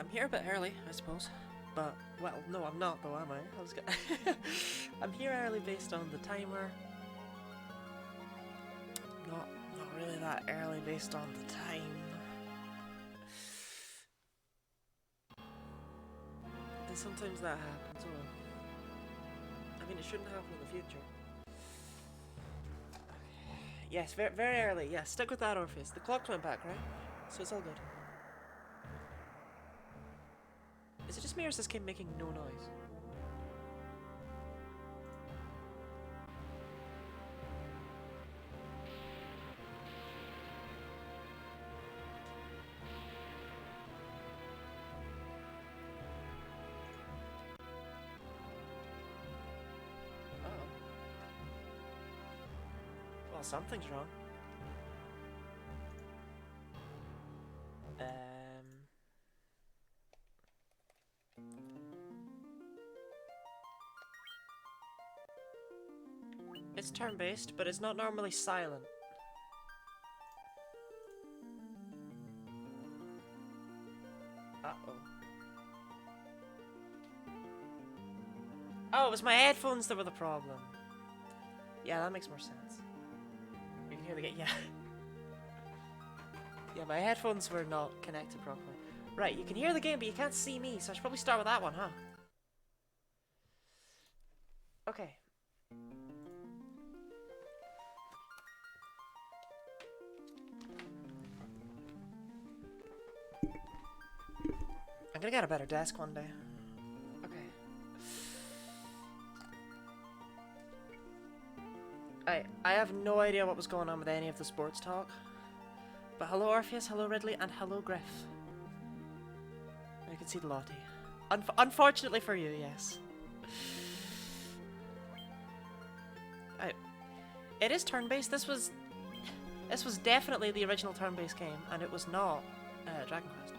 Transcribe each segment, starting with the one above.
I'm here a bit early, I suppose. But, well, no, I'm not though, am I? I was I'm here early based on the timer. Not really that early based on the time. Sometimes that happens, oh well. I mean, it shouldn't happen in the future. Okay. Yes, very, very early, yes. Stick with that, Orpheus. The clock went back, right? So it's all good. Is it just me or is this game making no noise? Well, something's wrong. It's turn-based, but it's not normally silent. Uh-oh. Oh, it was my headphones that were the problem. Yeah, that makes more sense. You can hear the game, yeah. Yeah, my headphones were not connected properly. Right, you can hear the game, but you can't see me, so I should probably start with that one, huh? Okay. I'm gonna get a better desk one day. Okay. I have no idea what was going on with any of the sports talk. But hello Orpheus, hello Ridley, and hello Griff. I can see the Lottie. Unfortunately for you, yes. It is turn-based. This was definitely the original turn-based game, and it was not Dragon Quest.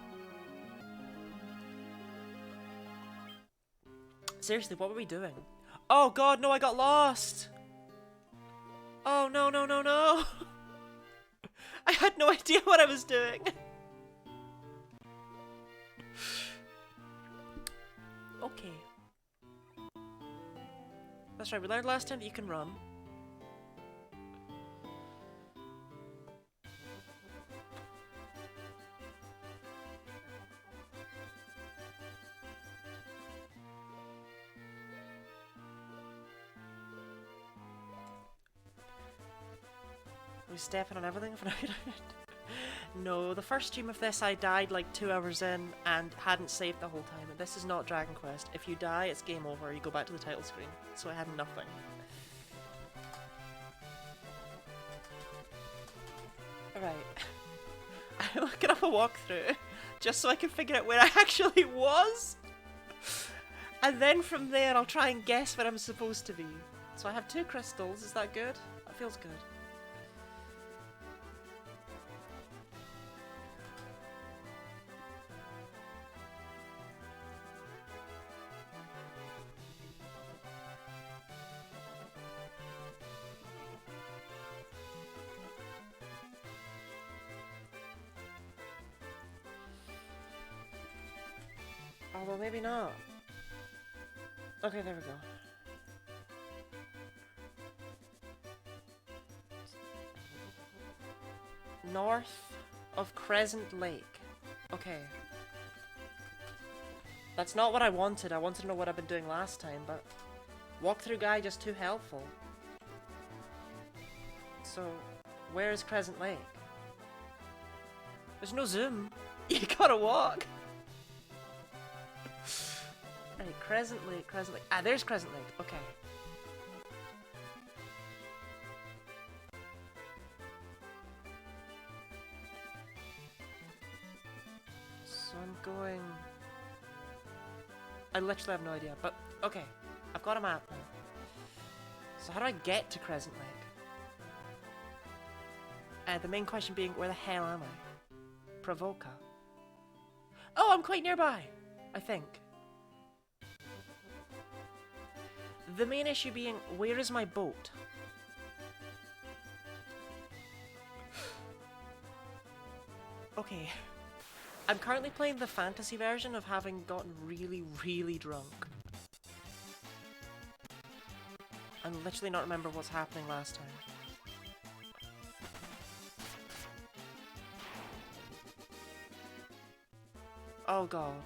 Seriously, what were we doing? Oh god, no, I got lost! Oh no, no, no, no! I had no idea what I was doing! Okay. That's right, we learned last time that you can run. We stepping on everything for now. No, the first stream of this I died like 2 hours in and hadn't saved the whole time. And this is not Dragon Quest. If you die, it's game over. You go back to the title screen. So I had nothing. Alright. I'm looking up a walkthrough just so I can figure out where I actually was. And then from there I'll try and guess where I'm supposed to be. So I have 2 crystals. Is that good? That feels good. Although maybe not. Okay, there we go. North of Crescent Lake. Okay. That's not what I wanted. I wanted to know what I've been doing last time, but walkthrough guide just too helpful. So, where is Crescent Lake? There's no zoom. You gotta walk. Right, Crescent Lake, Crescent Lake. Ah, there's Crescent Lake. Okay. So I'm going... I literally have no idea, but okay. I've got a map now. So how do I get to Crescent Lake? The main question being, where the hell am I? Provoca. Oh, I'm quite nearby! I think. The main issue being, where is my boat? Okay. I'm currently playing the fantasy version of having gotten really, really drunk. And literally not remember what's happening last time. Oh god.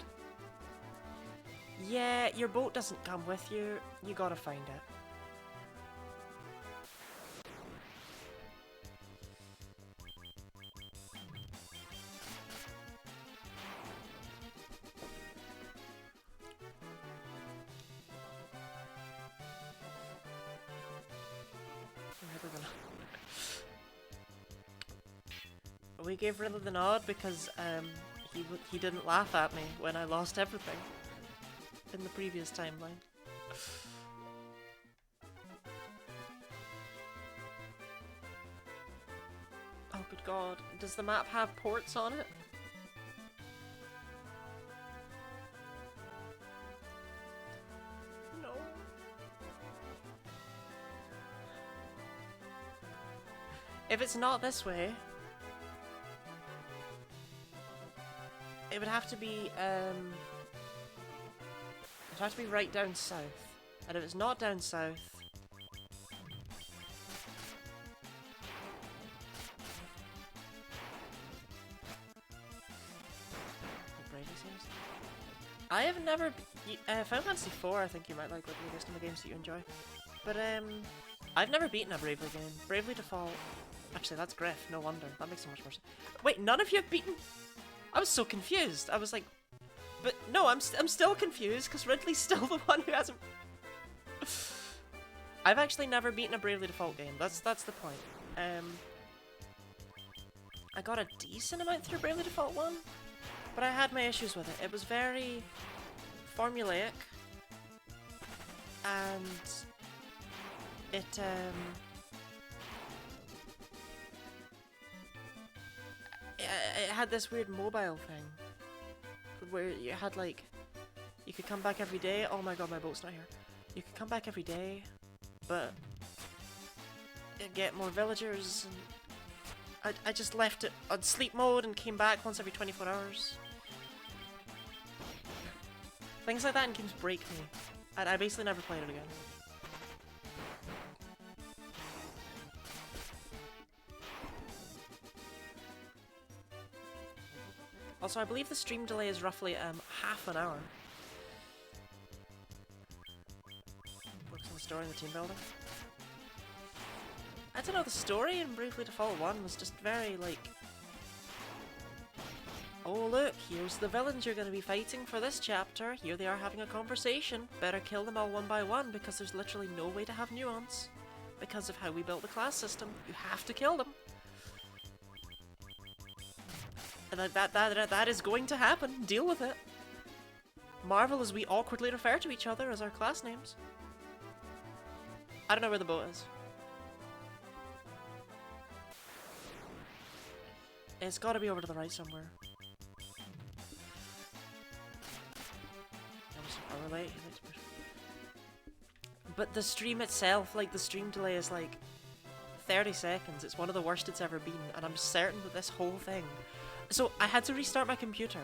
Yeah, your boat doesn't come with you. You gotta find it. We gave Riddler the nod because he didn't laugh at me when I lost everything in the previous timeline. Oh good god, does the map have ports on it? No. If it's not this way, it would have to be, right down south. And if it's not down south... I have never... Final Fantasy IV, I think you might like looking at this in the games that you enjoy. But, I've never beaten a Bravely game. Bravely Default... Actually, that's Griff, no wonder. That makes so much more sense. Wait, none of you have beaten... I was so confused. I was like, but no, I'm still confused because Ridley's still the one who hasn't. I've actually never beaten a Bravely Default game. That's the point. I got a decent amount through Bravely Default 1, but I had my issues with it. It was very formulaic, and it it had this weird mobile thing where you had like, you could come back every day. Oh my god, my boat's not here. You could come back every day, but get more villagers. And I just left it on sleep mode and came back once every 24 hours. Things like that in games break me, and I basically never played it again. Also, I believe the stream delay is roughly half an hour. Works on the story in the team building. I don't know, the story in Bravely Default 1 was just very, like... Oh look, here's the villains you're going to be fighting for this chapter. Here they are having a conversation. Better kill them all one by one because there's literally no way to have nuance. Because of how we built the class system. You have to kill them. And that is going to happen. Deal with it. Marvel as we awkwardly refer to each other as our class names. I don't know where the boat is. It's gotta be over to the right somewhere. But the stream itself, like the stream delay is like 30 seconds. It's one of the worst it's ever been, and I'm certain that this whole thing... So I had to restart my computer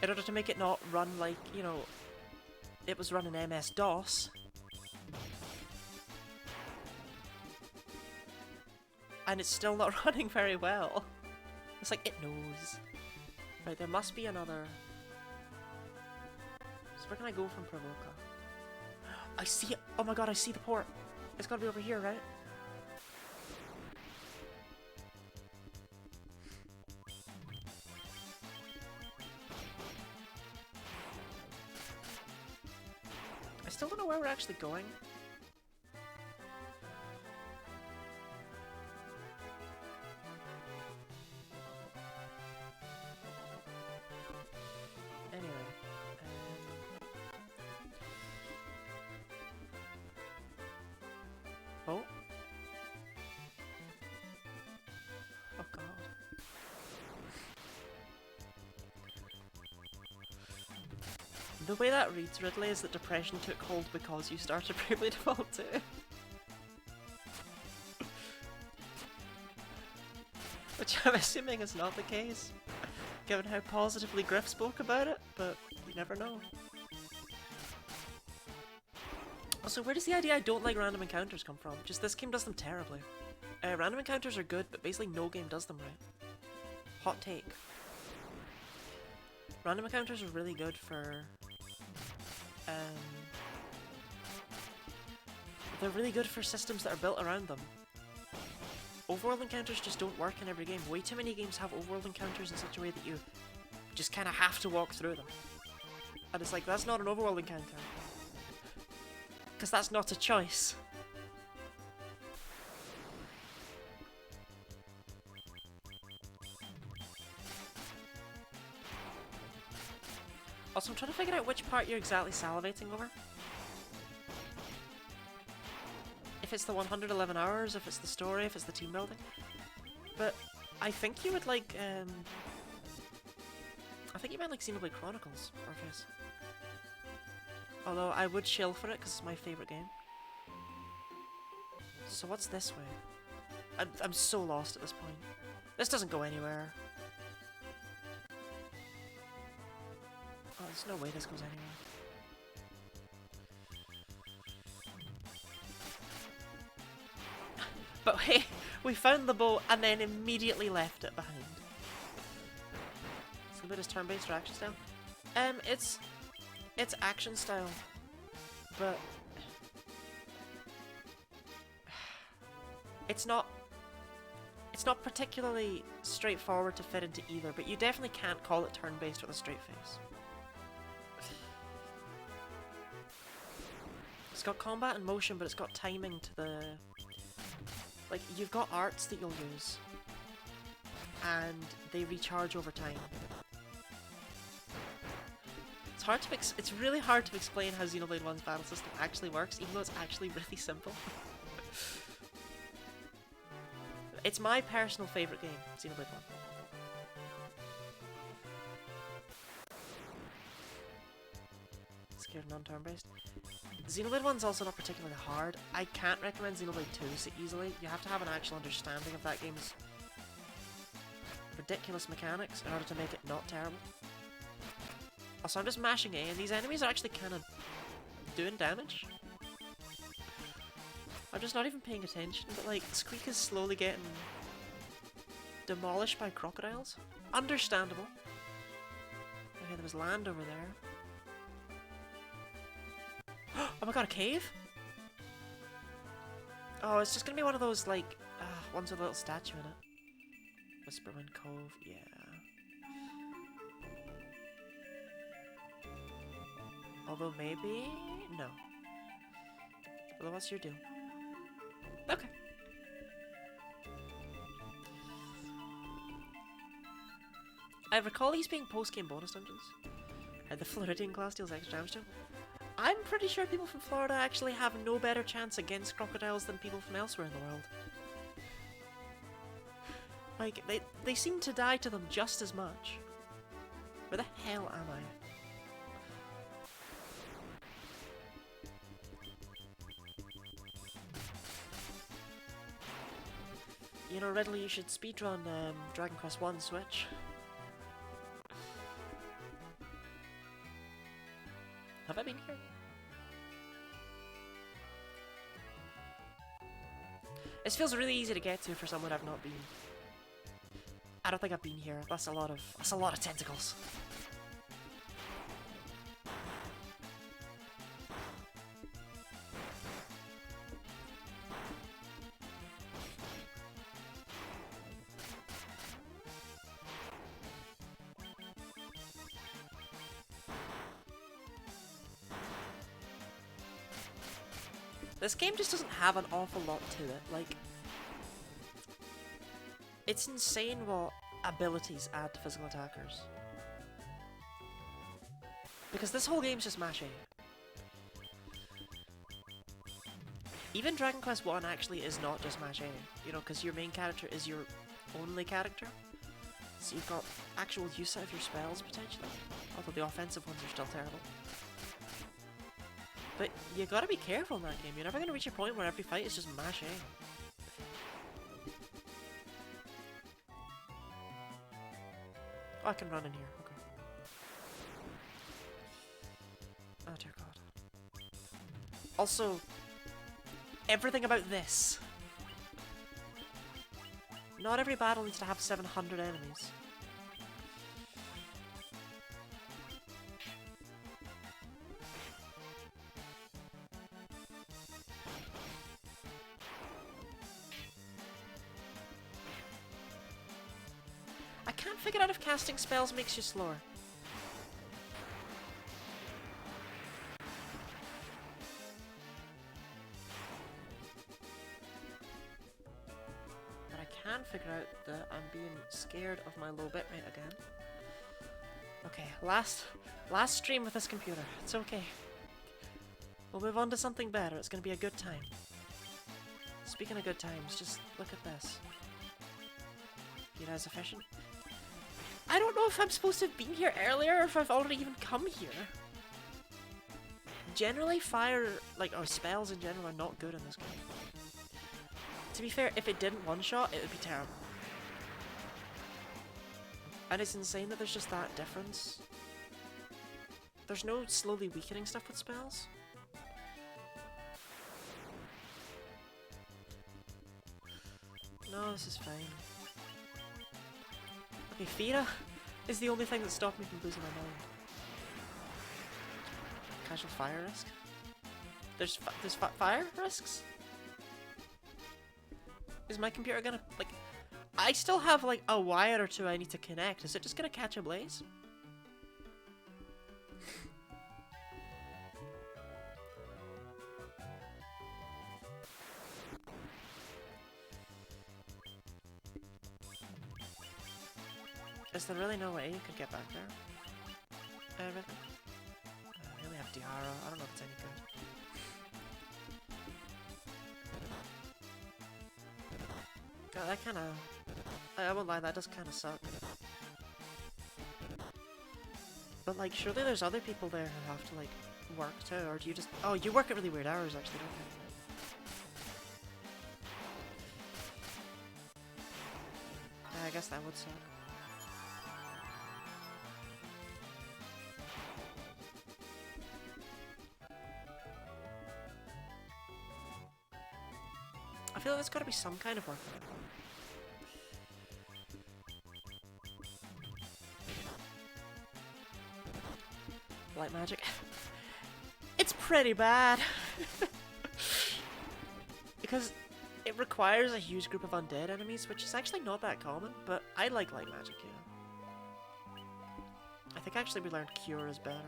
in order to make it not run like, you know, it was running MS-DOS. And it's still not running very well. It's like, it knows. Right, there must be another... So where can I go from Provoca? I see it! Oh my god, I see the port! It's gotta be over here, right? I still don't know where we're actually going. Anyway, oh. Oh god. The way that reads, Ridley, is that depression took hold because you started Bravely Default 2. Which I'm assuming is not the case. given how positively Griff spoke about it, but you never know. Also, where does the idea I don't like random encounters come from? Just this game does them terribly. Random encounters are good, but basically no game does them right. Hot take. Random encounters are really good for... they're really good for systems that are built around them. Overworld encounters just don't work in every game. Way too many games have overworld encounters in such a way that you just kind of have to walk through them. And it's like, that's not an overworld encounter. Because that's not a choice. Also, I'm trying to figure out which part you're exactly salivating over. If it's the 111 hours, if it's the story, if it's the team building. But I think you would like, I think you might like Xenoblade Chronicles, Orpheus. Although I would chill for it because it's my favourite game. So what's this way? I'm so lost at this point. This doesn't go anywhere. Oh, there's no way this goes anywhere. But hey, we found the boat and then immediately left it behind. It's a bit of turn-based or action style. It's action style, but it's not particularly straightforward to fit into either. But you definitely can't call it turn-based with a straight face. It's got combat and motion, but it's got timing to the... Like, you've got arts that you'll use, and they recharge over time. It's really hard to explain how Xenoblade 1's battle system actually works, even though it's actually really simple. It's my personal favourite game, Xenoblade 1. Scared non-turn-based. Xenoblade 1's also not particularly hard. I can't recommend Xenoblade 2 so easily. You have to have an actual understanding of that game's ridiculous mechanics in order to make it not terrible. Also, I'm just mashing A, and these enemies are actually kind of doing damage. I'm just not even paying attention, but like, Squeak is slowly getting demolished by crocodiles. Understandable. Okay, there was land over there. Oh my god, a cave? Oh, it's just gonna be one of those, like, ones with a little statue in it. Whisperwind Cove, yeah. Although maybe... no. Although, what's your deal? Okay. I recall these being post-game bonus dungeons. The Floridian class deals extra damage to them. I'm pretty sure people from Florida actually have no better chance against crocodiles than people from elsewhere in the world. Like, they seem to die to them just as much. Where the hell am I? You know, Ridley, you should speedrun Dragon Quest 1 Switch. Have I been here? This feels really easy to get to for someone I've not been. I don't think I've been here. That's a lot of tentacles. This game just doesn't have an awful lot to it. Like, it's insane what abilities add to physical attackers. Because this whole game's just mash A. Even Dragon Quest 1 actually is not just mash A, you know, because your main character is your only character. So you've got actual use out of your spells, potentially. Although the offensive ones are still terrible. But you gotta be careful in that game. You're never gonna reach a point where every fight is just mash A. Oh, I can run in here. Okay. Oh dear God. Also, everything about this. Not every battle needs to have 700 enemies. I can't figure out if casting spells makes you slower. But I can figure out that I'm being scared of my low bitrate again. Okay, last stream with this computer. It's okay. We'll move on to something better. It's gonna be a good time. Speaking of good times, just look at this. You're as efficient. I don't know if I'm supposed to have been here earlier or if I've already even come here. Generally, fire, like, or spells in general are not good in this game. To be fair, if it didn't one-shot, it would be terrible. And it's insane that there's just that difference. There's no slowly weakening stuff with spells. No, this is fine. Okay, Fira is the only thing that stopped me from losing my mind. Casual fire risk? There's fire risks? Is my computer gonna, like... I still have, like, a wire or two I need to connect. Is it just gonna catch a blaze? Is there really no way you could get back there? Really? I only have Diara. I don't know if it's any good. God, that kinda... I won't lie, that does kinda suck. But, like, surely there's other people there who have to, like, work too, or do you just... Oh, you work at really weird hours, actually, don't you? Yeah, I guess that would suck. I feel like there's gotta be some kind of work on it. Light magic. It's pretty bad. Because it requires a huge group of undead enemies, which is actually not that common, but I like light magic, yeah. I think actually we learned Cure is better.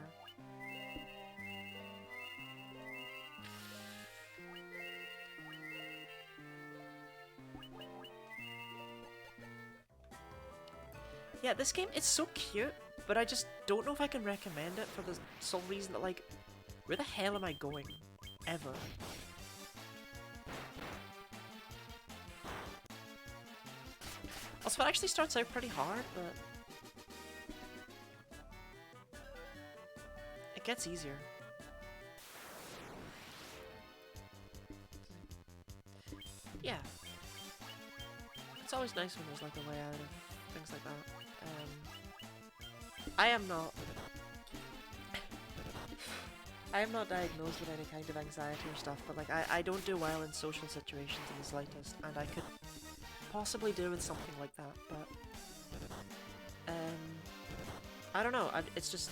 Yeah, this game is so cute, but I just don't know if I can recommend it for the sole reason that, like, where the hell am I going? Ever. Also, it actually starts out pretty hard, but it gets easier. Yeah. It's always nice when there's, like, a way out of things like that. I am not diagnosed with any kind of anxiety or stuff, but like I don't do well in social situations in the slightest, and I could possibly do with something like that, but I don't know, it's just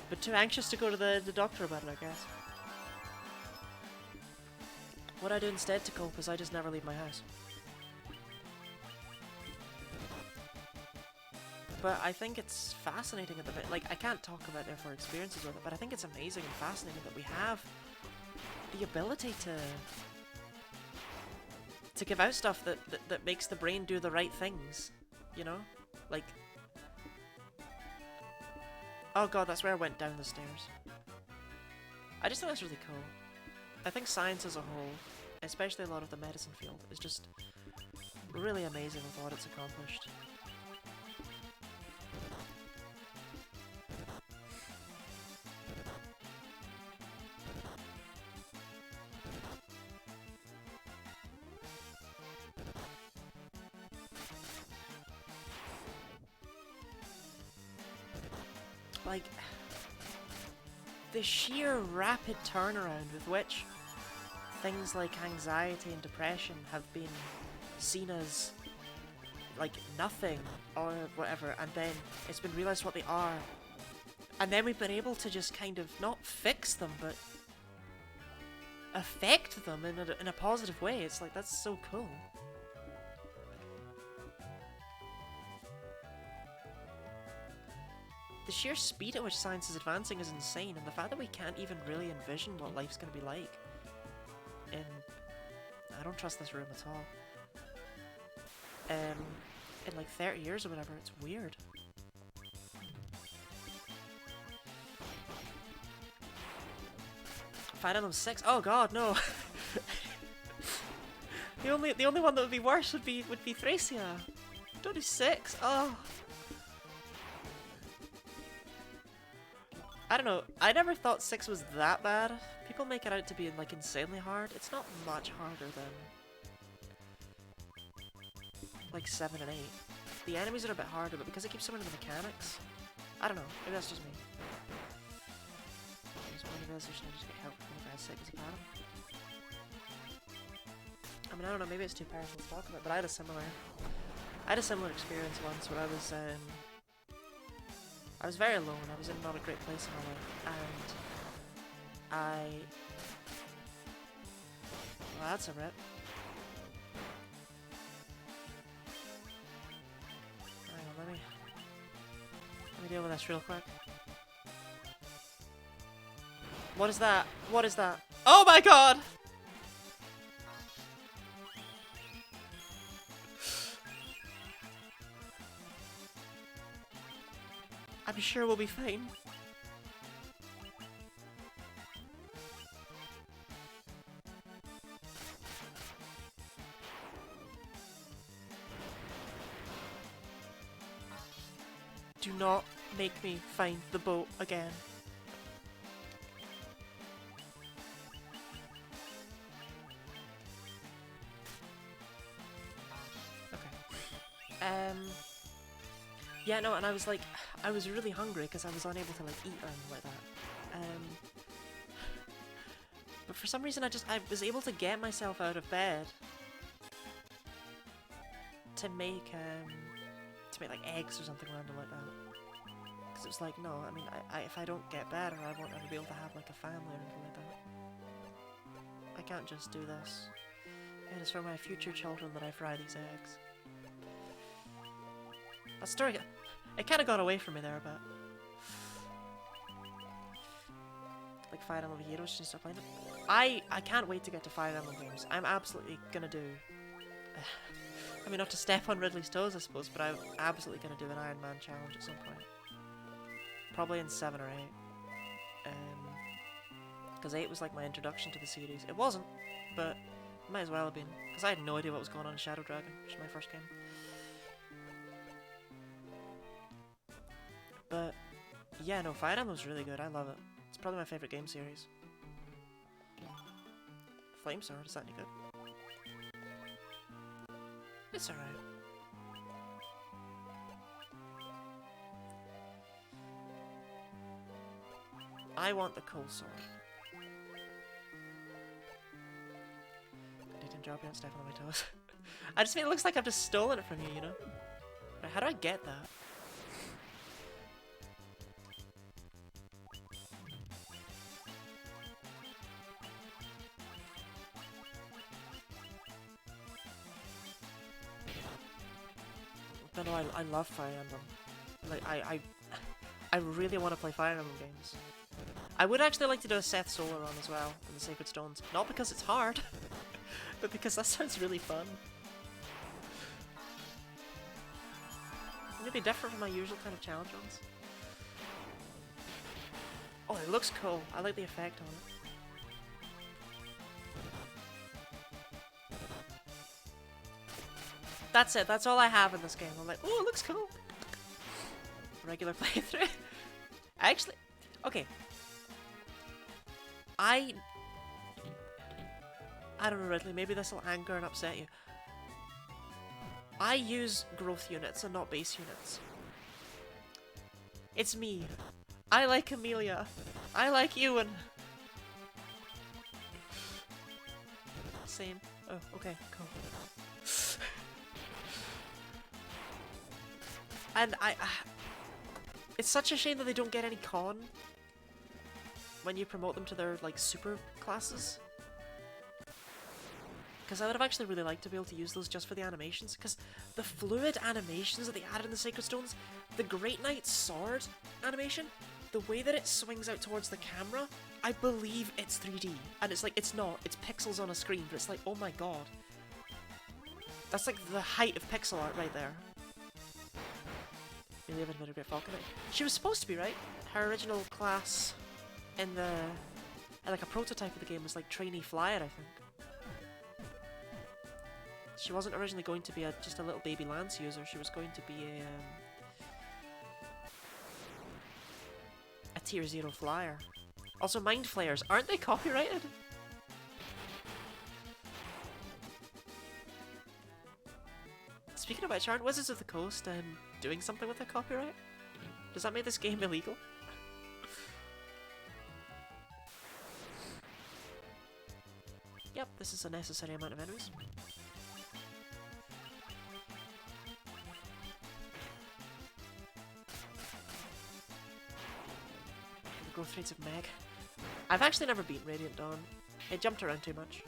but too anxious to go to the doctor about it, I guess. What I do instead to cope is I just never leave my house. But I think it's fascinating at the bit. Like, I can't talk about their experiences with it, but I think it's amazing and fascinating that we have the ability to give out stuff that makes the brain do the right things, you know? Like, oh god, that's where I went down the stairs. I just think that's really cool. I think science as a whole, especially a lot of the medicine field, is just really amazing with what it's accomplished. like, the sheer rapid turnaround with which things like anxiety and depression have been seen as, like, nothing or whatever, and then it's been realised what they are. And then we've been able to just kind of not fix them, but affect them in a positive way. It's like, that's so cool. The sheer speed at which science is advancing is insane, and the fact that we can't even really envision what life's going to be like in... I don't trust this room at all. In like 30 years or whatever, it's weird. Fire Emblem 6? Oh god, no! the only one that would be worse would be Thracia. Don't do 6. Oh. I don't know. I never thought 6 was that bad. People make it out to be like insanely hard. It's not much harder than like 7 and 8. The enemies are a bit harder, but because it keeps some of the mechanics, I don't know. Maybe that's just me. I just get help from the guy's sick as a pattern. I mean, I don't know. Maybe it's too powerful to talk about, but I had a similar experience once where I was very alone. I was in not a great place in my life, and well, that's a rip. Hang on, let me deal with this real quick. What is that? What is that? Oh my god! I'm sure we'll be fine. Do not make me find the boat again. Yeah, no, and I was like, I was really hungry because I was unable to like eat or anything like that. But for some reason I was able to get myself out of bed to make like eggs or something random like that. Because it was like, no, I mean, if I don't get better, I won't ever be able to have like a family or anything like that. I can't just do this. It is for my future children that I fry these eggs. That story, it kind of got away from me there a bit. Like Fire Emblem Heroes, should start playing it. I can't wait to get to Fire Emblem games. I'm absolutely gonna do... I mean, not to step on Ridley's toes, I suppose, but I'm absolutely gonna do an Iron Man challenge at some point. Probably in 7 or 8. Because 8 was like my introduction to the series. It wasn't, but it might as well have been. Because I had no idea what was going on in Shadow Dragon, which is my first game. But, yeah, no, Fire Emblem's really good. I love it. It's probably my favourite game series. Flame Sword, is that any good? It's alright. I want the coal sword. I didn't drop you and step on my toes. I just mean it looks like I've just stolen it from you, you know? Right, how do I get that? No, I love Fire Emblem. Like, I really want to play Fire Emblem games. I would actually like to do a Seth Solar run as well, in the Sacred Stones. Not because it's hard, but because that sounds really fun. It'd be different from my usual kind of challenge runs. Oh, it looks cool. I like the effect on it. That's it, that's all I have in this game. I'm like, oh, it looks cool. Regular playthrough. Actually, okay. I don't know, Ridley, maybe this will anger and upset you. I use growth units and not base units. It's me. I like Amelia. I like Ewan. Same. Oh, okay, cool. And it's such a shame that they don't get any con when you promote them to their, like, super classes. Because I would have actually really liked to be able to use those just for the animations, because the fluid animations that they added in the Sacred Stones, the Great Knight's sword animation, the way that it swings out towards the camera, I believe it's 3D. And it's like, it's not, it's pixels on a screen, but it's like, oh my god. That's like the height of pixel art right there. We live in a Great Falcon. She was supposed to be, right? Her original class in the, like a prototype of the game was like trainee flyer, I think. She wasn't originally going to be just a little baby lance user. She was going to be a tier 0 flyer. Also, mind flayers, aren't they copyrighted? Speaking of which, aren't Wizards of the Coast doing something with their copyright? Does that make this game illegal? Yep, this is a necessary amount of enemies. The growth rates of Meg. I've actually never beaten Radiant Dawn. It jumped around too much.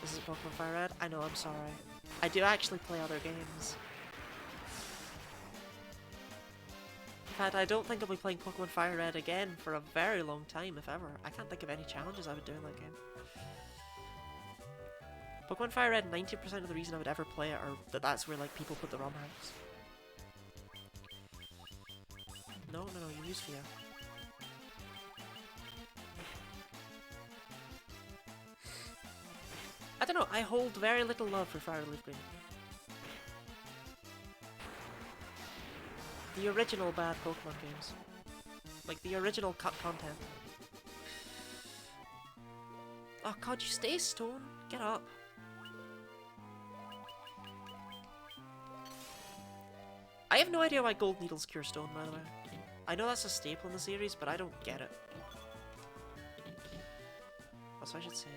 This is Pokemon Fire Red? I know, I'm sorry. I do actually play other games. In fact, I don't think I'll be playing Pokemon Fire Red again for a very long time, if ever. I can't think of any challenges I would do in that game. Pokemon Fire Red, 90% of the reason I would ever play it are that that's where, like, people put the ROM hacks. No, you use Fear. I don't know, I hold very little love for Fire Leaf Green. The original bad Pokemon games. Like, the original cut content. Oh god, you stay, Stone. Get up. I have no idea why Gold Needles cure Stone, by the way. I know that's a staple in the series, but I don't get it. Also, I should save.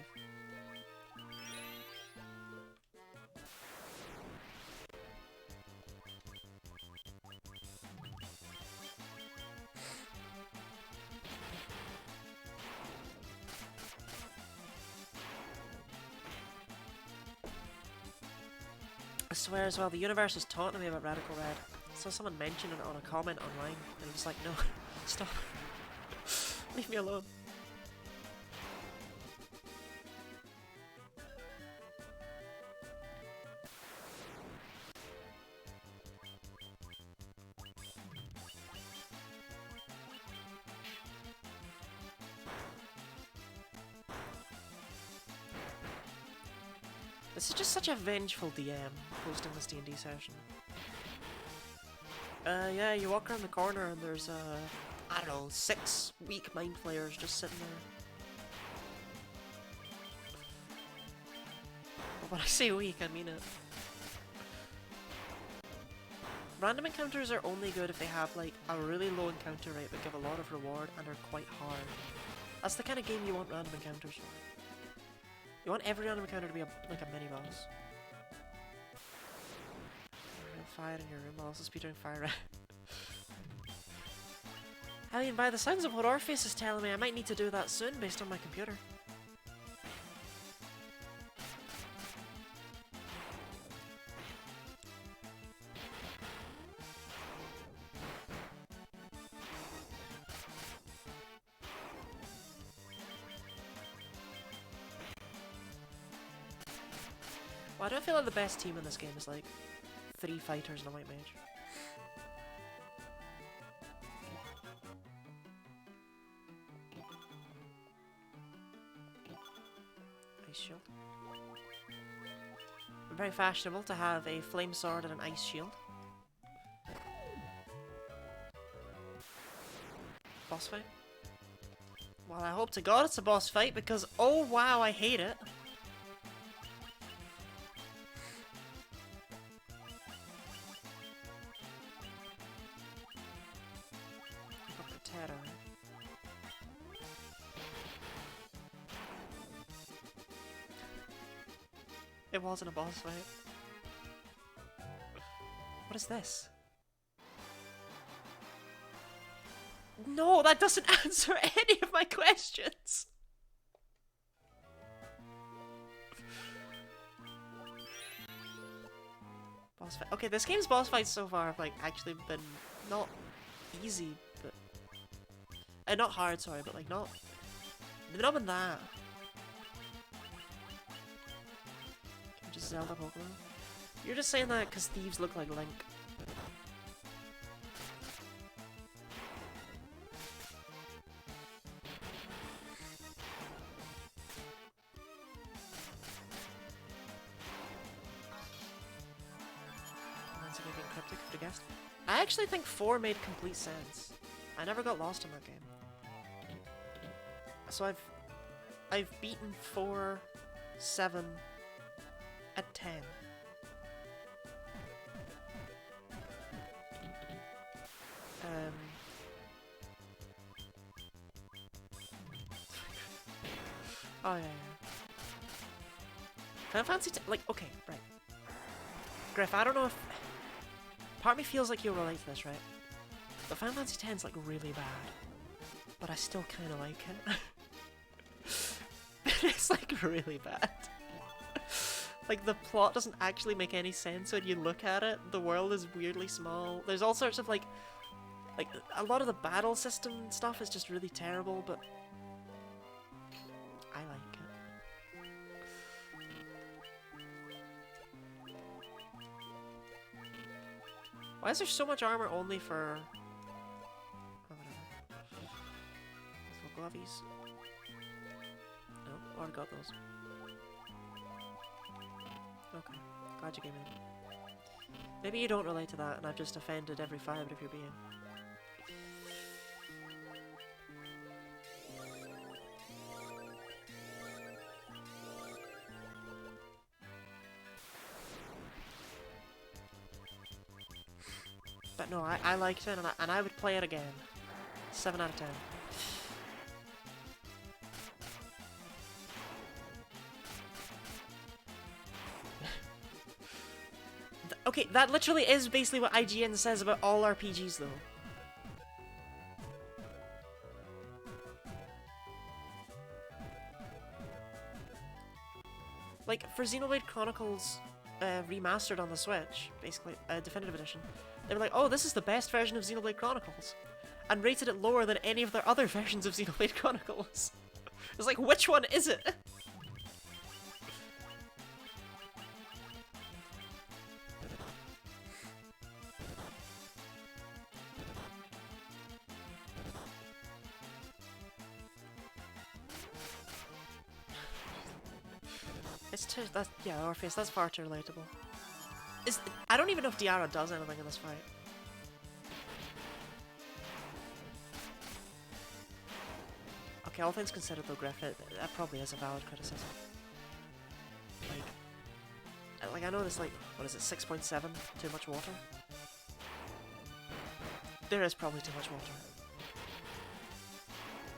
I swear as well, the universe is taunting me about Radical Red. I saw someone mention it on a comment online, and I was like, no, stop. Leave me alone. This is just such a vengeful DM hosting this D&D session. Yeah, you walk around the corner and there's, I don't know, 6 weak mind flayers just sitting there. But when I say weak, I mean it. Random encounters are only good if they have, like, a really low encounter rate but give a lot of reward and are quite hard. That's the kind of game you want random encounters for. You want every random encounter to be like a mini-boss. Real fire in your room, I'll also speedrun Fire Red. I mean, by the sounds of what Orpheus is telling me, I might need to do that soon based on my computer. Well, I don't feel like the best team in this game is like 3 fighters and a white mage. Ice shield. Very fashionable to have a flame sword and an ice shield. Boss fight? Well, I hope to God it's a boss fight because oh wow, I hate it. Terror. It wasn't a boss fight. What is this? No, that doesn't answer any of my questions! Boss fight. Okay, this game's boss fights so far have like actually been not easy, but not hard, sorry, but like they've not been that. Can we just Zelda Pokemon? You're just saying that because thieves look like Link. I actually think 4 made complete sense. I never got lost in that game. So I've beaten 4, 7, at 10. Oh yeah. Final Fantasy like, okay, right. Griff, I don't know if... Part of me feels like you'll relate to this, right? But Final Fantasy X's like really bad. But I still kinda like it. It's like really bad. Like the plot doesn't actually make any sense when you look at it. The world is weirdly small. There's all sorts of like a lot of the battle system stuff is just really terrible, but I like it. Why is there so much armor only for... Oh, whatever. Glovies. No, already got those. Okay, glad you gave me them. Maybe you don't relate to that and I've just offended every fibre of your being. But no, I liked it and I would play it again. 7 out of 10. Okay, that literally is basically what IGN says about all RPGs though. Like, for Xenoblade Chronicles Remastered on the Switch, basically, Definitive Edition, they were like, oh, this is the best version of Xenoblade Chronicles, and rated it lower than any of their other versions of Xenoblade Chronicles. It's like, which one is it? It's too, that's, yeah, Orpheus, that's far too relatable. I don't even know if Diara does anything in this fight. Okay, all things considered though, Griff, that probably is a valid criticism. Like I know there's like, what is it, 6.7? Too much water? There is probably too much water.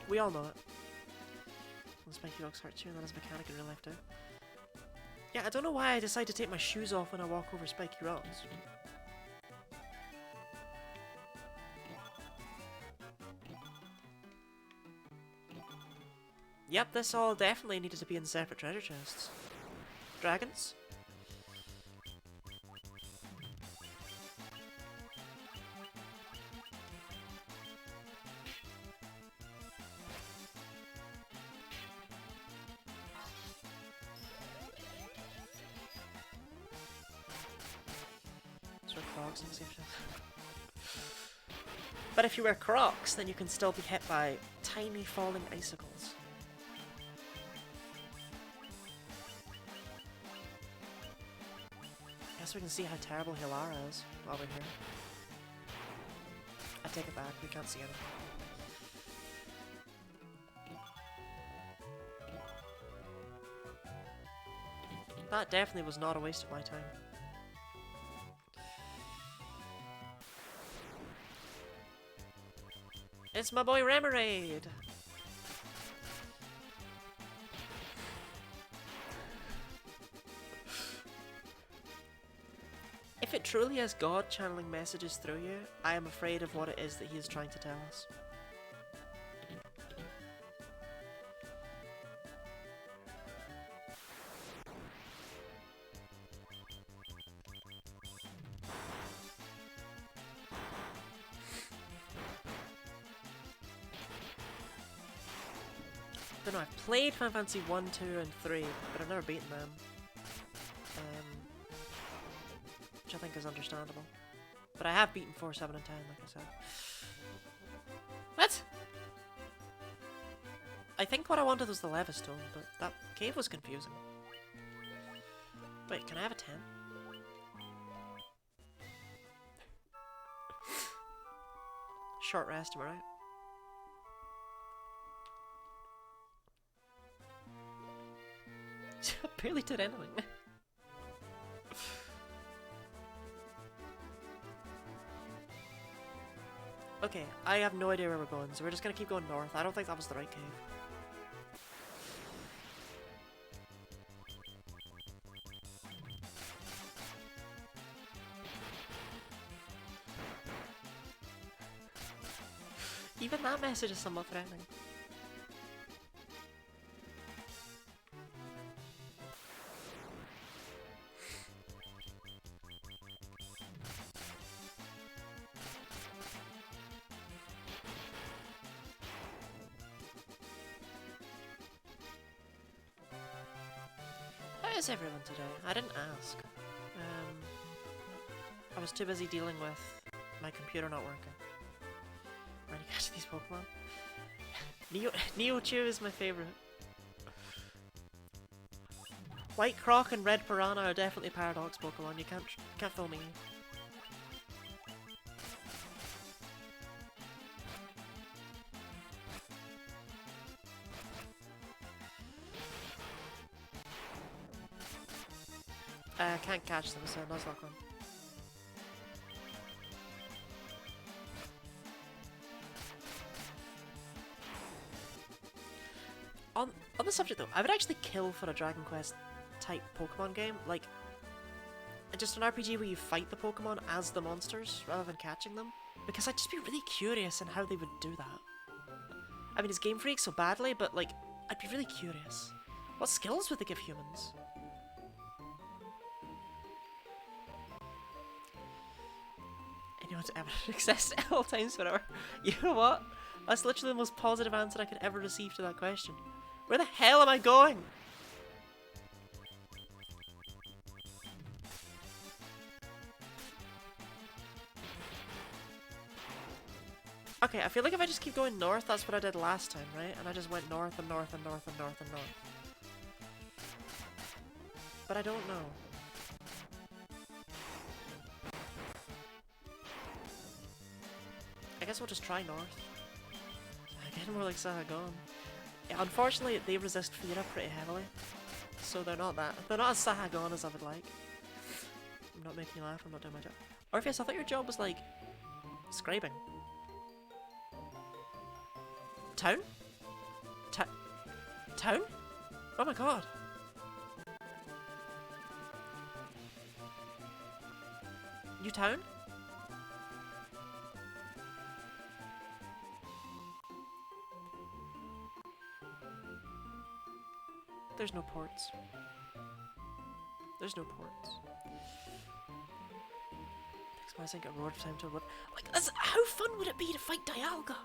We all know it. When Spiky Rocks hurt you, and that is a mechanic in real life too. Yeah, I don't know why I decide to take my shoes off when I walk over spiky rocks. Yep, this all definitely needed to be in separate treasure chests. Dragons? But if you wear Crocs, then you can still be hit by tiny falling icicles. I guess we can see how terrible Hilara is while we're here. I take it back, we can't see anything. That definitely was not a waste of my time. It's my boy Remoraid! it truly is God channeling messages through you, I am afraid of what it is that he is trying to tell us. I don't know, I've played Final Fantasy 1, 2 and 3, but I've never beaten them. Which I think is understandable. But I have beaten 4, 7 and 10, like I said. What? I think what I wanted was the Levistone, but that cave was confusing. Wait, can I have a 10? Short rest, am I right? I barely did anything. Okay, I have no idea where we're going, so we're just gonna keep going north. I don't think that was the right cave. Even that message is somewhat threatening. How is everyone today? I didn't ask. I was too busy dealing with my computer not working. Trying to catch these Pokemon. Neochew is my favourite. White Croc and Red Piranha are definitely Paradox Pokemon. You can't fool me. I can't catch them, so Nuzlocke on the subject though, I would actually kill for a Dragon Quest type Pokemon game, like just an RPG where you fight the Pokemon as the monsters rather than catching them, because I'd just be really curious in how they would do that. I mean, it's Game Freak so badly, but like, I'd be really curious. What skills would they give humans? Anyone's ever success at all times forever. You know what? That's literally the most positive answer I could ever receive to that question. Where the hell am I going? Okay, I feel like if I just keep going north, that's what I did last time, right? And I just went north and north and north and north and north. But I don't know. I guess we'll just try north. Again, more like Sahagon. Yeah, unfortunately, they resist Fira pretty heavily, so they're not as Sahagon as I would like. I'm not making you laugh. I'm not doing my job. Orpheus, I thought your job was like scribing. Town? Town? Oh my god! New town? There's no ports. There's no ports. Thanks, guys. I got road time to what? Like, how fun would it be to fight Dialga?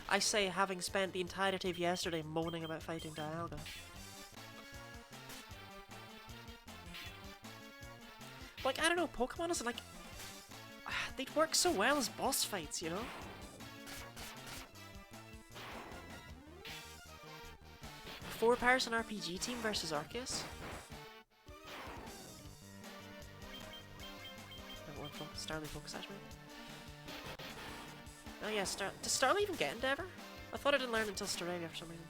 I say, having spent the entirety of yesterday moaning about fighting Dialga. Like, I don't know, Pokemon is like, they'd work so well as boss fights, you know? Four-person RPG team versus Arceus? Starly Focus Attachment. Oh yeah, does Starly even get Endeavor? I thought I didn't learn until Staravia for some reason.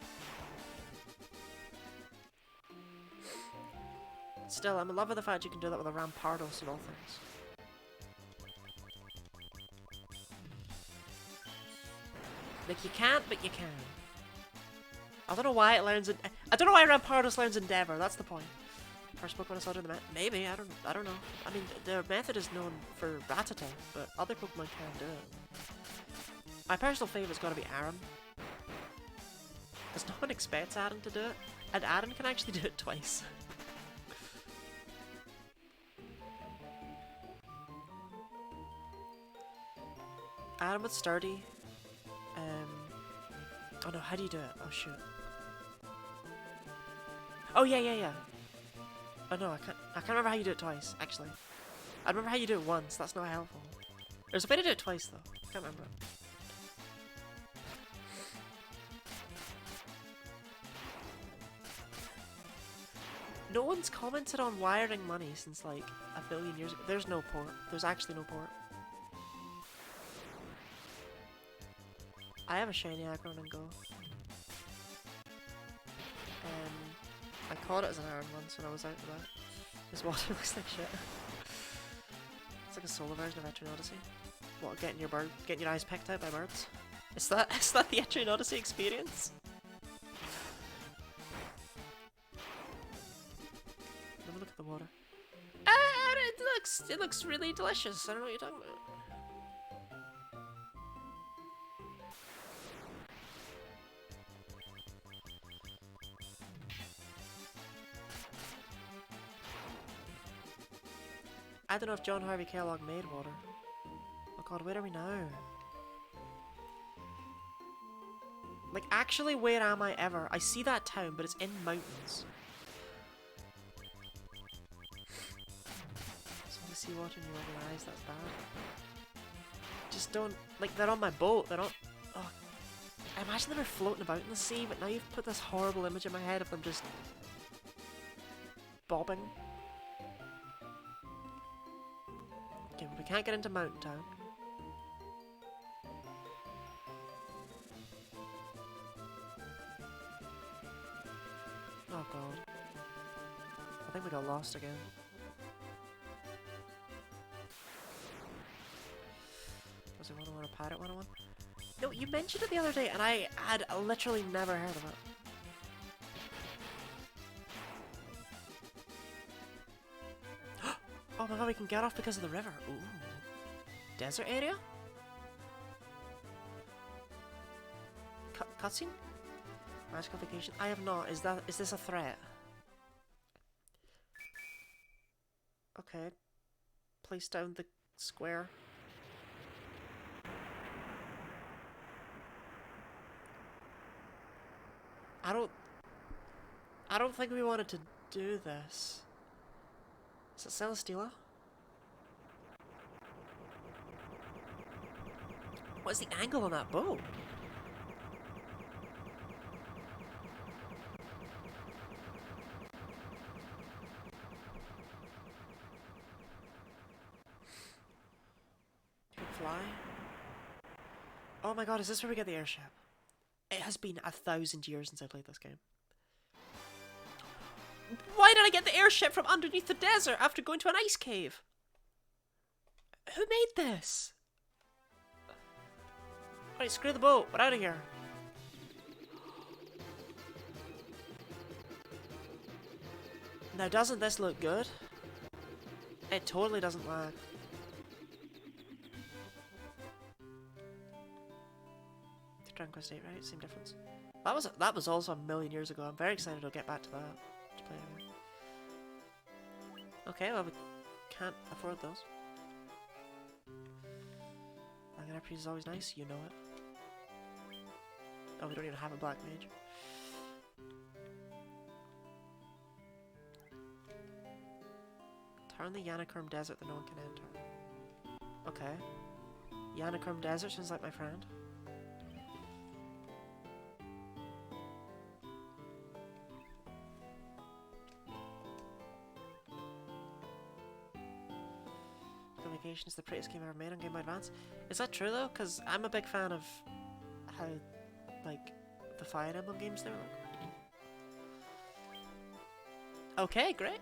Still, I'm in love with the fact you can do that with a Rampardos and all things. Like, you can't, but you can. I don't know why it learns I don't know why Rampardos learns Endeavor, that's the point. First Pokemon I saw doing the method? Maybe, I don't know. I mean, their method is known for Rattata, but other Pokemon can do it. My personal favourite's gotta be Aron. Because no one expects Aron to do it, and Aron can actually do it twice. Aron with Sturdy. Oh no, how do you do it? Oh shoot. Oh yeah. Oh no, I can't remember how you do it twice, actually. I remember how you do it once, that's not helpful. There's a way to do it twice though, I can't remember. No one's commented on wiring money since like a billion years ago. There's no port. There's actually no port. I have a shiny Aggron and Go. I caught it as an Aron once when I was out and about. This water looks like shit. It's like a solo version of Etrian Odyssey. What, getting your eyes pecked out by birds? Is that the Etrian Odyssey experience? Have a look at the water. It looks really delicious. I don't know what you're talking about. I don't know if John Harvey Kellogg made water. Oh god, where are we now? Like, actually, where am I ever? I see that town, but it's in mountains. So I see water in your eyes, that's bad. Just don't... Like, they're on my boat, they're not... Oh. I imagine they were floating about in the sea, but now you've put this horrible image in my head of them just... bobbing. Okay, well, we can't get into Mountain Town. Oh god. I think we got lost again. Was it 101 or Pirate 101? No, you mentioned it the other day and I had literally never heard of it. Oh my god, we can get off because of the river. Ooh. Desert area? Cutscene? Magical vacation? I have not. Is this a threat? Okay. Place down the square. I don't think we wanted to do this. Is it Celesteela? What's the angle on that boat? You can fly? Oh my god, is this where we get the airship? It has been 1,000 years since I played this game. Why did I get the airship from underneath the desert after going to an ice cave? Who made this? Alright, screw the boat. We're out of here. Now, doesn't this look good? It totally doesn't lag. Dragon Quest 8, right? Same difference. That was also a million years ago. I'm very excited to get back to that. To play again. Okay, well we can't afford those. Langan Priest is always nice, you know it. Oh, we don't even have a black mage. Turn the Yanakurm Desert that no one can enter. Okay. Yanakurm Desert sounds like my friend. Is the prettiest game ever made on Game Boy Advance. Is that true though? Because I'm a big fan of how, like, the Fire Emblem games they were like. Okay, great.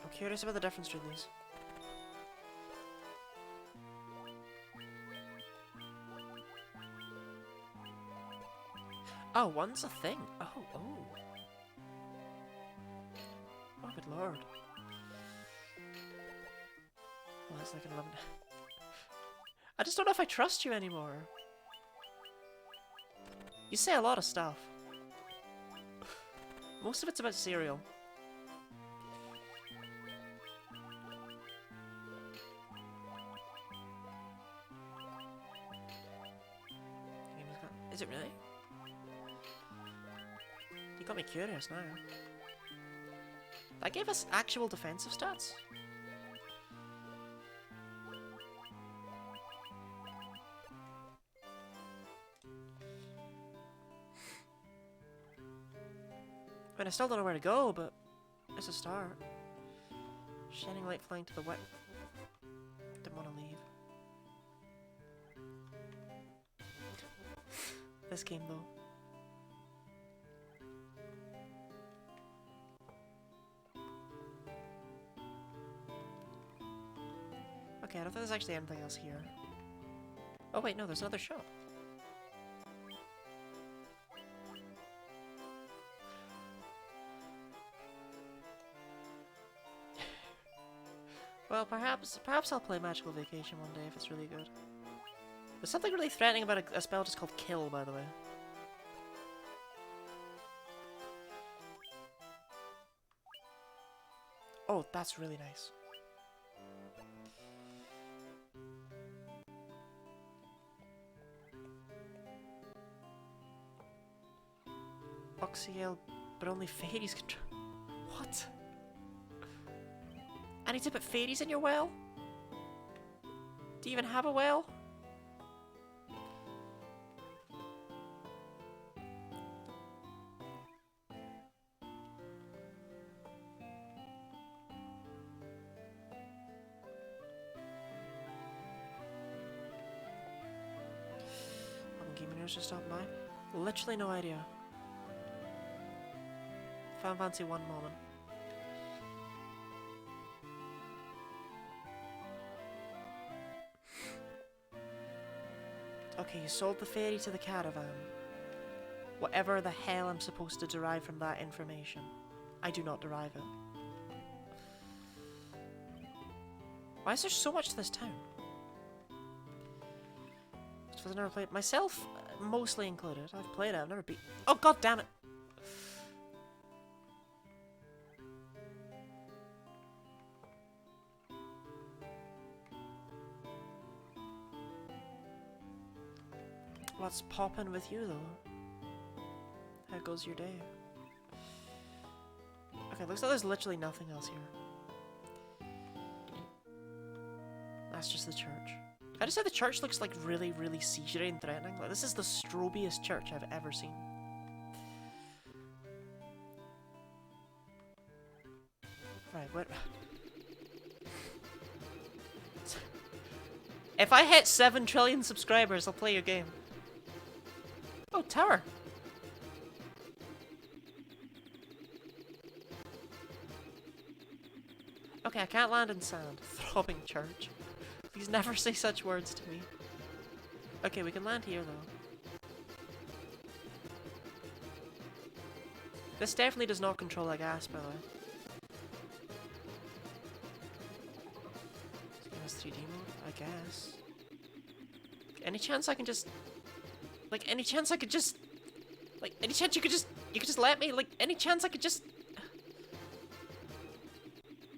I'm curious about the difference between these. Oh, one's a thing. Oh, oh. Oh, good lord. Well, that's like an 11. I just don't know if I trust you anymore. You say a lot of stuff. Most of it's about cereal. Is it really? You got me curious now. That gave us actual defensive stats? I mean, I still don't know where to go, but it's a start. Shining light flying to the wet. Didn't want to leave. This game, though. Okay, I don't think there's actually anything else here. Oh wait, no, there's another shop. Well, perhaps I'll play Magical Vacation one day if it's really good. There's something really threatening about a spell just called Kill, by the way. Oh, that's really nice. Oxyale, but only fairies can. What? I need to put fairies in your well? Do you even have a well? Gaming news just stopped by. Literally no idea. Final Fantasy 1 moment. Okay, you sold the fairy to the caravan. Whatever the hell I'm supposed to derive from that information, I do not derive it. Why is there so much to this town? I've never played myself, mostly included. I've played it, I've never beat. Oh god damn it! What's poppin' with you though? How goes your day? Okay, looks like there's literally nothing else here. That's just the church. I just said the church looks like really, really seizury and threatening. Like, this is the strobiest church I've ever seen. Right, what? If I hit 7 trillion subscribers, I'll play your game. Oh, tower. Okay, I can't land in sand. Throbbing church. Please never say such words to me. Okay, we can land here though. This definitely does not control like gas, by the way. This 3D mode, I guess. Any chance I can just... Like, any chance I could just... Like, any chance you could just let me? Like, any chance I could just...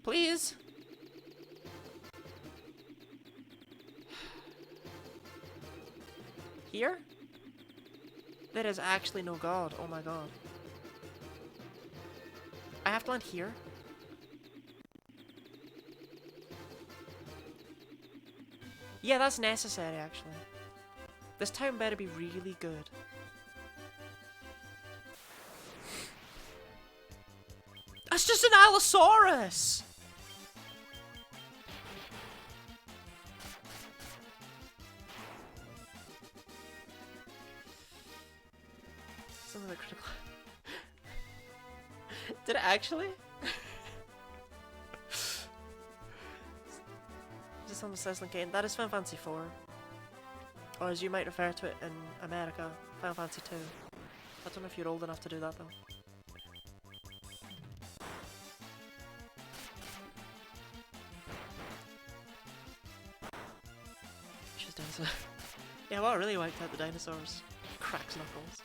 Please? Here? There is actually no god. Oh my god. I have to land here? Yeah, that's necessary, actually. This town better be really good. That's just an Allosaurus! Something like critical. Did it actually? Just on the Cessna game. That is Final Fantasy 4. Or as you might refer to it in America, Final Fantasy 2. I don't know if you're old enough to do that though. She's dinosaur. Yeah, well, I really wiped out the dinosaurs. Cracks knuckles.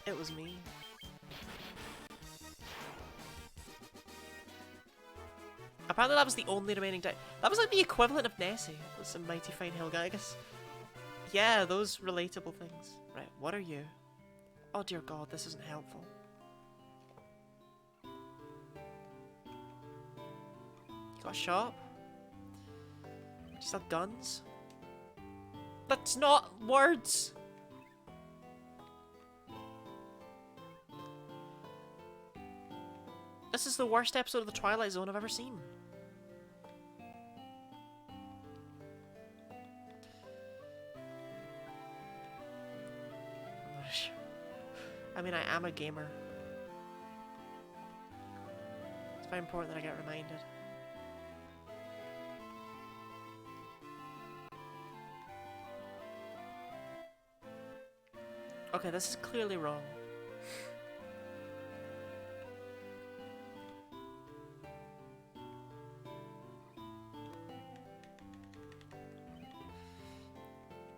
It was me. Apparently that was the only remaining that was like the equivalent of Nessie. That's some mighty fine hill guy, I guess. Yeah, those relatable things. Right, what are you? Oh dear god, this isn't helpful. You got a shop? Do you sell guns? That's not words! This is the worst episode of the Twilight Zone I've ever seen. I mean, I am a gamer. It's very important that I get reminded. Okay, this is clearly wrong.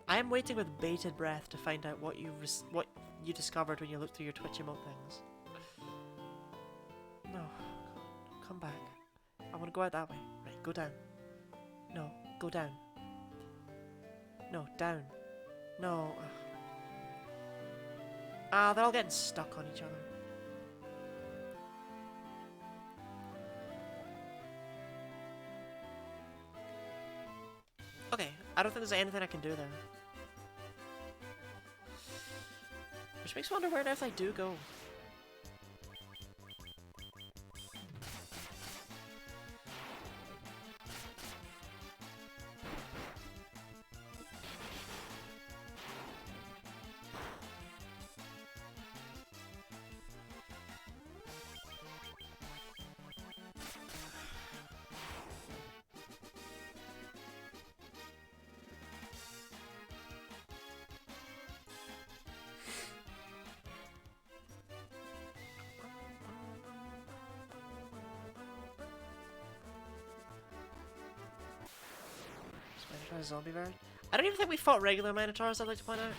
I am waiting with bated breath to find out what you discovered when you looked through your Twitch emote things. No, come back. I want to go out that way. Right, go down. No, go down. No, down. No. Ah, they're all getting stuck on each other. Okay, I don't think there's anything I can do there. Which makes me wonder where on earth I do go. Zombie bird. I don't even think we fought regular Minotaurs, I'd like to point out.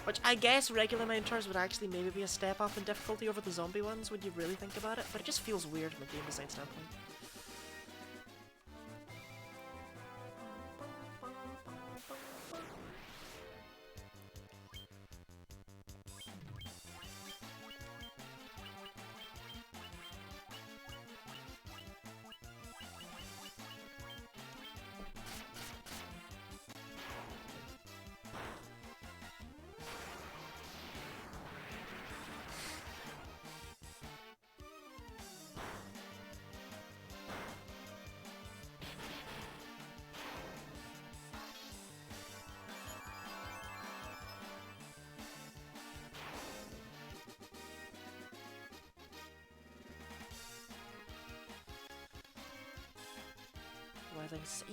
Which I guess regular Minotaurs would actually maybe be a step up in difficulty over the zombie ones when you really think about it, but it just feels weird from a game design standpoint.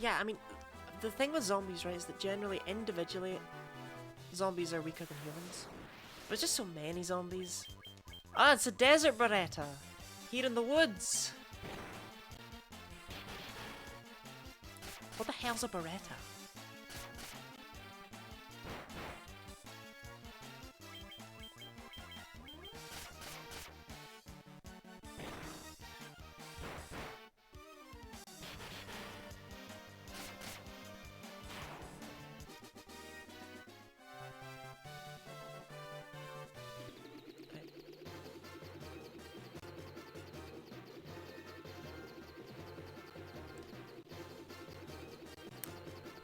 Yeah, I mean, the thing with zombies, right, is that generally, individually, zombies are weaker than humans. But it's just so many zombies. Ah, it's a desert Beretta! Here in the woods! What the hell's a Beretta?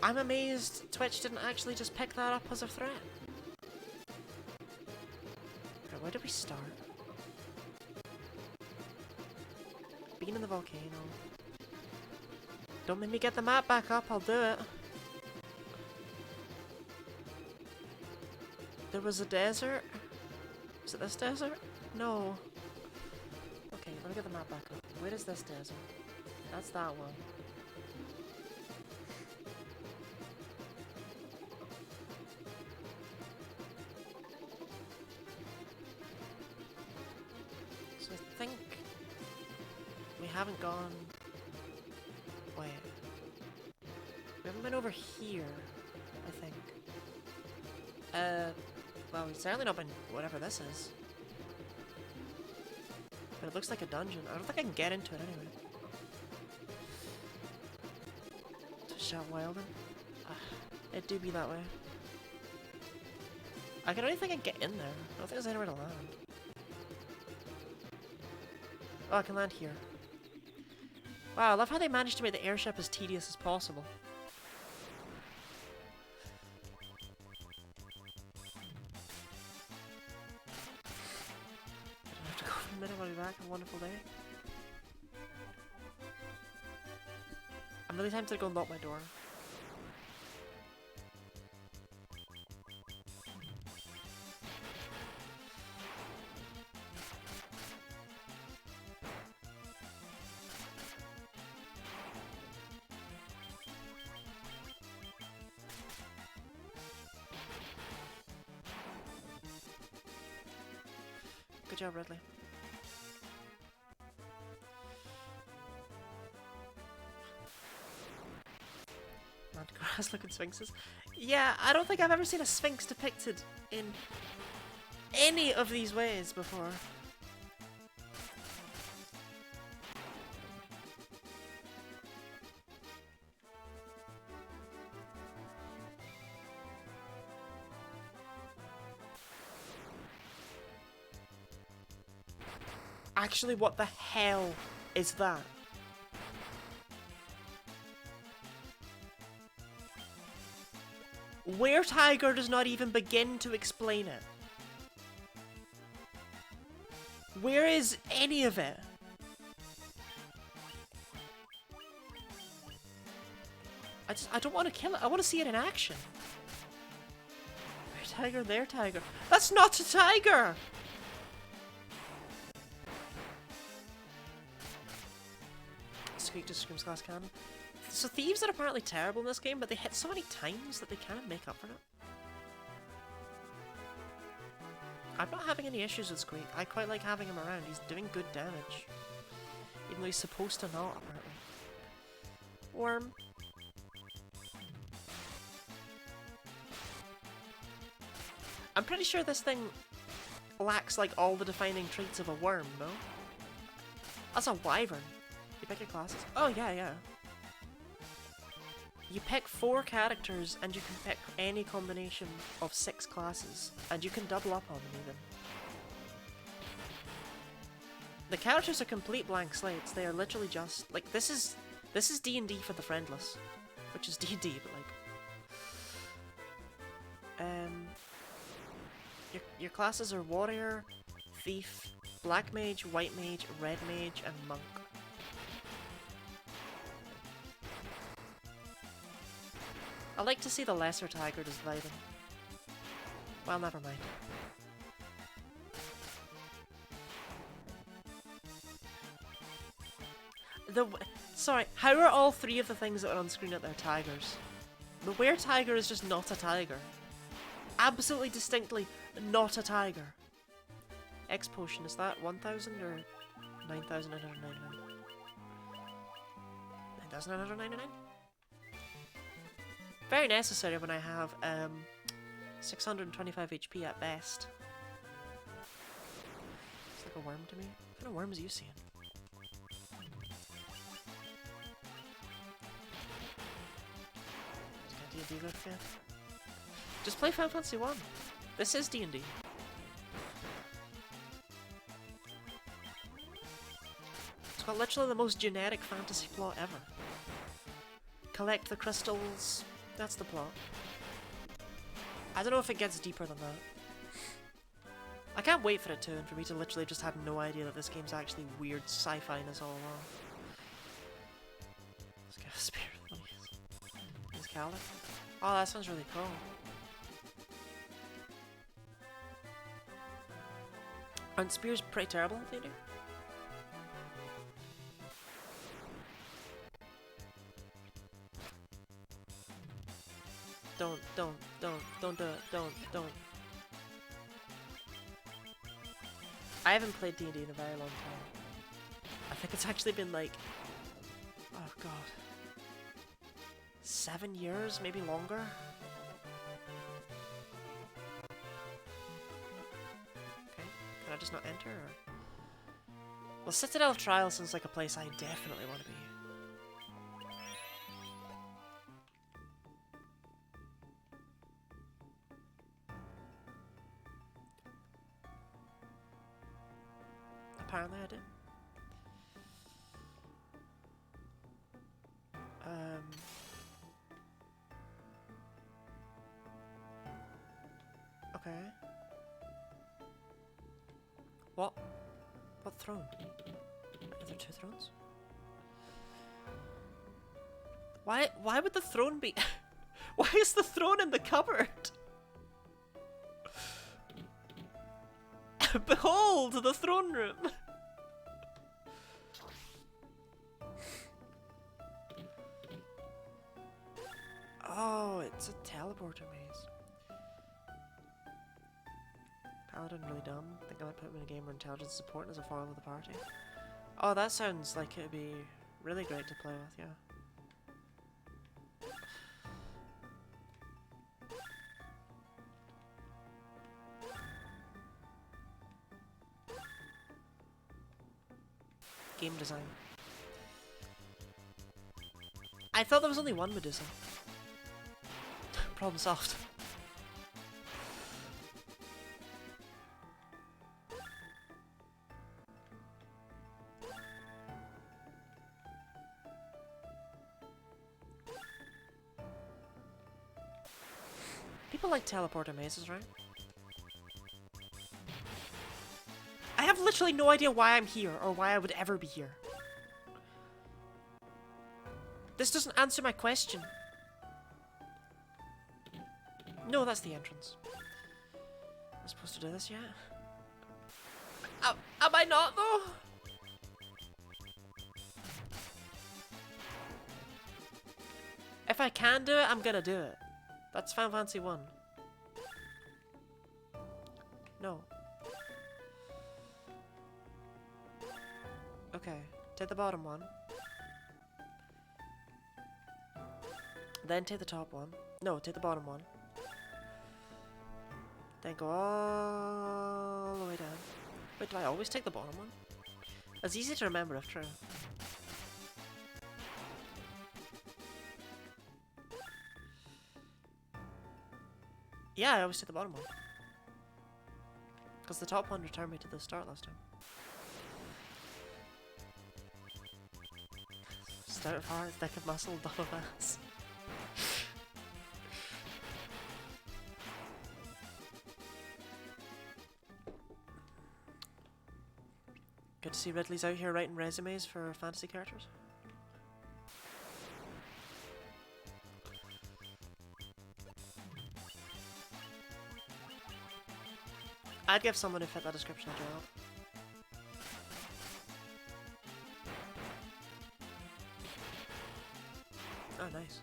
I'm amazed Twitch didn't actually just pick that up as a threat. Okay, where did we start? Being in the volcano. Don't make me get the map back up, I'll do it. There was a desert? Is it this desert? No. Okay, let me get the map back up. Where is this desert? That's that one. haven't gone... Wait. We haven't been over here, I think. Well, we've certainly not been whatever this is. But it looks like a dungeon. I don't think I can get into it anyway. To shout Wilding. It do be that way. I can only think I can get in there. I don't think there's anywhere to land. Oh, I can land here. Wow, I love how they managed to make the airship as tedious as possible. I don't have to go for a minute, I'll be back. A wonderful day. I'm really tempted to go and lock my door. Good job, Ridley. Mad grass looking sphinxes. Yeah, I don't think I've ever seen a sphinx depicted in any of these ways before. Actually, what the hell is that? Where Tiger does not even begin to explain it. Where is any of it? I don't want to kill it. I want to see it in action. Where Tiger, there Tiger. That's not a tiger! Squeak just screams glass cannon. So thieves are apparently terrible in this game, but they hit so many times that they can't make up for it. I'm not having any issues with Squeak. I quite like having him around. He's doing good damage. Even though he's supposed to not, apparently. Worm. I'm pretty sure this thing lacks like all the defining traits of a worm, no? That's a wyvern. You pick your classes. Oh yeah, yeah. You pick 4 characters and you can pick any combination of 6 classes. And you can double up on them even. The characters are complete blank slates. They are literally just like this is D&D for the friendless. Which is D&D, but like your classes are warrior, thief, black mage, white mage, red mage, and monk. I like to see the lesser tiger divided. Well, never mind. Sorry, how are all 3 of the things that are on screen at their tigers? The were tiger is just not a tiger. Absolutely distinctly not a tiger. X potion, is that 1,000 or 9,999? 9,999? Very necessary when I have 625 HP at best. It's like a worm to me. What kind of worms are you seeing? D&D good again. Just play Final Fantasy 1. This is D&D. It's got literally the most generic fantasy plot ever. Collect the crystals. That's the plot. I don't know if it gets deeper than that. I can't wait for it to, and for me to literally just have no idea that this game's actually weird sci-fi-ness all along. Let's get a spirit of these Caliph. Oh, that sounds really cool. Aren't spears pretty terrible at they do? Don't do it, don't. I haven't played D&D in a very long time. I think it's actually been like, oh god, 7 years, maybe longer. Okay, can I just not enter? Or? Well, Citadel Trial sounds like a place I definitely want to be. Apparently I do. Okay. What? What throne? Are there 2 thrones? Why would the throne be... Why is the throne in the cupboard? Behold, the throne room! Oh, it's a teleporter maze. Paladin really dumb. Think I might put him in a game where intelligence is important as a foil of the party. Oh, that sounds like it'd be really great to play with, yeah. Game design. I thought there was only one Medusa. Problem solved. People like teleporter mazes, right? I have literally no idea why I'm here or why I would ever be here. This doesn't answer my question. No, that's the entrance. I'm supposed to do this yet? Am I not, though? If I can do it, I'm gonna do it. That's Final Fantasy 1. No. Okay, take the bottom one. Then take the top one. No, take the bottom one. Then go all the way down. Wait, do I always take the bottom one? It's easy to remember if true. Yeah, I always take the bottom one. Because the top one returned me to the start last time. Stout of heart, thick of muscle, dull of ass. Good to see Ridley's out here writing resumes for fantasy characters. I'd give someone who fit that description a job. Oh, nice.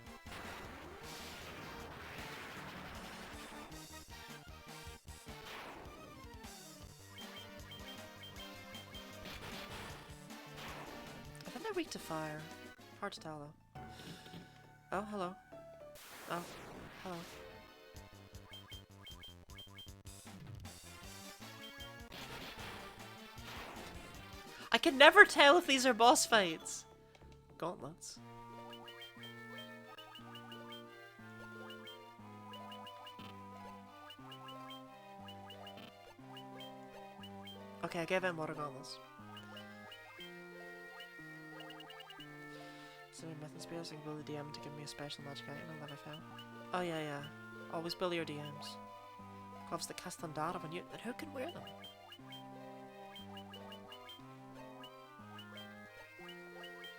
I think they're weak to fire. Hard to tell though. Oh, hello. Oh, hello. I can never tell if these are boss fights. Gauntlets. Okay, I gave him water gauntlets. So myth and spear, so I can build a DM to give me a special magic item and never fail. Oh yeah, yeah. Always build your DMs. Gloves that cast Thundara when you... Then who can wear them?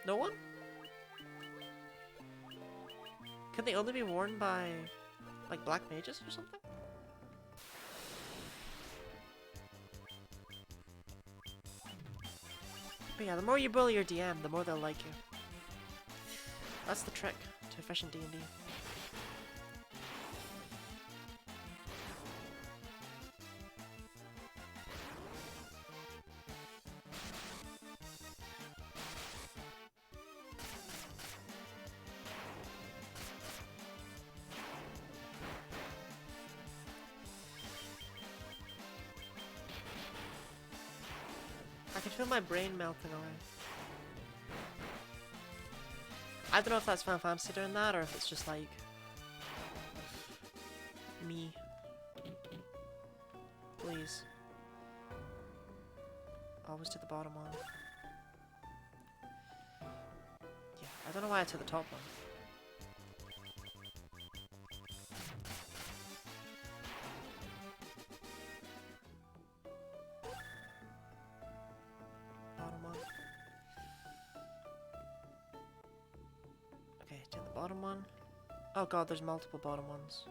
No one? Can they only be worn by, like, black mages or something? But yeah, the more you bully your DM, the more they'll like you. That's the trick to efficient D&D. can feel my brain melting away. I don't know if that's Final Fantasy doing that or if it's just like me. Please. Always to the bottom one. Yeah, I don't know why I took the top one. Bottom one. Okay, to the bottom one. Oh god, there's multiple bottom ones.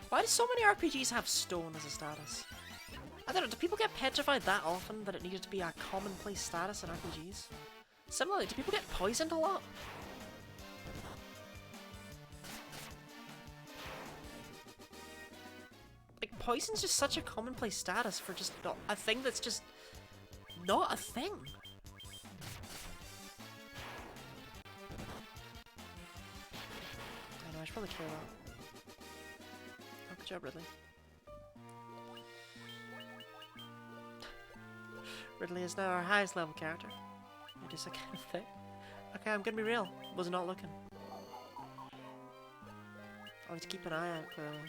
Why do so many RPGs have stone as a status? I don't know, do people get petrified that often that it needed to be a commonplace status in RPGs? Similarly, do people get poisoned a lot? Like, poison's just such a commonplace status for just not a thing that's just not a thing. I know, I should probably kill that. Good job, Ridley. Ridley is now our highest level character. It is a kind of thing. Okay, I'm gonna be real. Was not looking. I need to keep an eye out, clearly.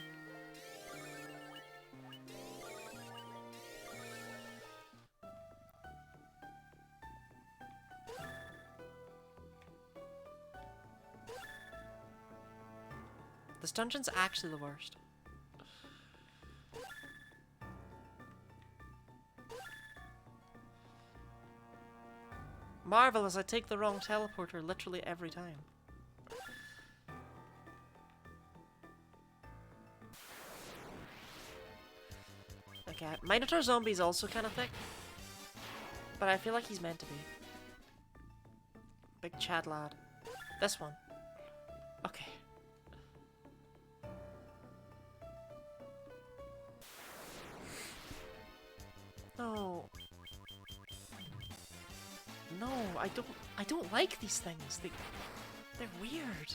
This dungeon's actually the worst. Marvelous, I take the wrong teleporter literally every time. Okay, Minotaur Zombie's also kind of thick. But I feel like he's meant to be. Big Chad lad. This one. Okay. No. No, I don't like these things. They're weird.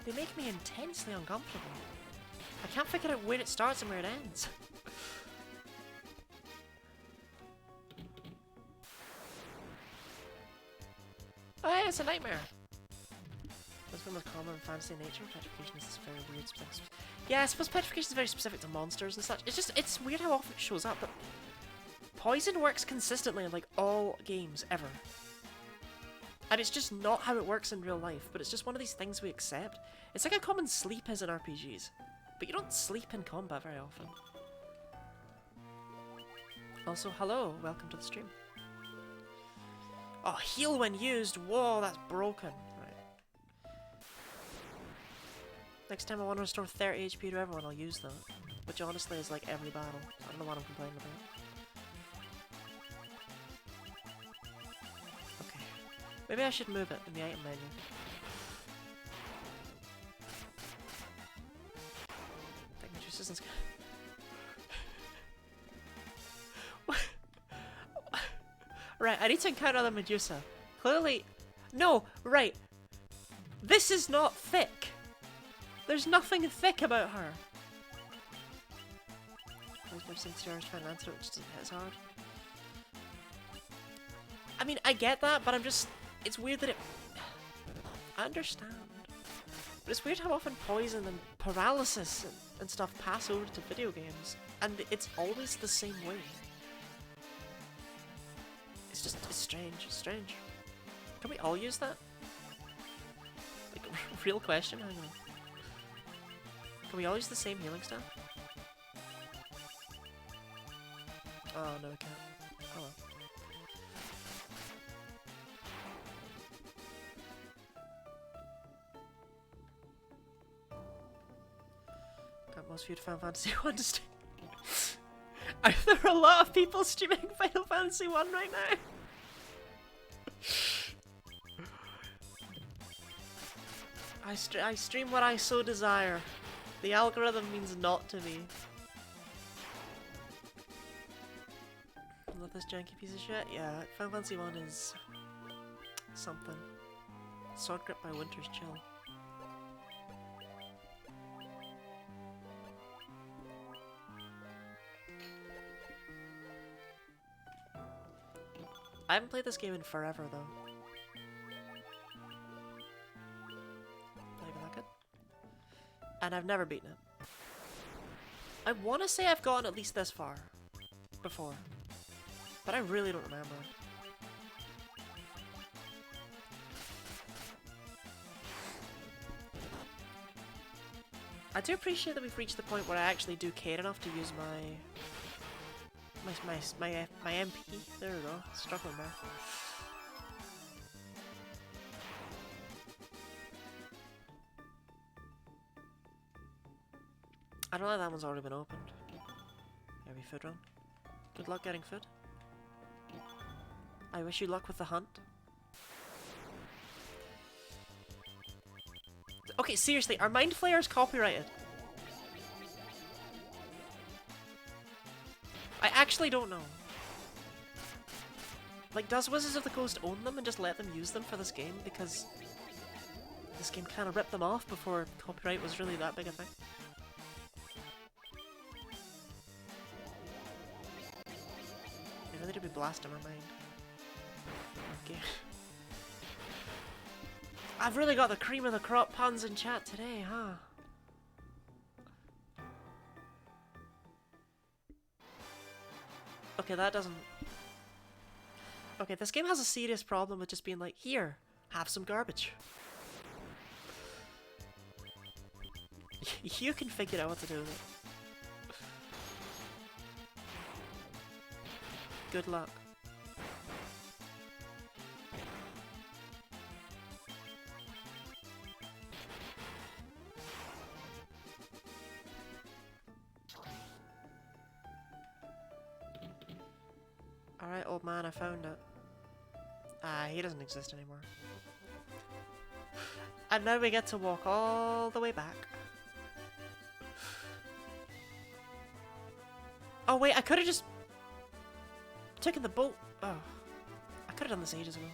They make me intensely uncomfortable. I can't figure out where it starts and where it ends. Oh hey, it's a nightmare. This one was common in fantasy nature. Petrification is very weird specific. Yeah, I suppose petrification is very specific to monsters and such. It's weird how often it shows up, but poison works consistently in like all games ever. And it's just not how it works in real life, but it's just one of these things we accept. It's like how common sleep is in RPGs. But you don't sleep in combat very often. Also, hello, welcome to the stream. Oh, heal when used. Whoa, that's broken. Right. Next time I want to restore 30 HP to everyone, I'll use that. Which honestly is like every battle. I don't know what I'm complaining about. Okay. Maybe I should move it in the item menu. Isn't right, I need to encounter the Medusa. Clearly, no, right. This is not thick. There's nothing thick about her. I've seen 3 hours to find an answer, which doesn't hit as hard. I mean, I get that, but I'm just, it's weird that it, I understand. But it's weird how often poison and paralysis and stuff pass over to video games, and it's always the same way. It's just, it's strange, it's strange. Can we all use that? Like, real question, hang on. Can we all use the same healing stuff? Oh, no we can't. Oh well. Most viewed Final Fantasy 1 to stream. Are there a lot of people streaming Final Fantasy 1 right now? I stream what I so desire. The algorithm means not to be. this janky piece of shit? Yeah, Final Fantasy 1 is something. Sword Grip by Winter's Chill. I haven't played this game in forever though. Not even that good. And I've never beaten it. I want to say I've gotten at least this far before, but I really don't remember. I do appreciate that we've reached the point where I actually do care enough to use my MP. There we go. Struggling there. I don't know, that one's already been opened. Maybe food run. Good luck getting food. I wish you luck with the hunt. Okay, seriously, are Mind Flayers copyrighted? I actually don't know. Like, does Wizards of the Coast own them and just let them use them for this game? Because this game kind of ripped them off before copyright was really that big a thing. They really did be blasting my mind. Okay. I've really got the cream of the crop puns in chat today, huh? Okay, that doesn't... Okay, this game has a serious problem with just being like, here, have some garbage. You can figure out what to do with it. Good luck. Alright, old man, I found it. Ah, he doesn't exist anymore. And now we get to walk all the way back. Oh wait, I could have just taken the boat. Oh, I could have done this ages ago.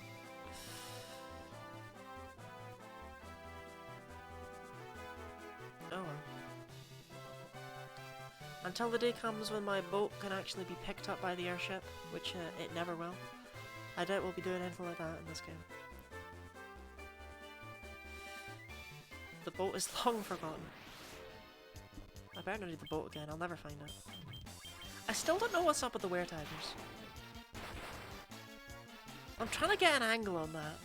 Oh well. Until the day comes when my boat can actually be picked up by the airship, which it never will. I doubt we'll be doing anything like that in this game. The boat is long forgotten. I better not need the boat again, I'll never find it. I still don't know what's up with the were-tigers. I'm trying to get an angle on that.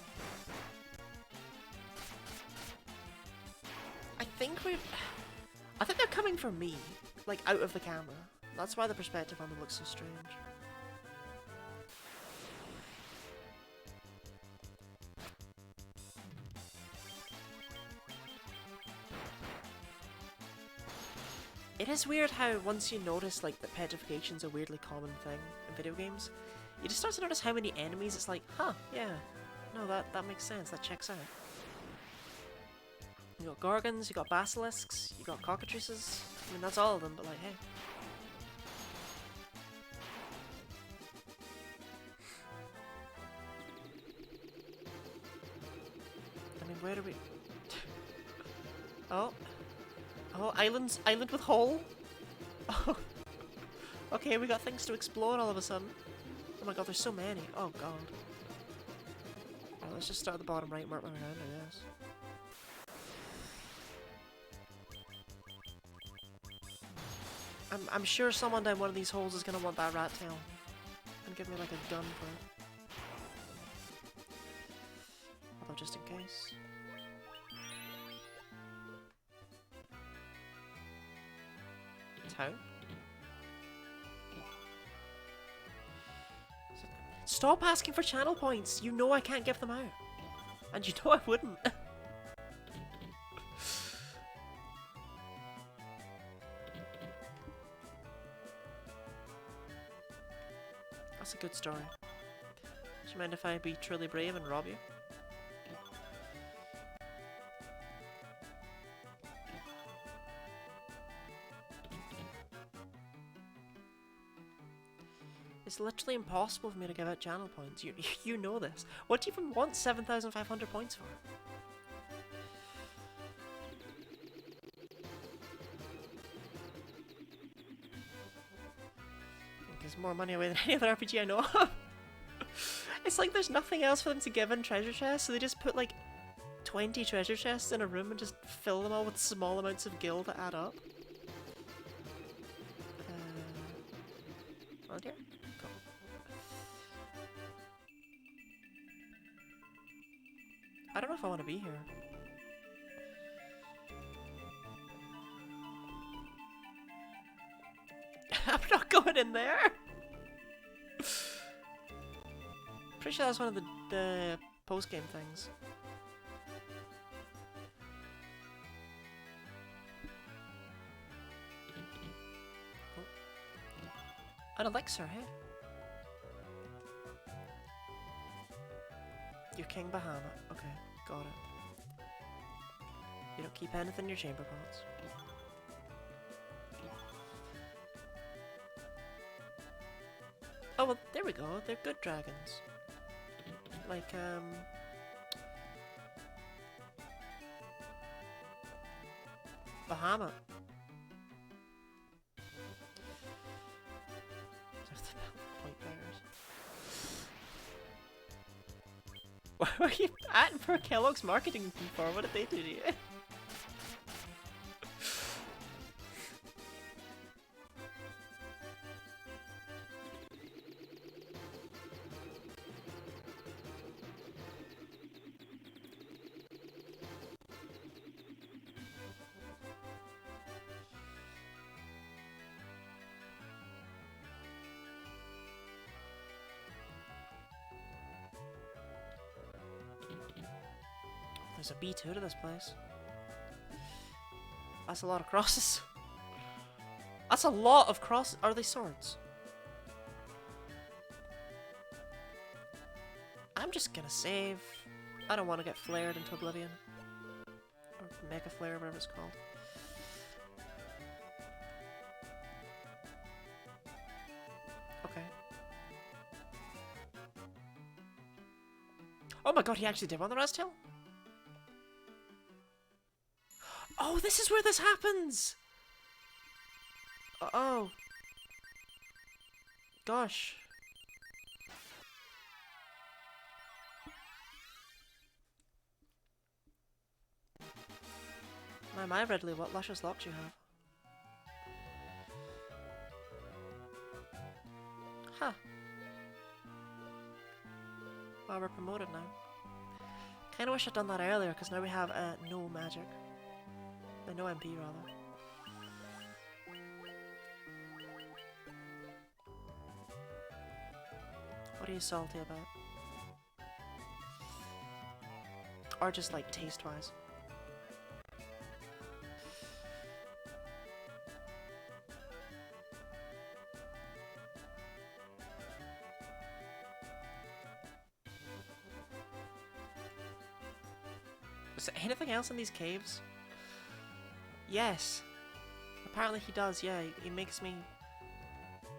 I think they're coming for me. Like, out of the camera. That's why the perspective on them looks so strange. It is weird how once you notice, like, that petrification's a weirdly common thing in video games, you just start to notice how many enemies it's like, huh, yeah, no, that makes sense, that checks out. You got Gorgons, you got Basilisks, you got Cockatrices. I mean, that's all of them, but like, hey. I mean, where do we... Oh. Oh, island with hole? Oh. Okay, we got things to explore all of a sudden. Oh my god, there's so many. Oh god. Alright, let's just start at the bottom right and work my way around, I guess. I'm sure someone down one of these holes is gonna want that rat tail. And give me like a gun for it. Although just in case. Town? Stop asking for channel points! You know I can't give them out. And you know I wouldn't. That's a good story. Do you mind if I be truly brave and rob you? Is It's literally impossible for me to give out channel points. You know this. What do you even want 7,500 points for? It gives more money away than any other RPG I know of. It's like there's nothing else for them to give in treasure chests, so they just put like 20 treasure chests in a room and just fill them all with small amounts of gil that add up. Oh dear. Cool. I don't know if I want to be here. I'm not going in there! Pretty sure that's one of the post-game things. An elixir, hey? You're King Bahamut. Okay, got it. You don't keep anything in your chamber pots. Oh well, there we go. They're good dragons. Like, Bahamut. Point bearers. What were you at for Kellogg's marketing for? What did they do to you? There's a B2 to this place. That's a lot of crosses. That's a lot of crosses. Are they swords? I'm just gonna save. I don't want to get flared into oblivion. Or mega flare, whatever it's called. Okay. Oh my god, he actually did want the rest hill? Oh, this is where this happens! Oh. Gosh. My Ridley, what luscious locks you have. Huh. Well, we're promoted now. Kinda wish I'd done that earlier, because now we have no magic. No MP, rather. What are you salty about? Or just like taste-wise? Is there anything else in these caves? Yes. Apparently he does, yeah. He makes me...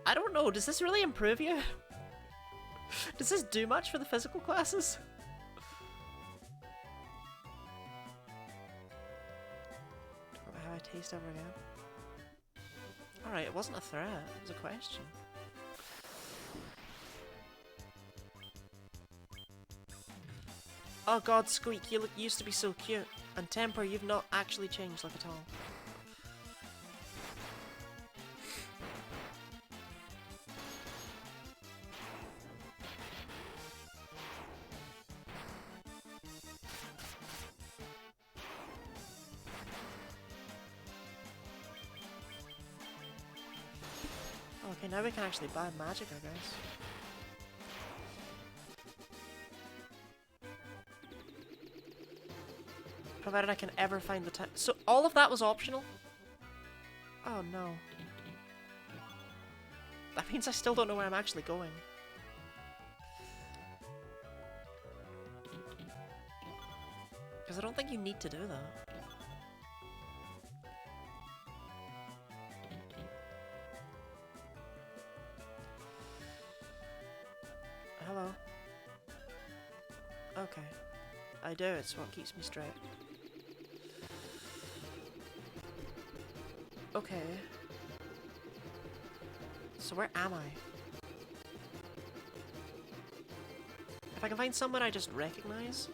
I don't know, does this really improve you? Does this do much for the physical classes? Don't know how I taste ever again. Alright, it wasn't a threat, it was a question. Oh god, Squeak, you used to be so cute. And Temper, you've not actually changed like at all. Okay, now we can actually buy magic, I guess. Provided I can ever find the time. So all of that was optional? Oh no. That means I still don't know where I'm actually going. Because I don't think you need to do that. Hello. Okay. I do, it's what keeps me straight. Okay. So where am I? If I can find someone I just recognize.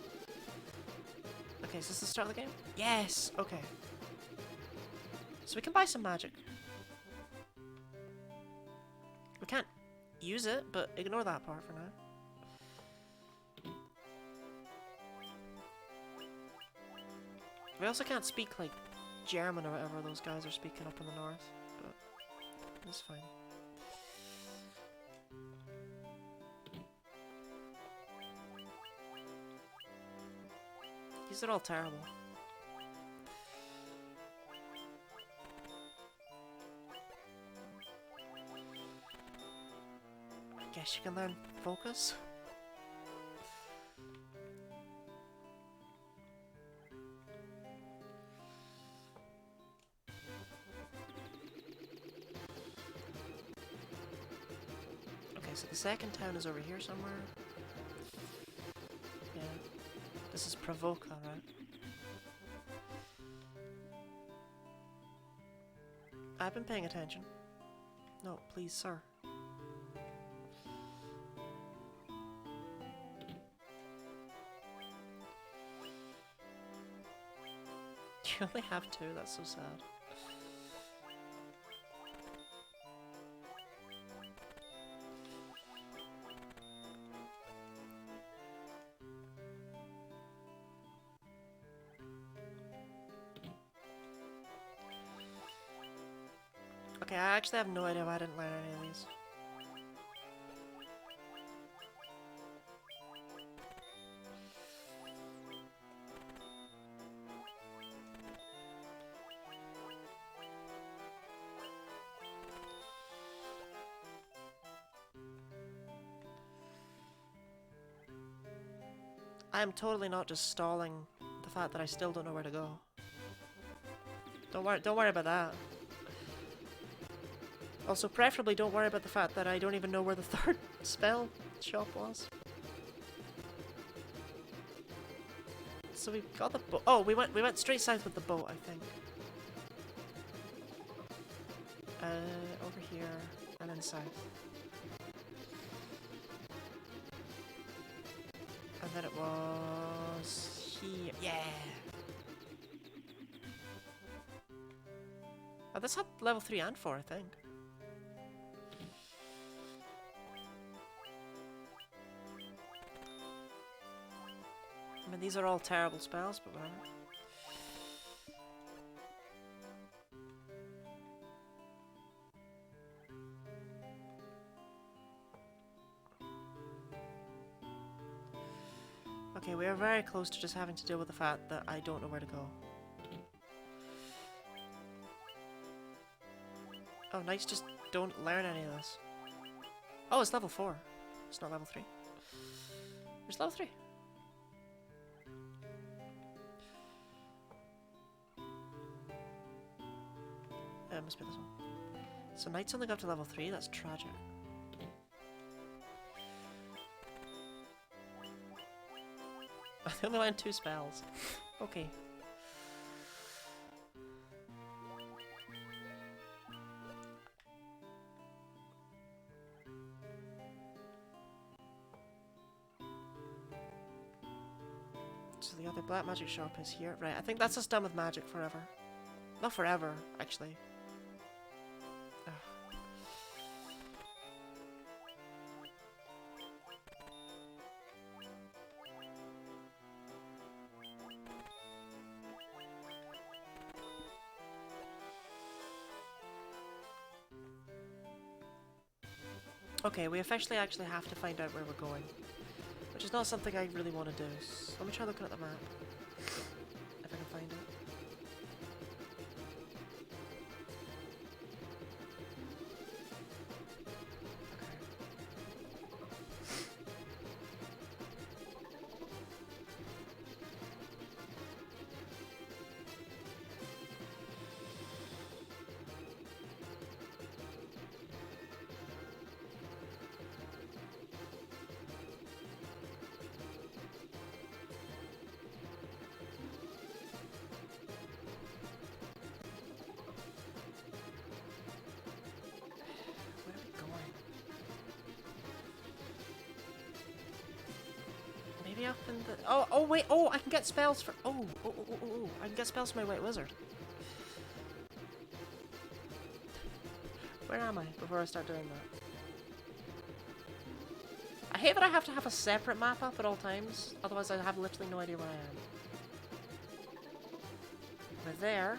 Okay, is this the start of the game? Yes! Okay. So we can buy some magic. We can't use it, but ignore that part for now. We also can't speak, like, German or whatever those guys are speaking up in the north, but it's fine. These are all terrible. I guess you can learn focus. Okay, so the second town is over here somewhere. Yeah. This is Provoca, right? I've been paying attention. No, please, sir. You only have two, that's so sad. Okay, I actually have no idea why I didn't learn any of these. I am totally not just stalling the fact that I still don't know where to go. Don't worry about that. Also, preferably don't worry about the fact that I don't even know where the third spell shop was. So we got the boat. Oh, we went straight south with the boat, I think. Over here and then south. And then it was here. Yeah. Oh, this had level 3 and 4, I think. I mean, these are all terrible spells, but whatever. Okay, we are very close to just having to deal with the fact that I don't know where to go. Oh, knights just don't learn any of this. Oh, it's level 4. It's not level 3. Where's level 3? It must be this one. So knights only go up to level 3? That's tragic. They only learned 2 spells. Okay. So the other black magic shop is here. Right, I think that's us done with magic forever. Not forever, actually. Ugh. Okay, we officially actually have to find out where we're going. Which is not something I really want to do. So let me try looking at the map. If I can find it. already up in the... Oh, oh wait, oh, I can get spells for... Oh, I can get spells for my White Wizard. Where am I before I start doing that? I hate that I have to have a separate map up at all times, otherwise I have literally no idea where I am. We're there.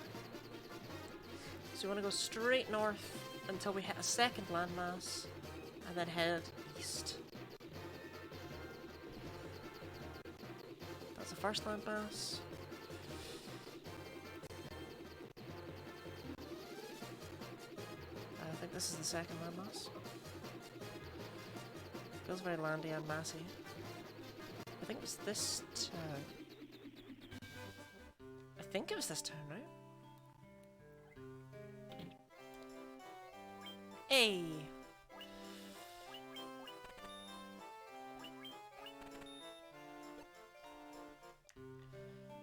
So we want to go straight north until we hit a second landmass, and then head east. That's the first landmass. I think this is the second landmass. Feels very landy and massy. I think it was this town. I think it was this town, right? Hey!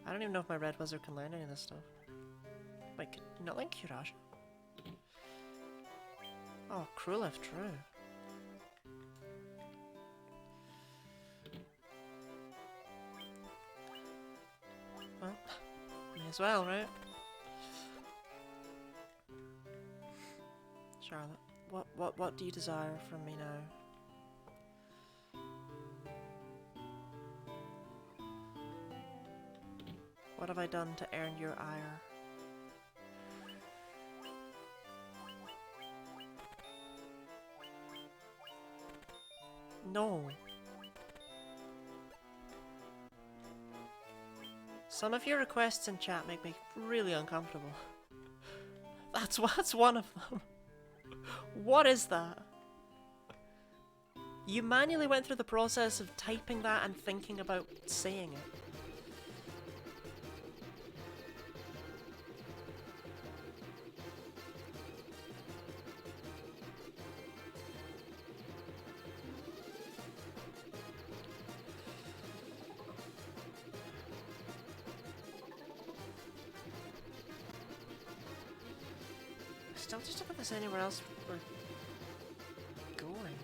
I don't even know if my Red Wizard can learn any of this stuff. Wait, can you not learn Curage? Oh, Cruel if true. Well, may as well, right? Charlotte, what do you desire from me now? What have I done to earn your ire? No. Some of your requests in chat make me really uncomfortable. That's one of them. What is that? You manually went through the process of typing that and thinking about saying it. Still just about this anywhere else we're going.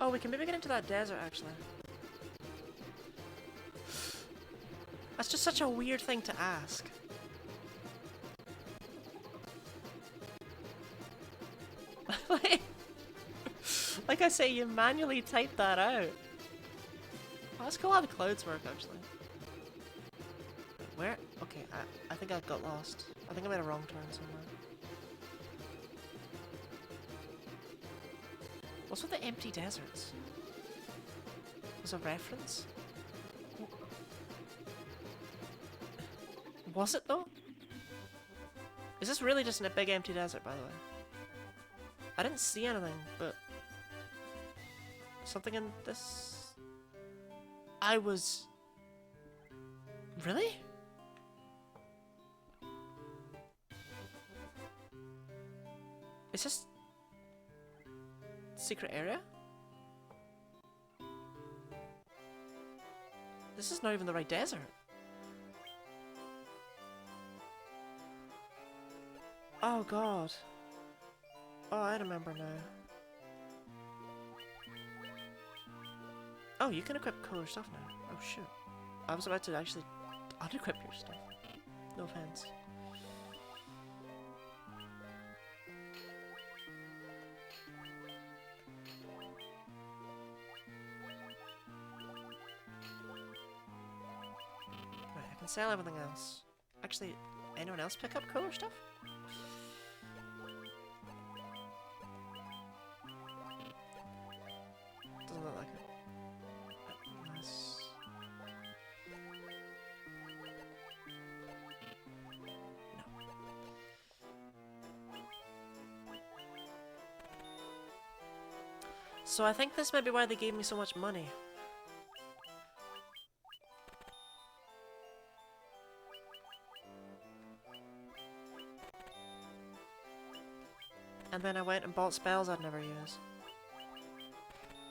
Oh, we can maybe get into that desert actually. That's just such a weird thing to ask. Like I say, you manually type that out. Oh, that's cool how the clouds work actually. Where? Okay, I think I got lost. I think I made a wrong turn somewhere. What's with the empty deserts? Was a reference? Was it though? Is this really just in a big empty desert, by the way? I didn't see anything, but... something in this... I was... Really? Is this... secret area? This is not even the right desert. Oh god. Oh, I remember now. Oh, you can equip cooler stuff now. Oh shoot. I was about to actually unequip your stuff. No offense. Right, I can sell everything else. Actually, anyone else pick up cooler stuff? Doesn't look like it. Unless... no. So I think this might be why they gave me so much money. And then I went and bought spells I'd never use.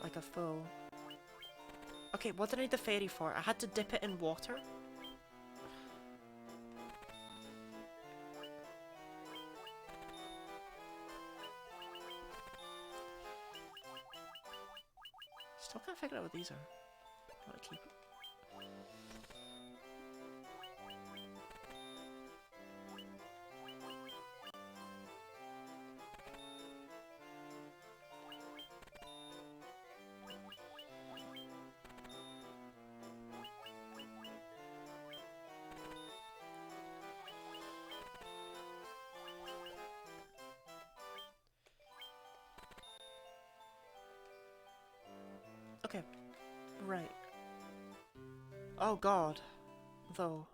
Like a fool. Okay, what did I need the fairy for? I had to dip it in water? Still can't figure out what these are. I want to keep it. Okay, right. Oh god, though.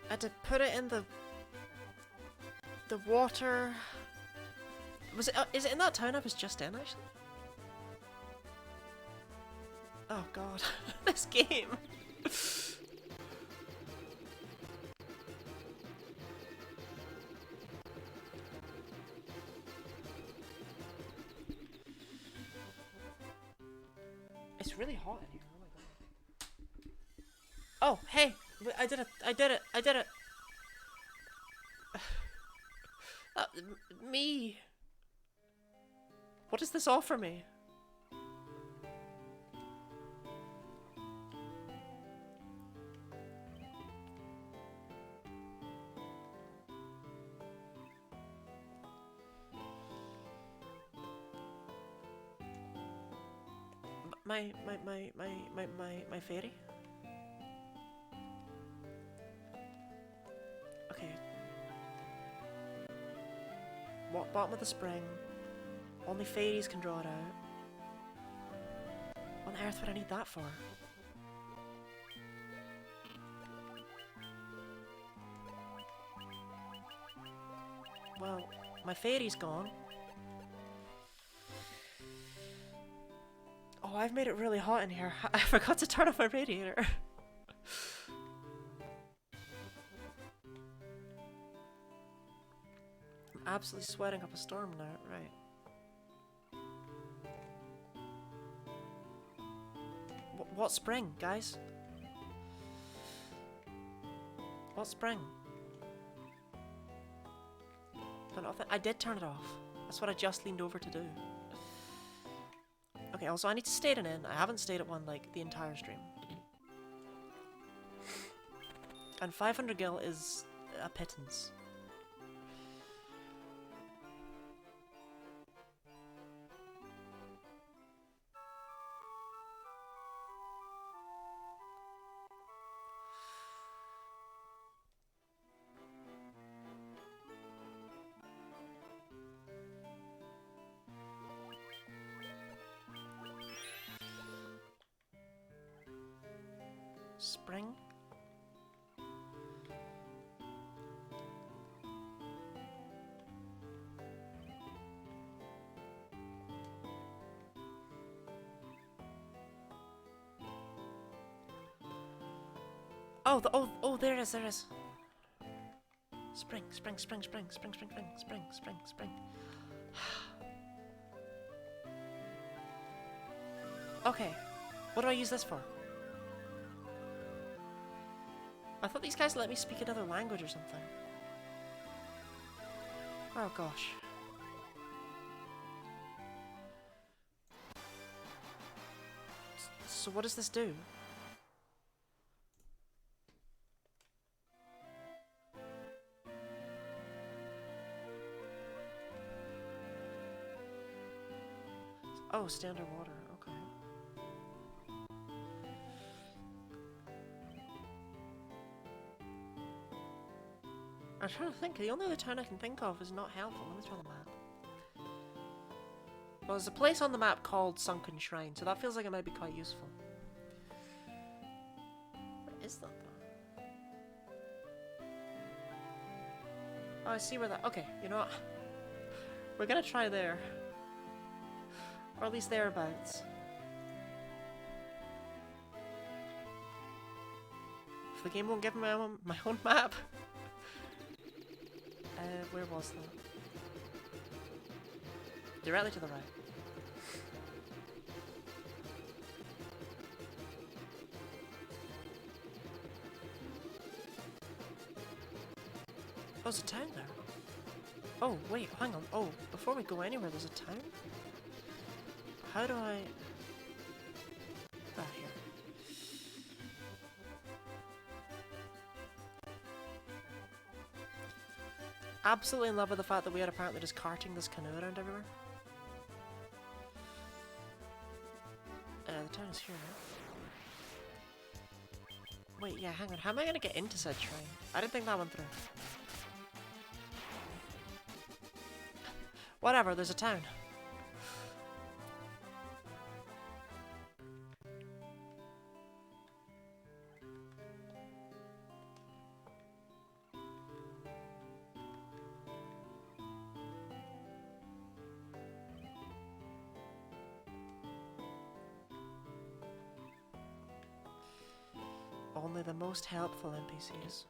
I had to put it in the water. Was it? Is it in that town I was just in, actually? Oh god, this game. It's really hot in here. Oh my god. Oh, hey! I did it! I did it! I did it! Me! What does this offer me? My fairy? Okay. What bottom of the spring? Only fairies can draw it out. What on earth would I need that for? Well, my fairy's gone. Oh, I've made it really hot in here. I forgot to turn off my radiator. I'm absolutely sweating up a storm now, right. What spring, guys? What spring? I did turn it off. That's what I just leaned over to do. Okay, also I need to stay at an inn. I haven't stayed at one, like, the entire stream. And 500 gil is a pittance. Spring? Oh, oh, there it is, there it is. Spring. Okay, what do I use this for? I thought these guys let me speak another language or something. Oh gosh. So what does this do? Oh, standard water, okay. I'm trying to think, the only other town I can think of is not helpful. Let me try the map. Well, there's a place on the map called Sunken Shrine, so that feels like it might be quite useful. What is that though? Oh, I see where that... Okay, you know what? We're gonna try there. Or at least thereabouts. If the game won't give me my own map. Where was that? Directly to the right. Oh, there's a town there. Oh, wait, hang on. Oh, before we go anywhere, there's a town? How do I... Ah, here. Absolutely in love with the fact that we are apparently just carting this canoe around everywhere. The town is here now. Wait, yeah, hang on. How am I gonna get into said shrine? I didn't think that one through. Whatever, there's a town. Only the most helpful NPCs.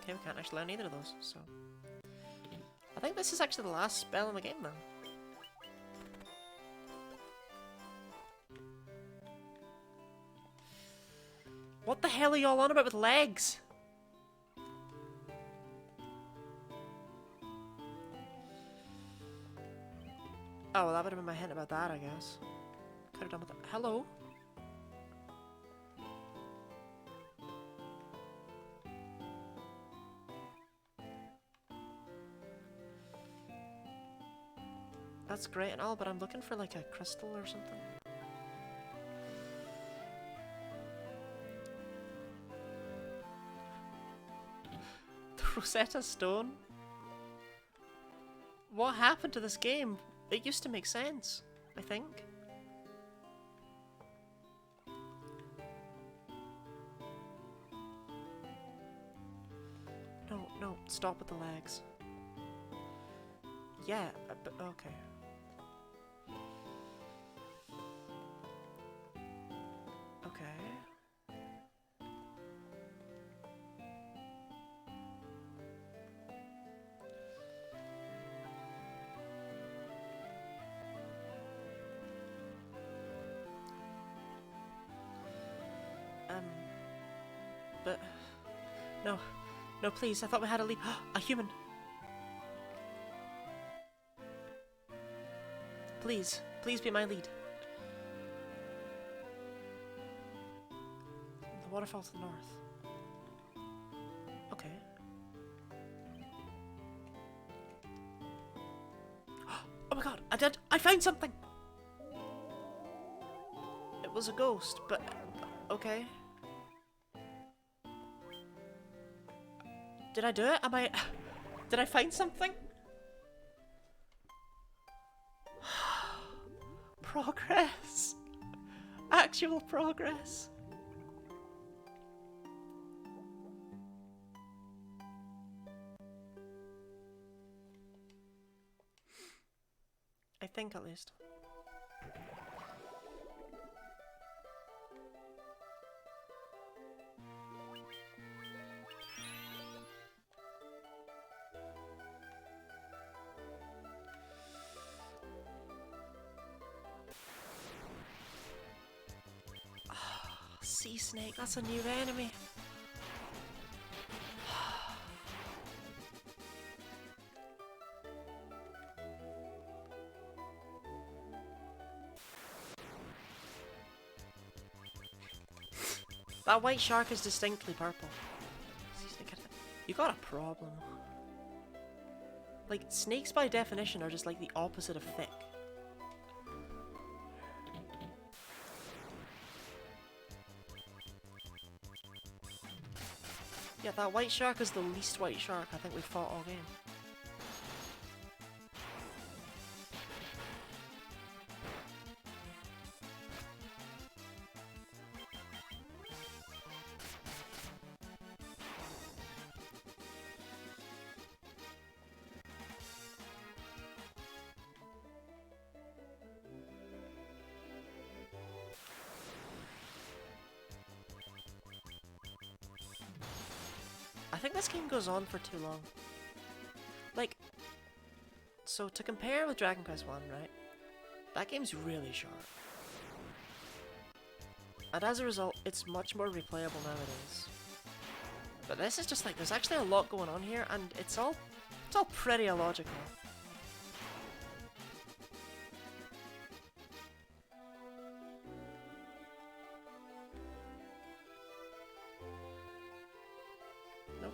Okay, we can't actually learn either of those, so... I think this is actually the last spell in the game, then. What the hell are y'all on about with legs? Oh, well, that would have been my hint about that, I guess. Could have done with that. Hello? That's great and all, but I'm looking for like a crystal or something. The Rosetta Stone? What happened to this game? It used to make sense, I think. No, no, stop with the legs. Yeah, but okay. Okay. But... No. No, please, I thought we had a lead. A human! Please. Please be my lead. The waterfall to the north. Okay. Oh my god, I found something! It was a ghost, but... Okay. Did I do it? Did I find something? Progress! Actual progress! I think, at least. Sea snake, that's a new enemy. That white shark is distinctly purple. You got a problem. Like, snakes by definition are just like the opposite of thick. Yeah, that white shark is the least white shark I think we've fought all game. I think this game goes on for too long. Like, So to compare with Dragon Quest 1, right? That game's really short. And as a result, it's much more replayable nowadays. But this is just like, there's actually a lot going on here, and it's all pretty illogical. Nope.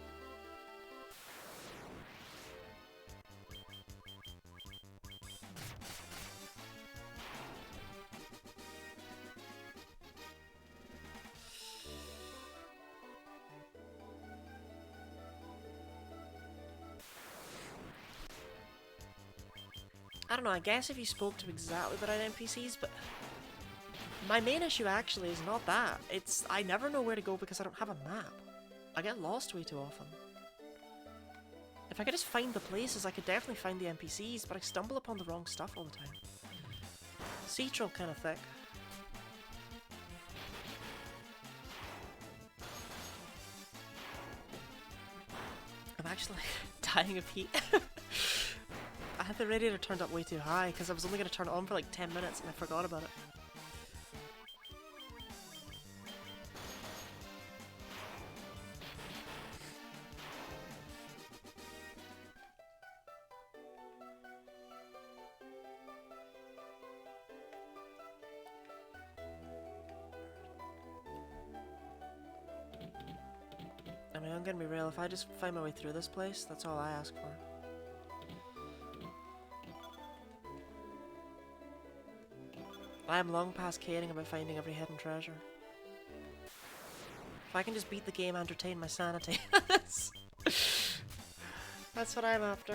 I don't know, I guess if you spoke to exactly the right NPCs, but my main issue actually is not that. It's I never know where to go because I don't have a map. I get lost way too often. If I could just find the places, I could definitely find the NPCs, but I stumble upon the wrong stuff all the time. Sea troll kind of thick. I'm actually dying of heat. I had the radiator turned up way too high because I was only going to turn it on for like 10 minutes and I forgot about it. I mean, I'm gonna be real, if I just find my way through this place, that's all I ask for. I am long past caring about finding every hidden treasure. If I can just beat the game, entertain my sanity, that's what I'm after.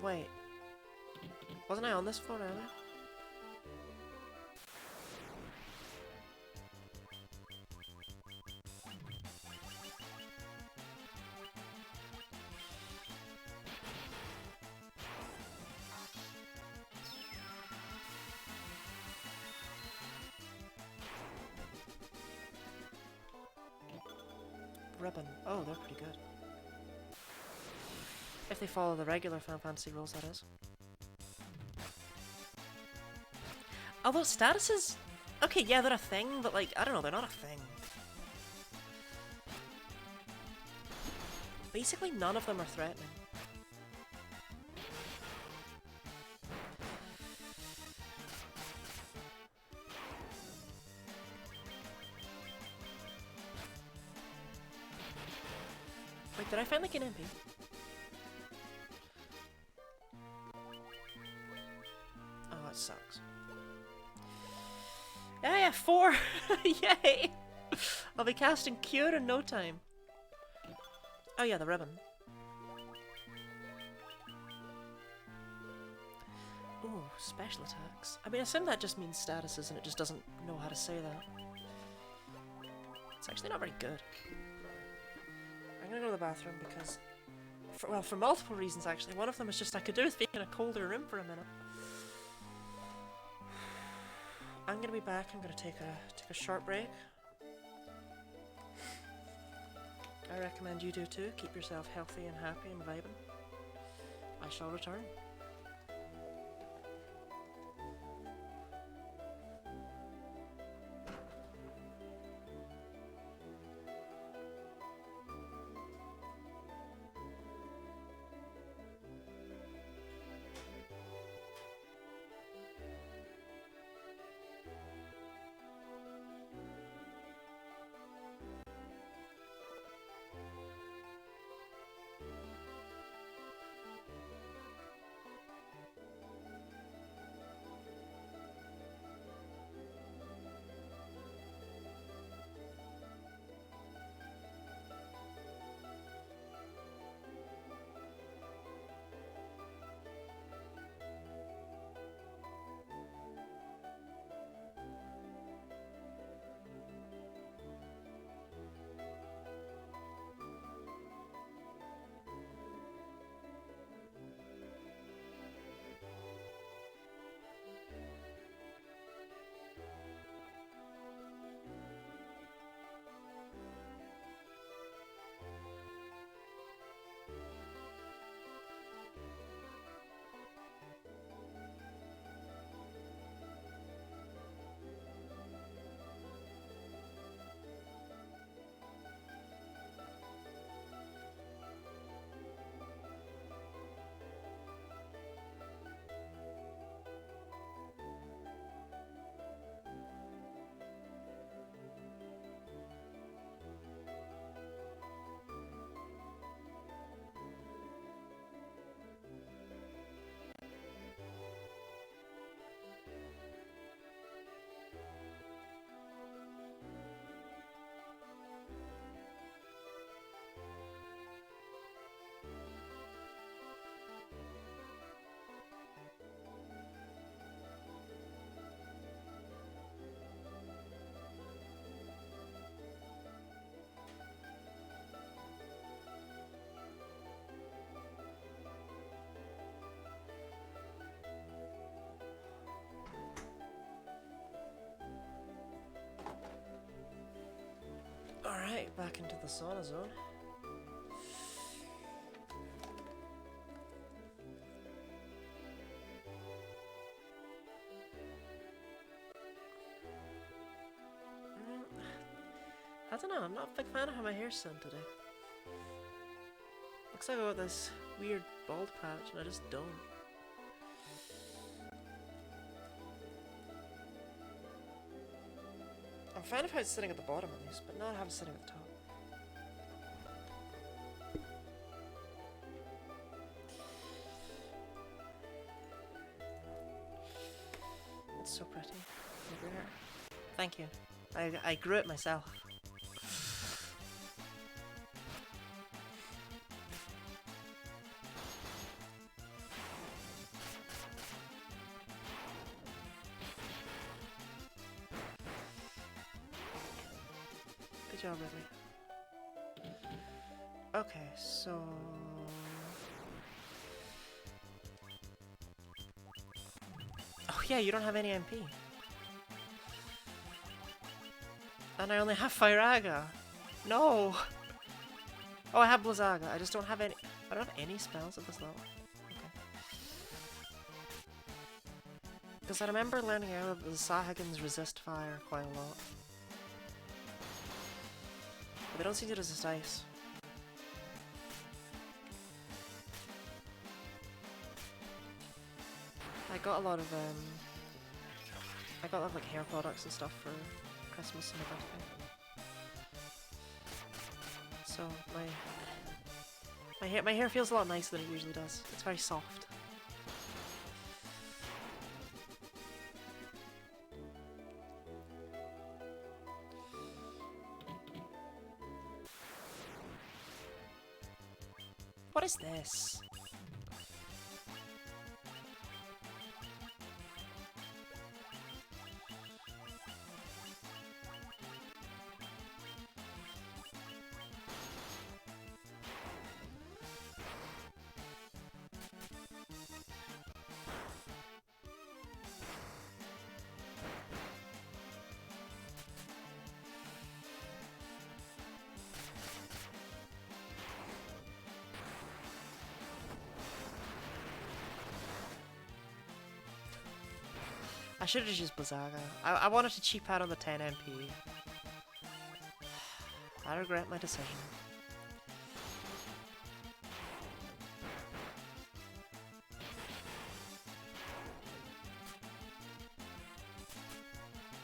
Wait. Wasn't I on this floor earlier? Ribbon. Oh, they're pretty good. If they follow the regular Final Fantasy rules, that is. Although statuses... Okay, yeah, they're a thing, but like, I don't know, they're not a thing. Basically, none of them are threatening. Wait, did I find like an MP? Oh, that sucks. Yeah, 4! Yay! I'll be casting Cure in no time. Oh yeah, the ribbon. Ooh, special attacks. I mean, I assume that just means statuses and it just doesn't know how to say that. It's actually not very good. I'm gonna go to the bathroom because... for multiple reasons actually. One of them is just I could do with being in a colder room for a minute. I'm gonna be back. I'm gonna take a short break. I recommend you do too. Keep yourself healthy and happy and vibing. I shall return. back into the sauna zone. I don't know, I'm not a big fan of how my hair's done today. Looks like I got this weird bald patch and I just don't. I'm fine of how it's sitting at the bottom at least, but not how it's sitting at the top. It's so pretty. Your hair. Thank you. I grew it myself. Good job, Ridley. Okay, so... Oh yeah, you don't have any MP. And I only have Firaga. No! Oh, I have Blizzaga. I just don't have any... I don't have any spells at this level. Okay. Because I remember learning out that the Sahagins resist fire quite a lot. But they don't seem to resist ice. I got a lot of like hair products and stuff for Christmas and my birthday. So my hair feels a lot nicer than it usually does. It's very soft. What is this? I should have just used Blizzaga. I wanted to cheap out on the 10 MP. I regret my decision.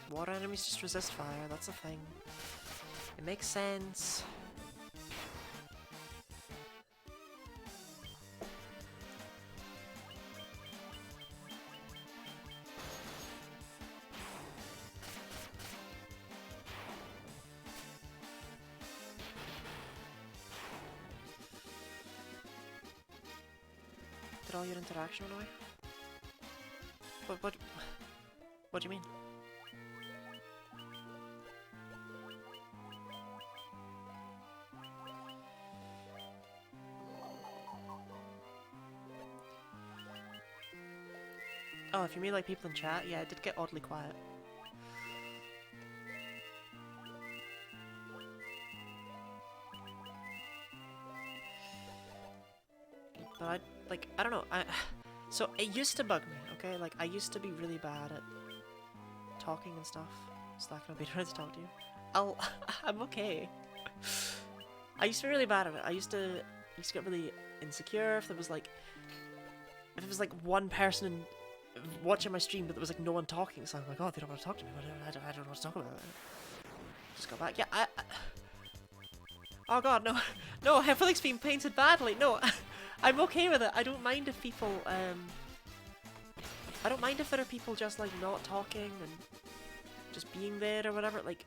Water enemies just resist fire, that's a thing. It makes sense. Did all your interaction run away? What do you mean? Oh, if you mean like people in chat, yeah, it did get oddly quiet. But I don't know, so it used to bug me, okay? Like, I used to be really bad at talking and stuff. Is that gonna be trying to talk to you? I'm okay. I used to be really bad at it. I used to get really insecure if there was like, one person watching my stream but there was like no one talking, so I'm like, oh, they don't want to talk to me, I don't know what to talk about. Just go back. Yeah, oh god, no. No, I feel like it's being painted badly. No, I'm okay with it. I don't mind if people, I don't mind if there are people just like not talking and just being there or whatever. Like,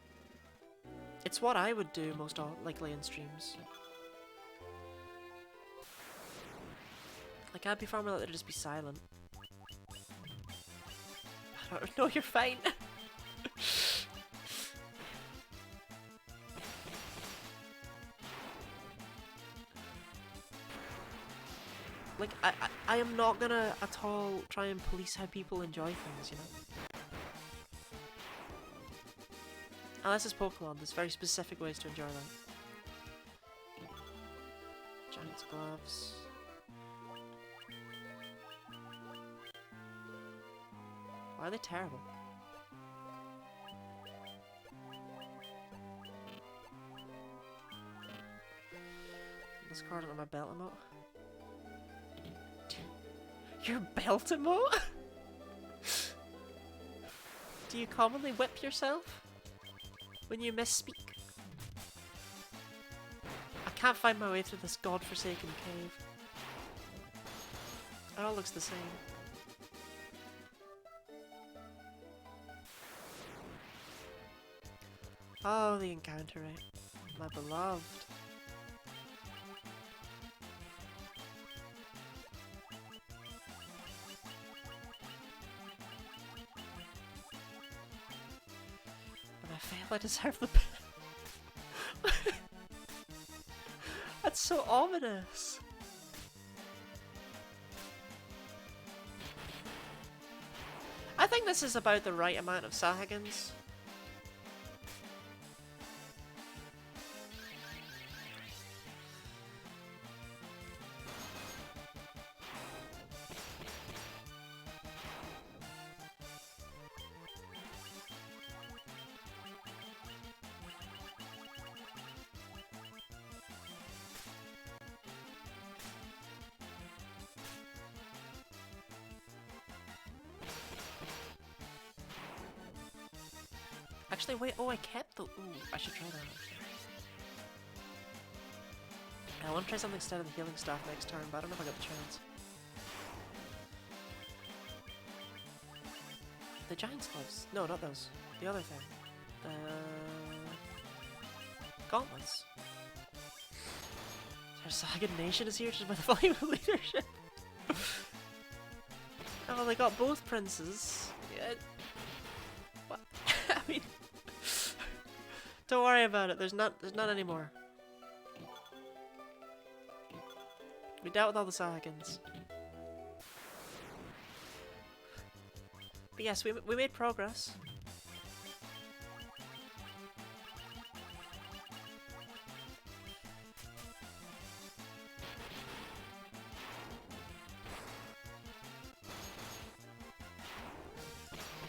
it's what I would do most likely in streams. Like, I'd be far more likely to just be silent. I don't know, you're fine. Like, I am not gonna at all try and police how people enjoy things, you know? Unless it's Pokemon, there's very specific ways to enjoy them. Giant's gloves. Why are they terrible? Discard it on my belt emote. Your belt emote? Do you commonly whip yourself when you misspeak? I can't find my way through this godforsaken cave. It all looks the same. Oh, the encounter rate. My beloved. And I fail, I deserve the That's so ominous. I think this is about the right amount of Sahagins. Actually, wait, oh, I kept the. Ooh, I should try that actually. I want to try something instead of the healing staff next turn, but I don't know if I got the chance. The giant's gloves. No, not those. The other thing. The gauntlets. Our Sagan Nation is here just by the volume of leadership. Oh, well, they got both princes. Yeah. What? I mean, don't worry about it. There's not anymore. We dealt with all the Sahagins. But yes, we made progress.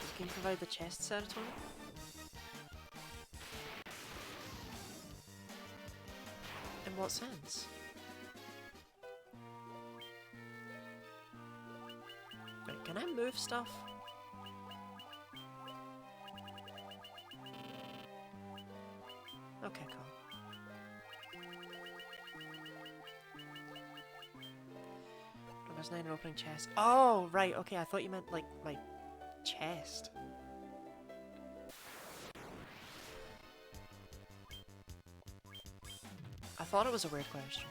Does the game provide the chest serotonin? In what sense? Wait, can I move stuff? Okay, cool. Numbers 9 are opening chest. Oh, right, okay, I thought you meant, like, my chest. I thought it was a weird question.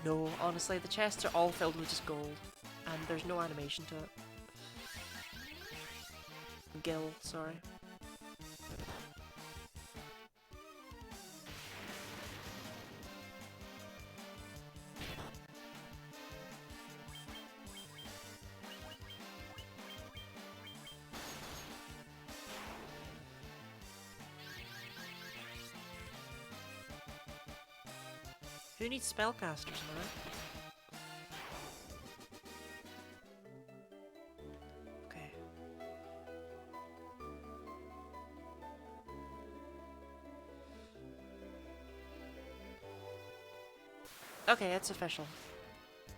No, honestly, the chests are all filled with just gold, and there's no animation to it. Gil, sorry. Who needs spellcasters, man? Okay. Okay, it's official.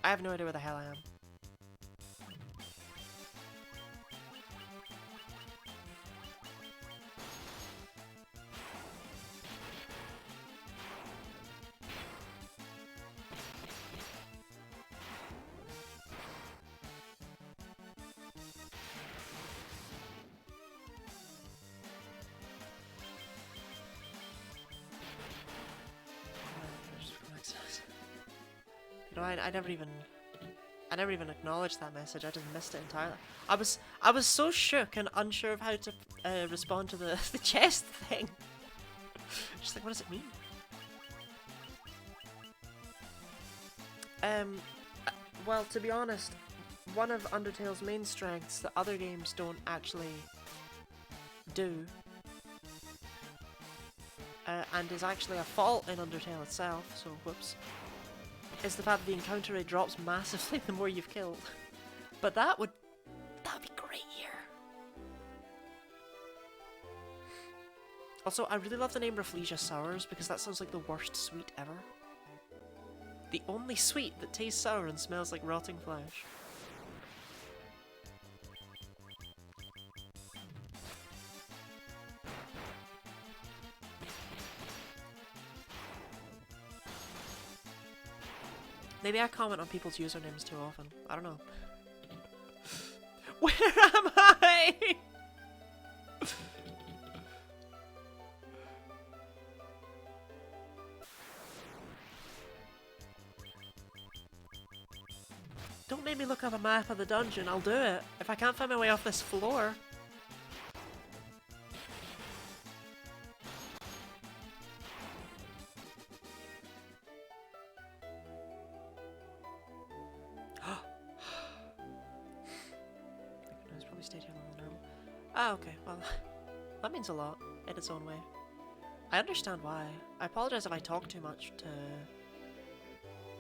I have no idea where the hell I am. You know, I never even acknowledged that message. I just missed it entirely. I was so shook and unsure of how to respond to the the chest thing. Just like, what does it mean? Well, to be honest, one of Undertale's main strengths that other games don't actually do and is actually a fault in Undertale itself, so whoops, is the fact that the encounter rate drops massively the more you've killed. But that would be great here. Also, I really love the name Rafflesia Sours because that sounds like the worst sweet ever. The only sweet that tastes sour and smells like rotting flesh. Maybe I comment on people's usernames too often. I don't know. Where am I? Don't make me look up a map of the dungeon. I'll do it. If I can't find my way off this floor. Ah, okay, well, that means a lot, in its own way. I understand why. I apologize if I talk too much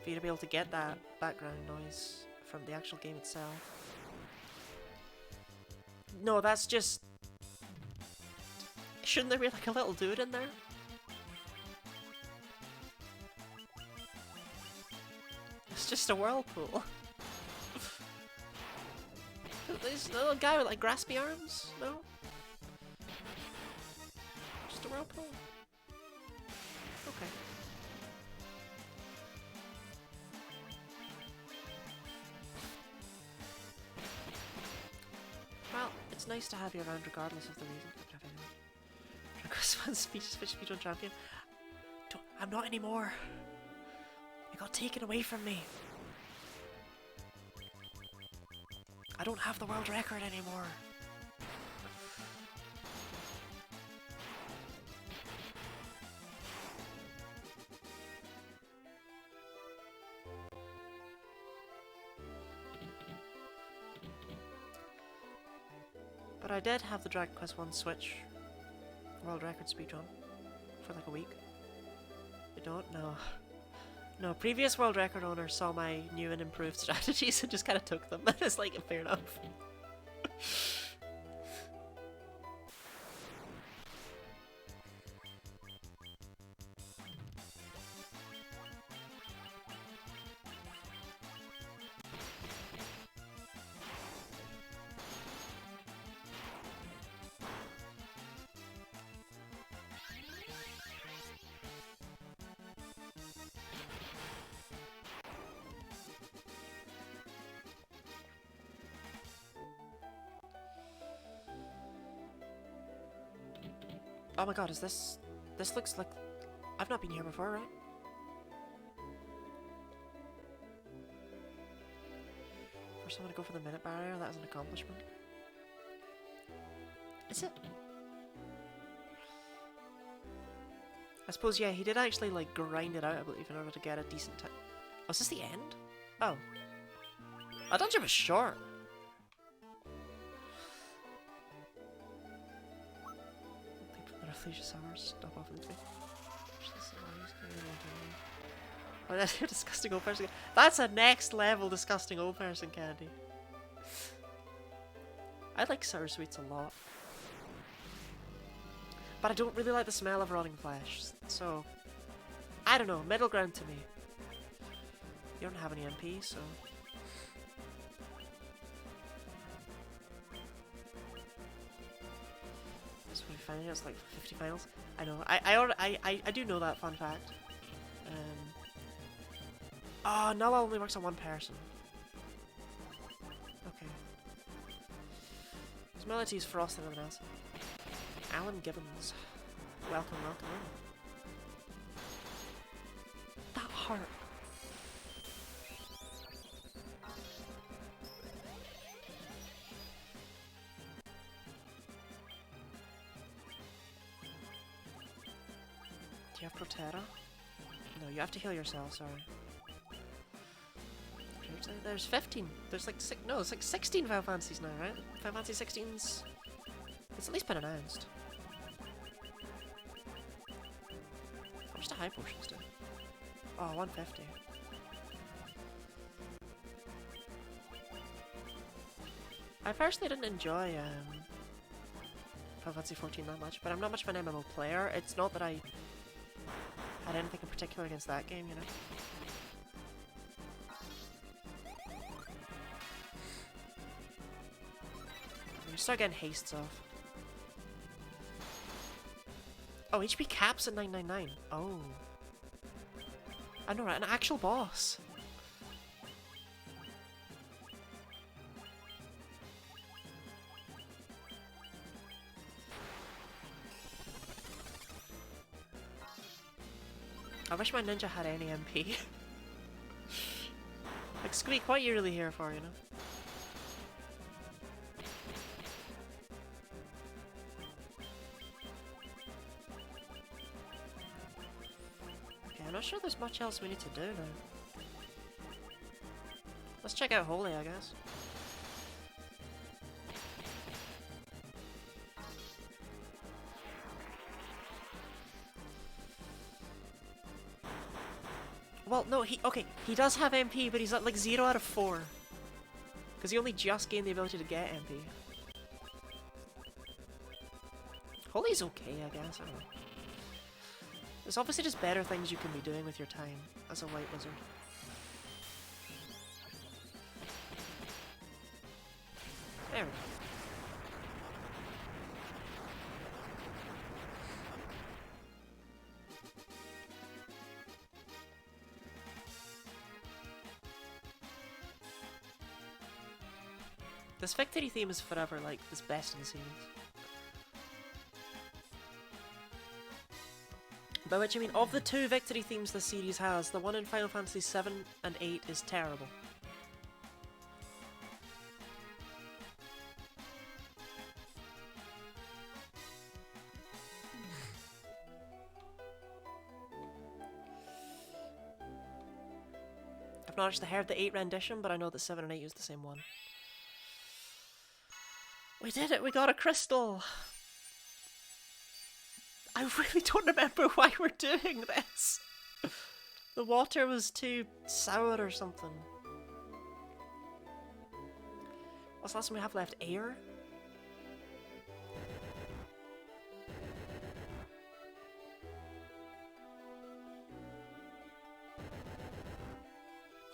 for you to be able to get that background noise from the actual game itself. No, that's just... Shouldn't there be like a little dude in there? It's just a whirlpool. This little guy with like graspy arms? No? Just a whirlpool? Okay. Well, it's nice to have you around regardless of the reason. Request one speedrun champion. I'm not anymore. It got taken away from me. I don't have the world record anymore. But I did have the Dragon Quest 1 Switch world record speedrun for like a week. You don't know. No, previous world record owners saw my new and improved strategies and just kind of took them. It's like, fair enough. Oh my god, is this... This looks like... I've not been here before, right? For someone to go for the minute barrier, that is an accomplishment. Is it? I suppose, yeah, he did actually, like, grind it out, I believe, in order to get a decent time. Oh, is this the end? Oh. I thought it was short. Athleisure Summers, stop off in the Oh, that's a disgusting old person. That's a next level disgusting old person candy. I like sour sweets a lot. But I don't really like the smell of rotting flesh, so... I don't know, middle ground to me. You don't have any MP, so... It's like 50 miles. I know. I do know that fun fact. Oh, Null only works on one person. Okay. His melody is Frost and everything else. Alan Gibbons. Welcome, welcome in. That heart. Do you have Protera? No, you have to heal yourself, sorry. There's 15. There's like no, it's like 16 Final Fantasies now, right? Final Fantasy 16's... It's at least been announced. much do high potions do? Oh, 150. I personally didn't enjoy Final Fantasy 14 that much, but I'm not much of an MMO player. It's not that I had anything in particular against that game, you know? You start getting hastes off. Oh, HP caps at 999. Oh. I know, right? An actual boss. I wish my ninja had any MP. Like, Squeak, what are you really here for, you know? Okay, I'm not sure there's much else we need to do now. Let's check out Holy, I guess. Well, no, he does have MP, but he's at like 0 out of 4. Because he only just gained the ability to get MP. Holy's okay, I guess, I don't know. There's obviously just better things you can be doing with your time as a white wizard. There we go. This victory theme is forever like this best in the series. By which I mean, of the two victory themes the series has, the one in Final Fantasy 7 and 8 is terrible. I've not actually heard the 8 rendition, but I know that 7 and 8 use the same one. We did it! We got a crystal! I really don't remember why we're doing this. The water was too sour or something. What's the last one we have left? Air?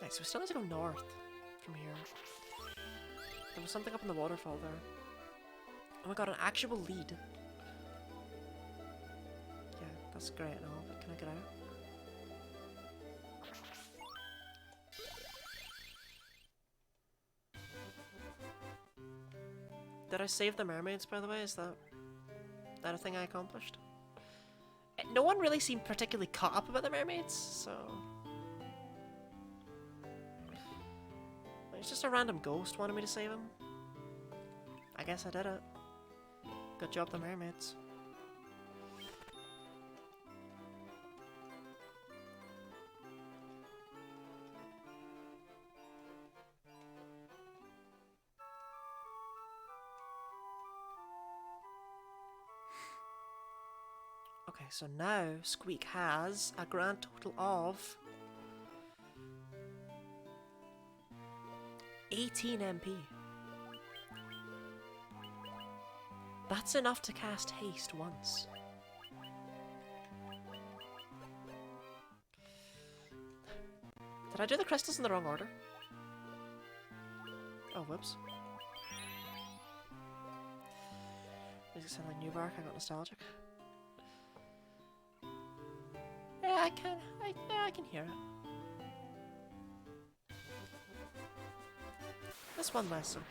Nice, so we still need to go north from here. There was something up in the waterfall there. Oh my god, an actual lead. Yeah, that's great and all, but can I get out? Did I save the mermaids, by the way? Is that a thing I accomplished? No one really seemed particularly caught up about the mermaids, so... It's just a random ghost wanted me to save him. I guess I did it. Good job, the mermaids. Okay, so now Squeak has a grand total of 18 MP. That's enough to cast haste once. Did I do the crystals in the wrong order? Oh, whoops. Does it sound like New Bark? I got nostalgic. Yeah, I can hear it. This one lesson.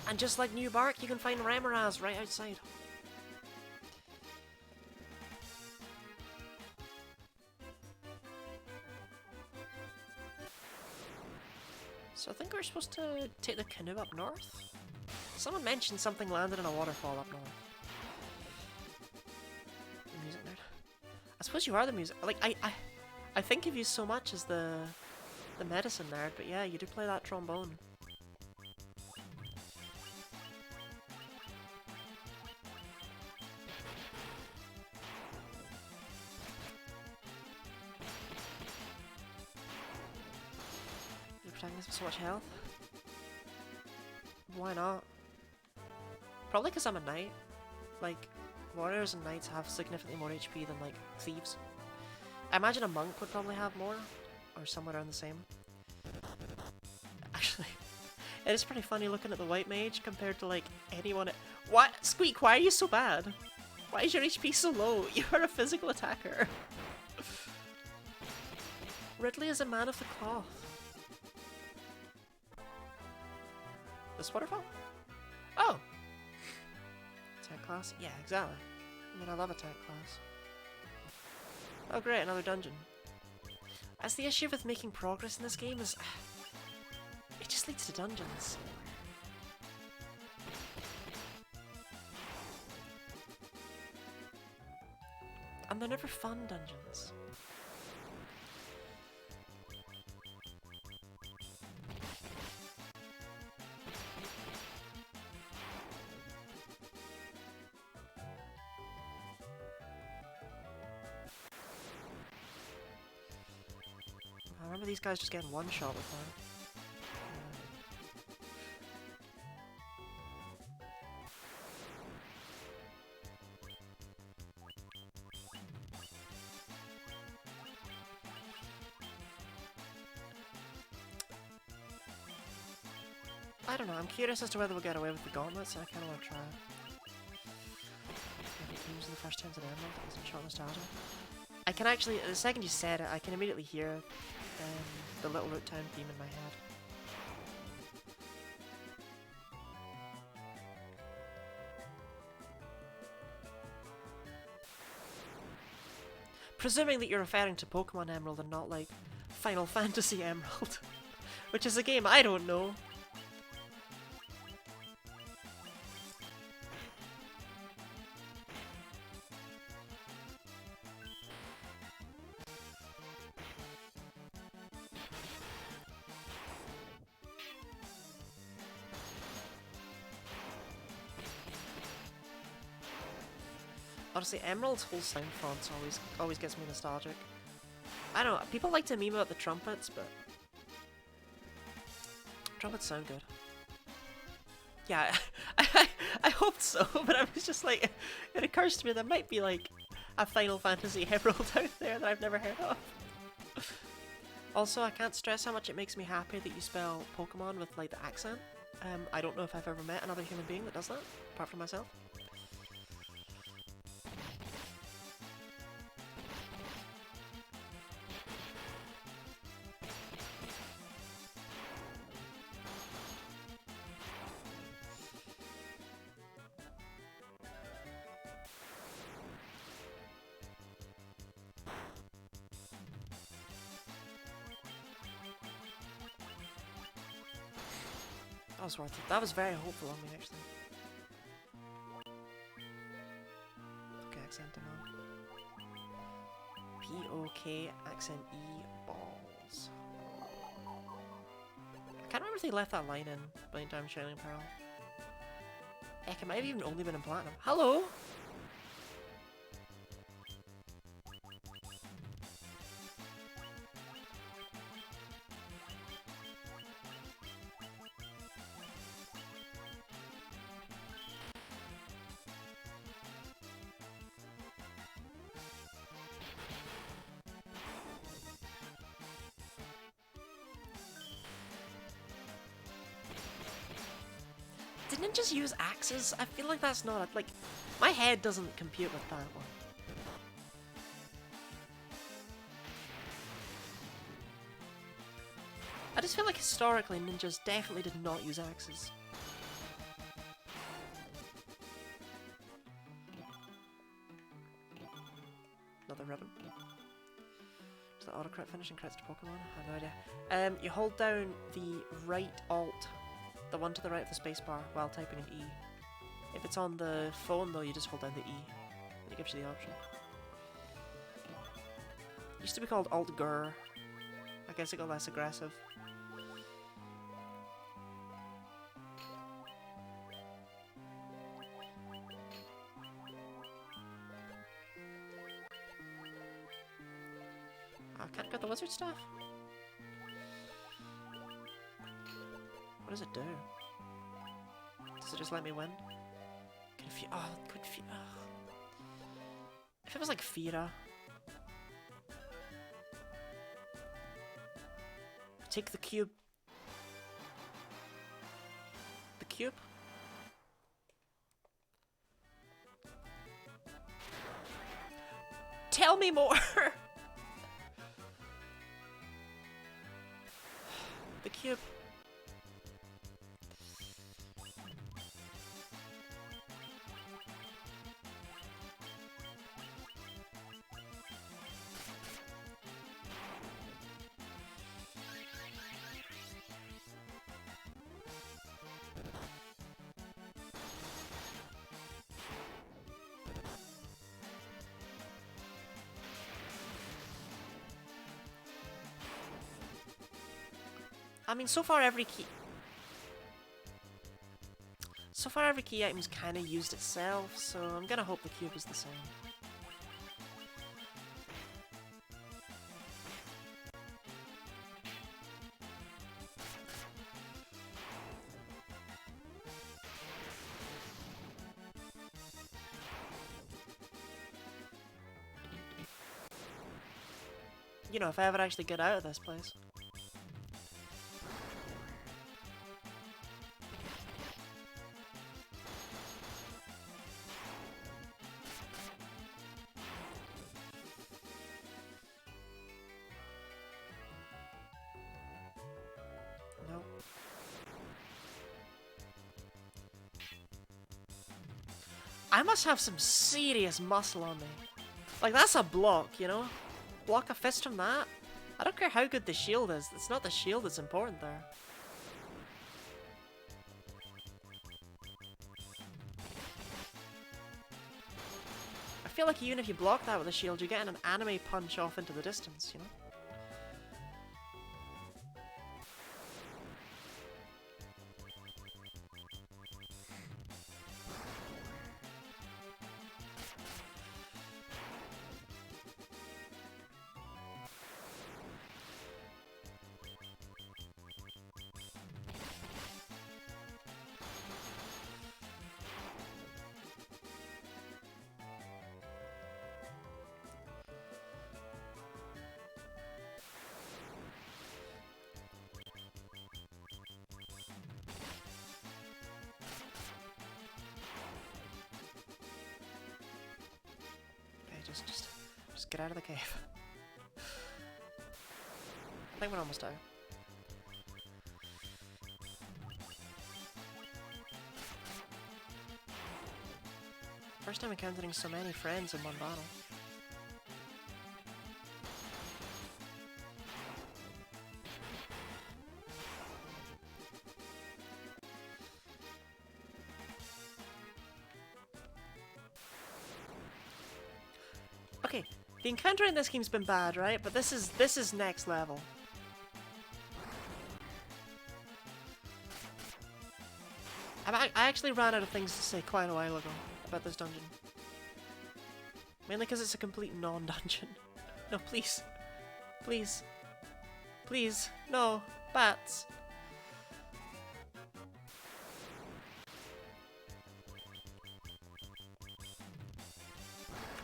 And just like New Bark, you can find Remoraz right outside. So I think we're supposed to take the canoe up north? Someone mentioned something landed in a waterfall up north. The music nerd. I suppose you are the music. Like, I think of you so much as the medicine nerd, but yeah, you do play that trombone. protagonists with so much health. Why not? Probably because I'm a knight. Like, warriors and knights have significantly more HP than, like, thieves. I imagine a monk would probably have more, or somewhere around the same. Actually, it is pretty funny looking at the white mage compared to, like, anyone. What? Squeak, why are you so bad? Why is your HP so low? You are a physical attacker. Ridley is a man of the cloth. This waterfall? Oh! Tank class? Yeah, exactly. I mean, I love a tank class. Oh great, another dungeon. As the issue with making progress in this game is... it just leads to dungeons. And they're never fun dungeons. I remember these guys just getting one shot before. I don't know, I'm curious as to whether we'll get away with the gauntlets, and I kinda wanna try it. If it was the first times in Emerald, that wasn't shot nostalgia. I can actually, the second you said it, I can immediately hear the Little Root Town theme in my head. Presuming that you're referring to Pokemon Emerald and not like Final Fantasy Emerald, which is a game I don't know. Honestly, Emerald's whole sound fonts always gets me nostalgic. I don't know, people like to meme about the trumpets, but trumpets sound good. Yeah, I hoped so, but I was just like, it occurs to me there might be like a Final Fantasy Emerald out there that I've never heard of. Also, I can't stress how much it makes me happy that you spell Pokemon with like the accent. I don't know if I've ever met another human being that does that, apart from myself. That was worth it. That was very hopeful on me, actually. Okay, accent them on. P-O-K, accent E, balls. I can't remember if they left that line in Blind Time Shining Pearl. Heck, it might have even only been in Platinum. Hello! Did ninjas use axes? I feel like that's not like my head doesn't compute with that one. I just feel like historically ninjas definitely did not use axes. Another ribbon. Does that auto-crit finish and crits to Pokemon? I have no idea. You hold down the right alt, the one to the right of the spacebar, while typing an E. If it's on the phone though, you just hold down the E. It gives you the option. It used to be called Alt-Gur. I guess it got less aggressive. I can't get the wizard staff. does it do? Does it just let me win? Oh, if it was like Fira. Take the cube. The cube? Tell me more! The cube. I mean, so far every key item's kind of used itself, so I'm gonna hope the cube is the same. You know, if I ever actually get out of this place. I must have some serious muscle on me. Like, that's a block, you know? Block a fist from that? I don't care how good the shield is. It's not the shield that's important there. I feel like even if you block that with a shield, you're getting an anime punch off into the distance, you know? Just get out of the cave. I think we're almost out. First time encountering so many friends in one battle. Okay, the encounter in this game's been bad, right? But this is next level. I actually ran out of things to say quite a while ago about this dungeon. Mainly because it's a complete non-dungeon. No, please. Please. Please. No. Bats.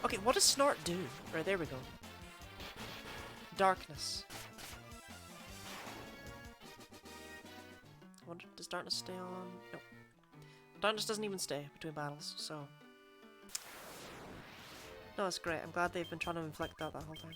Okay, what does Snort do? Right, there we go. Darkness. I wonder, does darkness stay on? No. Darkness doesn't even stay between battles, so... No, that's great. I'm glad they've been trying to inflict that whole time.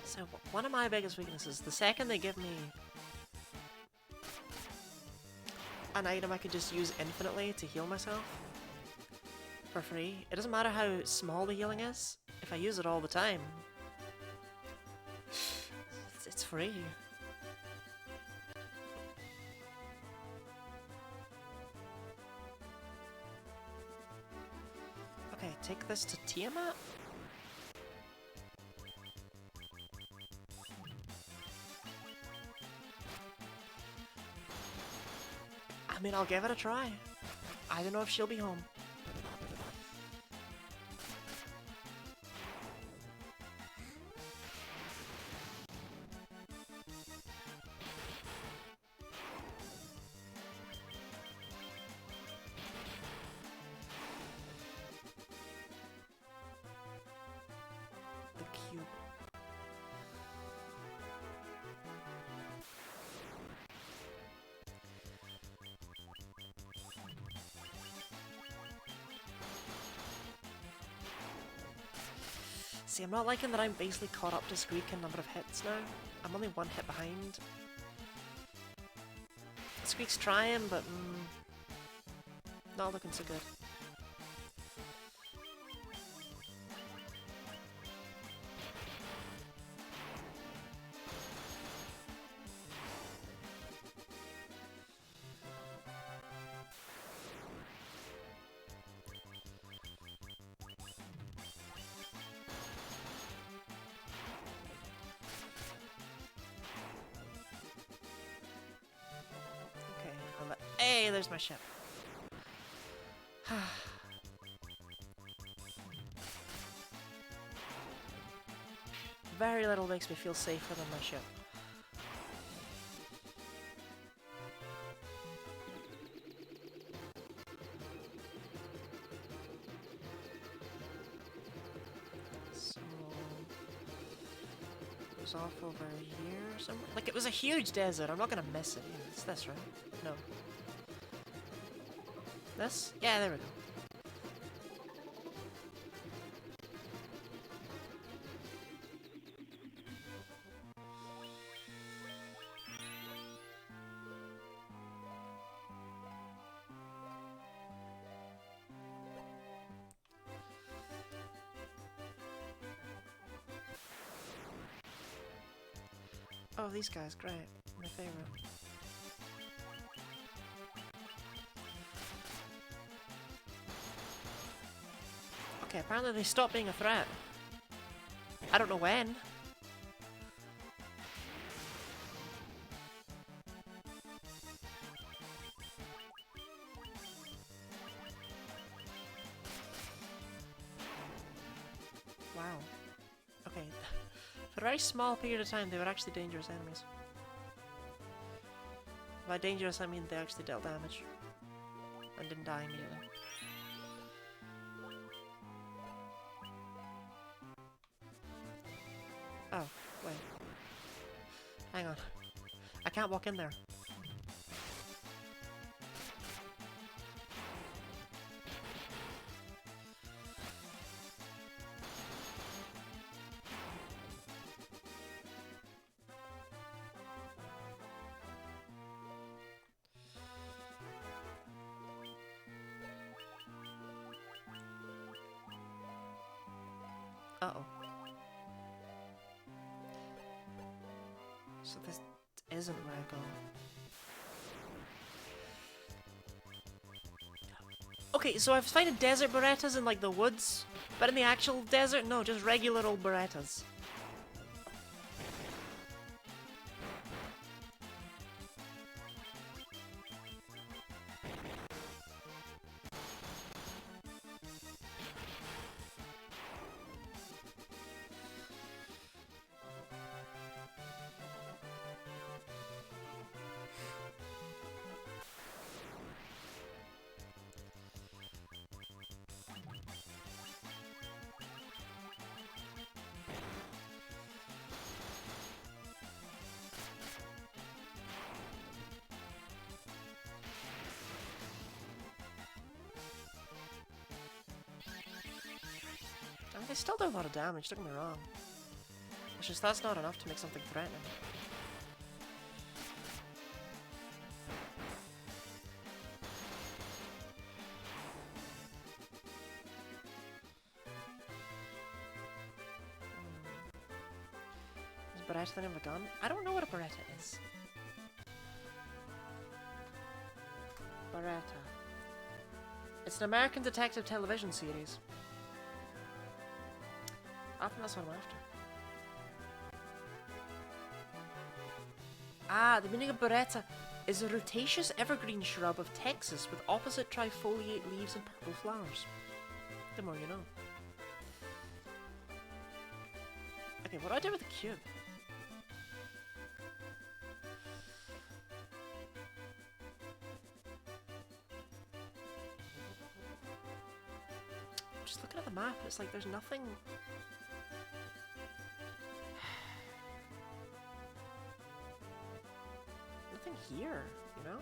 So, one of my biggest weaknesses, the second they give me an item I could just use infinitely to heal myself for free, it doesn't matter how small the healing is, if I use it all the time, it's free. this to Tiamat? I mean, I'll give it a try. I don't know if she'll be home. The cube. See, I'm not liking that I'm basically caught up to Squeak in number of hits now. I'm only one hit behind. Squeak's trying, but not looking so good. Hey, there's my ship. Very little makes me feel safer than my ship. So... it was off over here somewhere? Like, it was a huge desert, I'm not gonna miss it. Yeah, it's this, right? No. This? Yeah, there we go. Oh, these guys, great. My favorite. Okay, apparently they stopped being a threat. I don't know when. Wow. Okay. For a very small period of time, they were actually dangerous enemies. By dangerous, I mean they actually dealt damage. And didn't die immediately. Oh, wait. Hang on. I can't walk in there. Uh-oh. So this isn't where I go. Okay, so I've found desert Berettas in like the woods, but in the actual desert, no, just regular old Berettas. They still do a lot of damage, don't get me wrong. It's just that's not enough to make something threatening. Is Beretta the name of a gun? I don't know what a Beretta is. Beretta. It's an American detective television series. I think that's what I'm after. Ah, the meaning of Beretta is a rutaceous evergreen shrub of Texas with opposite trifoliate leaves and purple flowers. The more you know. Okay, what do I do with the cube? Just looking at the map, it's like there's nothing... nothing here, you know?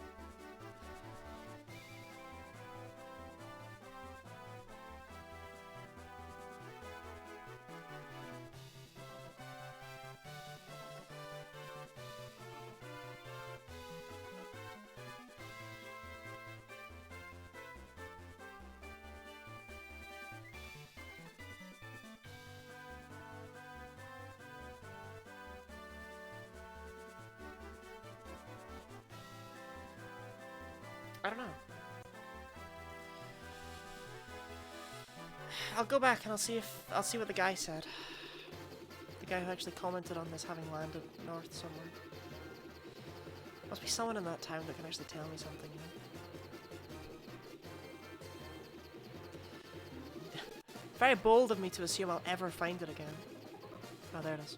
I don't know. I'll go back and I'll see what the guy said. The guy who actually commented on this having landed north somewhere. Must be someone in that town that can actually tell me something, you know? Very bold of me to assume I'll ever find it again. Oh, there it is.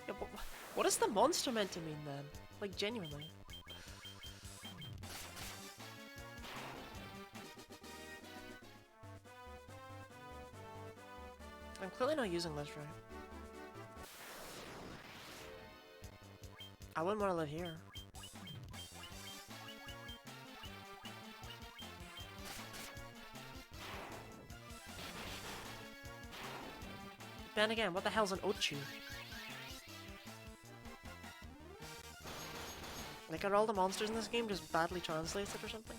Yeah, what is the monster meant to mean then? Like, genuinely. I'm clearly not using this right. I wouldn't want to live here. Then again, what the hell's an Ochu? Like, are all the monsters in this game just badly translated or something?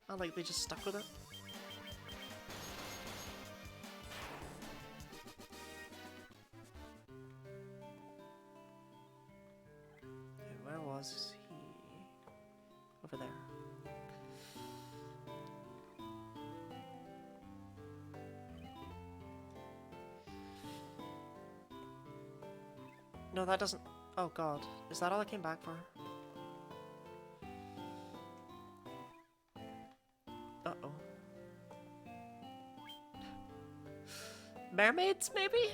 And like, they just stuck with it? Okay, where was he? Over there. No, that doesn't... Oh god. Is that all I came back for? Uh-oh. Mermaids, maybe?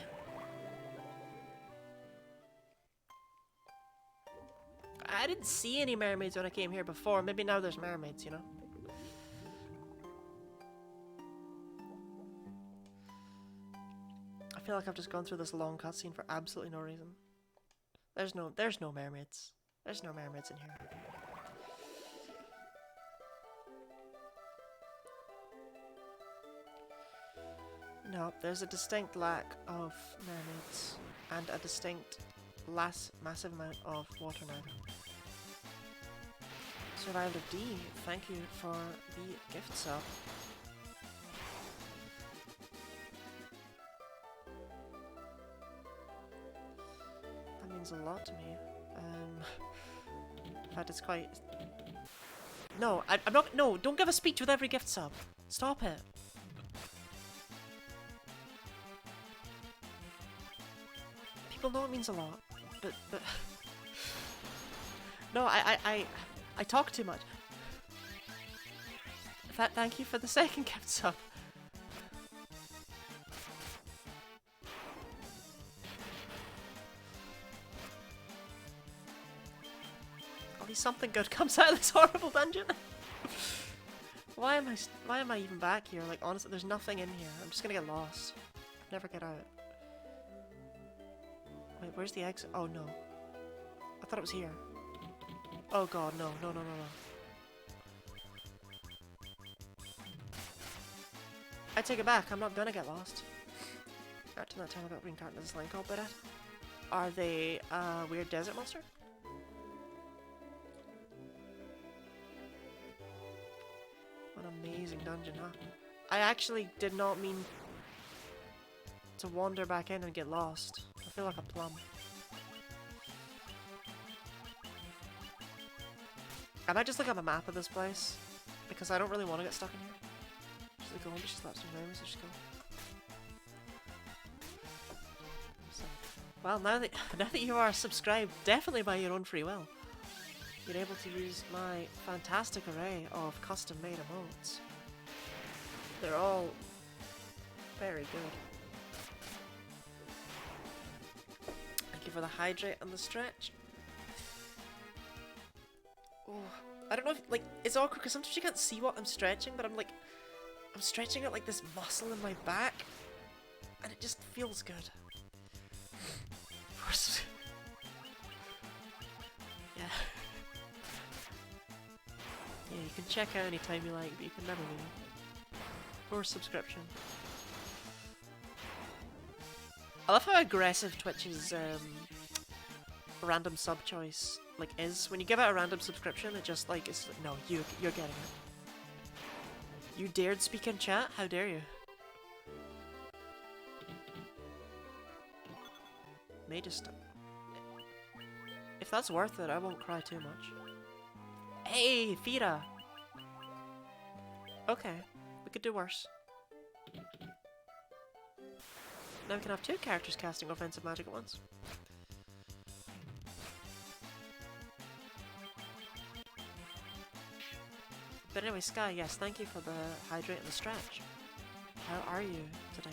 I didn't see any mermaids when I came here before. Maybe now there's mermaids, you know? I feel like I've just gone through this long cutscene for absolutely no reason. There's no mermaids. There's no mermaids in here. No, there's a distinct lack of mermaids and a distinct massive amount of water now. Survivor D, thank you for the gift sub. That means a lot to me. In fact, it's quite... No, I'm not... No, don't give a speech with every gift sub. Stop it. People know it means a lot, but... No, I talk too much. In fact, thank you for the second gift sub. At least something good comes out of this horrible dungeon. Why am I even back here? Like, honestly, there's nothing in here. I'm just gonna get lost. Never get out. Wait, where's the exit? Oh no. I thought it was here. Oh god, no, no, no, no, no. I take it back, I'm not gonna get lost. Back to that time I got reincarnated as this line called Beret. Are they a weird desert monster? What an amazing dungeon, huh? I actually did not mean to wander back in and get lost. I feel like a plum. I might just look at the map of this place, because I don't really want to get stuck in here. She's like, go home, but she slaps me around, so just go. So, well, now that you are subscribed, definitely by your own free will, you're able to use my fantastic array of custom-made emotes. They're all very good. Thank you for the hydrate and the stretch. Oh, I don't know if, like, it's awkward because sometimes you can't see what I'm stretching, but I'm stretching out like this muscle in my back, and it just feels good. Yeah. Yeah, you can check out anytime you like, but you can never leave. For subscription. I love how aggressive Twitch's random sub choice like is. When you give out a random subscription, it just like it's like, no, you're getting it. You dared speak in chat? How dare you? May just. If that's worth it, I won't cry too much. Hey, Fira. Okay, we could do worse. Now we can have two characters casting offensive magic at once. But anyway, Sky, yes, thank you for the hydrate and the stretch. How are you today?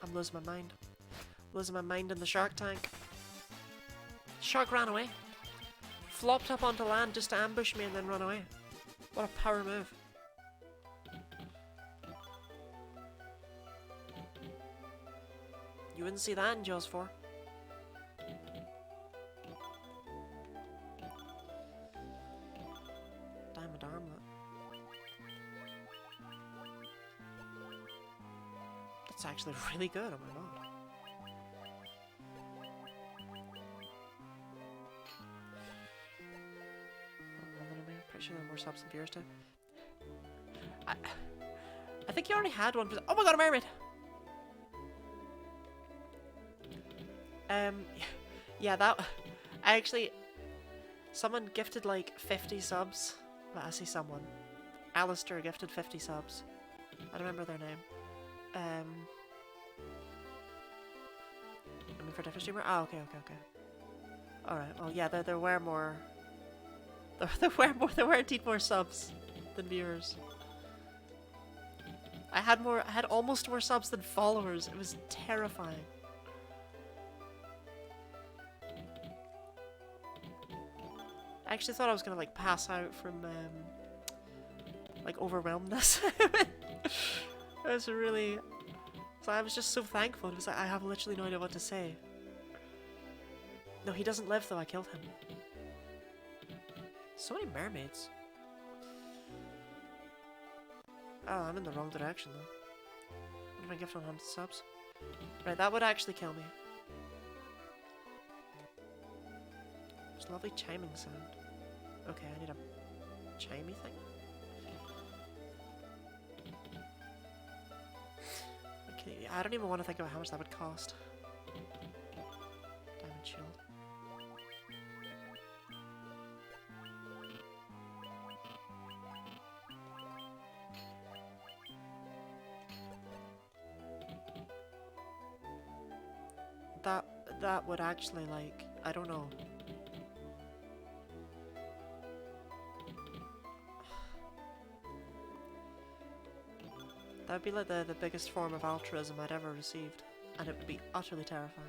I'm losing my mind. Losing my mind in the shark tank. Shark ran away. Flopped up onto land just to ambush me and then run away. What a power move. You wouldn't see that in Jaws 4. Diamond armlet. That's actually really good, oh my god. Pretty sure there are more subs than viewers too. I think you already had one. Oh my god, a mermaid! Yeah, that. I actually. Someone gifted like 50 subs. Well, I say someone. Alistair gifted 50 subs. I don't remember their name. I mean, for different streamer? Oh, okay. Alright, well, yeah, there were more. There were indeed more subs than viewers. I had almost more subs than followers. It was terrifying. I actually thought I was gonna like pass out from like overwhelmedness. It was really. So I was just so thankful. It was like I have literally no idea what to say. No, he doesn't live though. I killed him. So many mermaids. Oh, I'm in the wrong direction though. What did I gift on 100 subs? Right, that would actually kill me. There's a lovely chiming sound. Okay, I need a chimey thing. Okay, I don't even want to think about how much that would cost. Diamond shield. That would actually, like, I don't know. That would be like the biggest form of altruism I'd ever received, and it would be utterly terrifying.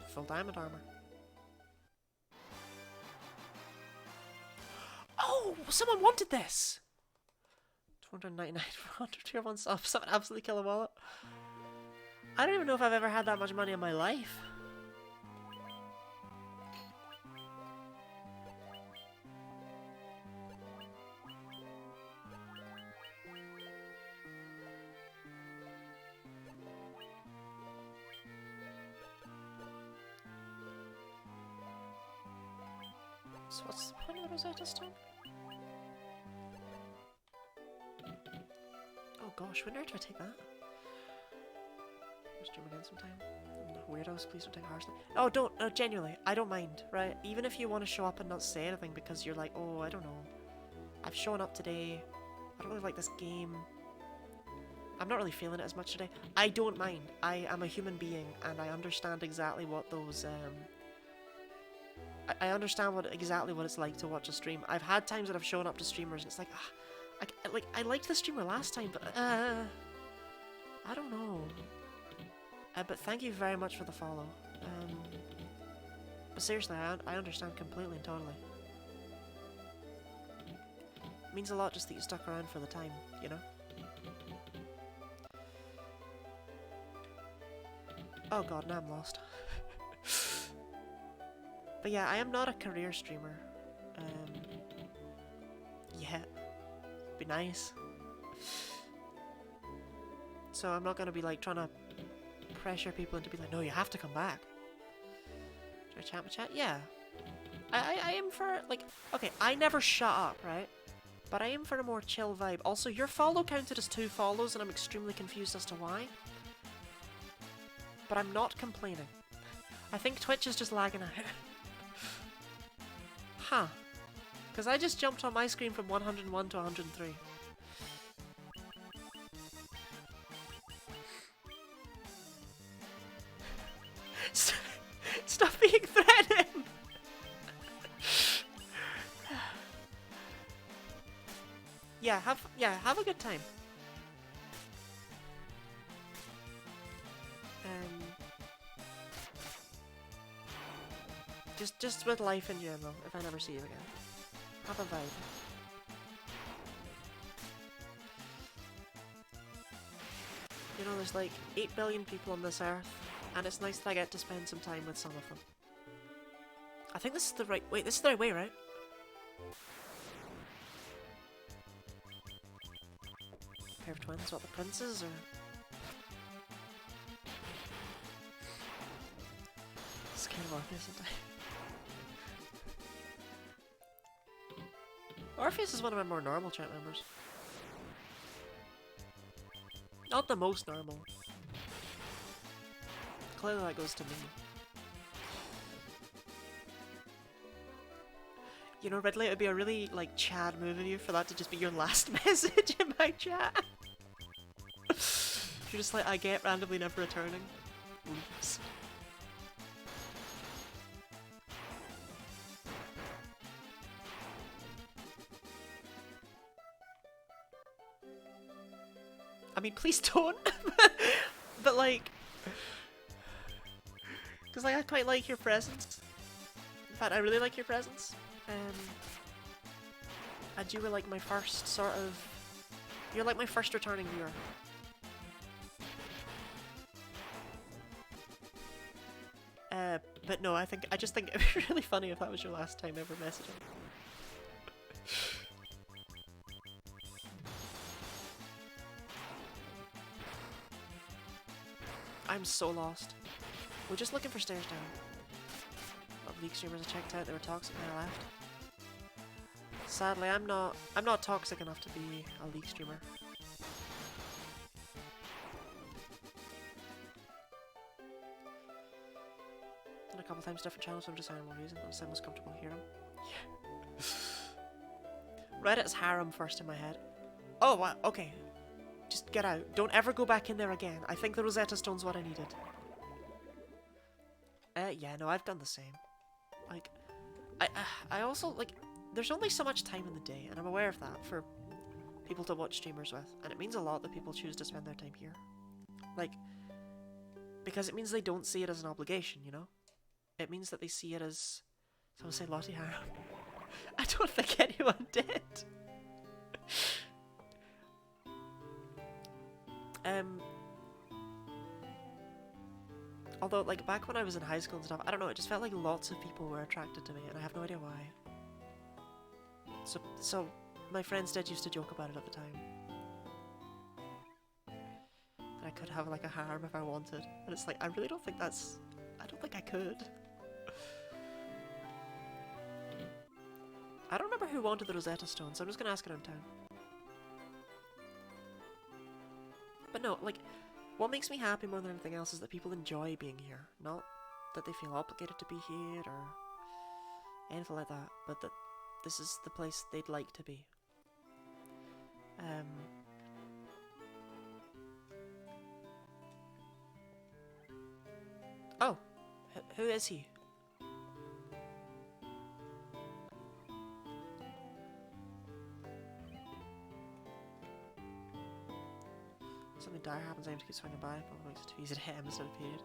Full diamond armor. Oh, someone wanted this. 299 for 100 tier 1 subs. Someone absolutely kill a wallet. I don't even know if I've ever had that much money in my life. So what's the point of the Rosetta Stone? Oh gosh, when do I take that? I'll stream again sometime. Weirdos, please don't take it harshly. Oh, don't, genuinely, I don't mind, right? Even if you want to show up and not say anything because you're like, oh, I don't know. I've shown up today. I don't really like this game. I'm not really feeling it as much today. I don't mind. I am a human being and I understand exactly what those, I understand exactly what it's like to watch a stream. I've had times that I've shown up to streamers and it's like, I liked the streamer last time, but, I don't know. But thank you very much for the follow. But seriously, I understand completely and totally. It means a lot just that you stuck around for the time, you know? Oh god, now I'm lost. But yeah, I am not a career streamer. Yeah. Be nice. So I'm not gonna be like trying to pressure people into be like, no, you have to come back. Do I chat my chat? Yeah. I am for, like, okay, I never shut up, right? But I am for a more chill vibe. Also, your follow counted as 2 follows and I'm extremely confused as to why. But I'm not complaining. I think Twitch is just lagging out. Huh. Because I just jumped on my screen from 101 to 103. Stop being threatening! Yeah, have a good time. Just with life in general, if I never see you again. Have a vibe. You know, there's like 8 billion people on this earth, and it's nice that I get to spend some time with some of them. I think this is the right- wait, this is the right way, right? Pair of twins, what, the princes, or...? It's kind of obvious, isn't it? Orpheus is one of my more normal chat members. Not the most normal. Clearly that goes to me. You know, Ridley, it would be a really, like, Chad move of you for that to just be your last message in my chat. You're just like, I get randomly never returning. Oops. I mean, please don't. But like, because like I quite like your presence. In fact, I really like your presence. And you were like my first sort of. You're like my first returning viewer. But no, I just think it'd be really funny if that was your last time ever messaging. I'm so lost. We're just looking for stairs down. What league streamers I checked out, they were toxic and I left. Sadly, I'm not toxic enough to be a league streamer. Done a couple times different channels, so I'm just saying more reason. I'm most comfortable hearing them. Yeah. Reddit's harem first in my head. Oh, wow, okay. Just get out. Don't ever go back in there again. I think the Rosetta Stone's what I needed. Yeah, no, I've done the same. Like, I also, like, there's only so much time in the day, and I'm aware of that, for people to watch streamers with, and it means a lot that people choose to spend their time here. Like, because it means they don't see it as an obligation, you know? It means that they see it as, someone say Lottie Harem. I don't think anyone did. Although, like, back when I was in high school and stuff, I don't know, it just felt like lots of people were attracted to me, and I have no idea why. So my friends did used to joke about it at the time. And I could have, like, a harem if I wanted. And it's like, I really don't think that's... I don't think I could. who wanted the Rosetta Stone, so I'm just gonna ask around town. But no, like, what makes me happy more than anything else is that people enjoy being here. Not that they feel obligated to be here or anything like that, but that this is the place they'd like to be. Oh, who is he? Something dire happens, I have to keep swinging by. Probably makes it too easy to hit him instead of period.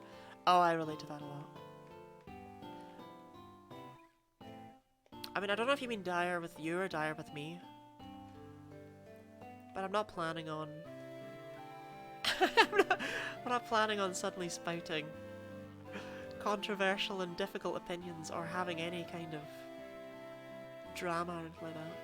Oh, I relate to that a lot. I mean, I don't know if you mean dire with you or dire with me. But I'm not planning on... I'm not planning on suddenly spouting controversial and difficult opinions or having any kind of drama or anything like that.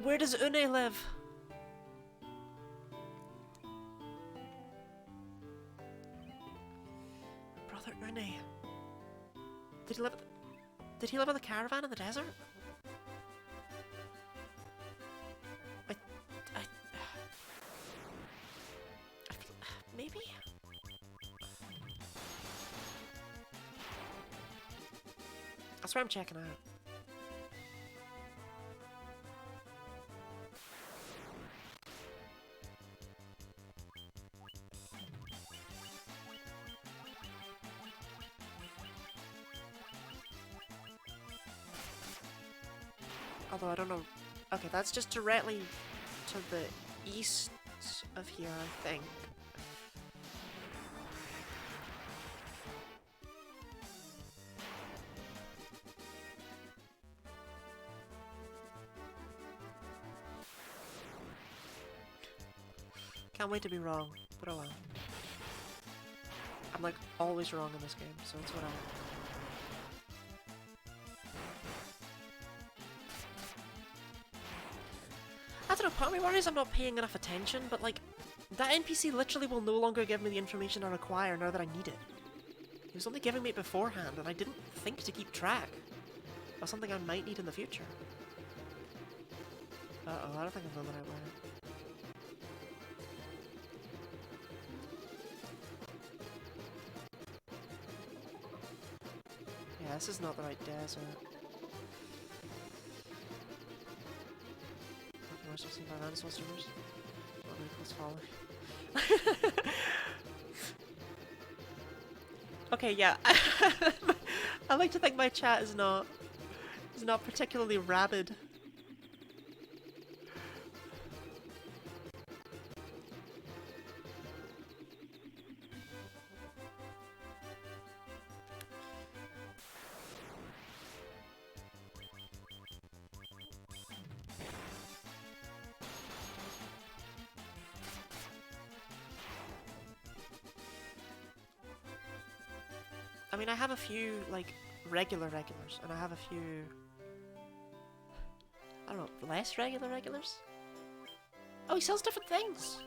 Where does Une live? Brother Une. Did he live in the caravan in the desert? Maybe? That's where I'm checking out. Although I don't know. Okay, that's just directly to the east of here, I think. Can't wait to be wrong, but oh well. I'm like always wrong in this game, so it's whatever. I don't know, part of me worries I'm not paying enough attention, but like, that NPC literally will no longer give me the information I require now that I need it. He was only giving me it beforehand, and I didn't think to keep track of something I might need in the future. Uh-oh, I don't think I've done the right way. Yeah, this is not the right desert. Most of by dinosaur servers. Not really close following. Okay, yeah. I like to think my chat is not particularly rabid. I mean, I have a few, like, regulars, and I have a few... I don't know, less regulars? Oh, he sells different things!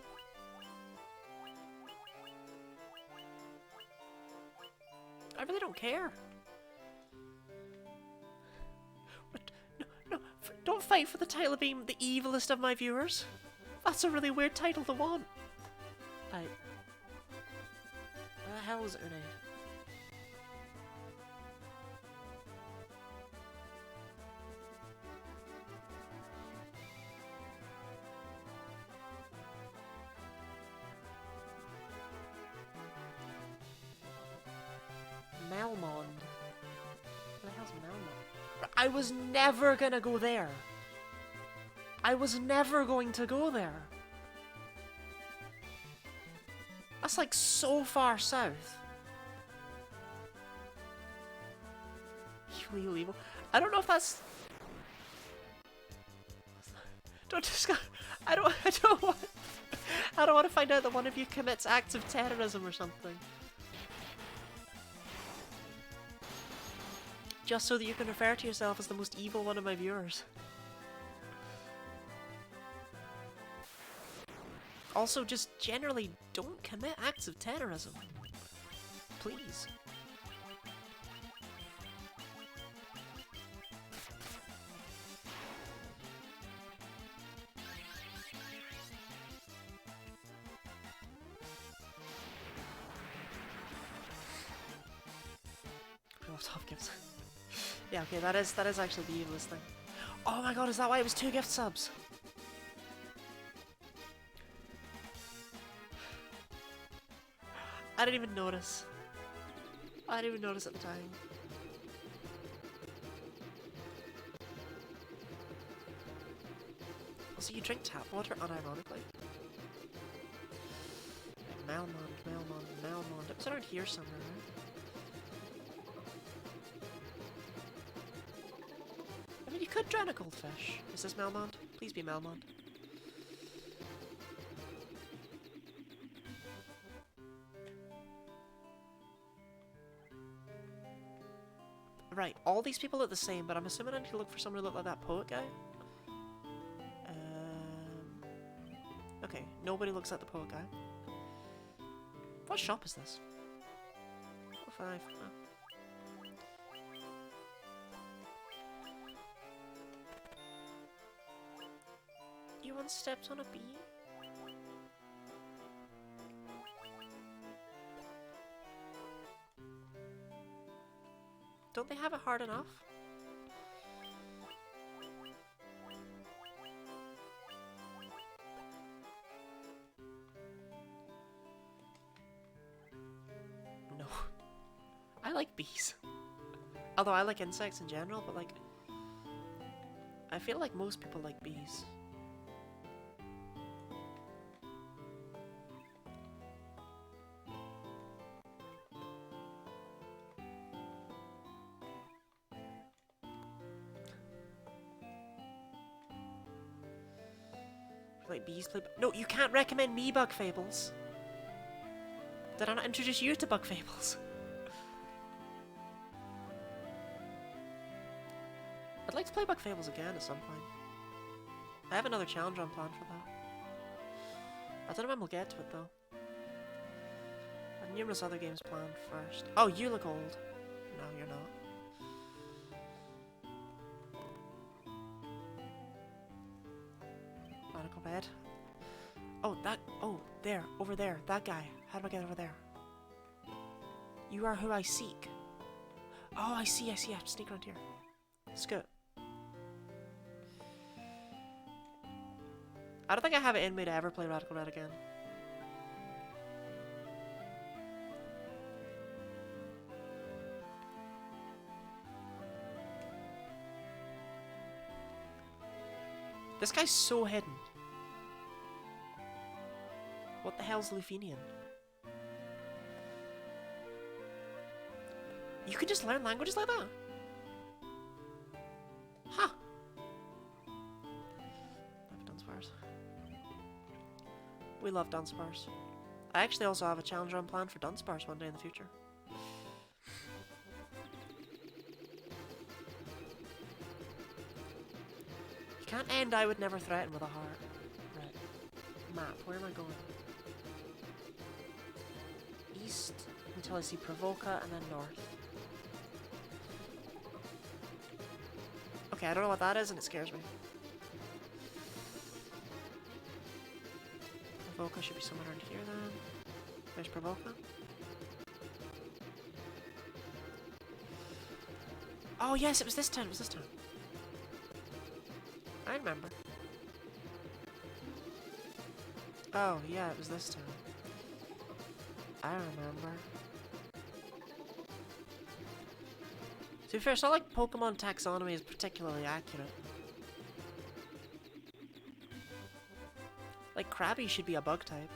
I really don't care. What? No, don't fight for the title of being the evilest of my viewers. That's a really weird title to want. Where the hell is Une? Melmond. Where the hell's Melmond? I was never gonna go there. I was never going to go there. That's like so far south. Evil. I don't know if that's... Don't discuss... I don't want to find out that one of you commits acts of terrorism or something. Just so that you can refer to yourself as the most evil one of my viewers. Also, just generally don't commit acts of terrorism. Please. Top gifts. Yeah, okay, that is actually the evilest thing. Oh my god, is that why it was 2 gift subs? I didn't even notice. I didn't even notice at the time. Also, you drink tap water unironically. Malmond. It was around here somewhere, right? I mean, you could drown a goldfish. Is this Malmond? Please be Malmond. Right, all these people look the same, but I'm assuming I need to look for someone who looked like that poet guy. Okay, nobody looks like the poet guy. What shop is this? 5. Oh. You once stepped on a bee? Don't they have it hard enough? No. I like bees. Although I like insects in general, but like... I feel like most people like bees. Like bees play. No, you can't recommend me Bug Fables. Did I not introduce you to Bug Fables? I'd like to play Bug Fables again at some point. I have another challenge on plan for that. I don't know when we'll get to it though. I have numerous other games planned first. Oh, you look old. No, you're not. Medical bed. Oh, that. Oh, there. Over there. That guy. How do I get over there? You are who I seek. Oh, I see. I have to sneak around here. Scoot. I don't think I have it in me to ever play Radical Red again. This guy's so hidden. What the hell's Lufenian? You can just learn languages like that? Huh. I've done spars. We love Dunspars. I actually also have a challenge on plan for Dunspars one day in the future. You can't end I would never threaten with a heart. Right. Map, where am I going? East until I see Provoca and then north. Okay, I don't know what that is and it scares me. Provoca should be somewhere around here then. There's Provoca. Oh yes, it was this town, I remember. Oh yeah, it was this town. I remember. To be fair, it's not like Pokemon taxonomy is particularly accurate. Like, Krabby should be a bug type.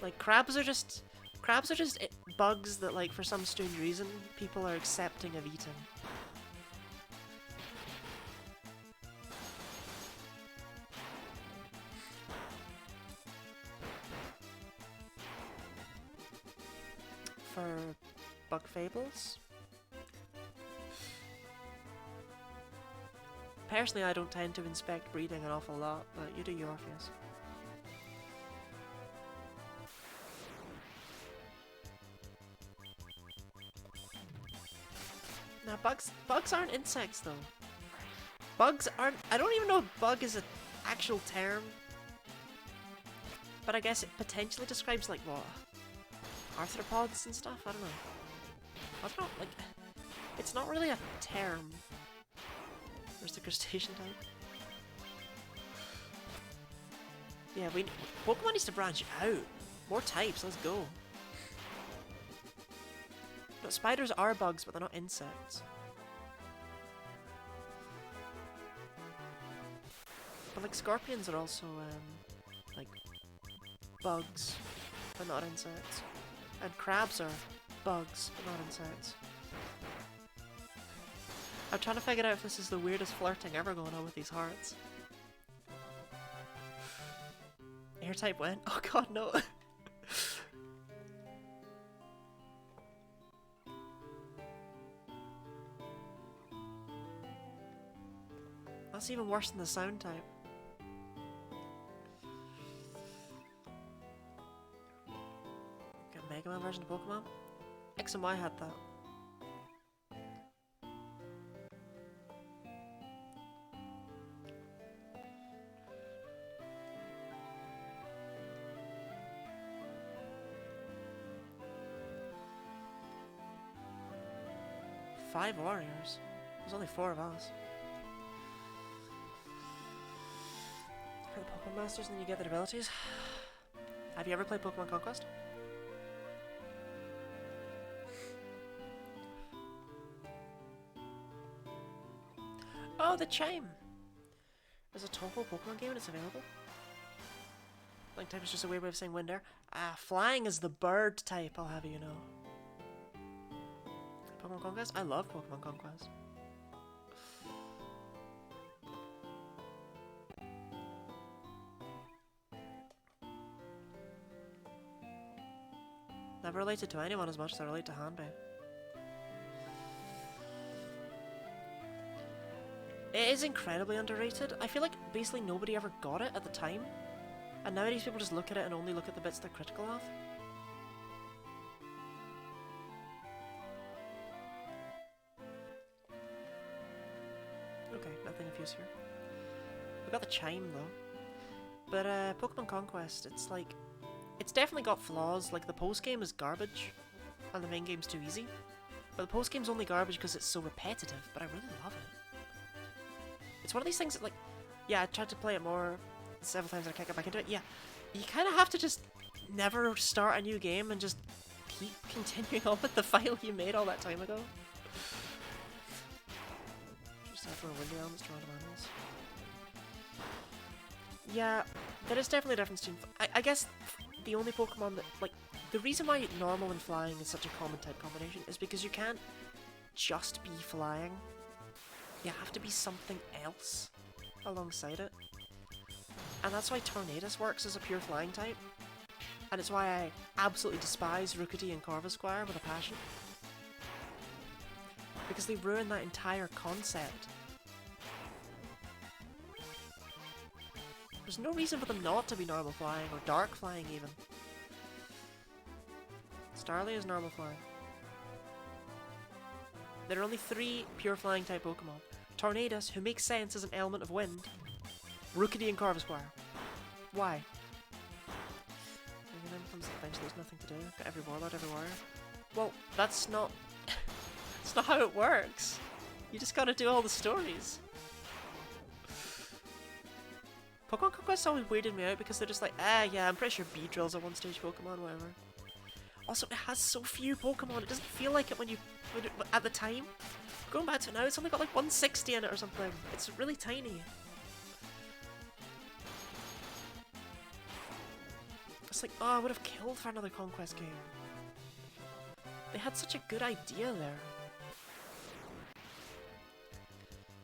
Like, crabs are just bugs that, like, for some strange reason, people are accepting of eating. For Bug Fables? personally, I don't tend to inspect breeding an awful lot, but you do your Orpheus. Now, bugs aren't insects, though. Bugs aren't... I don't even know if bug is an actual term. But I guess it potentially describes, like, what? Arthropods and stuff? I don't know. I don't know, like... It's not really a term. Where's the crustacean type? Yeah, Pokemon needs to branch out. More types, let's go. No, spiders are bugs, but they're not insects. But like scorpions are also like bugs, but not insects. And crabs are bugs, but not insects. I'm trying to figure out if this is the weirdest flirting ever going on with these hearts. Air type went? Oh god, no. That's even worse than the sound type. Got a Mega Man version of Pokemon? X and Y had that. Five warriors? There's only 4 of us. For the Pokemon Masters and then you get their abilities. Have you ever played Pokemon Conquest? Oh, the Chime! There's a Toho Pokemon game and it's available. Flying type is just a weird way of saying wind air. Ah, flying is the bird type, I'll have you know. Pokemon Conquest? I love Pokemon Conquest. Never related to anyone as much as I relate to Hanbei. It is incredibly underrated. I feel like basically nobody ever got it at the time. And nowadays people just look at it and only look at the bits they're critical of. Okay, nothing of use here. We got the Chime though. But Pokemon Conquest, it's like... It's definitely got flaws, like the post-game is garbage, and the main game's too easy. But the post-game's only garbage because it's so repetitive, but I really love it. It's one of these things that, like, yeah, I tried to play it more several times and I can't get back into it. Yeah, you kind of have to just never start a new game and just keep continuing on with the file you made all that time ago. Just have to windy elements to random animals. Yeah, there is definitely a difference between... I guess the only Pokemon that, like, the reason why normal and flying is such a common type combination is because you can't just be flying. You have to be something else alongside it. And that's why Tornadus works as a pure flying type. And it's why I absolutely despise Rookity and Corvisquire with a passion. Because they ruin that entire concept. There's no reason for them not to be normal flying, or dark flying even. Starly is normal flying. There are only 3 pure flying type Pokemon. Tornadus, who makes sense as an element of wind. Rookity and Corvisquire. Why? And then comes eventually there's nothing to do. Got every Warlord, every Warrior. Well, that's not... that's not how it works. You just gotta do all the stories. Pokemon Conquest always weirded me out because they're just like, yeah, I'm pretty sure Beedrill's a one-stage Pokemon, whatever. Also, it has so few Pokemon, it doesn't feel like it when you put it at the time. Going back to it now, it's only got like 160 in it or something. It's really tiny. It's like, oh, I would have killed for another Conquest game. They had such a good idea there.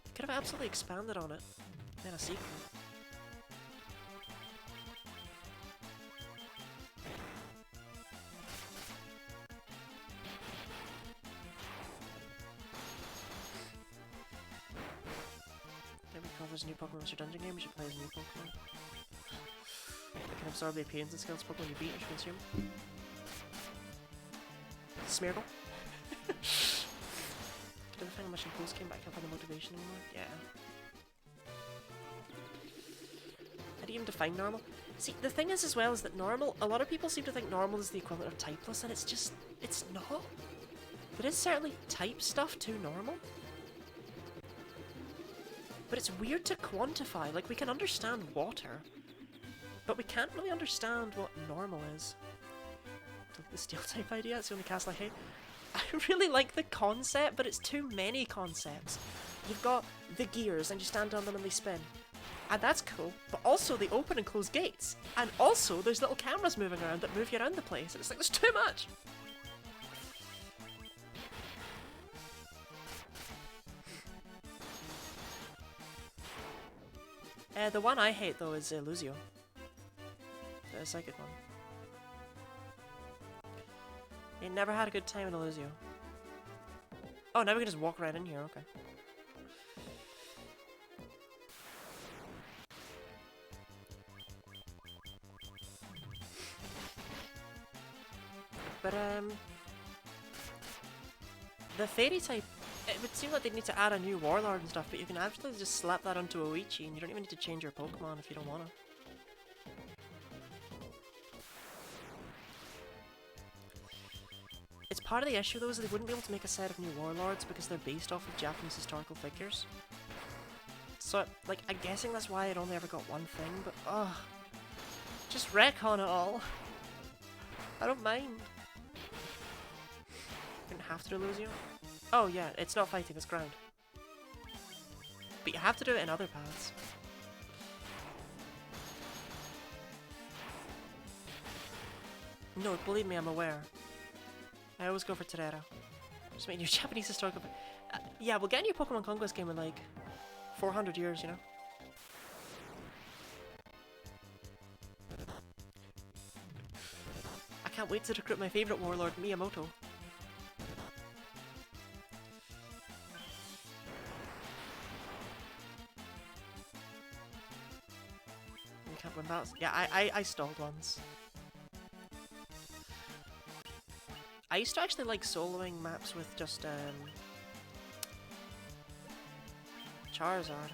They could have absolutely expanded on it. Then a sequel. there's a new Pokemon Monster Dungeon game, we should play as a new Pokemon. It can absorb the appearance and skills Pokemon you beat, you should consume. Smeargle. Didn't find much in post game, but I can't find the motivation anymore. Yeah. How do you even define normal? See, the thing is as well is that normal, a lot of people seem to think normal is the equivalent of typeless, and it's just, it's not. There is certainly type stuff to normal. But it's weird to quantify, like we can understand water, but we can't really understand what normal is. The steel type idea, it's the only cast I hate. I really like the concept, but it's too many concepts. You've got the gears and you stand on them and they spin. And that's cool, but also they open and close gates. And also there's little cameras moving around that move you around the place. And it's like, there's too much! The one I hate though is Luzio. The psychic one. You never had a good time in Luzio. Oh, now we can just walk right in here, okay. But, the fairy type, it would seem like they'd need to add a new warlord and stuff, but you can actually just slap that onto Oichi and you don't even need to change your Pokemon if you don't want to. It's part of the issue though is that they wouldn't be able to make a set of new warlords because they're based off of Japanese historical figures. So, like, I'm guessing that's why it only ever got one thing, but ugh. Just wreck on it all. I don't mind. Didn't have to do Luzio? Oh yeah, it's not fighting, it's ground. But you have to do it in other paths. No, believe me, I'm aware. I always go for Terera. Just make new Japanese historical... yeah, we'll get a new Pokemon Conquest game in like 400 years, you know? I can't wait to recruit my favourite warlord, Miyamoto. You can't win battles. Yeah, I stalled once. I used to actually like soloing maps with just, Charizard.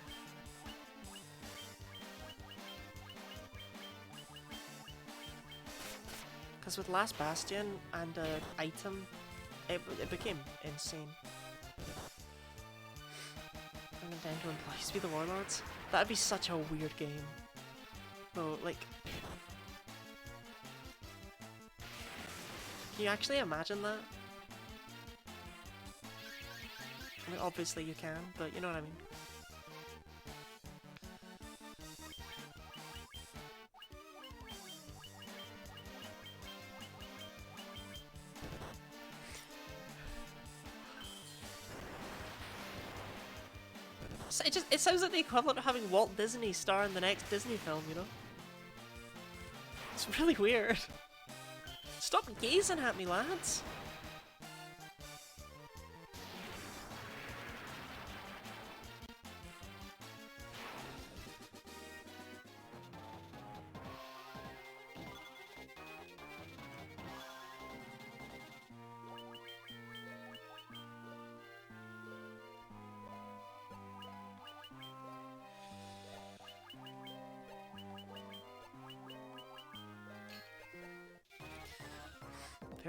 Because with Last Bastion and item, it became insane. And then to employees be the warlords? That'd be such a weird game. No, like... Can you actually imagine that? I mean, obviously you can, but you know what I mean. So it sounds like the equivalent of having Walt Disney star in the next Disney film, you know? It's really weird. Stop gazing at me, lads!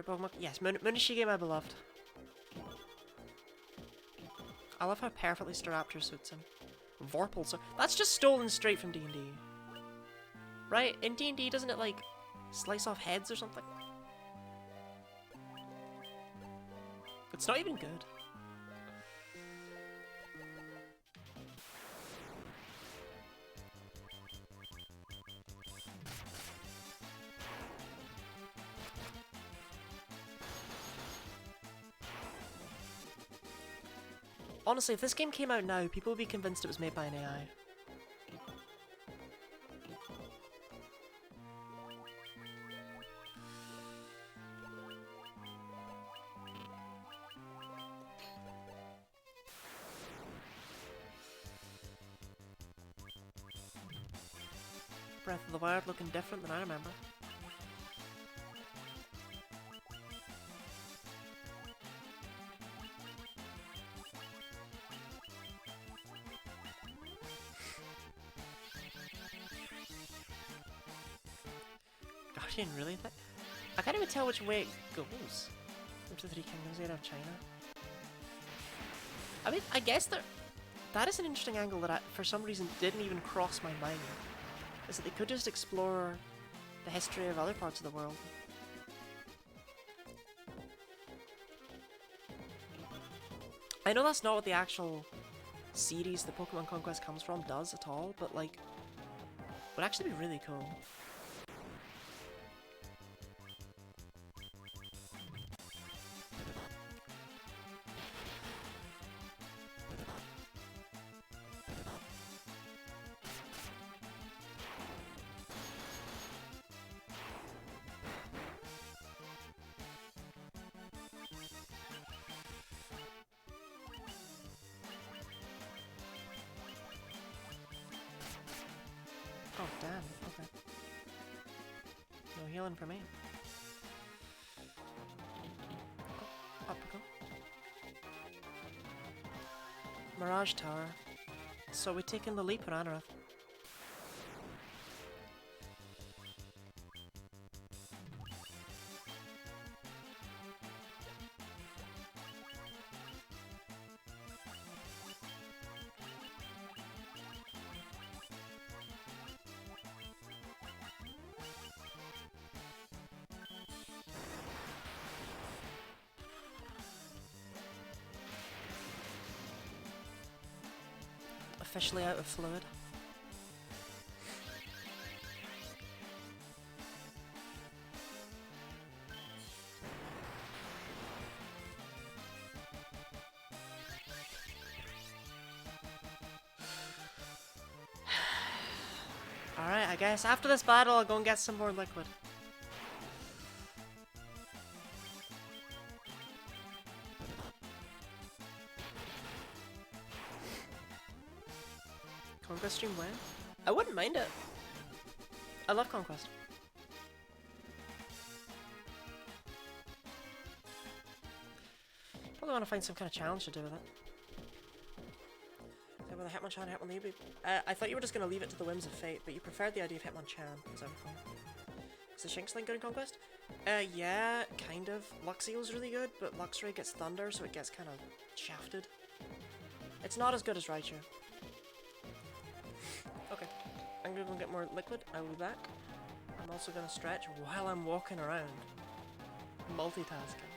Pokemon? Yes, Munishige, my beloved. I love how perfectly Staraptor suits him. Vorpal, so that's just stolen straight from D&D. Right? In D&D, doesn't it, like, slice off heads or something? It's not even good. Honestly, if this game came out now, people would be convinced it was made by an AI. Breath of the Wild looking different than I remember. Guardian, really? I can't even tell which way it goes. Into the Three Kingdoms out of China. I mean, I guess that is an interesting angle that for some reason didn't even cross my mind. Is that they could just explore the history of other parts of the world. I know that's not what the actual series the Pokemon Conquest comes from does at all, but like, would actually be really cool. Oh, damn. Okay. No healing for me. Oh, up we go. Mirage Tower. So we're taking the leap on Anorath. Officially out of fluid. Alright, I guess after this battle I'll go and get some more liquid. Conquest stream when? I wouldn't mind it. I love Conquest. Probably want to find some kind of challenge to do with it. With a Hitmonchan, Hitmonlee. I thought you were just going to leave it to the whims of fate, but you preferred the idea of Hitmonchan, as I recall. Is the Shinx Link good in Conquest? Yeah, kind of. Luxeel's really good, but Luxray gets Thunder, so it gets kind of shafted. It's not as good as Raichu. Okay, I'm gonna go get more liquid. I will be back. I'm also gonna stretch while I'm walking around. Multitasking.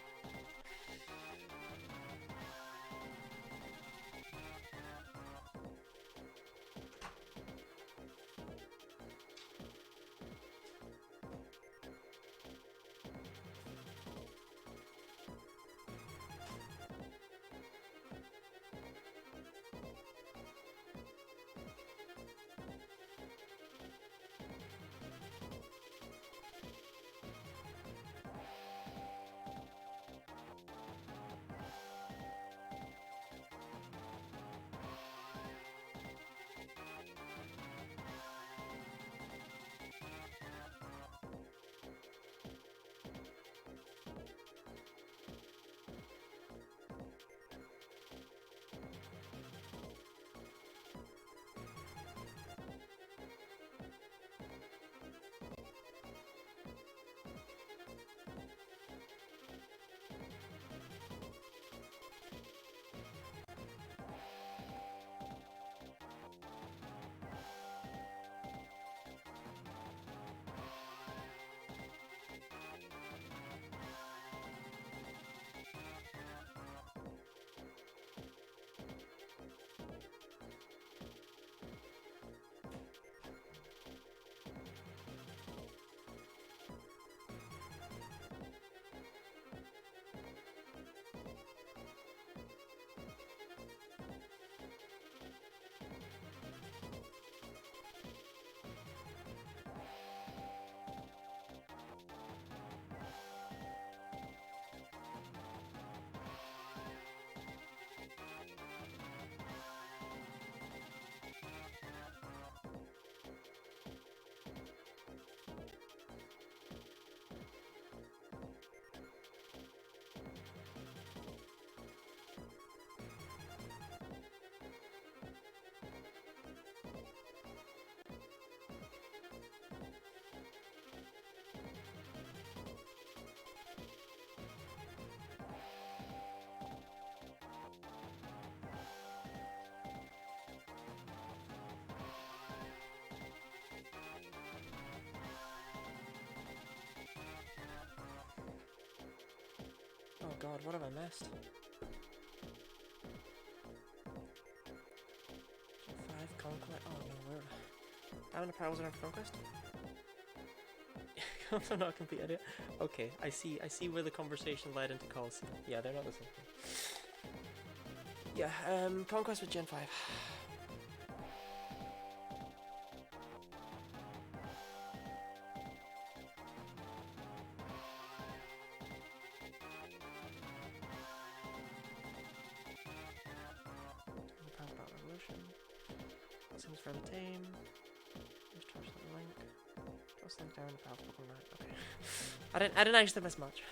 god, what have I missed? Gen 5 Conquest. Oh no, where? Diamond Pearls in our Conquest? Also not a complete idea. Okay, I see where the conversation led into Coliseum. Yeah, they're not the same thing. Yeah, Conquest with Gen 5. Revolution. Seems fairly tame. Just touch the link. Just link down to Pokemon. Okay. I didn't actually miss much.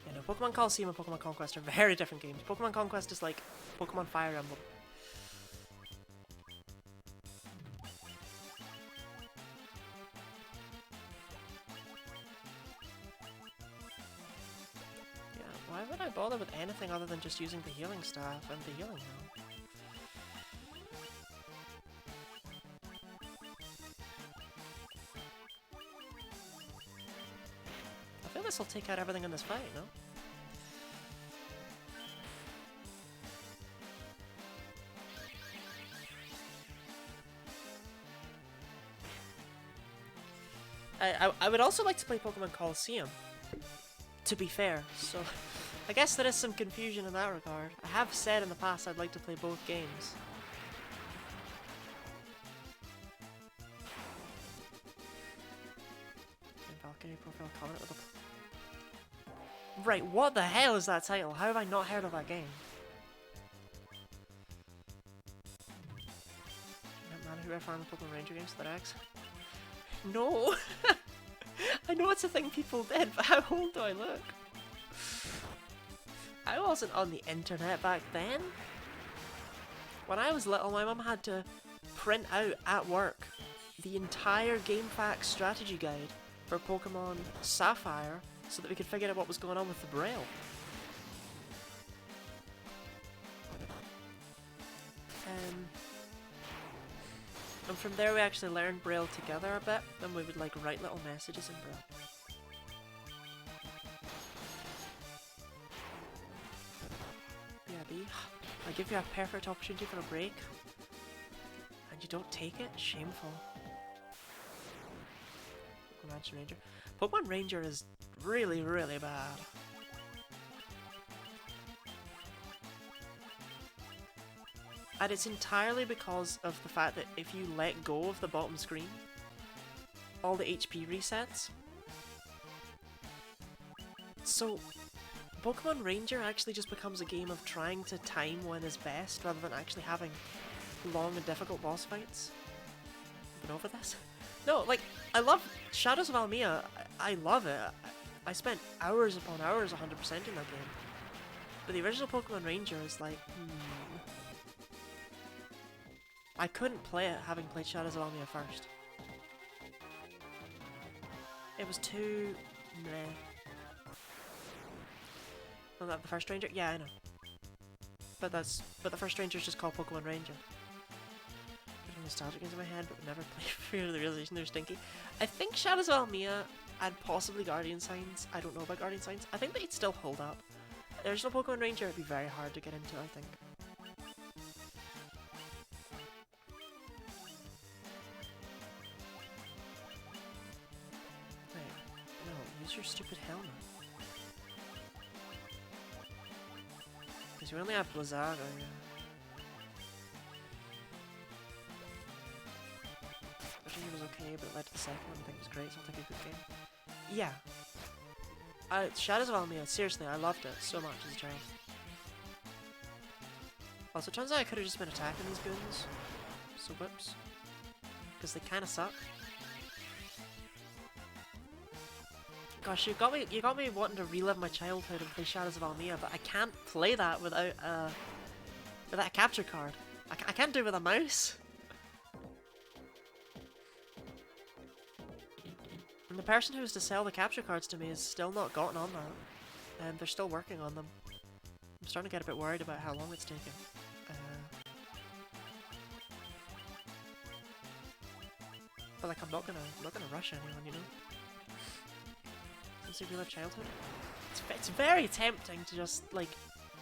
You know, Pokemon Coliseum and Pokemon Conquest are very different games. Pokemon Conquest is like Pokemon Fire Emblem. Why would I bother with anything other than just using the healing staff and the healing heal? I feel this will take out everything in this fight, no? I would also like to play Pokemon Coliseum, to be fair, so I guess there is some confusion in that regard. I have said in the past I'd like to play both games. Valkyrie profile comment with a... Right, what the hell is that title? How have I not heard of that game? Man who farmed Pokemon Ranger games to their eggs? No! I know it's a thing people did, but how old do I look? I wasn't on the internet back then. When I was little, my mum had to print out at work the entire GameFAQs strategy guide for Pokemon Sapphire so that we could figure out what was going on with the Braille. And from there we actually learned Braille together a bit, and we would like write little messages in Braille. Yeah, B. I give you a perfect opportunity for a break, and you don't take it? Shameful. Pokemon Ranger. Pokemon Ranger is really, really bad. And it's entirely because of the fact that if you let go of the bottom screen, all the HP resets. So, Pokemon Ranger actually just becomes a game of trying to time when is best rather than actually having long and difficult boss fights. Been over this? No, like, I love Shadows of Almia. I love it. I spent hours upon hours 100% in that game. But the original Pokemon Ranger is like, I couldn't play it having played Shadows of Almia first. It was too meh. Well, that the first Ranger? Yeah, I know. But the first Ranger is just called Pokemon Ranger. There's nostalgic games in my head, but would never play for the realization they're stinky. I think Shadows of Almia and possibly Guardian Signs. I don't know about Guardian Signs. I think they'd still hold up. The original Pokemon Ranger would be very hard to get into, I think. Use your stupid helmet. Because you only have Blizzaga, yeah. First game was okay, but it led to the second one. I think it was great, so I'll take a good game. Yeah. Shadows of Almia, seriously, I loved it so much as a child. Also, it turns out I could have just been attacking these goons. So whoops. Because they kind of suck. Gosh, you got me wanting to relive my childhood and play Shadows of Almia, but I can't play that without a capture card. I can't do it with a mouse. And the person who was to sell the capture cards to me has still not gotten on that, and they're still working on them. I'm starting to get a bit worried about how long it's taking. But like, I'm not gonna rush anyone, you know? Since we live childhood. It's very tempting to just, like,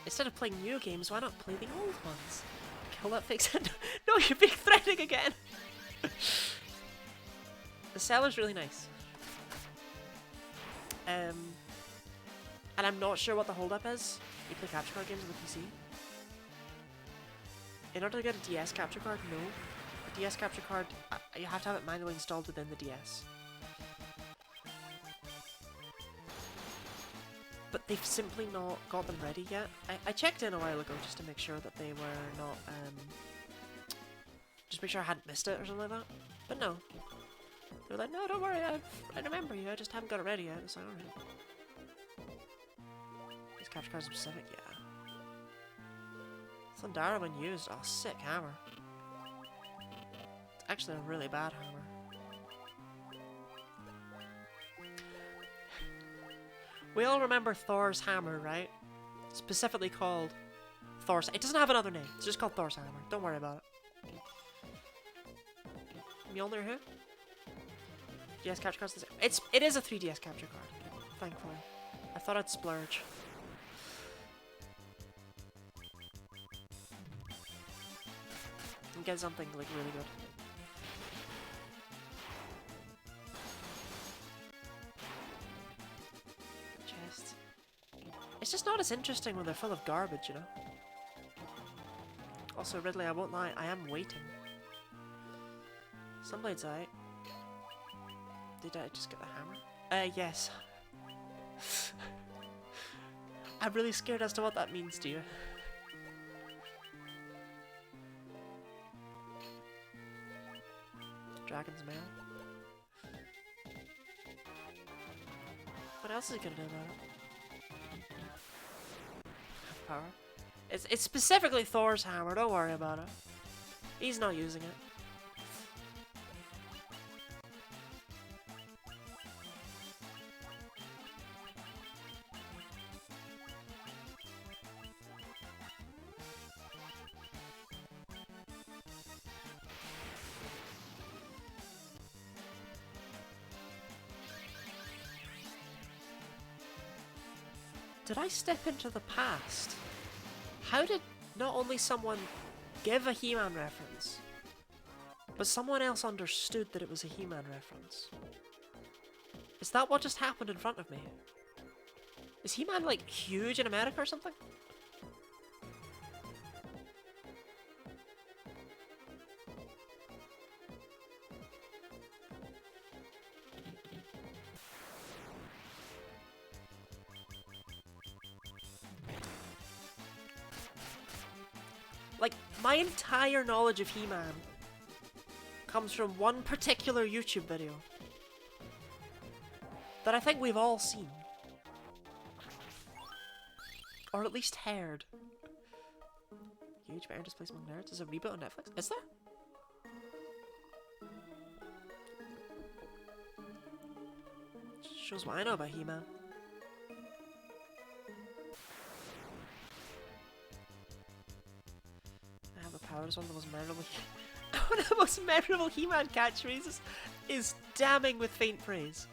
instead of playing new games, why not play the old ones? Kill that fix it. No, you're being threatening again! The seller's really nice. And I'm not sure what the holdup is. You play capture card games on the PC. In order to get a DS capture card, no. A DS capture card, you have to have it manually installed within the DS. But they've simply not got them ready yet. I checked in a while ago just to make sure that they were not, just make sure I hadn't missed it or something like that. But no. They were like, no, don't worry, I remember you, I just haven't got it ready yet. It's like, alright. These capture cards are specific, yeah. Thundara when used, oh, sick hammer. It's actually a really bad hammer. We all remember Thor's hammer, right? Specifically called Thor's. It doesn't have another name. It's just called Thor's hammer. Don't worry about it. Mjolnir who? DS capture cards. It is a 3DS capture card. Thankfully, I thought I'd splurge. And get something like really good. Chest. It's just not as interesting when they're full of garbage, you know? Also, Ridley, I won't lie, I am waiting. Sunblade's alright. Did I just get the hammer? Yes. I'm really scared as to what that means to you. Dragon's Mail. What else is he gonna do about it? Power. It's specifically Thor's hammer, don't worry about it. He's not using it. Did I step into the past? How did not only someone give a He-Man reference, but someone else understood that it was a He-Man reference? Is that what just happened in front of me? Is He-Man like huge in America or something? Like, my entire knowledge of He-Man comes from one particular YouTube video that I think we've all seen. Or at least heard. Huge better displacement nerds. Is a reboot on Netflix? Is there? Shows what I know about He-Man. Power is one of the most memorable. One of the most memorable He-Man catchphrases is damning with faint praise.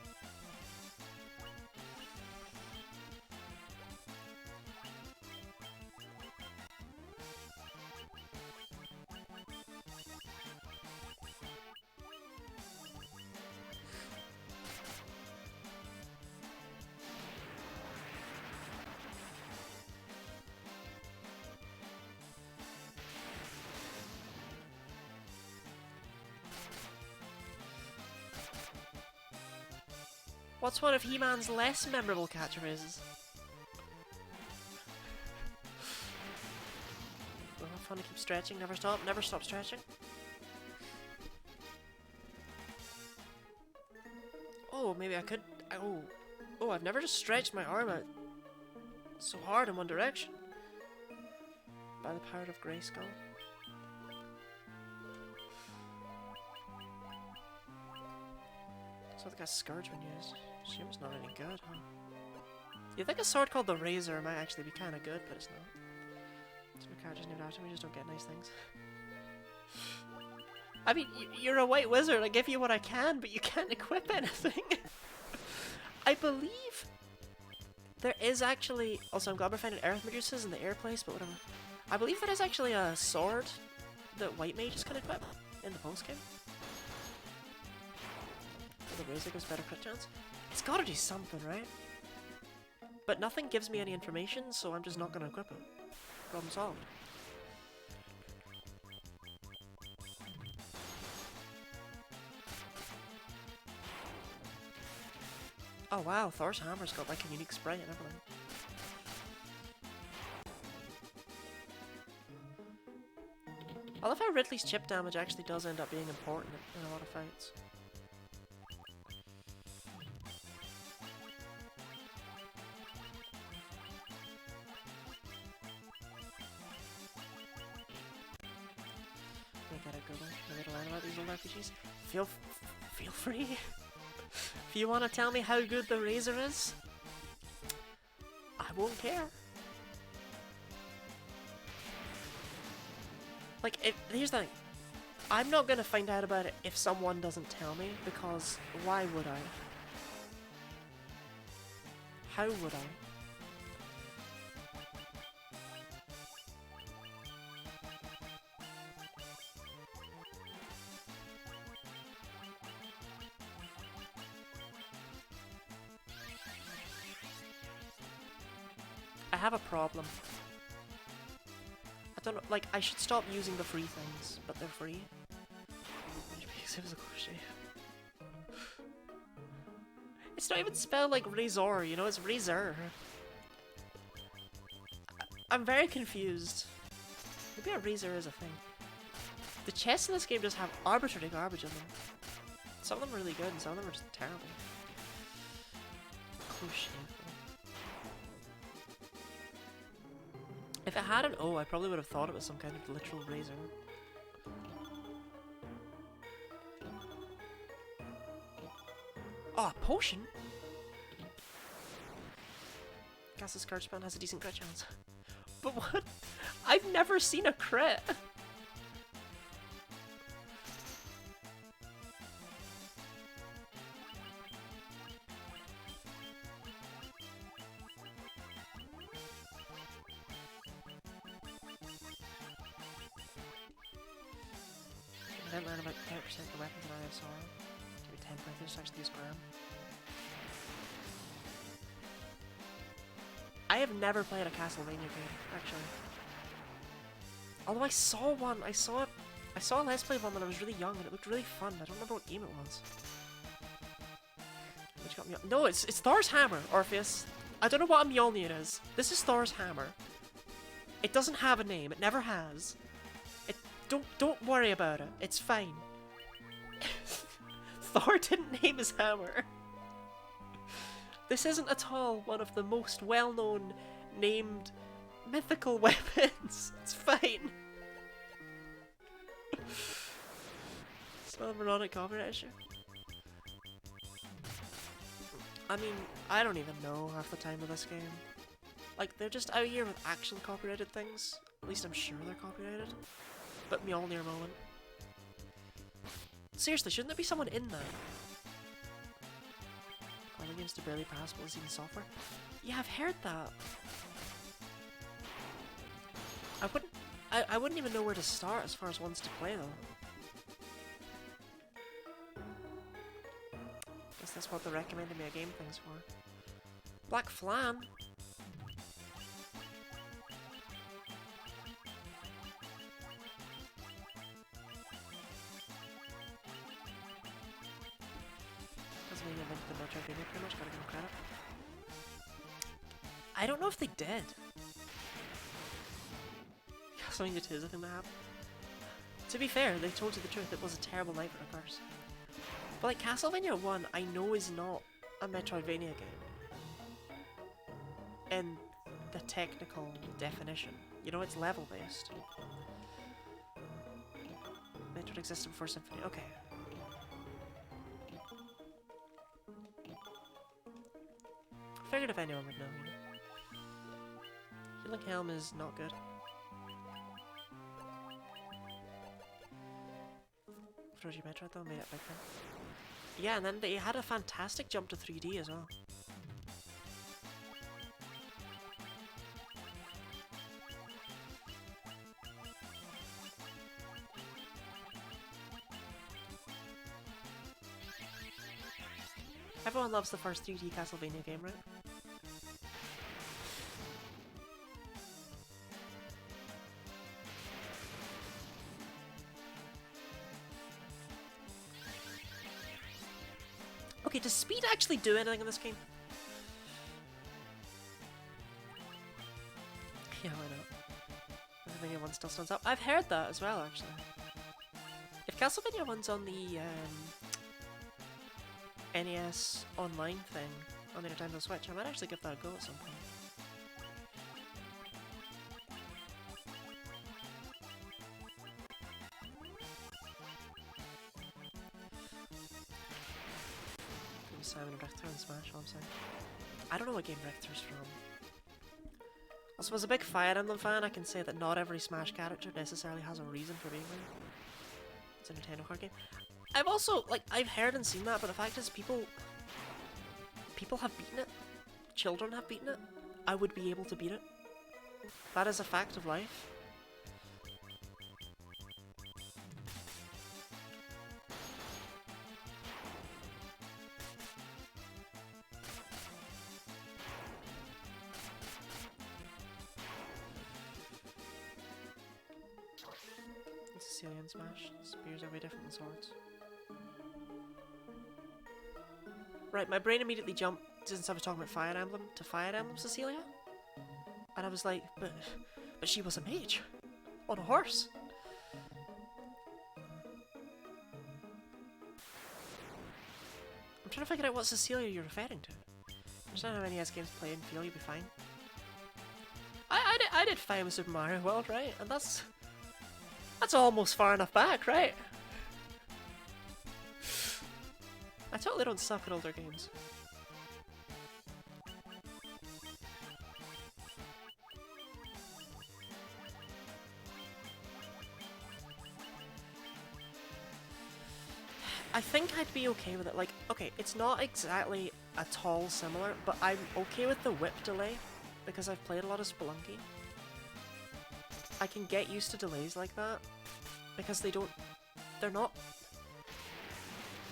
What's one of He-Man's less memorable catchphrases? Well, have fun to keep stretching, never stop stretching. Oh, maybe I could. Oh, I've never just stretched my arm out so hard in one direction. By the power of Grayskull. So the guy's Scourge when used. Seems not any good, huh? You'd think a sword called the Razor might actually be kind of good, but it's not. Some characters named after me just don't get nice things. I mean, you're a white wizard, I give you what I can, but you can't equip anything. I believe there is actually... Also, I'm glad we're finding earth medusas in the air place, but whatever. I believe there is actually a sword that white mages can equip in the post-game. So the razor gives better crit chance. It's gotta do something, right? But nothing gives me any information, so I'm just not gonna equip it. Problem solved. Oh wow, Thor's hammer's got like a unique spray and everything. I love how Ridley's chip damage actually does end up being important in a lot of fights. I gotta go there. I gotta learn about these old RPGs. Feel free. If you want to tell me how good the razor is, I won't care. Like, here's the thing. I'm not gonna find out about it if someone doesn't tell me, because why would I? How would I? I have a problem. I don't know, like, I should stop using the free things, but they're free. It's not even spelled like razor, you know, it's razor. I'm very confused. Maybe a razor is a thing. The chests in this game just have arbitrary garbage in them. Some of them are really good and some of them are just terrible. Close. If it had an O, I probably would have thought it was some kind of literal razor. Oh, a potion? Guess this card spawn has a decent crit chance. But what? I've never seen a crit! I didn't learn about 10% of the weapons in Eye of Sorrow. Give me 10 points, actually use Graham. I have never played a Castlevania game, actually. Although I saw one, I saw a Let's Play of one when I was really young and it looked really fun. I don't remember what game it was. Which got me up. No, it's Thor's hammer, Orpheus. I don't know what a Mjolnir is. This is Thor's hammer. It doesn't have a name, it never has. Don't worry about it. It's fine. Thor didn't name his hammer. This isn't at all one of the most well-known named mythical weapons. It's fine. Smell moronic copyright issue. I mean, I don't even know half the time of this game. Like, they're just out here with actual copyrighted things. At least I'm sure they're copyrighted. But Mjolnir moment. Seriously, shouldn't there be someone in there? Other games to barely passable is even software. Yeah, I've heard that. I wouldn't even know where to start as far as ones to play though. Guess that's what they're recommending me a game things for. Black Flan. Pretty much, gotta give them credit. I don't know if they did. Castlevania 2 is the thing that happened. To be fair, they told you the truth, it was a terrible night for a curse. But like, Castlevania 1, I know is not a Metroidvania game. In the technical definition. You know, it's level based. Metroid existed before Symphony. Okay. Figured if anyone would know, you know. Healing Helm is not good. Prodigy Metroid though, made it big thing. Yeah, and then they had a fantastic jump to 3D as well. Everyone loves the first 3D Castlevania game, right? Okay, does speed actually do anything in this game? Yeah, why not? Castlevania 1 still stands up. I've heard that as well, actually. If Castlevania 1's on the NES online thing on the Nintendo Switch, I might actually give that a go at some point. Simon and Richter and Smash, all I'm saying. I don't know what game Richter's from. Also, as a big Fire Emblem fan, I can say that not every Smash character necessarily has a reason for being there. It's a Nintendo card game. I've also, like, I've heard and seen that, but the fact is people have beaten it. Children have beaten it. I would be able to beat it. That is a fact of life. Sicilian Smash. Spears are way different than swords. Right, my brain immediately jumped, since I was talking about Fire Emblem, to Fire Emblem Cecilia. And I was like, but she was a mage. On a horse. I'm trying to figure out what Cecilia you're referring to. There's not how many NES games play and feel, you'll be fine. I did fine with Super Mario World, right? And that's almost far enough back, right? I totally don't suck at older games. I think I'd be okay with it. Like, okay, it's not exactly at all similar, but I'm okay with the whip delay because I've played a lot of Spelunky. I can get used to delays like that because they're not,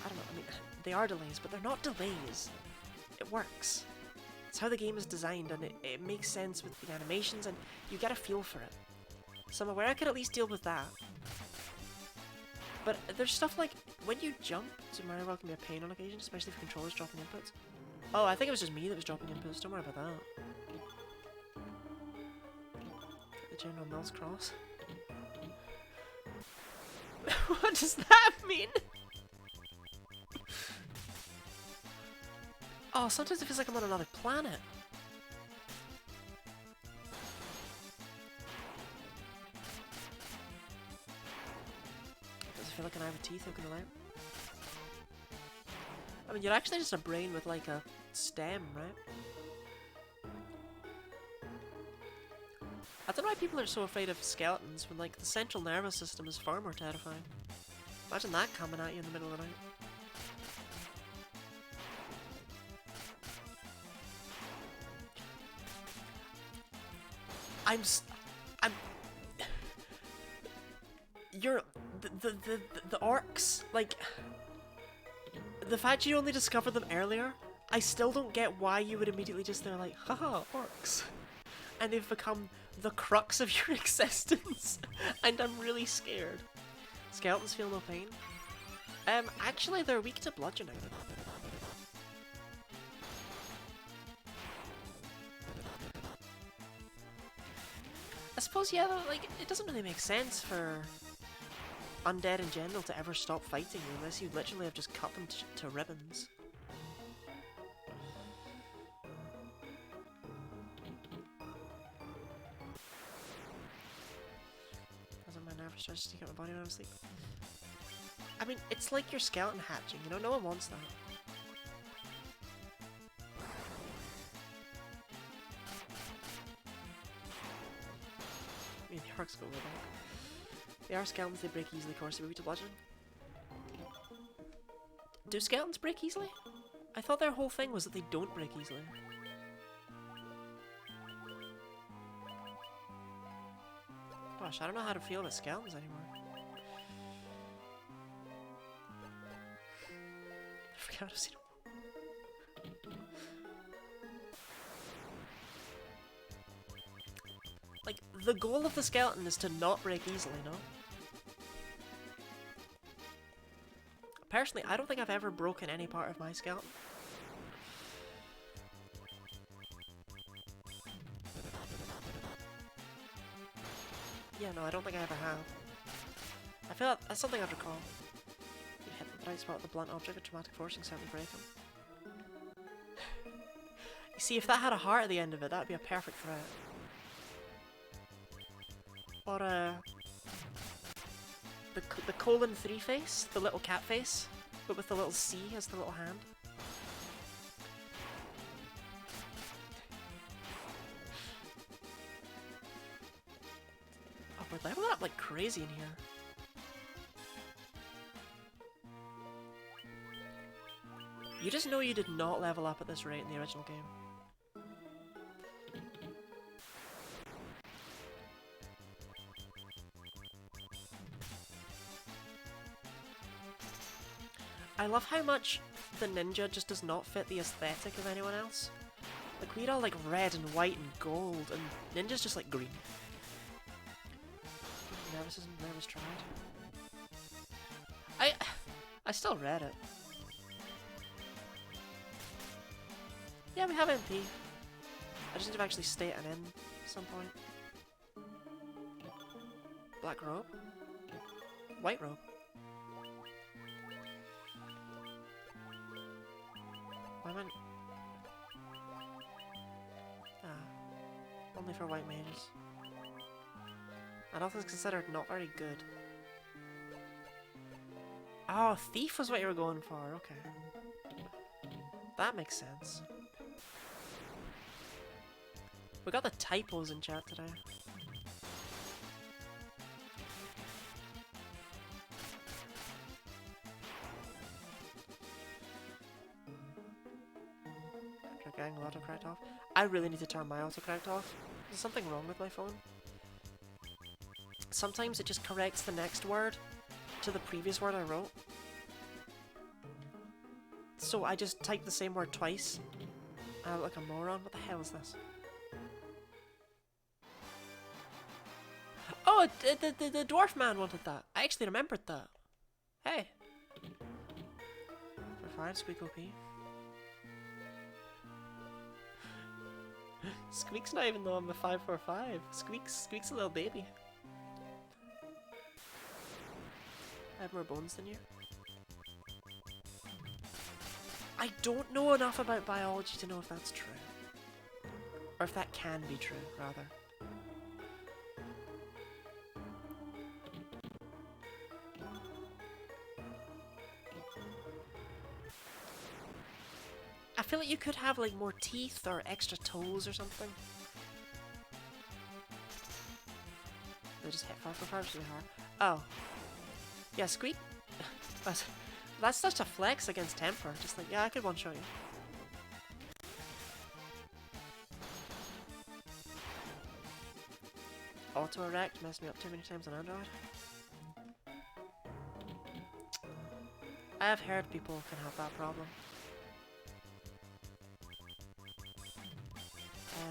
I don't know, I mean, they are delays, but they're not delays. It works. It's how the game is designed, and it makes sense with the animations, and you get a feel for it. So I'm aware I could at least deal with that. But there's stuff like, when you jump, Super Mario World can be a pain on occasion, especially if the controller's dropping inputs. Oh, I think it was just me that was dropping inputs, don't worry about that. The General Mills Cross. What does that mean? Oh, sometimes it feels like I'm on another planet. Does it feel like an eye with teeth looking around? I mean, you're actually just a brain with like a stem, right? I don't know why people are so afraid of skeletons when like the central nervous system is far more terrifying. Imagine that coming at you in the middle of the night. You're the orcs, like the fact you only discovered them earlier, I still don't get why you would immediately just they're like, haha, orcs. And they've become the crux of your existence. And I'm really scared. Skeletons feel no pain. Actually they're weak to bludgeoning. I suppose, yeah, though, like, it doesn't really make sense for undead in general to ever stop fighting you unless you literally have just cut them to ribbons. Doesn't my nervous starts to take out my body when I'm asleep. I mean, it's like your skeleton hatching, you know? No one wants that. I mean, the orcs go way back. They are skeletons, they break easily, of course, they move to bludgeoning. Do skeletons break easily? I thought their whole thing was that they don't break easily. Gosh, I don't know how to feel about skeletons anymore. I forgot I've seen them. Like, the goal of the skeleton is to not break easily, no? Personally, I don't think I've ever broken any part of my skeleton. Yeah, no, I don't think I ever have. I feel like that's something I'd recall. You hit the right spot with the blunt object, a traumatic forcing certainly break them. You see, if that had a heart at the end of it, that'd be a perfect threat. Or the colon 3 face, the little cat face, but with the little C as the little hand. Oh, we're leveling up like crazy in here. You just know you did not level up at this rate in the original game. I love how much the ninja just does not fit the aesthetic of anyone else. Like, we're all like red and white and gold, and ninja's just like green. Nervous tried. I still read it. Yeah, we have MP. I just need to actually state an M at some point. Black robe? White robe? Why am I... only for white mages. And often considered not very good. Oh, thief was what you were going for, okay. That makes sense. We got the typos in chat today. Getting autocorrect off. I really need to turn my autocorrect off. There's something wrong with my phone. Sometimes it just corrects the next word to the previous word I wrote. So I just type the same word twice. I look like a moron. What the hell is this? Oh, the dwarf man wanted that. I actually remembered that. Hey. For 5, squeak OP. Squeak's not even though I'm a 545. Squeak's a little baby. I have more bones than you. I don't know enough about biology to know if that's true. Or if that can be true, rather. I feel like you could have like more teeth or extra toes or something. They just hit 545 really hard. Oh. Yeah, Squeak. That's such a flex against Temper. Just like, yeah, I could one-shot you. Auto-erect messed me up too many times on Android. I have heard people can have that problem.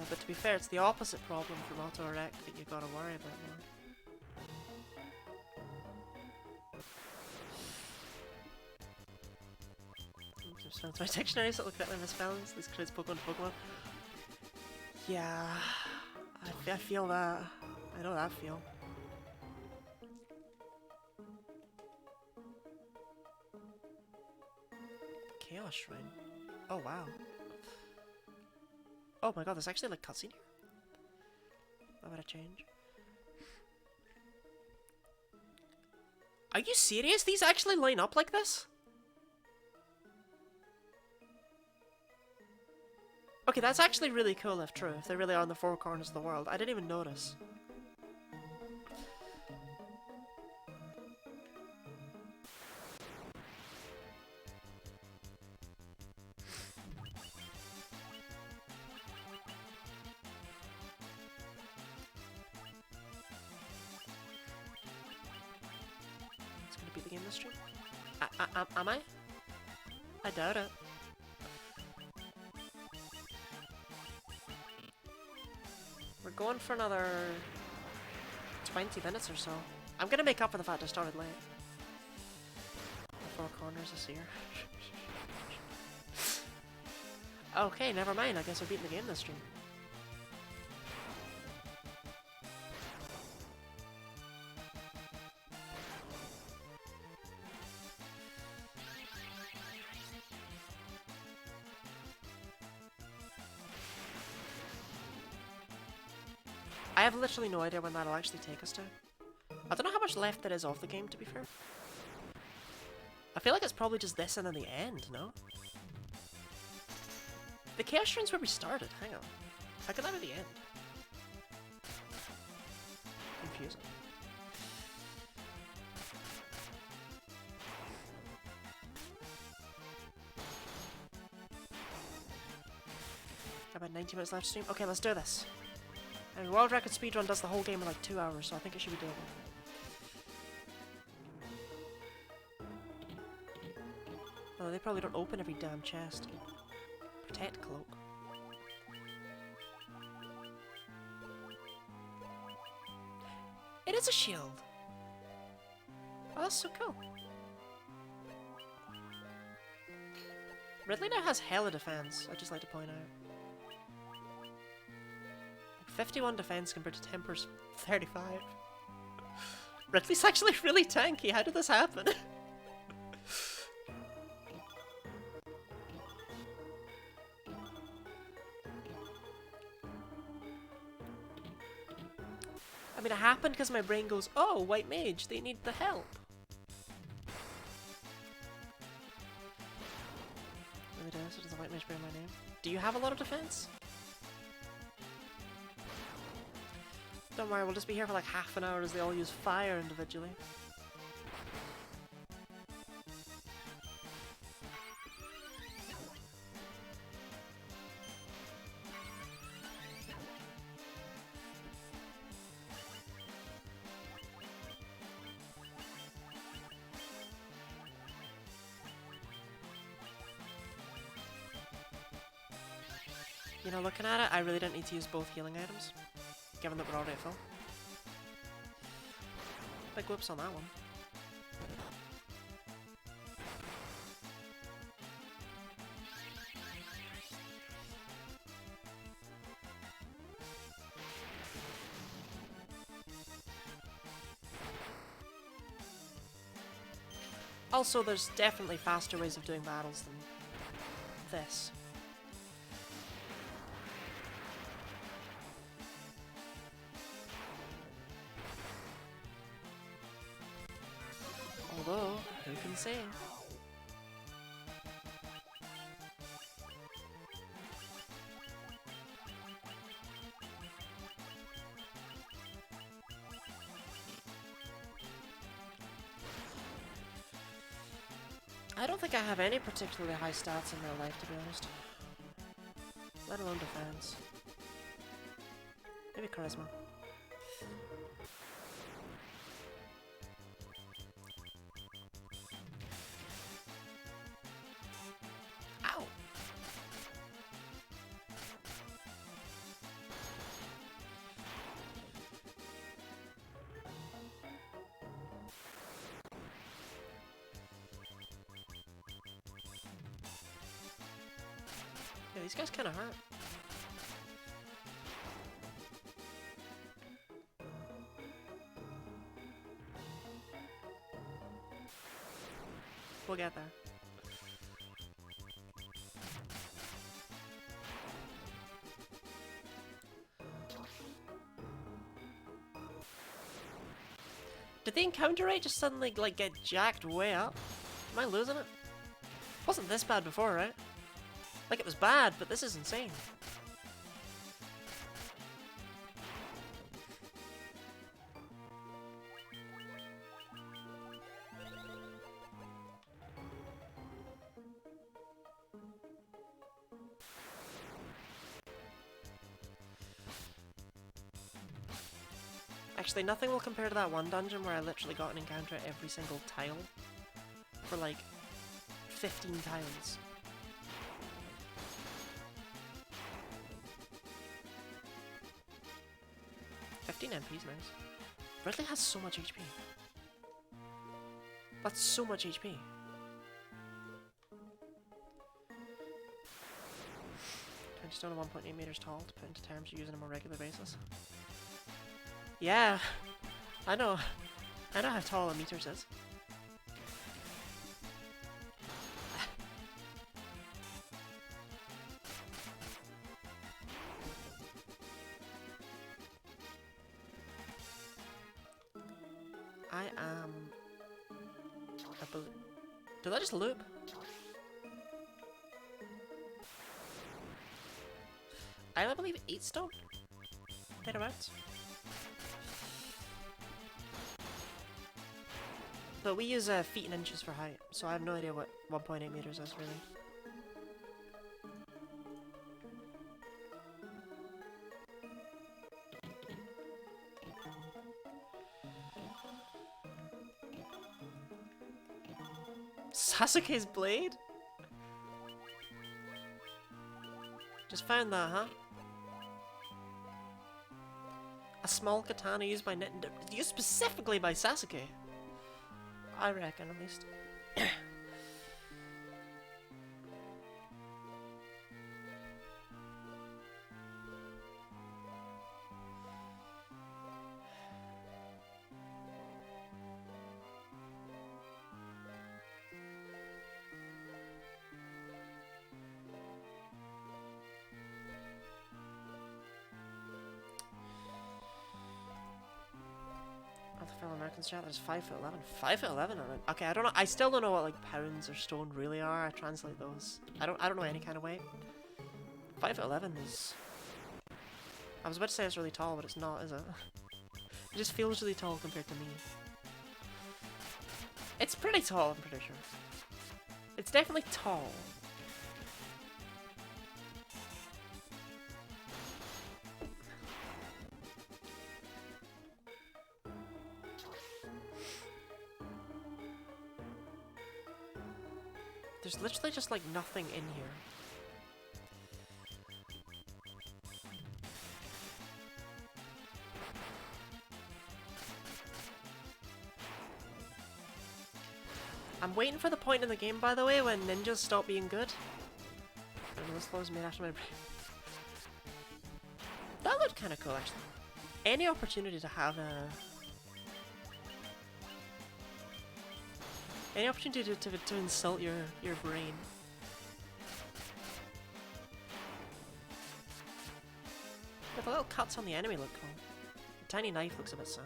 But to be fair, it's the opposite problem from auto-erect that you gotta worry about more. Sounds my dictionary, so look at my misspellings. These kids Pokemon. Yeah, I feel that. I know that feel. Chaos Shrine. Oh wow. Oh my god, there's actually like cutscene here? How about a change? Are you serious? These actually line up like this? Okay, that's actually really cool if true, if they really are on the four corners of the world. I didn't even notice. this stream? Am I? I doubt it. We're going for another 20 minutes or so. I'm gonna make up for the fact I started late. The Four Corners is here. Okay, never mind. I guess we're beating the game this stream. I have literally no idea when that'll actually take us to. I don't know how much left there is of the game, to be fair. I feel like it's probably just this and then the end, no? The Chaos Rune's where we started, hang on. How could that be the end? Confusing. About 90 minutes left to stream. Okay, let's do this. And World Record Speedrun does the whole game in like 2 hours, so I think it should be doable. Although they probably don't open every damn chest. Protect cloak. It is a shield! Oh, that's so cool. Ridley now has hella defense, I'd just like to point out. 51 defense compared to Temper's 35. Ridley's actually really tanky, how did this happen? I mean, it happened because my brain goes, oh, white mage, they need the help. Really does, so does the white mage bear my name? Do you have a lot of defense? Don't worry, we'll just be here for like half an hour as they all use fire individually. You know, looking at it, I really don't need to use both healing items, given that we're already at full. Big whoops on that one. Also, there's definitely faster ways of doing battles than this. Although, who can say? I don't think I have any particularly high stats in real life, to be honest. Let alone defense. Maybe charisma. Ow! Yeah, these guys kinda hurt. We'll get there. Did the encounter rate just suddenly, like, get jacked way up? Am I losing it? Wasn't this bad before, right? Like, it was bad, but this is insane. Actually, nothing will compare to that one dungeon where I literally got an encounter at every single tile for like 15 tiles. $15 MP's nice. Ridley has so much HP. That's so much HP. Stone 1.8 meters tall to put into terms you use on a more regular basis. Yeah, I know how tall a meter is. I am. Did I just loop? I believe 8 stone? Thereabouts. But we use feet and inches for height, so I have no idea what 1.8 meters is, really. Sasuke's blade? Just found that, huh? A small katana used by used specifically by Sasuke. I reckon, at least. Fellow Americans chat, there's 5'11". 5'11"? Okay, I don't know. I still don't know what like pounds or stone really are. I translate those. I don't know any kind of weight. 5'11" is. I was about to say it's really tall, but it's not, is it? It just feels really tall compared to me. It's pretty tall, I'm pretty sure. It's definitely tall. There's literally just like nothing in here. I'm waiting for the point in the game, by the way, when ninjas stop being good. And this flow is made after my brain. That looked kind of cool, actually. Any opportunity to have a... Any opportunity to insult your brain. But the little cuts on the enemy look cool. The tiny knife looks a bit sad.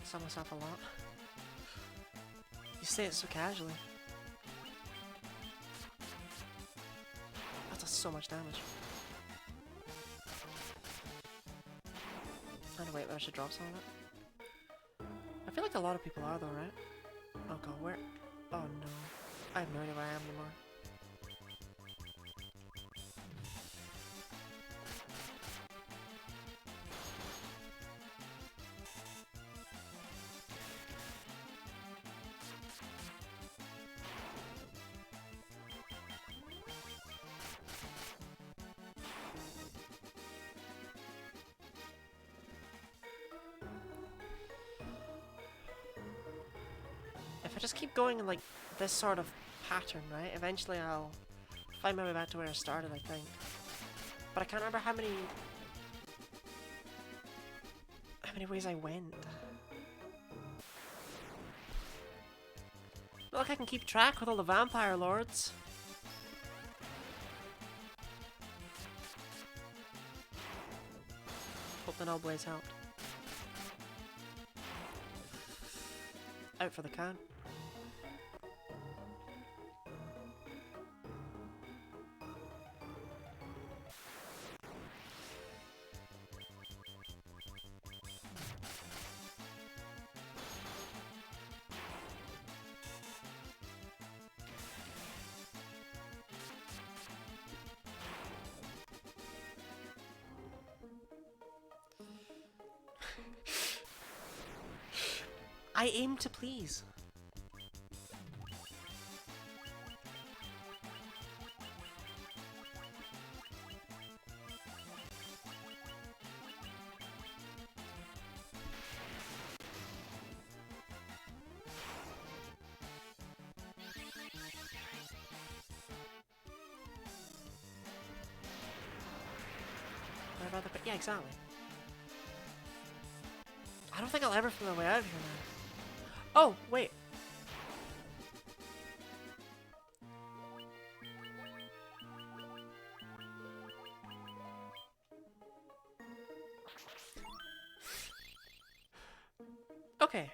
I saw myself a lot. You say it so casually. That does so much damage. And wait, I should drop some of it. I feel like a lot of people are though, right? Oh god, where? Oh no. I have no idea where I am anymore. If I just keep going in like this sort of pattern, right, eventually I'll find my way back to where I started, I think. But I can't remember how many ways I went. Not like I can keep track with all the vampire lords. Hope the null blades helped. Out for the count. I aim to please. Yeah, exactly. I don't think I'll ever find my way out of here now. Oh, wait. Okay.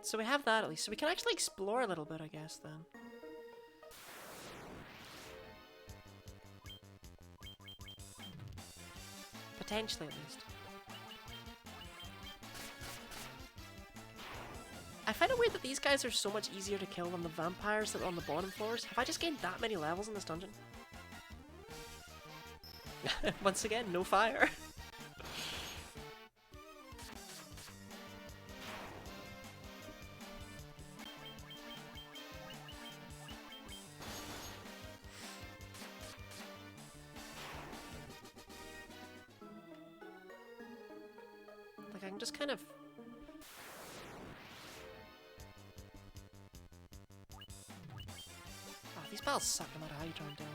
So we have that at least. So we can actually explore a little bit, I guess, then. Potentially, at least. I find it weird that these guys are so much easier to kill than the vampires that are on the bottom floors. Have I just gained that many levels in this dungeon? Once again, no fire. Like, I can just kind of... Oh, these battles suck no matter how you try and do them.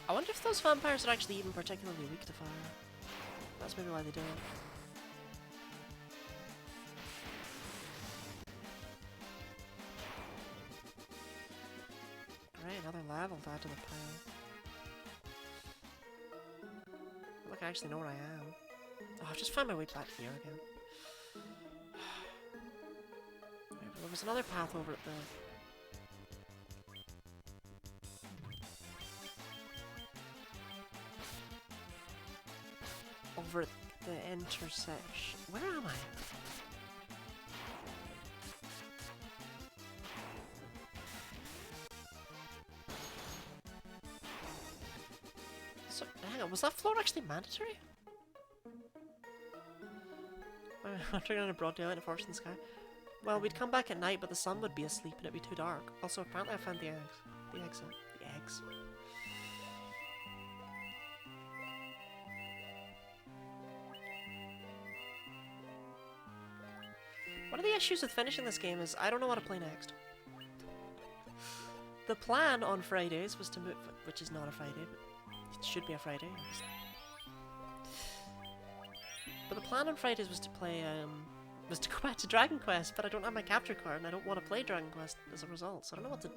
I wonder if those vampires are actually even particularly weak to fire. That's maybe why they do it. Great, another level to add to the pile. Look, I actually know where I am. Oh, I've just found my way back here again. Right, but there was another path over at the... over at the intersection. Where am I? So, hang on, was that floor actually mandatory? Wandering on a broad daylight in a forest in the sky. Well, we'd come back at night, but the sun would be asleep and it'd be too dark. Also, apparently I found the eggs. The exit. The eggs. One of the issues with finishing this game is I don't know what to play next. The plan on Fridays was to move, which is not a Friday, but it should be a Friday. But the plan on Fridays was to play, was to go back to Dragon Quest, but I don't have my capture card and I don't want to play Dragon Quest as a result, so I don't know what to...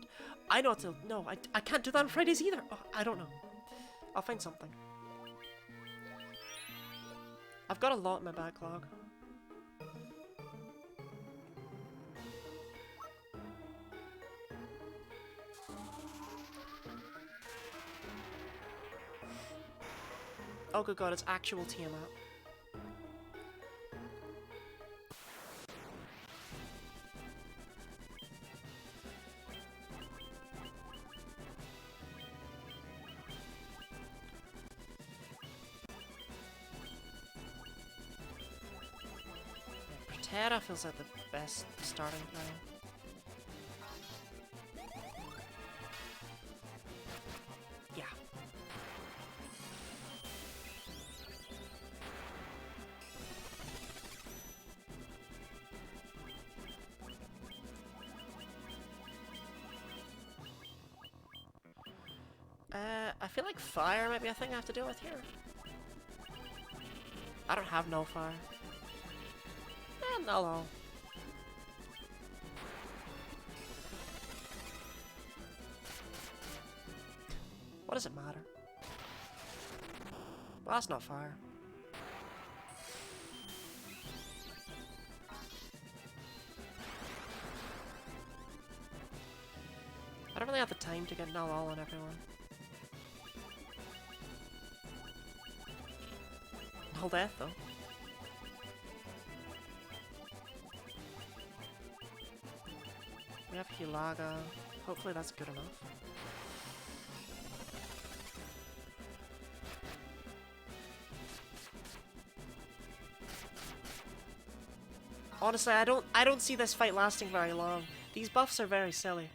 I know what to... No, I can't do that on Fridays either! Oh, I don't know. I'll find something. I've got a lot in my backlog. Oh good god, it's actual Tiamat. Protera feels like the best starting plan. Yeah. I feel like fire might be a thing I have to deal with here. I don't have no fire. No. What does it matter? Well, that's not fire. I don't really have the time to get null all on everyone. Null death, though. We have Hilaga. Hopefully that's good enough. Honestly, I don't see this fight lasting very long. These buffs are very silly.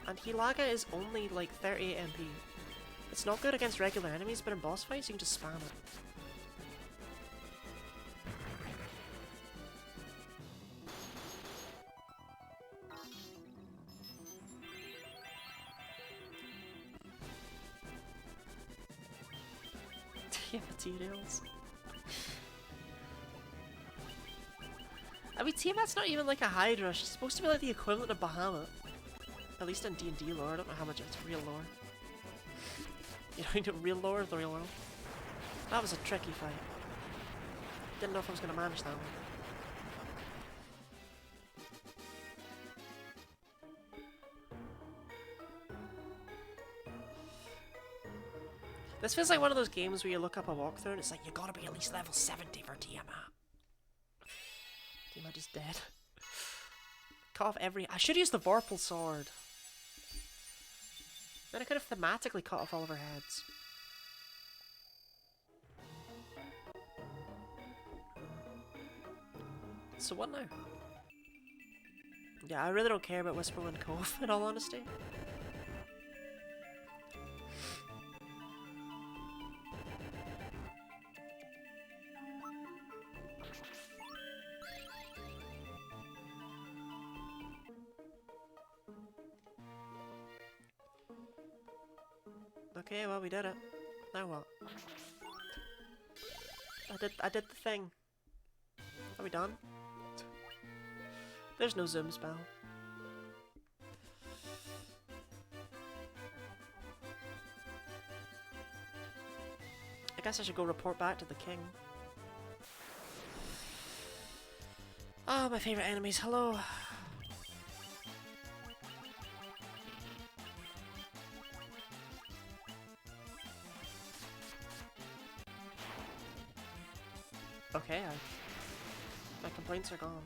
And Hilaga is only like 38 MP. It's not good against regular enemies, but in boss fights you can just spam it. Yeah, materials. I mean, Tiamat's not even like a Hydra. She's supposed to be like the equivalent of Bahamut. At least in D&D lore. I don't know how much it's real lore. You know, real lore of the real world. That was a tricky fight. Didn't know if I was going to manage that one. This feels like one of those games where you look up a walkthrough and it's like, you gotta be at least level 70 for Tiamat. Tiamat is dead. Cut off every... I should use the Vorpal sword. Then I could have thematically cut off all of her heads. So what now? Yeah, I really don't care about Whisperwind Cove, in all honesty. Okay, well, we did it. Now what? I did the thing. Are we done? There's no zoom spell. I guess I should go report back to the king. Ah, my favorite enemies. Hello. Okay, my complaints are gone.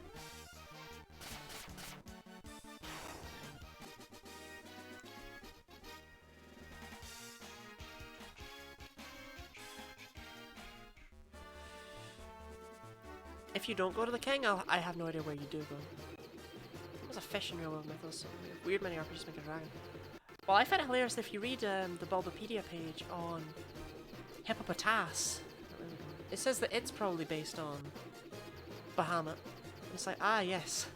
If you don't go to the king, I have no idea where you do go. There's a fish in Real World Mythos. Weird many RPGs make a dragon. Well, I find it hilarious if you read the Bulbapedia page on Hippopotas. It says that it's probably based on Bahamut. It's like, ah yes,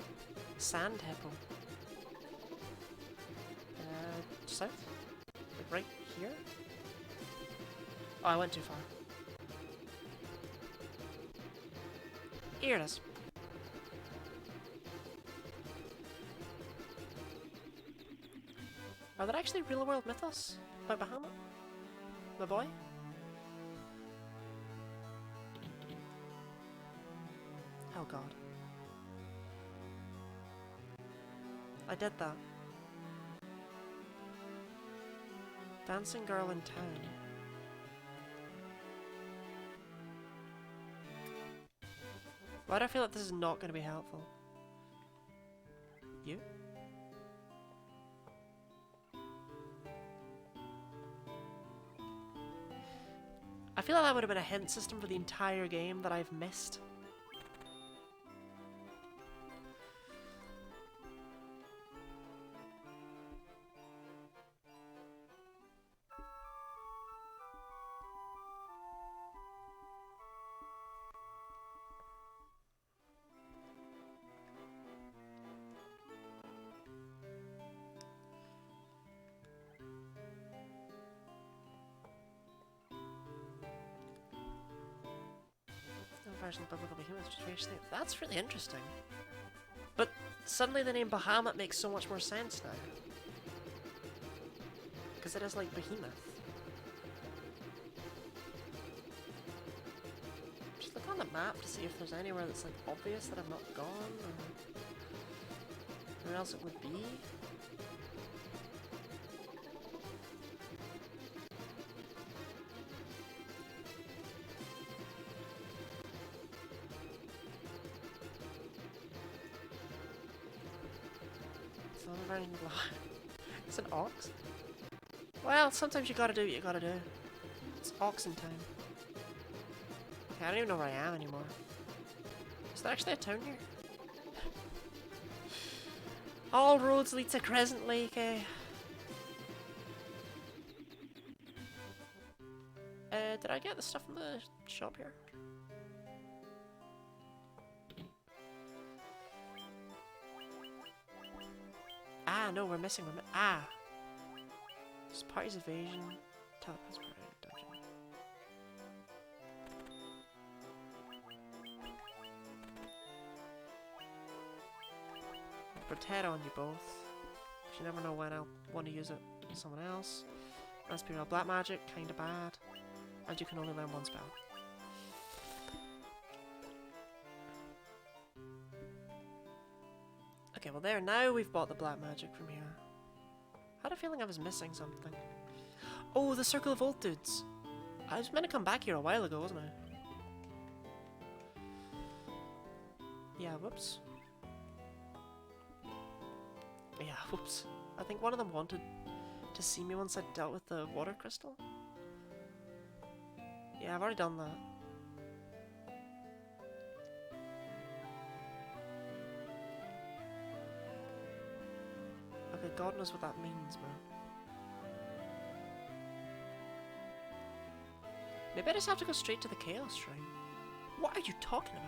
Sand Hippo. South? Like right here? Oh, I went too far. Here it is. Are there actually real world mythos about Bahamut? My boy? Oh god. I did that. Dancing girl in town. Why do I feel like this is not going to be helpful? You? I feel like that would have been a hint system for the entire game that I've missed. Version of biblical behemoth, just very state. That's really interesting. But suddenly the name Bahamut makes so much more sense now. Because it is like behemoth. Just look on the map to see if there's anywhere that's like obvious that I've not gone, or where else it would be. I'm not very It's an ox? Well, sometimes you gotta do what you gotta do. It's oxen time. Okay, I don't even know where I am anymore. Is there actually a town here? All roads lead to Crescent Lake, eh? Did I get the stuff from the shop here? Ah, no, we're missing one. Ah! It's party's evasion. Teleports private dungeon. Potato on you both. You never know when I'll want to use it on someone else. Recipe of black magic, kinda bad. And you can only learn one spell. Okay, well there, now we've bought the black magic from here. I had a feeling I was missing something. Oh, the Circle of Old Dudes! I was meant to come back here a while ago, wasn't I? Yeah, whoops. Yeah, whoops. I think one of them wanted to see me once I dealt with the water crystal. Yeah, I've already done that. Okay, God knows what that means, man. Maybe I just have to go straight to the Chaos Shrine. What are you talking about?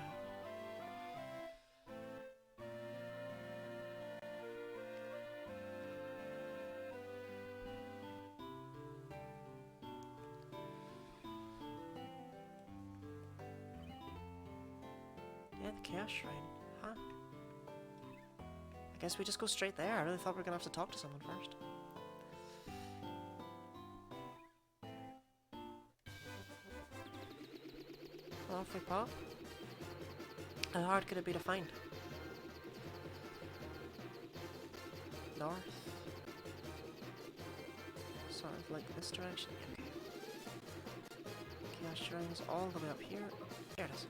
Yeah, the Chaos Shrine. Huh? I guess we just go straight there. I really thought we were gonna have to talk to someone first. Well, off we pop. How hard could it be to find? North? Sort of like this direction? Okay. Chaos Shrine's all the way up here. There it is.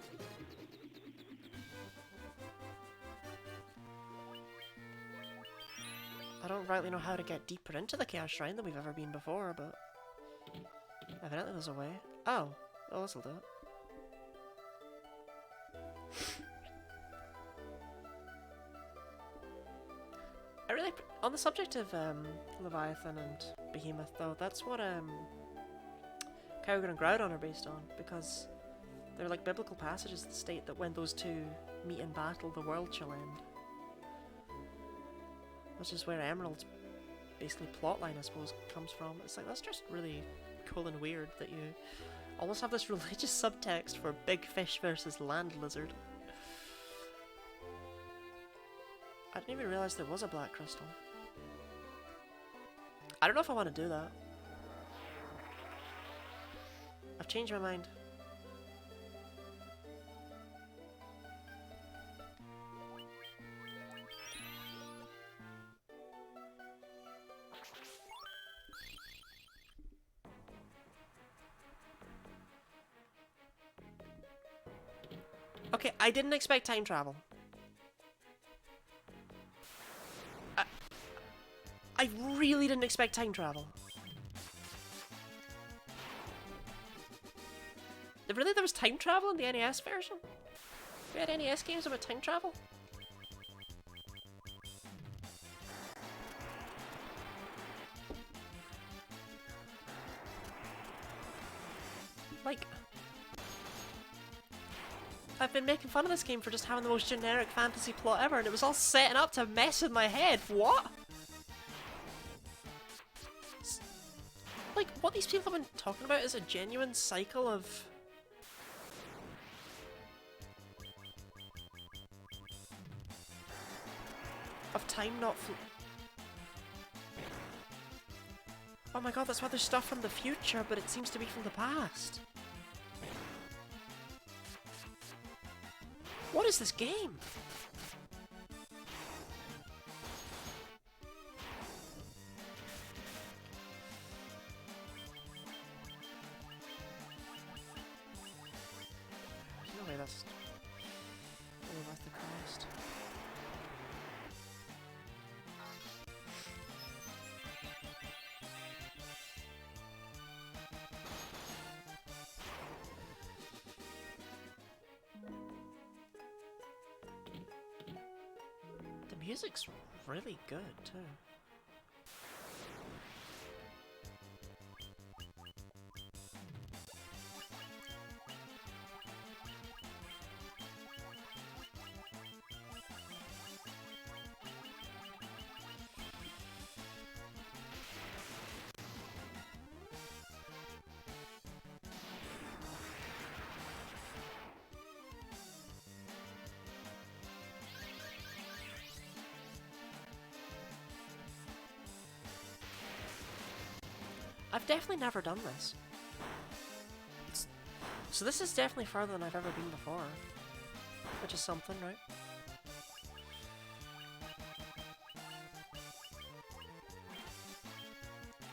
I don't rightly know how to get deeper into the Chaos Shrine than we've ever been before, but evidently there's a way. Oh, well, this'll do it. I really, on the subject of Leviathan and Behemoth, though, that's what Cowgirl and Groudon are based on, because they're like biblical passages that state that when those two meet in battle, the world shall end. Which is where Emerald's basically plotline, I suppose, comes from. It's like, that's just really cool and weird that you almost have this religious subtext for big fish versus land lizard. I didn't even realize there was a black crystal. I don't know if I want to do that. I've changed my mind. Okay, I didn't expect time travel. I really didn't expect time travel. Really, there was time travel in the NES version? We had NES games about time travel? Like, I've been making fun of this game for just having the most generic fantasy plot ever, and it was all setting up to mess with my head. What? Like, what these people have been talking about is a genuine cycle of time not oh my god, that's why there's stuff from the future, but it seems to be from the past. What is this game? There's no way that's really worth the cost. music's really good too. I've definitely never done this. So this is definitely further than I've ever been before. Which is something, right?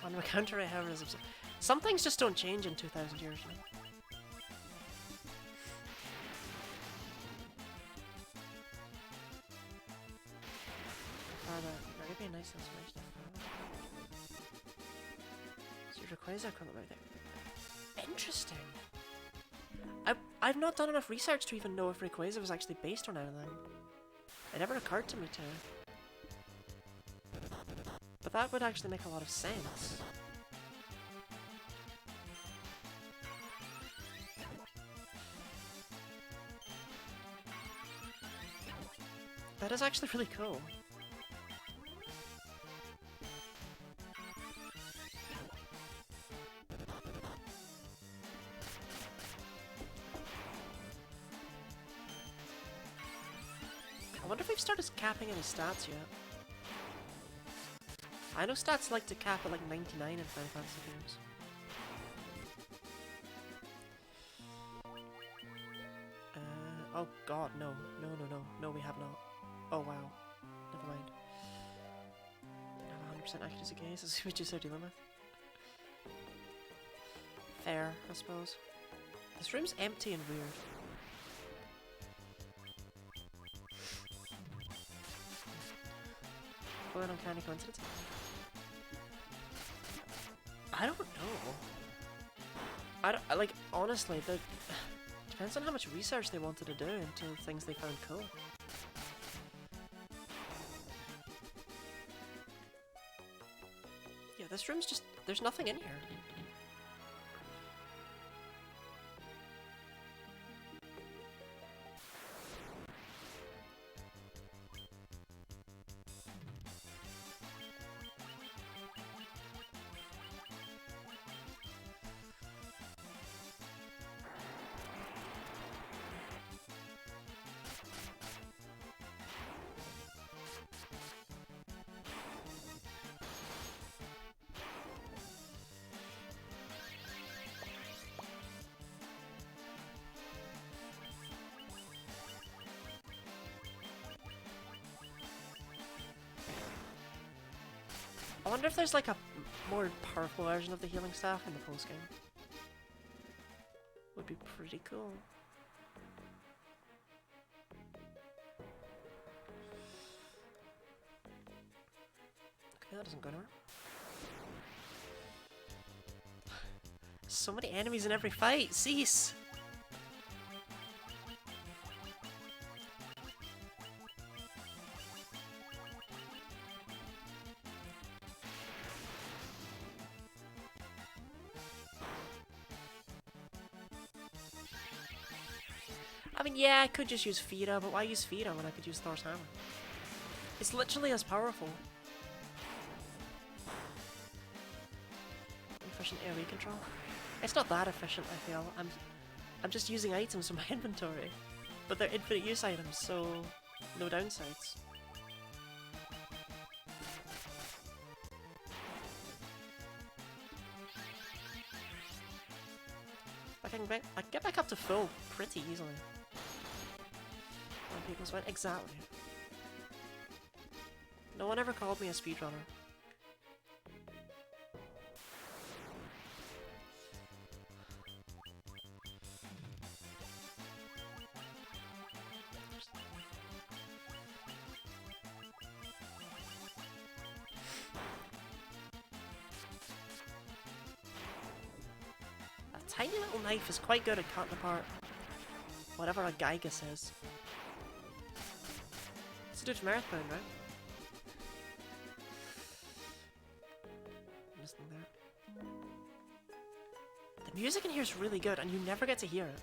On my counter rate, however, is absurd. Some things just don't change in 2,000 years, you know? Maybe a nice inspiration. So your Rayquaza come about there. Interesting. I've not done enough research to even know if Rayquaza was actually based on anything. It never occurred to me to. But that would actually make a lot of sense. That is actually really cool. I wonder if we've started capping any stats yet. I know stats like to cap at like 99 in Final Fantasy games. Oh god, no. No, we have not. Oh wow. Never mind. Didn't have 100% accuracy case, that's what you said dealing with. Fair, I suppose. This room's empty and weird. Full on uncanny coincidence? I don't know. Like, honestly, depends on how much research they wanted to do into things they found cool. Yeah, this room's just, there's nothing in here. I wonder if there's like a more powerful version of the healing staff in the post-game. Would be pretty cool. Okay, that doesn't go anywhere. So many enemies in every fight! Cease! I mean, yeah, I could just use Fira, but why use Fira when I could use Thor's hammer? It's literally as powerful. Efficient AoE control. It's not that efficient, I feel. I'm just using items from my inventory. But they're infinite use items, so no downsides. I can get back up to full pretty easily. When people's went exactly. No one ever called me a speedrunner. A tiny little knife is quite good at cutting apart whatever a Giga says. It's a dude from Earthbound, right? The music in here is really good, and you never get to hear it.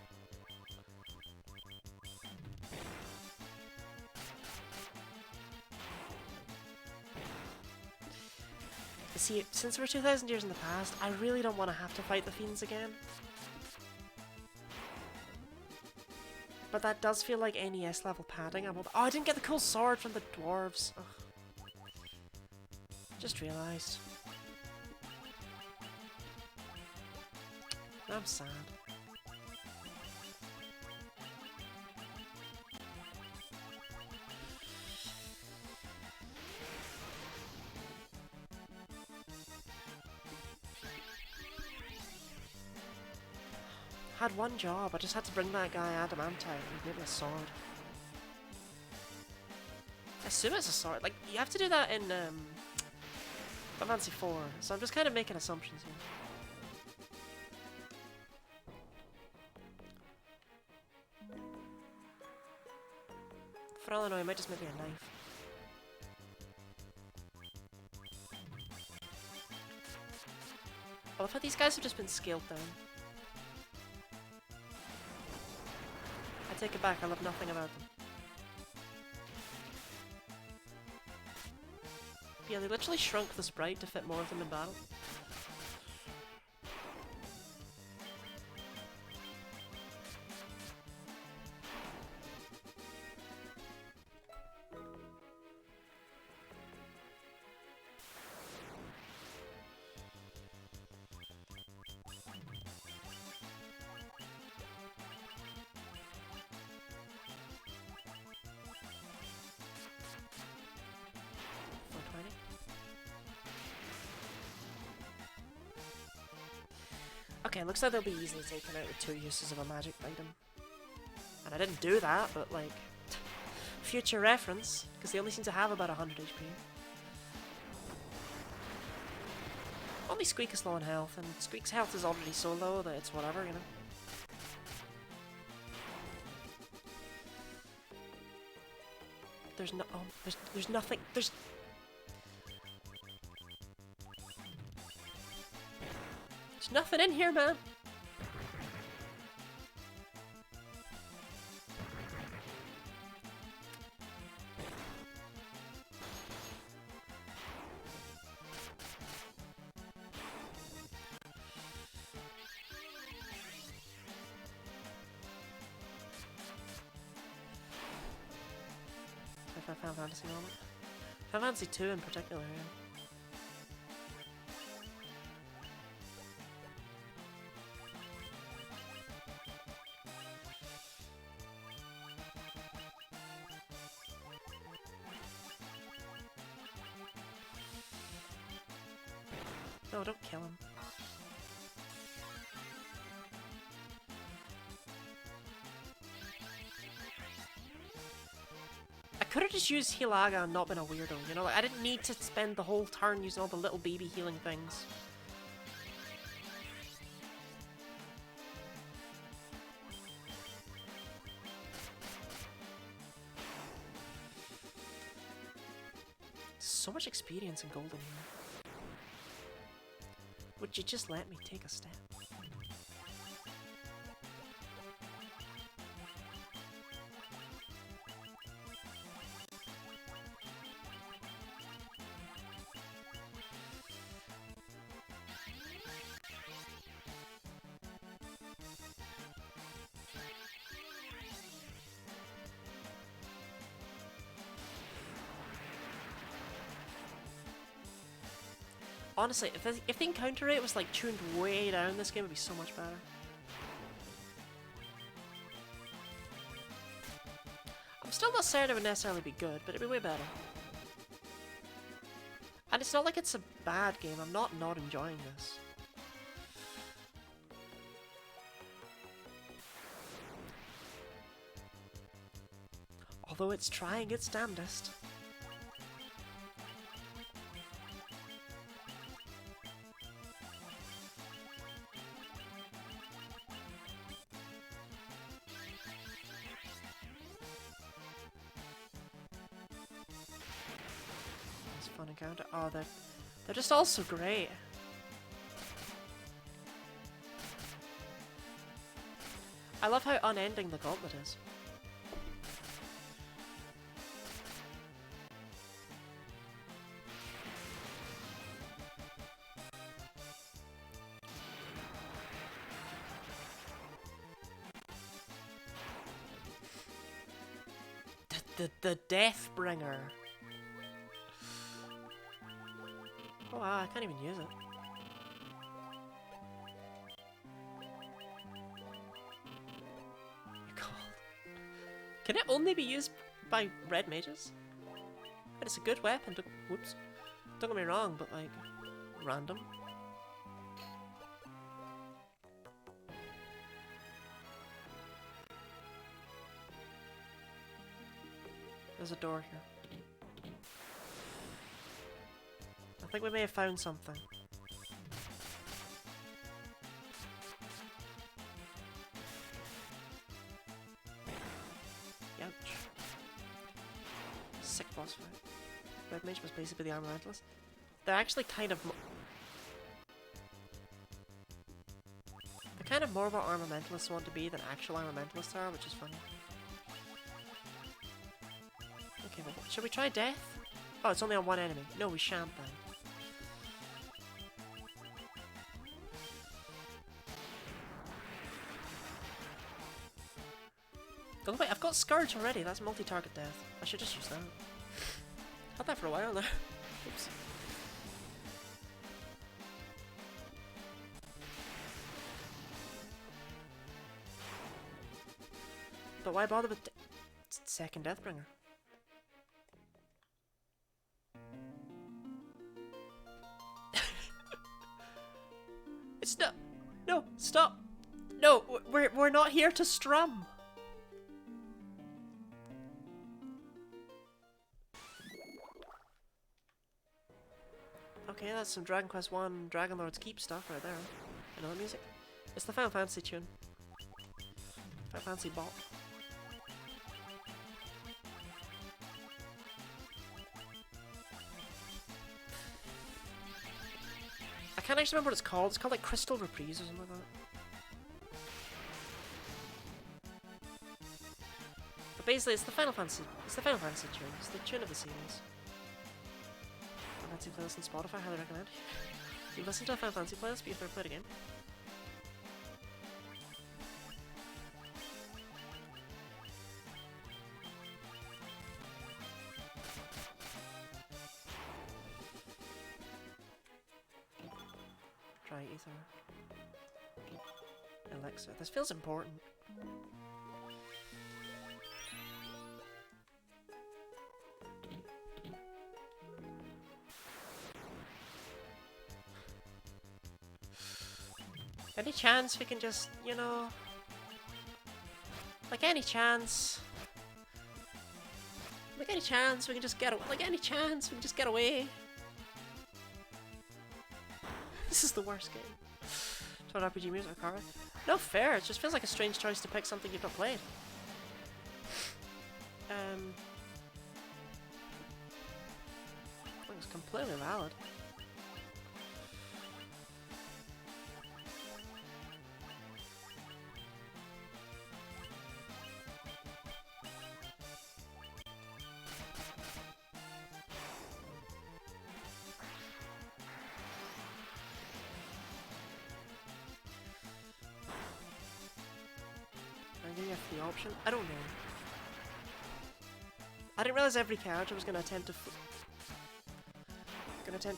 See, since we're 2,000 years in the past, I really don't want to have to fight the fiends again. But that does feel like NES level padding. Oh, I didn't get the cool sword from the dwarves. Ugh. Just realised. I'm sad. Had one job, I just had to bring that guy Adamantite and give him a sword. I assume it's a sword. Like, you have to do that in Final Fantasy 4, so I'm just kind of making assumptions here. For all I know, it might just make me a knife. I love how these guys have just been scaled down. I take it back, I love nothing about them. But yeah, they literally shrunk the sprite to fit more of them in battle. Okay, looks like they'll be easily taken out with 2 uses of a magic item. And I didn't do that, but like, future reference, because they only seem to have about 100 HP. Only Squeak is low on health, and Squeak's health is already so low that it's whatever, you know. There's no- oh, there's nothing- there's- There's nothing in here, man! Final Fantasy moment. Final Fantasy 2 in particular, yeah. No, don't kill him. I could have just used Hilaga and not been a weirdo, you know? Like, I didn't need to spend the whole turn using all the little baby healing things. So much experience in Golden here. Would you just let me take a step? Honestly, if the encounter rate was like tuned way down, this game would be so much better. I'm still not saying it would necessarily be good, but it'd be way better. And it's not like it's a bad game, I'm not enjoying this. Although it's trying its damnedest. Fun encounter. Oh, they're just all so great. I love how unending the gauntlet is. The Deathbringer. Oh wow, I can't even use it. God. Can it only be used by red mages? But it's a good weapon. Whoops. Don't get me wrong, but like, random. There's a door here. I think we may have found something. Ouch. Sick boss fight. Red Mage was basically the Armamentalist. They're actually kind of they're kind of more what Armamentalists want to be than actual Armamentalists are, which is funny. Okay, well, should we try death? Oh, it's only on one enemy. No, we shan't then. Oh wait, I've got Scourge already. That's multi-target death. I should just use that. Had that for a while now. Oops. But why bother with second Deathbringer? It's not. No, stop. No, we're not here to strum. Okay, that's some Dragon Quest 1 Dragon Lord's Keep stuff right there. Another music. It's the Final Fantasy tune. Final Fantasy bot. I can't actually remember what it's called. It's called like Crystal Reprise or something like that. But basically, it's the Final Fantasy. It's the Final Fantasy tune. It's the tune of the series. Fantasy playlist on Spotify, highly recommend. You've listened to a Final Fantasy playlist, but you've never played a game. Dry ether. Elixir. This feels important. Any chance we can just, you know... Like any chance... Like any chance we can just get away. Like any chance we can just get away. This is the worst game. Todd RPG music or card? No fair, it just feels like a strange choice to pick something you've not played. I think it's completely valid. The option? I don't know. I didn't realize every character was going to attempt to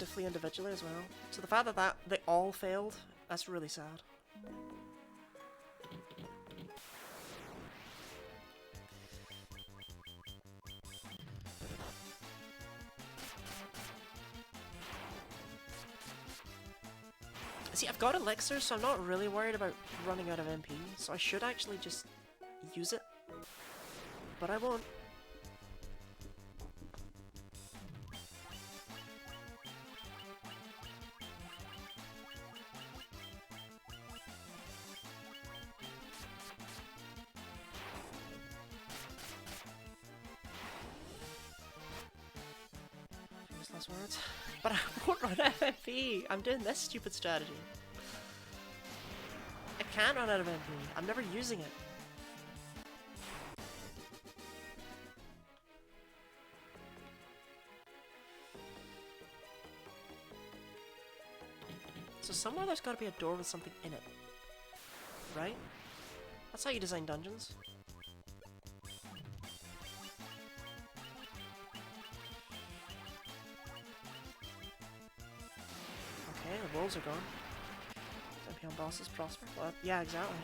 flee individually as well. So the fact that they all failed, that's really sad. See, I've got Elixir, so I'm not really worried about running out of MP, so I should actually just use it, but I won't. Famous last words. But I won't run out of MP. I'm doing this stupid strategy. I can't run out of MP. I'm never using it. Somewhere there's gotta be a door with something in it. Right? That's how you design dungeons. Okay, the wolves are gone. MP on bosses prosper. Well, yeah, exactly.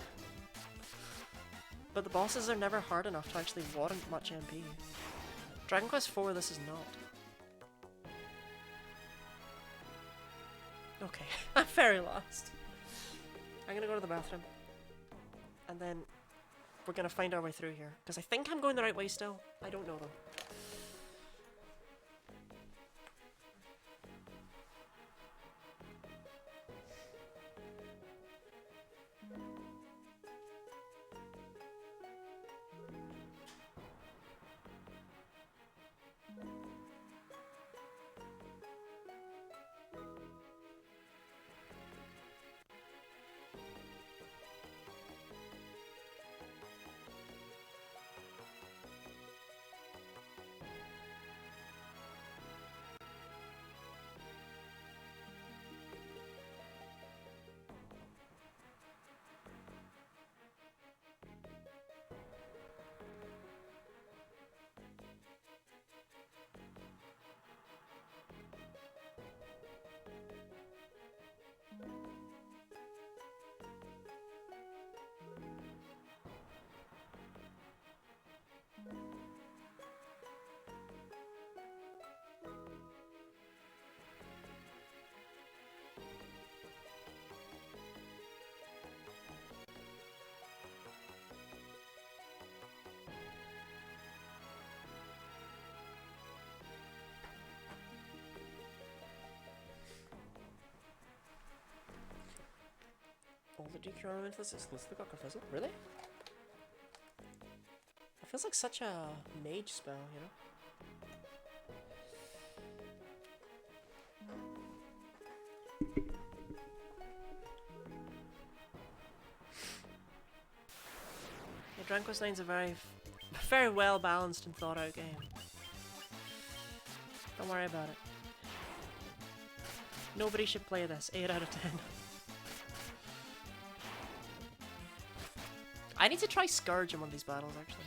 But the bosses are never hard enough to actually warrant much MP. Dragon Quest IV, this is not. Okay, I'm very lost. I'm gonna go to the bathroom. And then we're gonna find our way through here. Because I think I'm going the right way still. I don't know though. All the DQ ornament is exclusively got Fizzle? Really? It feels like such a mage spell, you know? Yeah, Dragon Quest IX is a very well balanced and thought out game. Don't worry about it. Nobody should play this. 8 out of 10. I need to try Scourge in one of these battles, actually.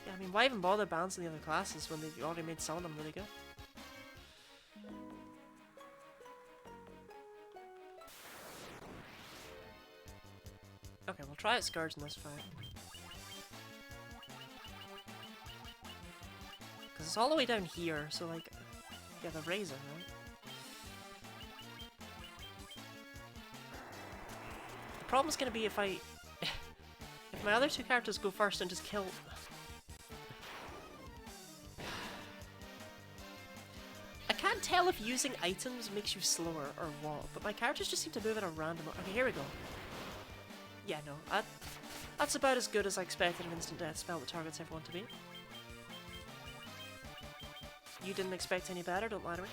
Yeah, I mean, why even bother balancing the other classes when they've already made some of them really good? Okay, we'll try out Scourge in this fight. Because it's all the way down here, so like... Yeah, the Razor, right? The problem's gonna be if I... if my other two characters go first and just kill... I can't tell if using items makes you slower or what, but my characters just seem to move at a random... Okay, here we go. Yeah, no, that's about as good as I expected an instant death spell that targets everyone to be. You didn't expect any better, don't lie to me.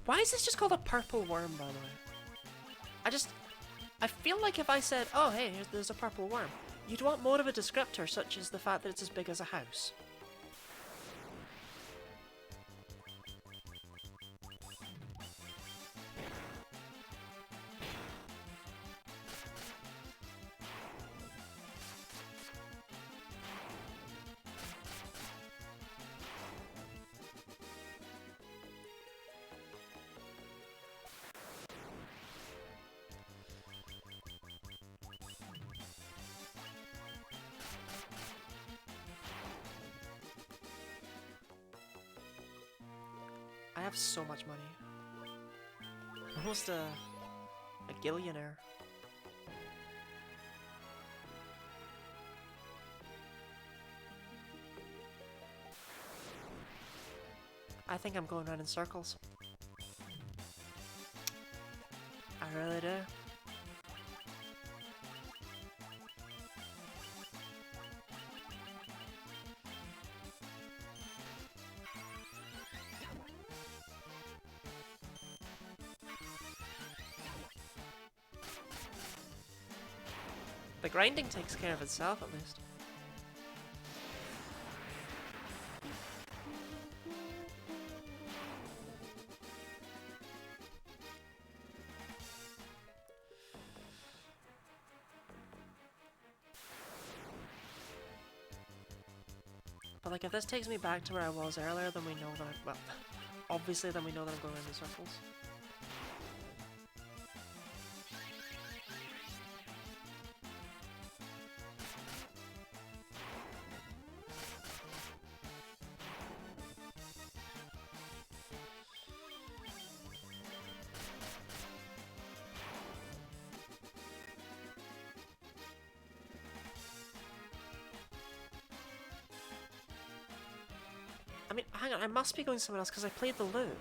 Why is this just called a purple worm, by the way? I feel like if I said, oh hey, there's a purple worm, you'd want more of a descriptor, such as the fact that it's as big as a house. I have so much money. Almost a gillionaire. I think I'm going around in circles. I really do. The grinding takes care of itself at least. But like, if this takes me back to where I was earlier, then we know that well, obviously then we know that I'm going around in circles. I mean, hang on, I must be going somewhere else because I played the loop.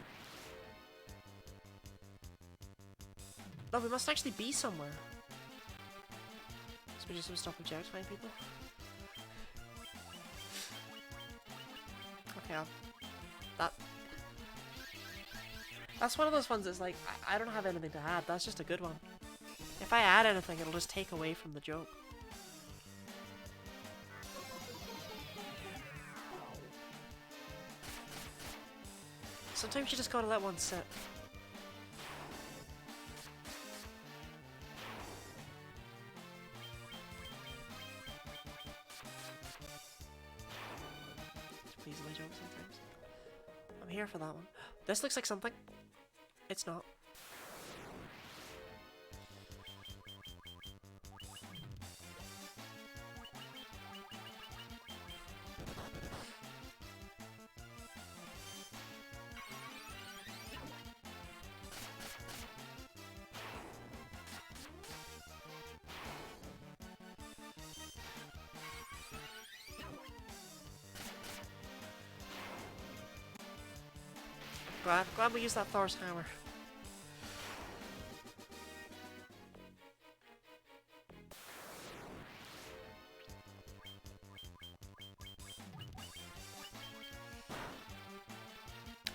No, we must actually be somewhere. So we just stop objectifying people? Okay, that's one of those ones that's like, I don't have anything to add, that's just a good one. If I add anything, it'll just take away from the joke. Sometimes you just gotta let one sit. Please my joke sometimes. I'm here for that one. This looks like something. It's not. Glad we used that Thor's hammer.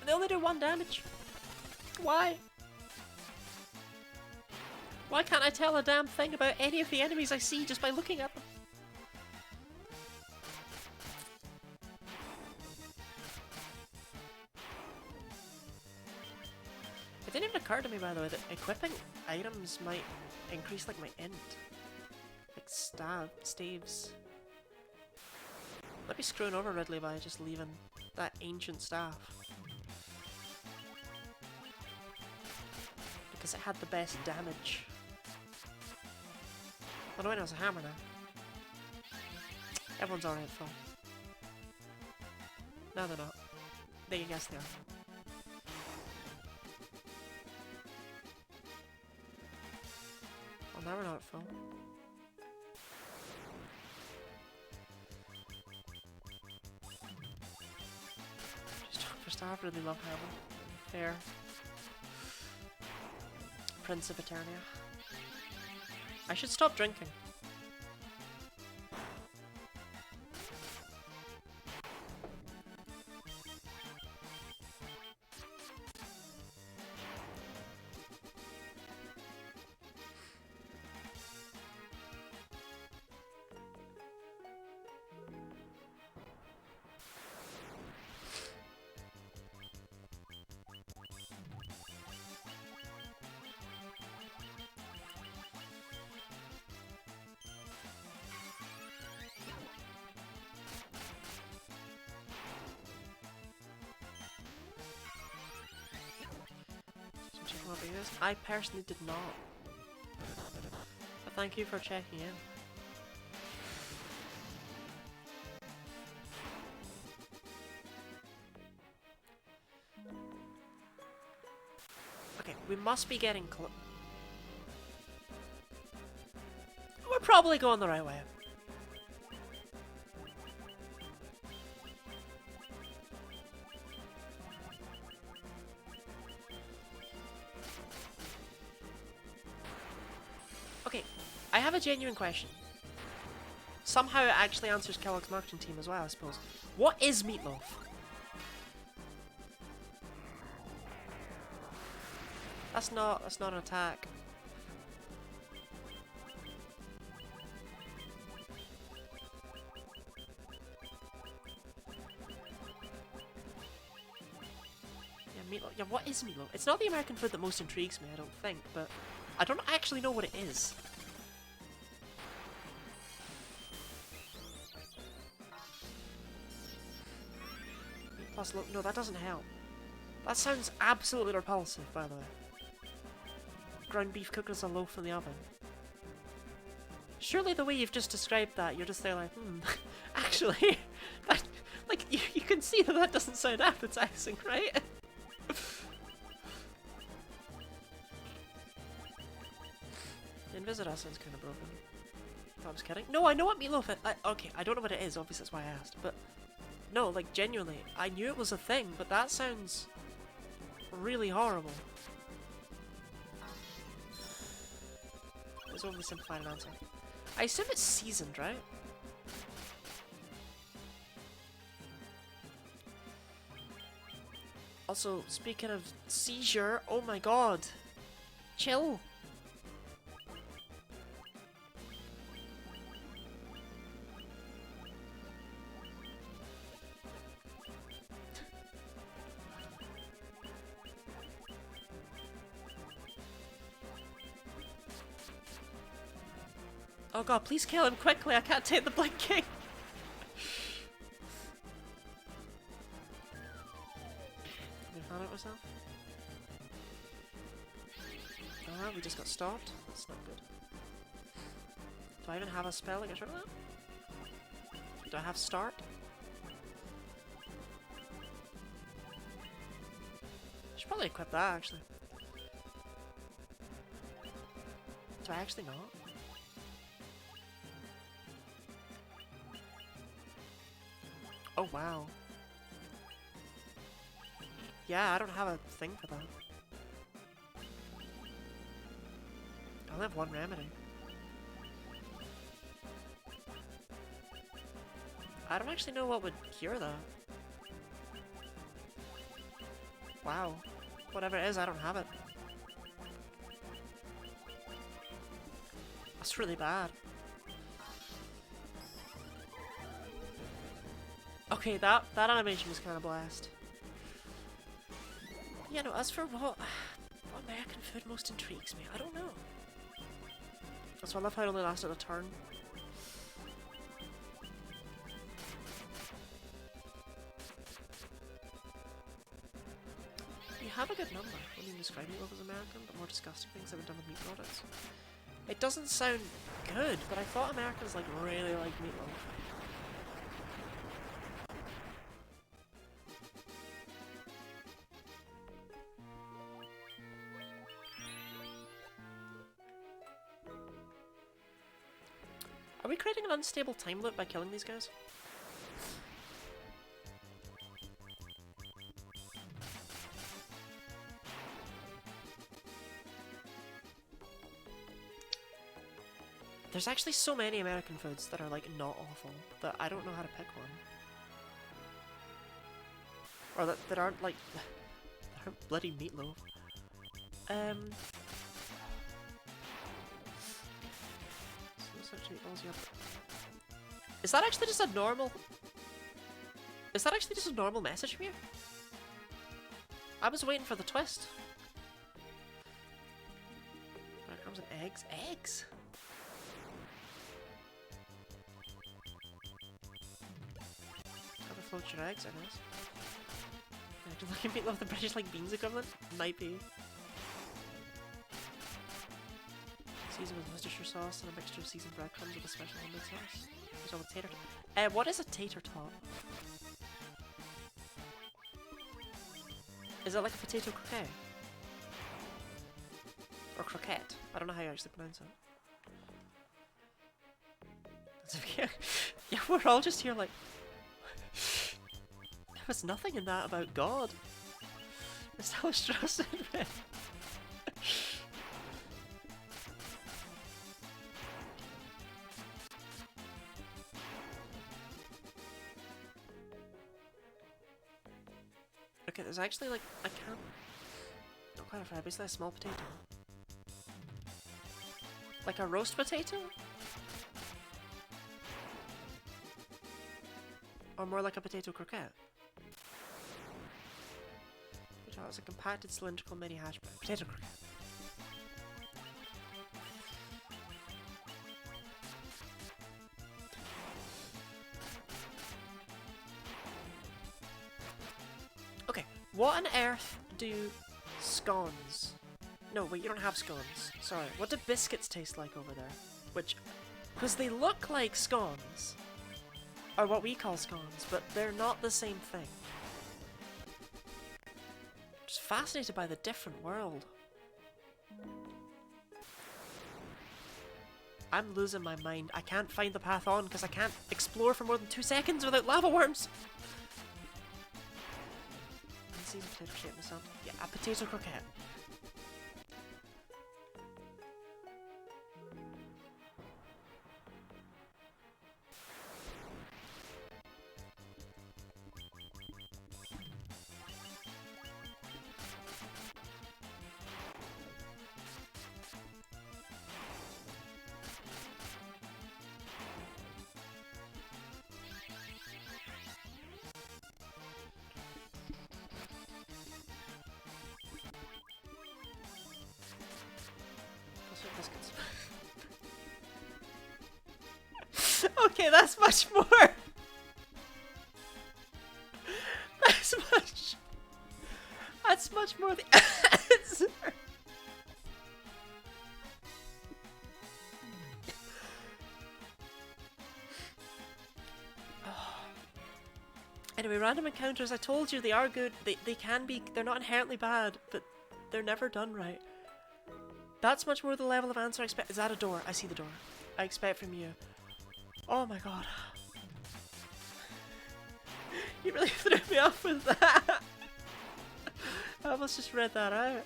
They only do 1 damage. Why? Why can't I tell a damn thing about any of the enemies I see just by looking at them? It didn't even occur to me, by the way, that equipping items might increase, like, my int. Like, staves. Might be screwing over Ridley by just leaving that ancient staff. Because it had the best damage. Oh no, wait, no, it's a hammer now. Everyone's already at full. No, they're not. There you guess they are. Well, now we're not at full. Just talk for staff, really love hammer. Fair. Prince of Eternia. I should stop drinking. I personally did not. But thank you for checking in. Okay, we must be getting close. We're probably going the right way. Okay, I have a genuine question. Somehow it actually answers Kellogg's marketing team as well, I suppose. What is meatloaf? That's not an attack. is meatloaf? It's not the American food that most intrigues me, I don't think, but I don't actually know what it is. Plus, look, no, that doesn't help. That sounds absolutely repulsive, by the way. Ground beef cooked as a loaf in the oven. Surely the way you've just described that, you're just there like, actually, that, like, you can see that that doesn't sound appetizing, right? Invisida sounds kind of broken. I was kidding. No, I know what meatloaf is. Okay, I don't know what it is, obviously that's why I asked, but no, like, genuinely, I knew it was a thing, but that sounds really horrible. Let's overly simplify an answer. I assume it's seasoned, right? Also, speaking of seizure, oh my god. Chill. Oh god, please kill him quickly, I can't take the blinking! Did I find out myself? Alright, we just got stopped. That's not good. Do I even have a spell that gets rid of that? Do I have start? I should probably equip that, actually. Do I actually not? Oh wow. Yeah, I don't have a thing for that. I only have one remedy. I don't actually know what would cure that. Wow. Whatever it is, I don't have it. That's really bad. Okay, that animation was kind of blast. Yeah, no, as for what American food most intrigues me, I don't know. So I love how it only lasted a turn. You have a good number when you describe meatloaf as American, but more disgusting things have been done with meat products. It doesn't sound good, but I thought Americans like really like meatloaf. Are we creating an unstable time loop by killing these guys? There's actually so many American foods that are like not awful that I don't know how to pick one. Or that aren't like that aren't bloody meatloaf. Is that actually just a normal? Is that actually just a normal message from you? I was waiting for the twist. Breadcrumbs and eggs. Eggs? How to float your eggs, I guess. Do you like meatloaf the British like beans equivalent? Might be. Seasoned with Worcestershire sauce and a mixture of seasoned breadcrumbs with a special homemade sauce. There's all a tater tot. What is a tater tot? Is it like a potato croquette? Or croquette? I don't know how you actually pronounce it. That's okay. Yeah, we're all just here like... There was nothing in that about God. It's how stressed it. Okay, there's actually like, I can't... Not quite a fry, basically a small potato. Like a roast potato? Or more like a potato croquette? thought it was a compacted cylindrical mini hash brown. Potato croquette. Okay, what on earth do scones? No, wait, you don't have scones. Sorry. What do biscuits taste like over there? Which, because they look like scones, or what we call scones, but they're not the same thing. Just fascinated by the different world. I'm losing my mind. I can't find the path on because I can't explore for more than 2 seconds without lava worms. Seasoned potato shape myself. Yeah, a potato croquette. Okay, that's much more. That's much more the answer. Anyway, random encounters, I told you they are good. They can be, they're not inherently bad, but they're never done right. That's much more the level of answer I expect. Is that a door? I see the door. I expect from you. Oh my god. You really threw me off with that. I almost just read that out.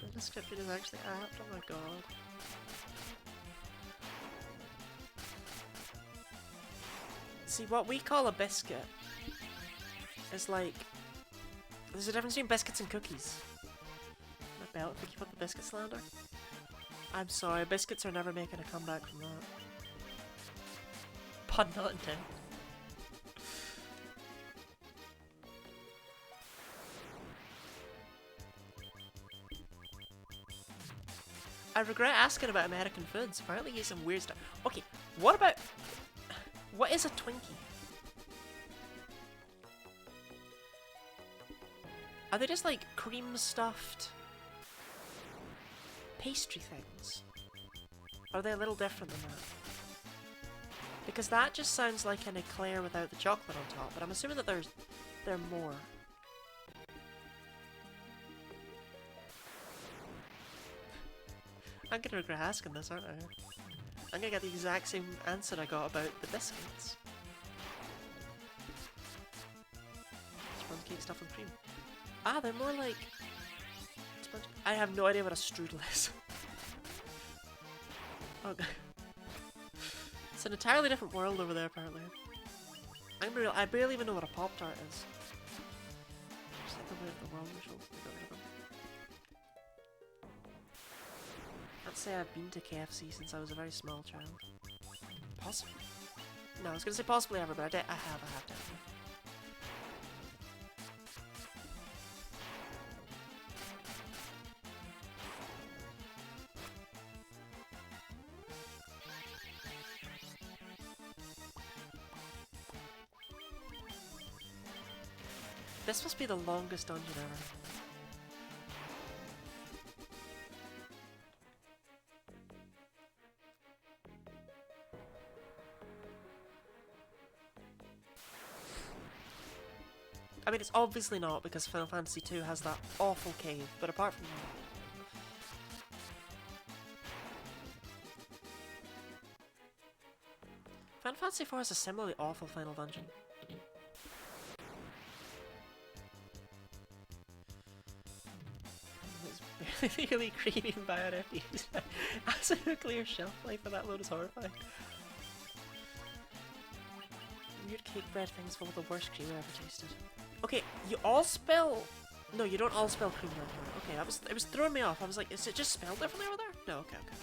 The description is actually apt. Oh my god. See, what we call a biscuit is like... There's a difference between biscuits and cookies. My belt, if we keep up the biscuit slander. I'm sorry, biscuits are never making a comeback from that. Pun not intended. I regret asking about American foods. Apparently you eat some weird stuff. Okay, what about... What is a Twinkie? Are they just like cream stuffed pastry things? Or are they a little different than that? Because that just sounds like an eclair without the chocolate on top, but I'm assuming that they're more. I'm gonna regret asking this, aren't I? I'm gonna get the exact same answer I got about the biscuits. Sponge cake stuffed with cream. Ah, they're more like... Sponge... I have no idea what a strudel is. Oh god. It's an entirely different world over there, apparently. I barely even know what a Pop-Tart is. Just think about the world visuals. I'd say I've been to KFC since I was a very small child. Possibly? No, I was gonna say possibly ever, but I have definitely. This must be the longest dungeon ever. I mean, it's obviously not because Final Fantasy II has that awful cave, but apart from that... Final Fantasy IV has a similarly awful final dungeon. It's really creepy and bad FDs. Has a clear shelf life and that load is horrifying. Weird cake bread things full of the worst cream I ever tasted. Okay, you all spell No, you don't all spell cream like that. Okay, it was throwing me off. I was like, is it just spelled differently over there? No, okay, okay.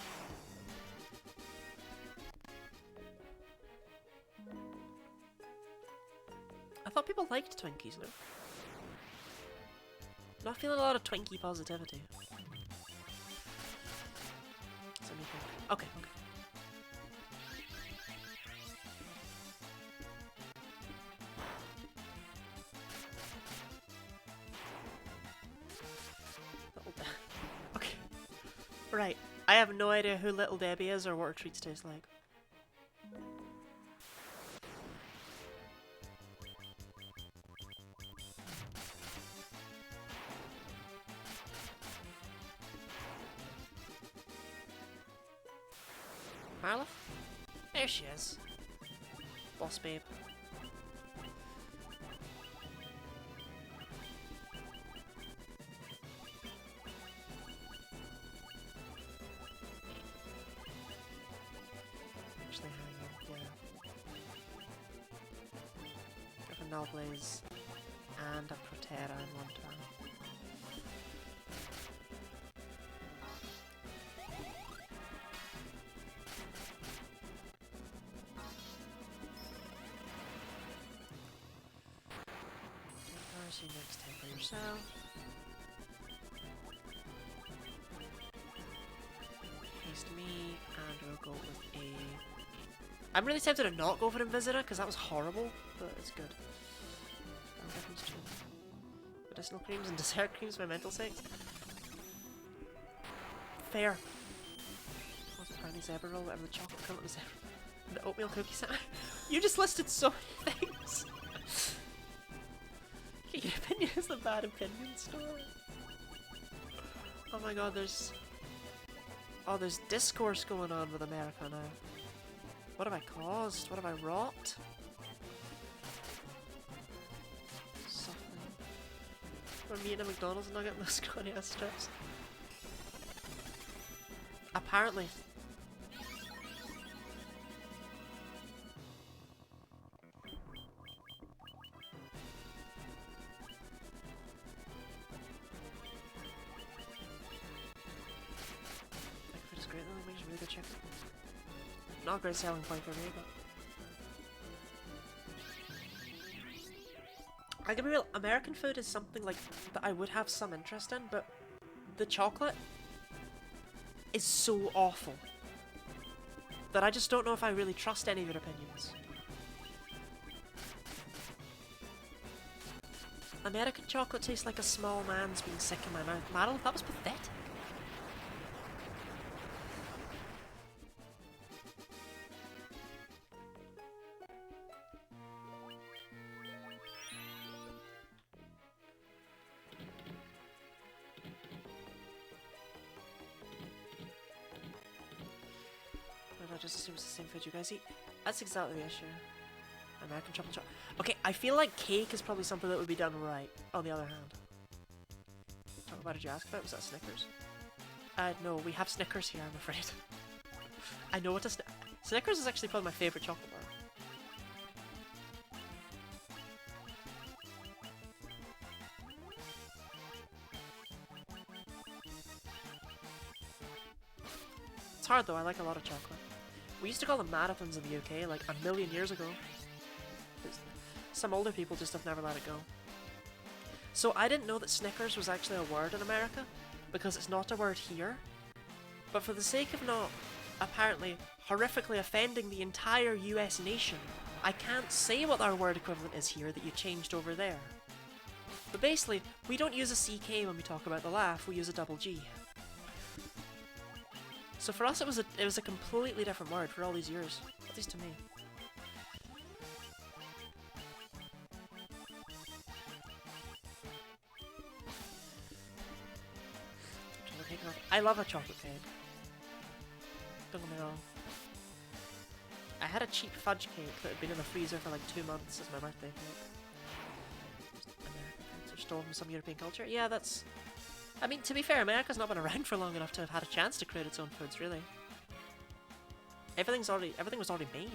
I thought people liked Twinkies, no? Not feeling a lot of Twinkie positivity. So me think. Okay, okay. Okay. Right. I have no idea who Little Debbie is or what her treats taste like. Marla? There she is. Boss babe. Actually, hang on, yeah. I have a Nullblaze and a Protera in one turn. See next time for yourself. Haste me, and we'll go with a... I'm really tempted to not go for Invisita, because that was horrible, but it's good. Medicinal creams and dessert creams, my mental sake. Fair. What's the brownie zebra roll, whatever the chocolate colour was zebra. The oatmeal cookie set. You just listed so many things. Your opinion is the bad opinion store. Oh my god, there's... Oh, there's discourse going on with America now. What have I caused? What have I wrought? Suffering. We're meeting at McDonald's and not getting those scrawny ass strips. Apparently. Really good chicken. Not a great selling point for me, but I can be real, American food is something like that I would have some interest in, but the chocolate is so awful that I just don't know if I really trust any of your opinions. American chocolate tastes like a small man's being sick in my mouth. Meryl, that was pathetic. I just assume it's the same food you guys eat. That's exactly the issue. American chocolate. Okay, I feel like cake is probably something that would be done right, on the other hand. What did you ask about? Was that Snickers? No, we have Snickers here, I'm afraid. I know what a Snickers is actually probably my favourite chocolate bar. It's hard though, I like a lot of chocolate. We used to call them marathons in the UK like a million years ago. Some older people just have never let it go. So I didn't know that Snickers was actually a word in America, because it's not a word here. But for the sake of not, apparently, horrifically offending the entire US nation, I can't say what our word equivalent is here that you changed over there. But basically, we don't use a CK when we talk about the laugh, we use a double G. So for us it was a completely different word for all these years, at least to me. I love a chocolate cake. Don't get me wrong. I had a cheap fudge cake that had been in the freezer for like 2 months as my birthday cake. American foods are stolen from some European culture. Yeah, that's... I mean, to be fair, America's not been around for long enough to have had a chance to create its own foods, really. Everything was already made.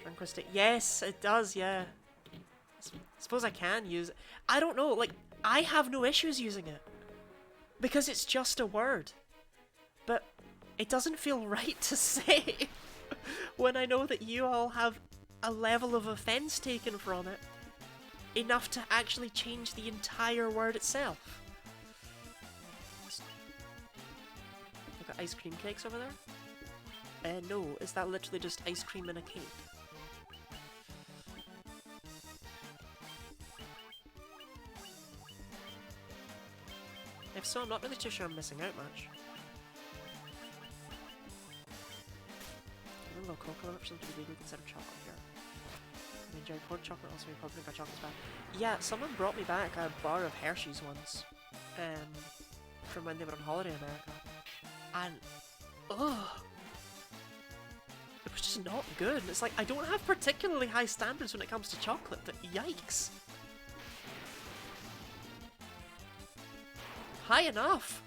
Drunk. Yes, it does, yeah. Suppose I can use it. I don't know, like, I have no issues using it. Because it's just a word. But it doesn't feel right to say when I know that you all have a level of offense taken from it enough to actually change the entire word itself. I've got ice cream cakes over there? No, is that literally just ice cream in a cake? If so, I'm not really too sure I'm missing out much. A little cocoa options to be legally considered chocolate here. I enjoy pork chocolate, also Republic got chocolate's bad. Yeah, someone brought me back a bar of Hershey's once. From when they were on holiday in America. And ugh, it was just not good. It's like, I don't have particularly high standards when it comes to chocolate, but yikes. High enough.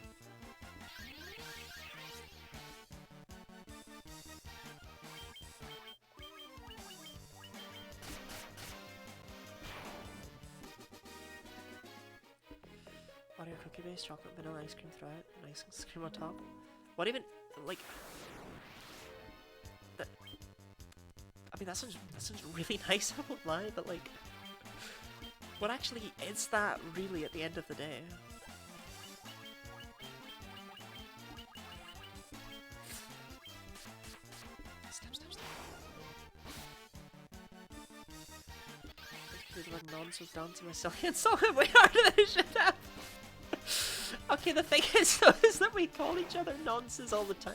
Oreo cookie base, chocolate, vanilla ice cream throughout, and ice cream on top. What even, like, that, I mean, that sounds really nice, I won't lie, but like, what actually is that really at the end of the day? The word nonce was done to my silly insult way harder than it should have. Okay, the thing is, though, is that we call each other nonces all the time.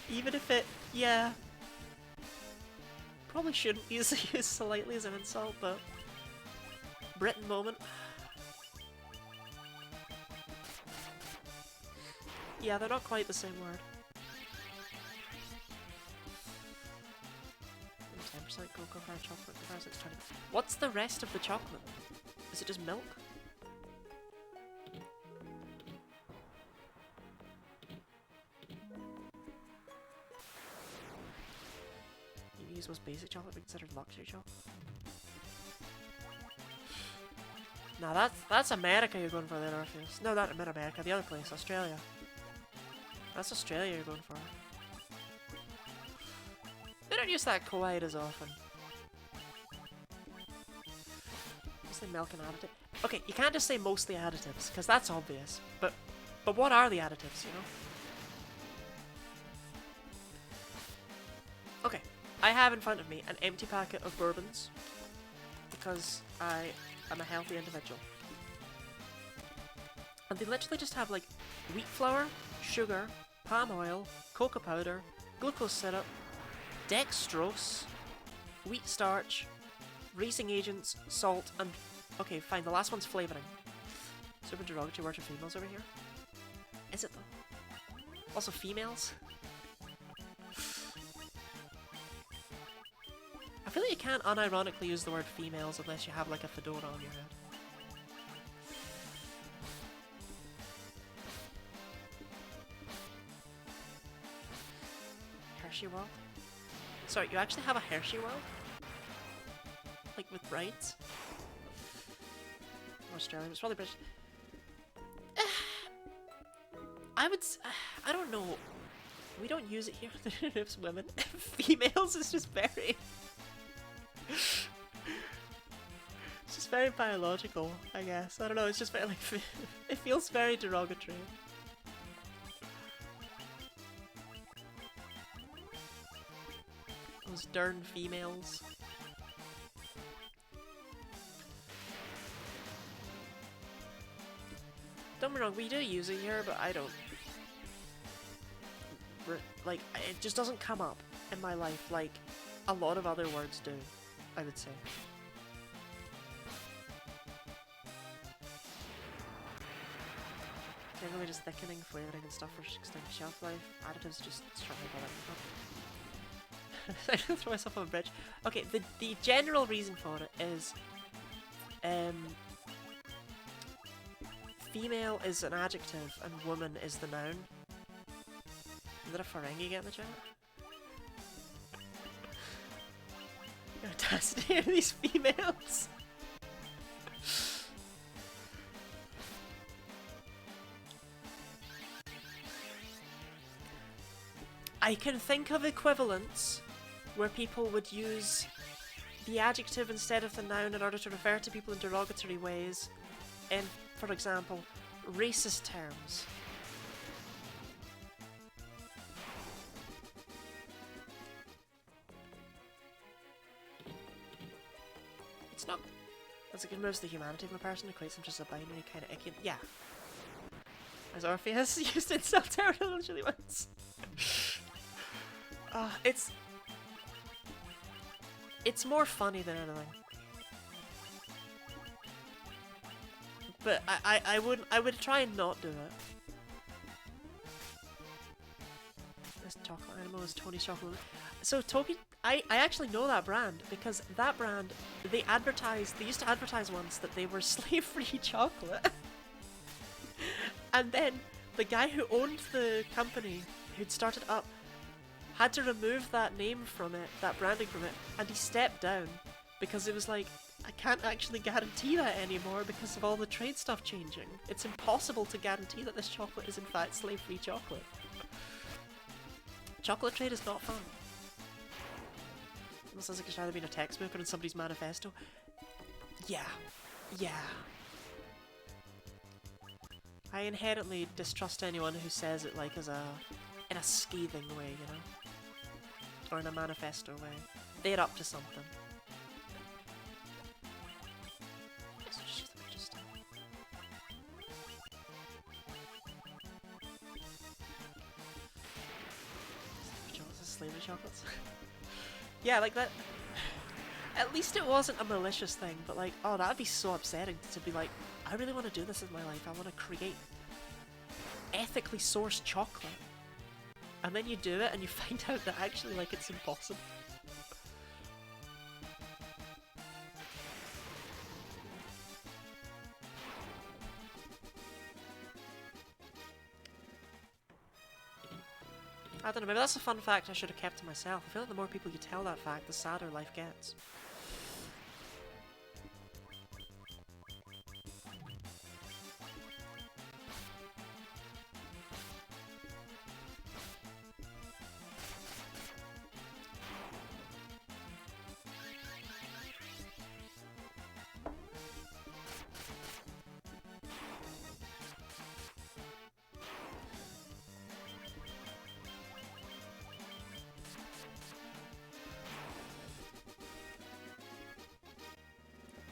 Even if it, yeah. Probably shouldn't use it used slightly as an insult, but Britain moment. Yeah, they're not quite the same word. 10% cocoa for chocolate, 20. What's the rest of the chocolate? Is it just milk? You use most basic chocolate be considered luxury chocolate? Nah, that's America you're going for there, Orpheus. No, not America, the other place, Australia. That's Australia you're going for. They don't use that quite as often. Mostly milk and additive. Okay, you can't just say mostly additives, because that's obvious. But what are the additives, you know? Okay, I have in front of me an empty packet of bourbons, because I am a healthy individual. And they literally just have like wheat flour, sugar, palm oil, cocoa powder, glucose syrup, dextrose, wheat starch, raising agents, salt, and... Okay, fine, the last one's flavouring. Super derogatory word for females over here. Is it though? Also females? I feel like you can't unironically use the word females unless you have like a fedora on your head. Hershey World? Sorry, you actually have a Hershey World? Like with brides? Australian, it's probably British. I don't know. We don't use it here. It's women. Females is just very... It's just very biological, I guess. I don't know, it's just very like... It feels very derogatory. Those darn females. Don't get me wrong, we do use it here, but I don't. Like, it just doesn't come up in my life like a lot of other words do, I would say. Generally just thickening, flavouring and stuff for extended shelf life. Additives just strongly bother. I can throw myself on a bridge. Okay, the general reason for it is female is an adjective and woman is the noun. Is that a Ferengi get in the chat? The audacity of these females. I can think of equivalents where people would use the adjective instead of the noun in order to refer to people in derogatory ways in, for example, racist terms. It's not... As it removes the humanity of a person, equates them just a binary kind of icky... Yeah. As Orpheus used insult terminology once. It's more funny than anything. But I would try and not do it. This chocolate animal is Tony's chocolate. So Toki, I actually know that brand because that brand, they used to advertise once that they were slave-free chocolate. And then the guy who owned the company, who'd started up, had to remove that name from it, that branding from it, and he stepped down because it was like, I can't actually guarantee that anymore because of all the trade stuff changing. It's impossible to guarantee that this chocolate is in fact slave-free chocolate. Chocolate trade is not fun. It sounds like it's either been a textbook or in somebody's manifesto. Yeah. Yeah. I inherently distrust anyone who says it like in a scathing way, you know? Or in a manifesto way. They're up to something. Slavery chocolates? Yeah, like that. At least it wasn't a malicious thing, but like, oh, that'd be so upsetting to be like, I really want to do this in my life. I want to create ethically sourced chocolate. And then you do it and you find out that actually, like, it's impossible. I don't know, maybe that's a fun fact I should have kept to myself. I feel like the more people you tell that fact, the sadder life gets.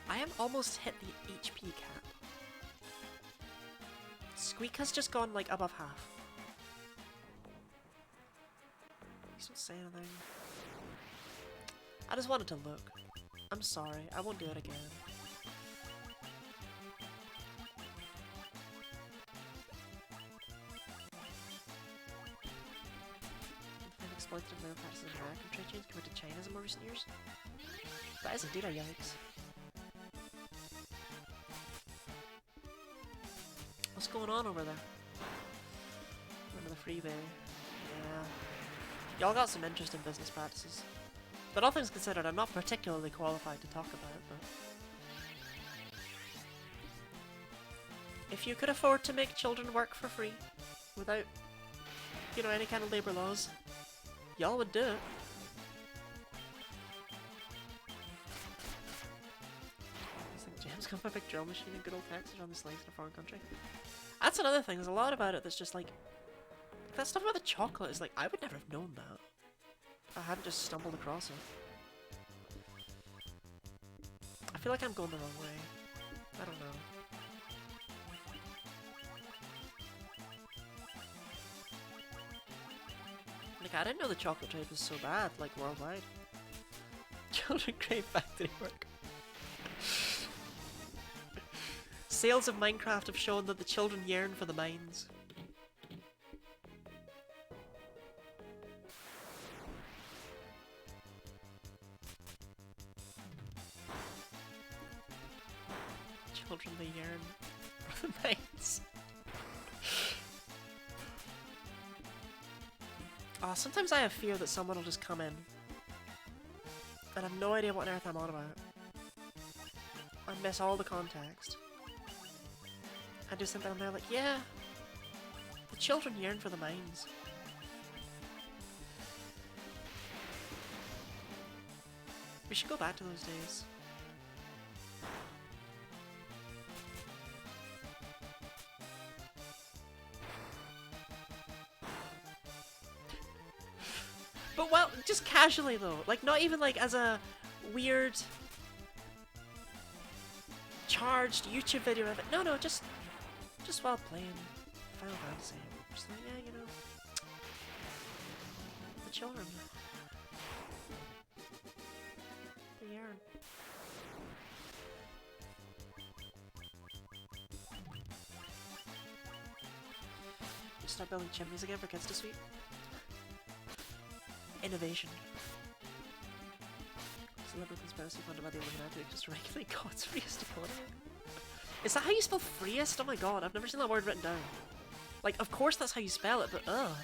I am almost hit the HP cap. Squeak has just gone like above half. Please don't say anything. I just wanted to look. I'm sorry, I won't do it again. Exploitative male practices in American trade chains compared to China's in more recent years? That is indeed a yikes. What's going on over there? Under the freeway. Yeah. Y'all got some interesting business practices. But all things considered, I'm not particularly qualified to talk about it, but... If you could afford to make children work for free, without, you know, any kind of labour laws, y'all would do it. James got my big drill machine and good old Texas on the slaves in a foreign country. That's another thing, there's a lot about it that's just like... That stuff about the chocolate is like, I would never have known that. If I hadn't just stumbled across it. I feel like I'm going the wrong way. I don't know. Like, I didn't know the chocolate trade was so bad, like, worldwide. Children crave factory work. Sales of Minecraft have shown that the children yearn for the mines. Children, they yearn for the mines. Sometimes I have fear that someone will just come in and and I've no idea what on earth I'm on about. I miss all the context. I just think that I'm there like, yeah, the children yearn for the mines. We should go back to those days. But well, just casually though, like not even like as a weird charged YouTube video of it. No, just while playing Final Fantasy. Just like, yeah, you know, the children. They yearn. Just start building chimneys again for kids to sweep. Innovation. Celebrity conspiracy funded by the Illuminati to just regulate God's freest economy. Is that how you spell freest? Oh my god, I've never seen that word written down. Like, of course that's how you spell it, but ugh.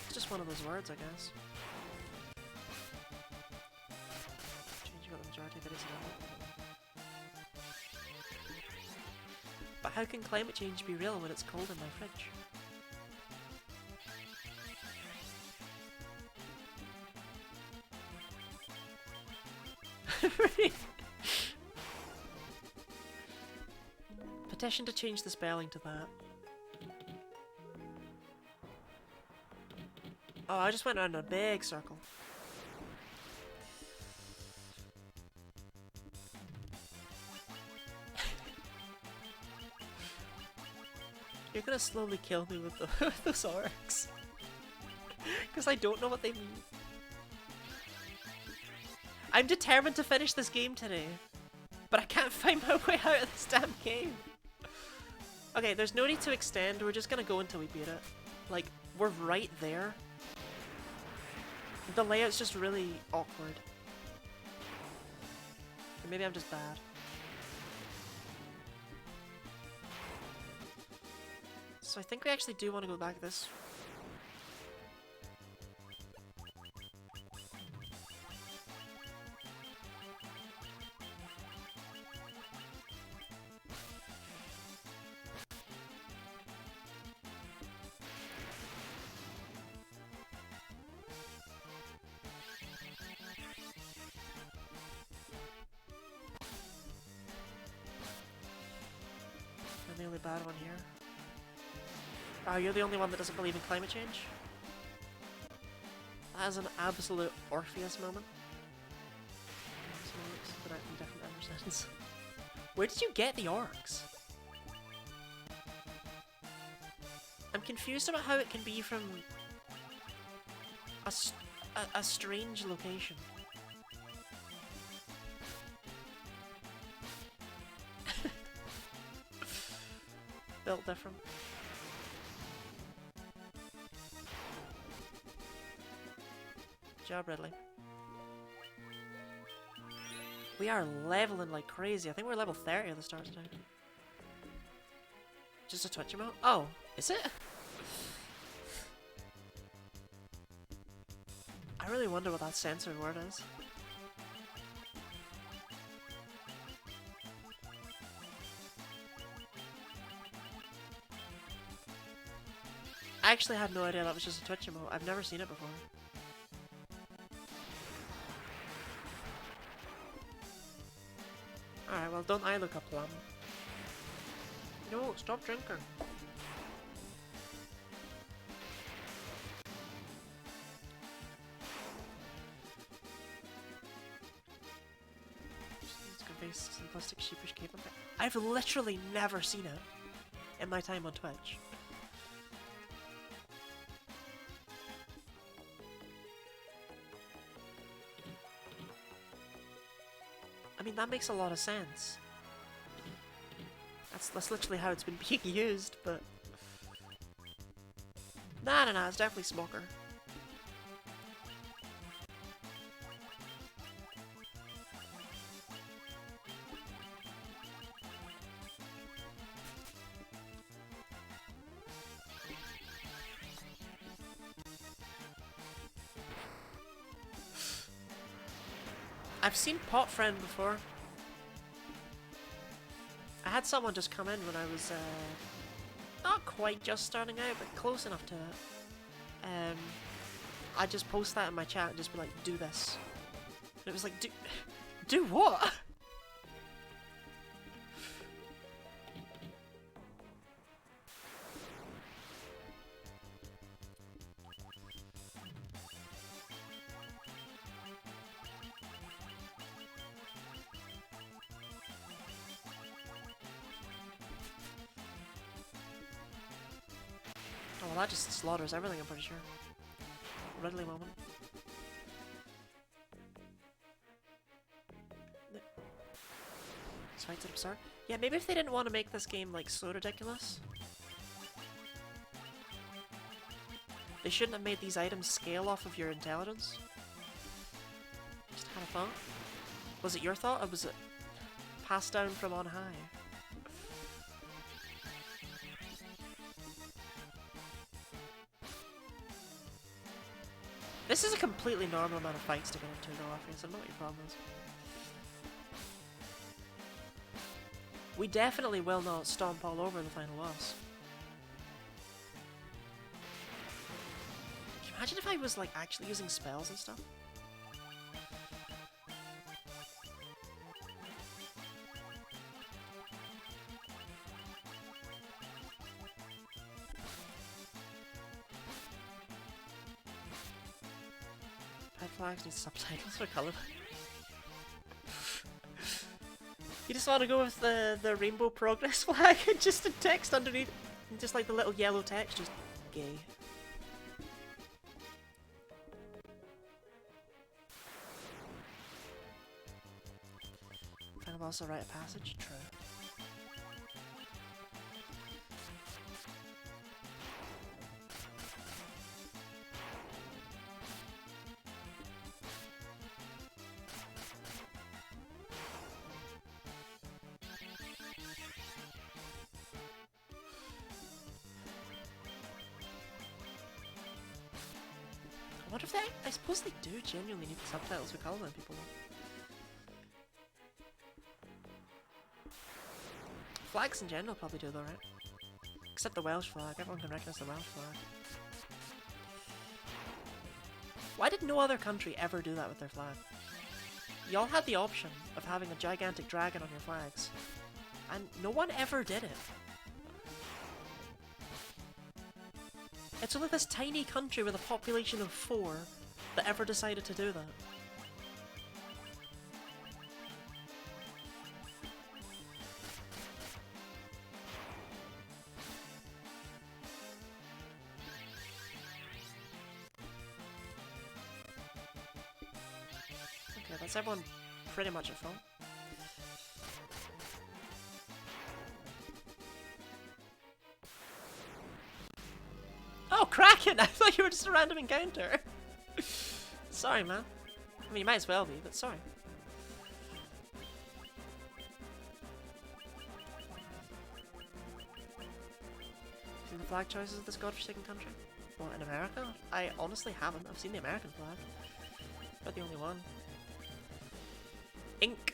It's just one of those words, I guess. Changing out the majority of videos in But how can climate change be real when it's cold in my fridge? Petition to change the spelling to that. Oh, I just went around in a big circle. You're gonna slowly kill me with those orcs. Because I don't know what they mean. I'm determined to finish this game today. But I can't find my way out of this damn game. Okay, there's no need to extend. We're just gonna go until we beat it. Like, we're right there. The layout's just really awkward. Or maybe I'm just bad. So I think we actually do want to go back this. I'm the only bad one here. Oh, you're the only one that doesn't believe in climate change? That is an absolute Orpheus moment. But in different understands. Where did you get the orcs? I'm confused about how it can be from a strange location. Built different. Good job, Ridley. We are leveling like crazy. I think we're level 30 at the start today. Just a Twitch emote? Oh, is it? I really wonder what that censored word is. I actually had no idea that was just a Twitch emote. I've never seen it before. Alright, well, don't I look up lamb? No, stop drinking. Just convey simplistic sheepish cape. I've literally never seen it in my time on Twitch. I mean, that makes a lot of sense. That's literally how it's been being used, but... Nah, it's definitely Smoker. I've seen Pot Friend before. I had someone just come in when I was not quite just starting out, but close enough to it. I'd just post that in my chat and just be like, do this. And it was like, do what? Oh, well, that just slaughters everything, I'm pretty sure. Readily moment. This fight's absurd. Yeah, maybe if they didn't want to make this game, like, so ridiculous. They shouldn't have made these items scale off of your intelligence. Just had a thought. Was it your thought, or was it passed down from on high? This is a completely normal amount of fights to get into, though, I don't know what your problem is. We definitely will not stomp all over the final boss. Can you imagine if I was, like, actually using spells and stuff? Red flags need subtitles for color. You just want to go with the rainbow progress flag and just the text underneath, and just like the little yellow text, just gay. Final boss will write a passage? True. I wonder if they... I suppose they do genuinely need the subtitles for colorblind people. Flags in general probably do though, right? Except the Welsh flag. Everyone can recognise the Welsh flag. Why did no other country ever do that with their flag? Y'all had the option of having a gigantic dragon on your flags, and no one ever did it. It's only this tiny country with a population of 4 that ever decided to do that. Okay, that's everyone pretty much at fault. Oh, Kraken! I thought you were just a random encounter. Sorry, man. I mean, you might as well be, but sorry. Seen the flag choices of this godforsaken country? What, in America? I honestly haven't. I've seen the American flag. But the only one. Ink.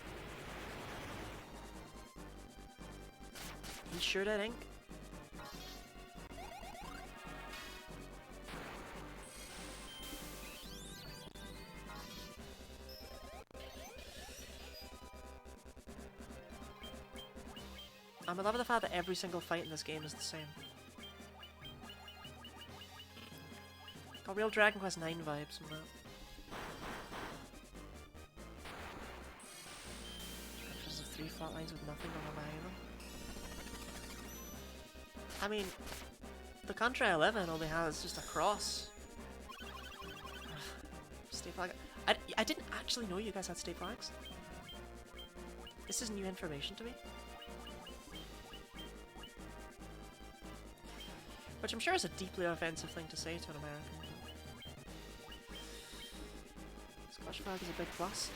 You sure did, Ink? I'm in love with the fact that every single fight in this game is the same. Got real Dragon Quest 9 vibes from that. There's 3 flat lines with nothing on behind them. I mean, the country I live in only has just a cross. State flag. I didn't actually know you guys had state flags. This is new information to me. Which I'm sure is a deeply offensive thing to say to an American. Scottish flag is a big plus.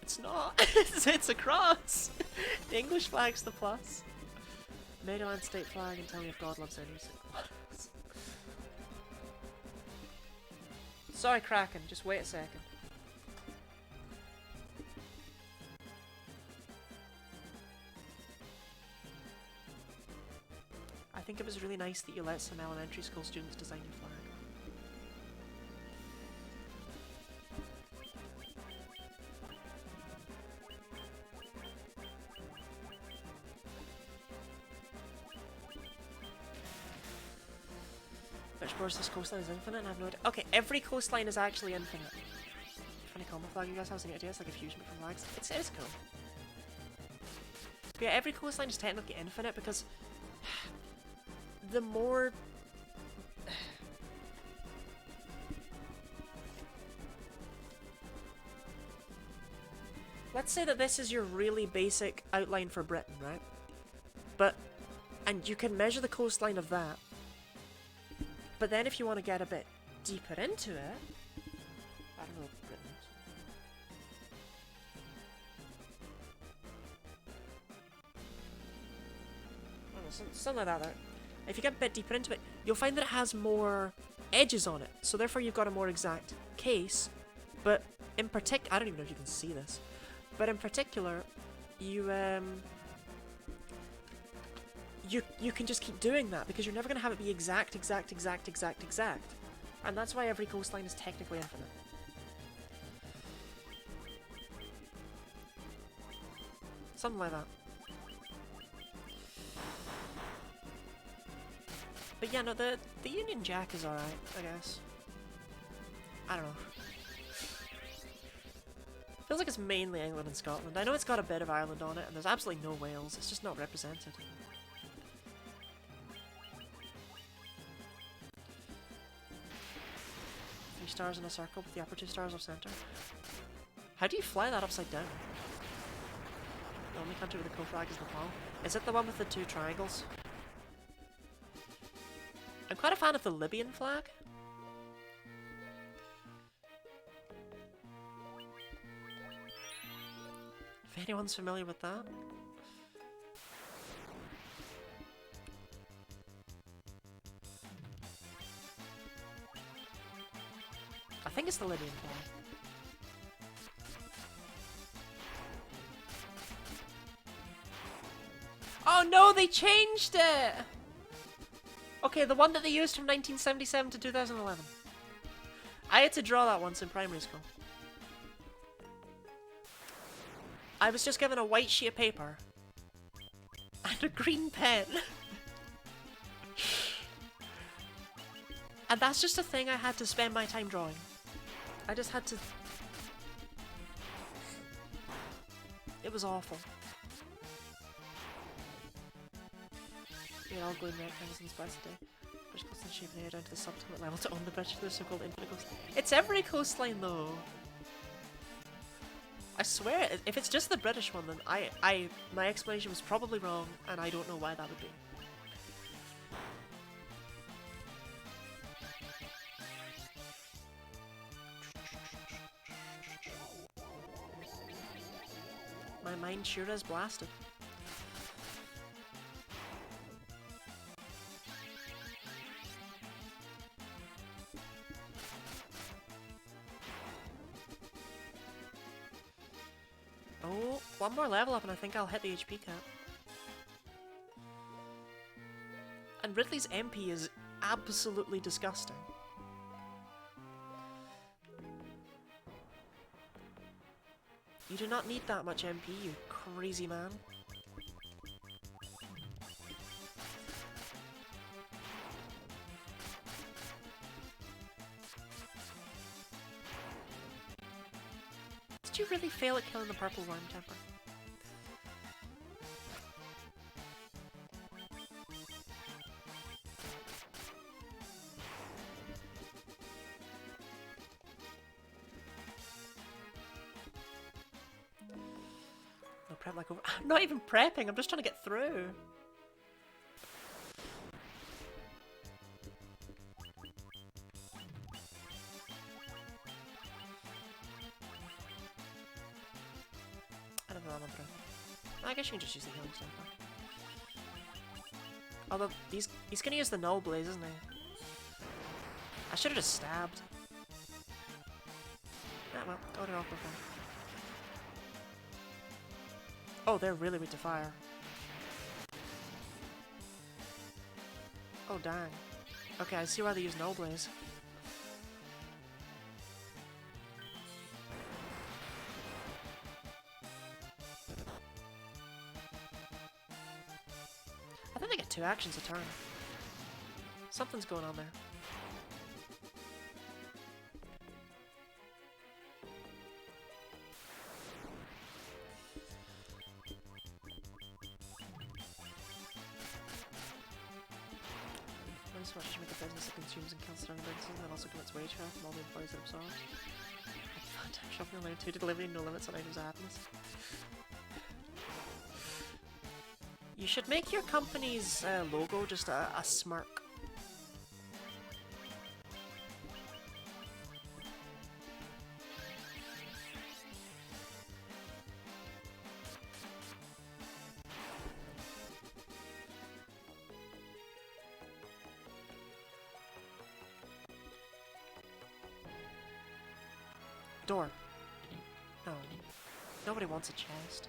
It's not! It's a cross! The English flag's the plus. Maryland state flag and tell me if God loves any music. Sorry, Kraken, just wait a second. I think it was really nice that you let some elementary school students design your flag. Which portion of this coastline is infinite? And I have no idea. Okay, every coastline is actually infinite. Funny combo flag, you guys have any idea? It's like a fusion from flags. It is cool. But yeah, every coastline is technically infinite because the more... Let's say that this is your really basic outline for Britain, right? And you can measure the coastline of that. But then if you want to get a bit deeper into it... I don't know what Britain is. I don't know, something like that there. If you get a bit deeper into it, you'll find that it has more edges on it. So therefore you've got a more exact case. But in particular... I don't even know if you can see this. But in particular, you can just keep doing that because you're never going to have it be exact. And that's why every coastline is technically infinite. Something like that. But yeah, no, the Union Jack is alright, I guess. I don't know. Feels like it's mainly England and Scotland. I know it's got a bit of Ireland on it, and there's absolutely no Wales. It's just not represented. 3 stars in a circle with the upper 2 stars off center. How do you fly that upside down? The only country with a co-flag is Nepal. Is it the one with the 2 triangles? I'm quite a fan of the Libyan flag. If anyone's familiar with that. I think it's the Libyan flag. Oh no, they changed it! Okay, the one that they used from 1977 to 2011. I had to draw that once in primary school. I was just given a white sheet of paper and a green pen. And that's just a thing I had to spend my time drawing. I just had to... It was awful. Yeah, all glowing rectangles in Spice Day. British coastline shape an area down to the subtotal level to own the British, the so-called infinite coastline. It's every coastline though. I swear, if it's just the British one, then my explanation was probably wrong, and I don't know why that would be. My mind sure is blasted. Oh, one more level up and I think I'll hit the HP cap. And Ridley's MP is absolutely disgusting. You do not need that much MP, you crazy man. Did you really fail at killing the purple worm temper? No prep like over. I'm not even prepping, I'm just trying to get through. I guess you can just use the healing stuff. Although, he's gonna use the Null Blaze, isn't he? I should've just stabbed. Ah well, got it off before. Oh, they're really weak to fire. Oh dang. Okay, I see why they use Null Blaze. I think they get 2 actions a turn. Something's going on there. Most watches make a business that consumes and kills surrounding businesses and also commits wagecraft from all the employees it absorbs. Fun-time shopping allowed to delivery, no limits on items of happiness. You should make your company's logo just a smirk. Door. No. Nobody wants a chest.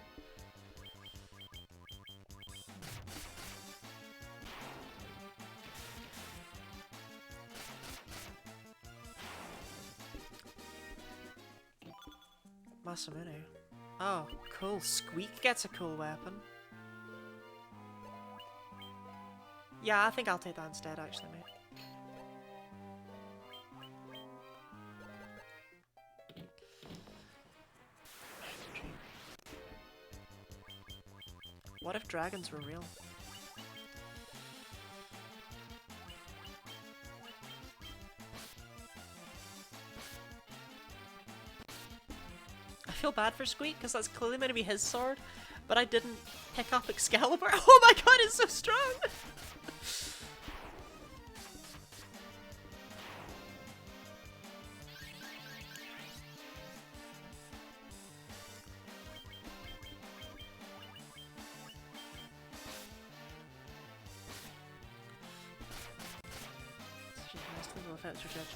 Masamune. Oh, cool. Squeak gets a cool weapon. Yeah, I think I'll take that instead, actually, mate. What if dragons were real? I feel bad for Squeak because that's clearly meant to be his sword, but I didn't pick up Excalibur. Oh my god, it's so strong!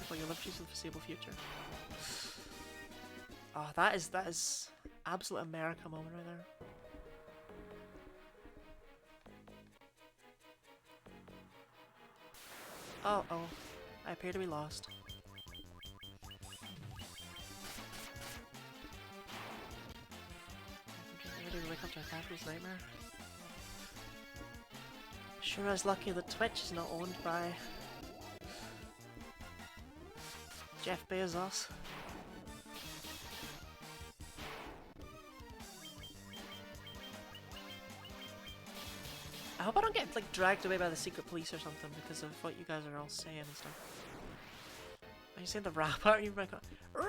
For your love choose in the foreseeable future. Oh, that is absolute America moment right there. Oh, I appear to be lost. Ready to wake up to a capitalist nightmare. Sure is lucky that Twitch is not owned by Jeff Bezos. I hope I don't get like dragged away by the secret police or something because of what you guys are all saying and stuff. Are you saying the rap art? You're like, rah!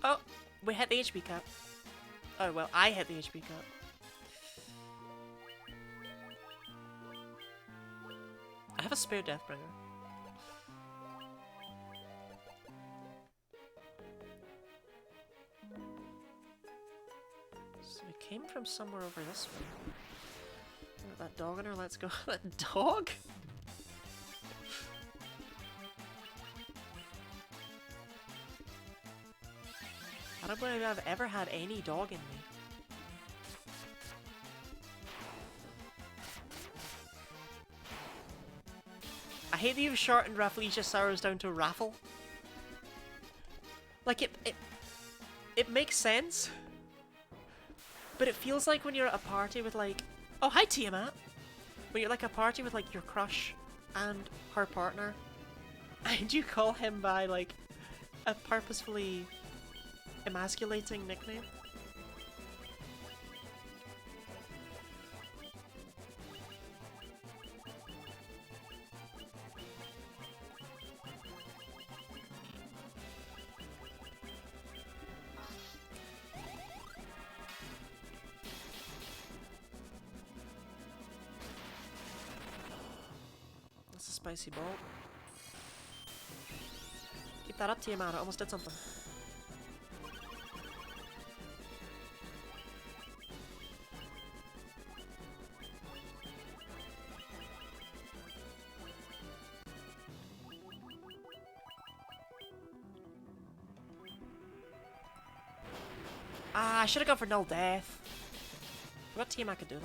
Oh, we hit the HP cap. Oh well, I hit the HP cap. I have a spare Deathbringer. So we came from somewhere over this way. That dog in her, let's go. That dog? I don't believe I've ever had any dog in me. I hate that you've shortened Rafflesia Sours down to Raffle. Like, it makes sense. But it feels like when you're at a party with like... Oh, hi Tiamat! When you're like a party with like your crush and her partner, and you call him by like a purposefully emasculating nickname. That's a spicy bolt. Keep that up, Tiamat. I almost did something. Ah, I should have gone for null death. What team I could do that?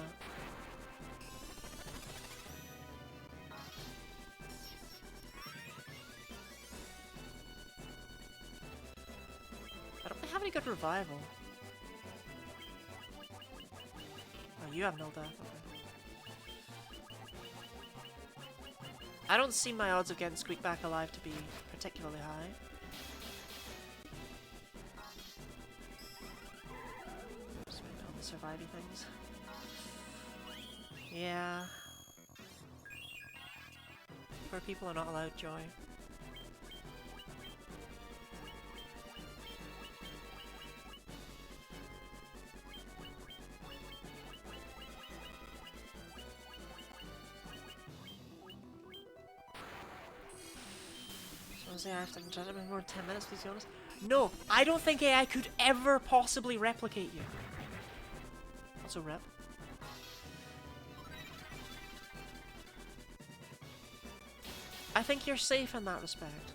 I don't really have any good revival. Oh, you have null death. Okay. I don't see my odds of getting Squeak back alive to be particularly high. Just waiting on the surviving things. Yeah. Where people are not allowed joy. So I have to try to be more than 10 minutes, please be honest. No, I don't think AI could ever possibly replicate you. Also rep. I think you're safe in that respect.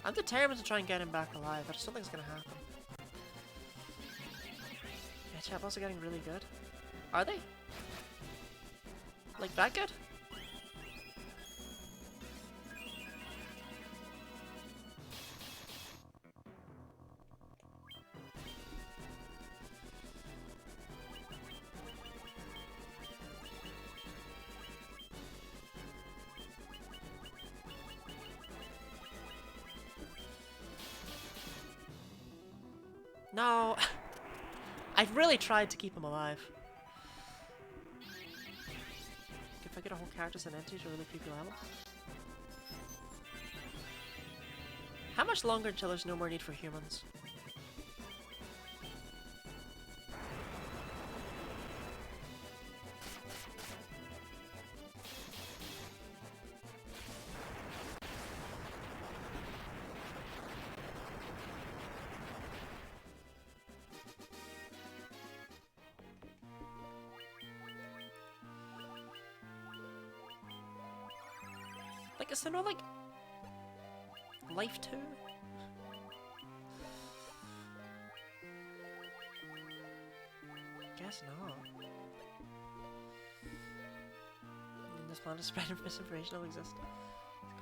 I'm determined to try and get him back alive. I just don't think it's gonna happen. Yeah, chat bots are getting really good. Are they? Like that good? No. I've really tried to keep him alive. If I get a whole character as an entity to a really creepy level. How much longer until there's no more need for humans? Like, is there no, like, life 2? Guess not. And this plan to spread misinformation will exist.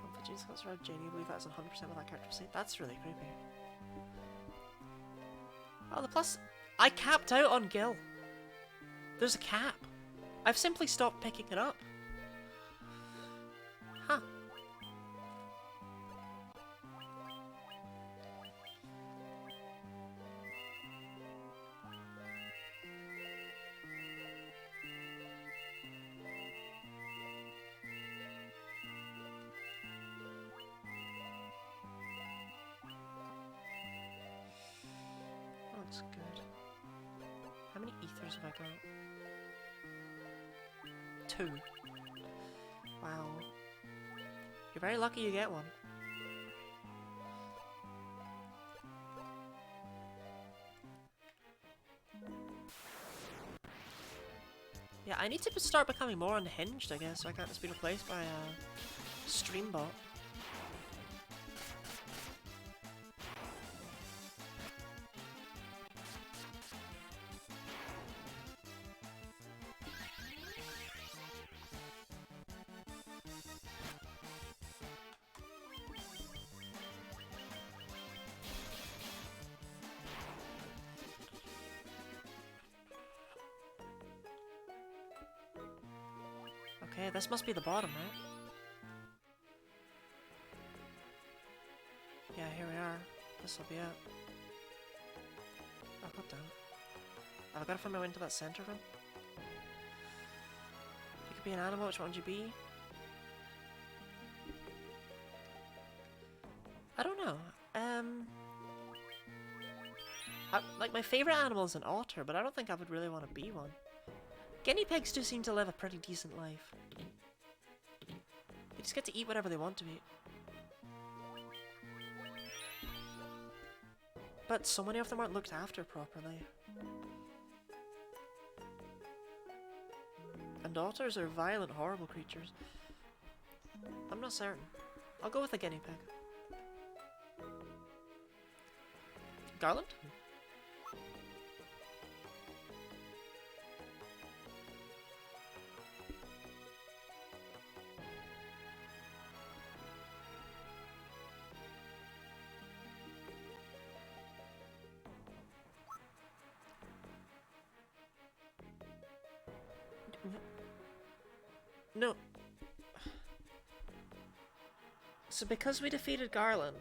Confidence can't survive Janie. I believe that's 100% what that character said. That's really creepy. Oh, the plus... I capped out on Gil. There's a cap. I've simply stopped picking it up. Huh. That's good. How many ethers have I got? 2. Wow. You're very lucky you get one. Yeah, I need to start becoming more unhinged, I guess, so I can't just be replaced by a stream bot. Okay, this must be the bottom, right? Yeah, here we are. This'll be it. Oh, god damn. I've got to find my way into that center room. You could be an animal, which one would you be? I don't know. Like, my favorite animal is an otter, but I don't think I would really want to be one. Guinea pigs do seem to live a pretty decent life. They just get to eat whatever they want to eat. But so many of them aren't looked after properly. And otters are violent, horrible creatures. I'm not certain. I'll go with a guinea pig. Garland? No. So because we defeated Garland,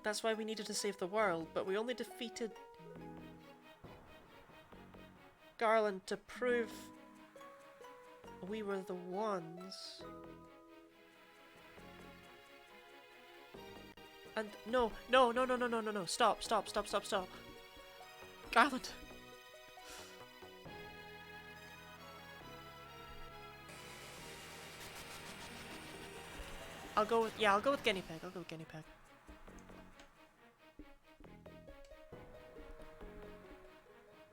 that's why we needed to save the world, but we only defeated Garland to prove we were the ones. And no, stop. Garland. I'll go with guinea pig. I'll go with guinea pig.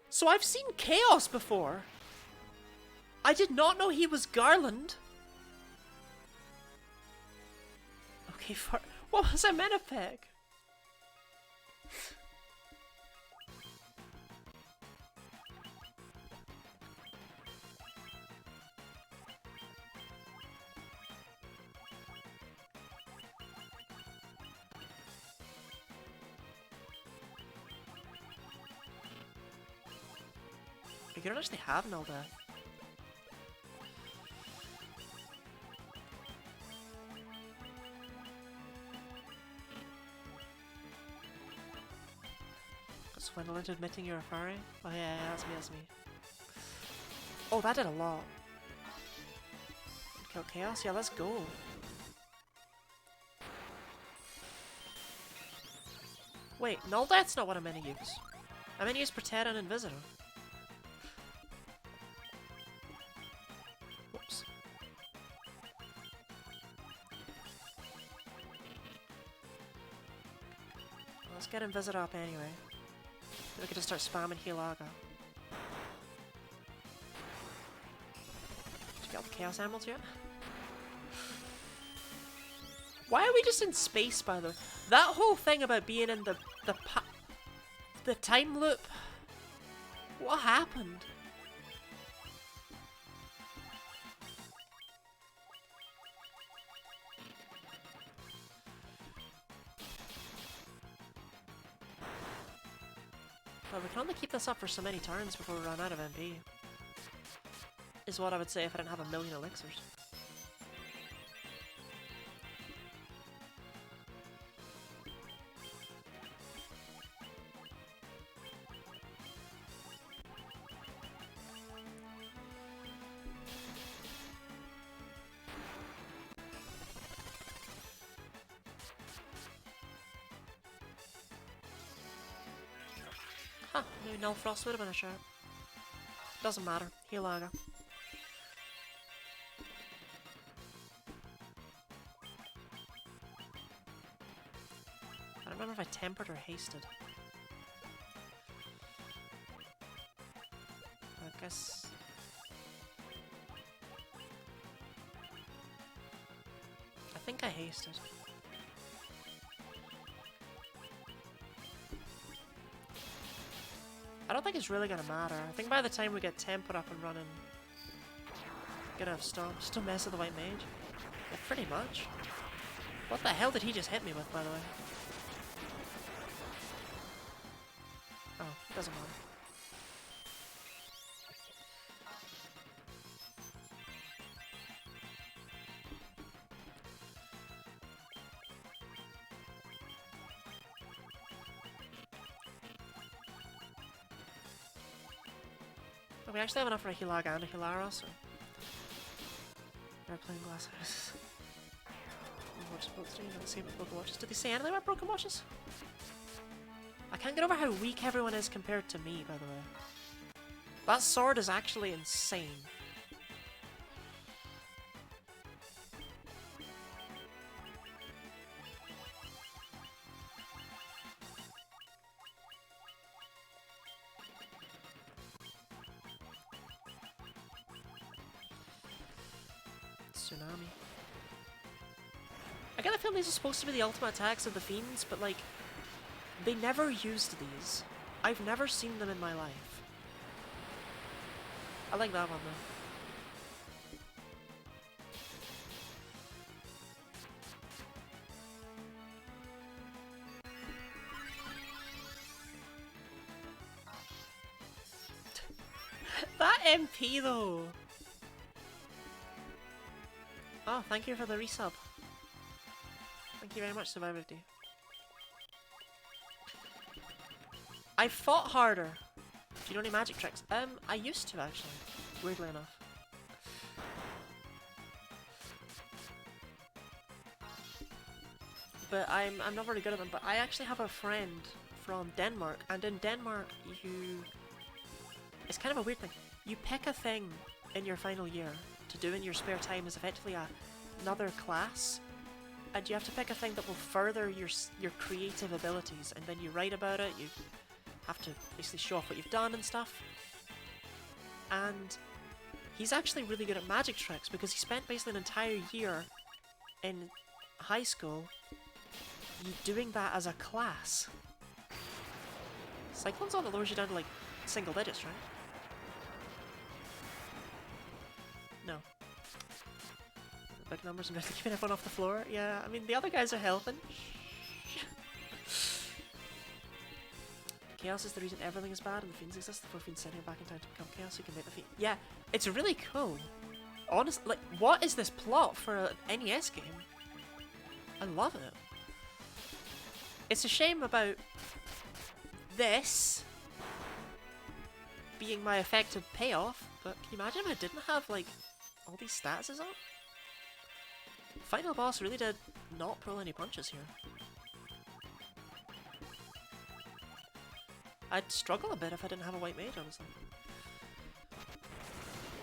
So I've seen Chaos before. I did not know he was Garland. Okay, what was I meant to pick? You don't actually have Null Death. Swindle into admitting you're a furry? Oh yeah, that's me. Oh, that did a lot. Kill Chaos? Yeah, let's go. Wait, Null Death's not what I'm meant to use. I'm meant to use Protect and Invisitor. Whoops. Let's get Invisitor up anyway. We could just start spamming Healaga. Did you get all the Chaos Emeralds yet? Why are we just in space, by the way? That whole thing about being in the time loop. What happened? Well, we can only keep this up for so many turns before we run out of MP. Is what I would say if I didn't have a million elixirs. Huh, maybe Null Frost would have been a shout. Doesn't matter. Healaga. I don't remember if I tempered or hasted. I guess... I think I hasted. I don't think it's really gonna matter. I think by the time we get tempered up and running, we're gonna have Storm. Still mess with the White Mage? Yeah, pretty much. What the hell did he just hit me with, by the way? Oh, doesn't matter. We actually have enough for a Healaga and a Healara, so... Airplane glass houses. Watch both streams, let's see what Broken Watches. Did they say anything about Broken Watches? I can't get over how weak everyone is compared to me, by the way. That sword is actually insane. Tsunami. get the feeling these are supposed to be the ultimate attacks of the fiends, but like, they never used these. I've never seen them in my life. I like that one though. That MP though! Oh, thank you for the resub. Thank you very much, Survivor D. I fought harder. Do you know any magic tricks? I used to actually, weirdly enough. But I'm not very good at them, but I actually have a friend from Denmark, and in Denmark it's kind of a weird thing. You pick a thing in your final year to do in your spare time as effectively another class, and you have to pick a thing that will further your creative abilities, and then you write about it, you have to basically show off what you've done and stuff. And he's actually really good at magic tricks because he spent basically an entire year in high school doing that as a class. Cyclone's all that lowers you down to like single digits, right? No. Big numbers and keeping everyone off the floor. Yeah, I mean the other guys are helping. Chaos is the reason everything is bad and the fiends exist. The four fiends sending back in time to become chaos so you can make the fiend. Yeah, it's really cool. Honestly, like, what is this plot for an NES game? I love it. It's a shame about this being my effective payoff, but can you imagine if I didn't have, like, all these statuses up? Final boss really did not pull any punches here. I'd struggle a bit if I didn't have a white mage, honestly.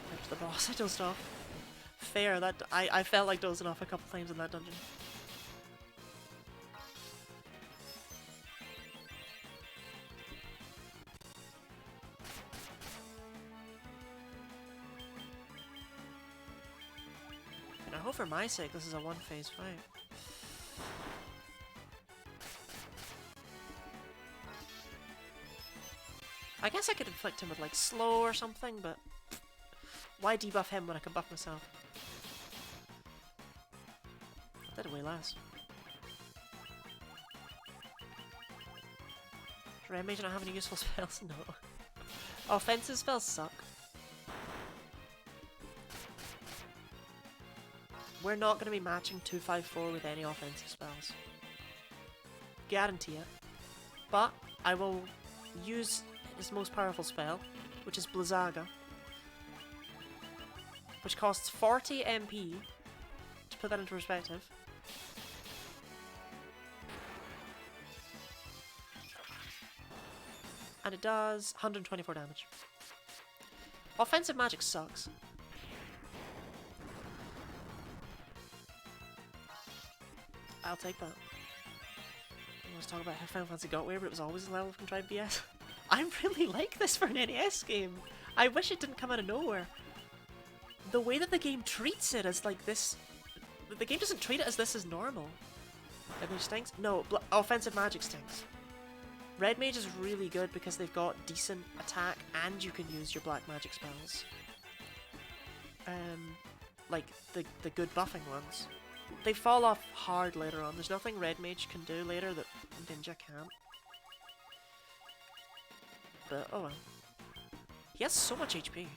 There's the boss, I dozed off. Fair, that I felt like dozing off a couple times in that dungeon. And I hope for my sake this is a one-phase fight. I guess I could inflict him with like slow or something, but why debuff him when I can buff myself? I did way less. Does Red Mage not have any useful spells? No. Offensive spells suck. We're not going to be matching 254 with any offensive spells. Guarantee it. But I will use his most powerful spell, which is Blizzaga, which costs 40 MP. To put that into perspective, and it does 124 damage. Offensive magic sucks. I'll take that. I was talking about how Final Fantasy got where, but it was always a level of contrived BS. I really like this for an NES game. I wish it didn't come out of nowhere. The way that the game treats it as like this... The game doesn't treat it as this is normal. Red Mage stinks? No, offensive magic stinks. Red Mage is really good because they've got decent attack and you can use your black magic spells. Like the good buffing ones. They fall off hard later on. There's nothing Red Mage can do later that Ninja can't. But, oh well. He has so much HP.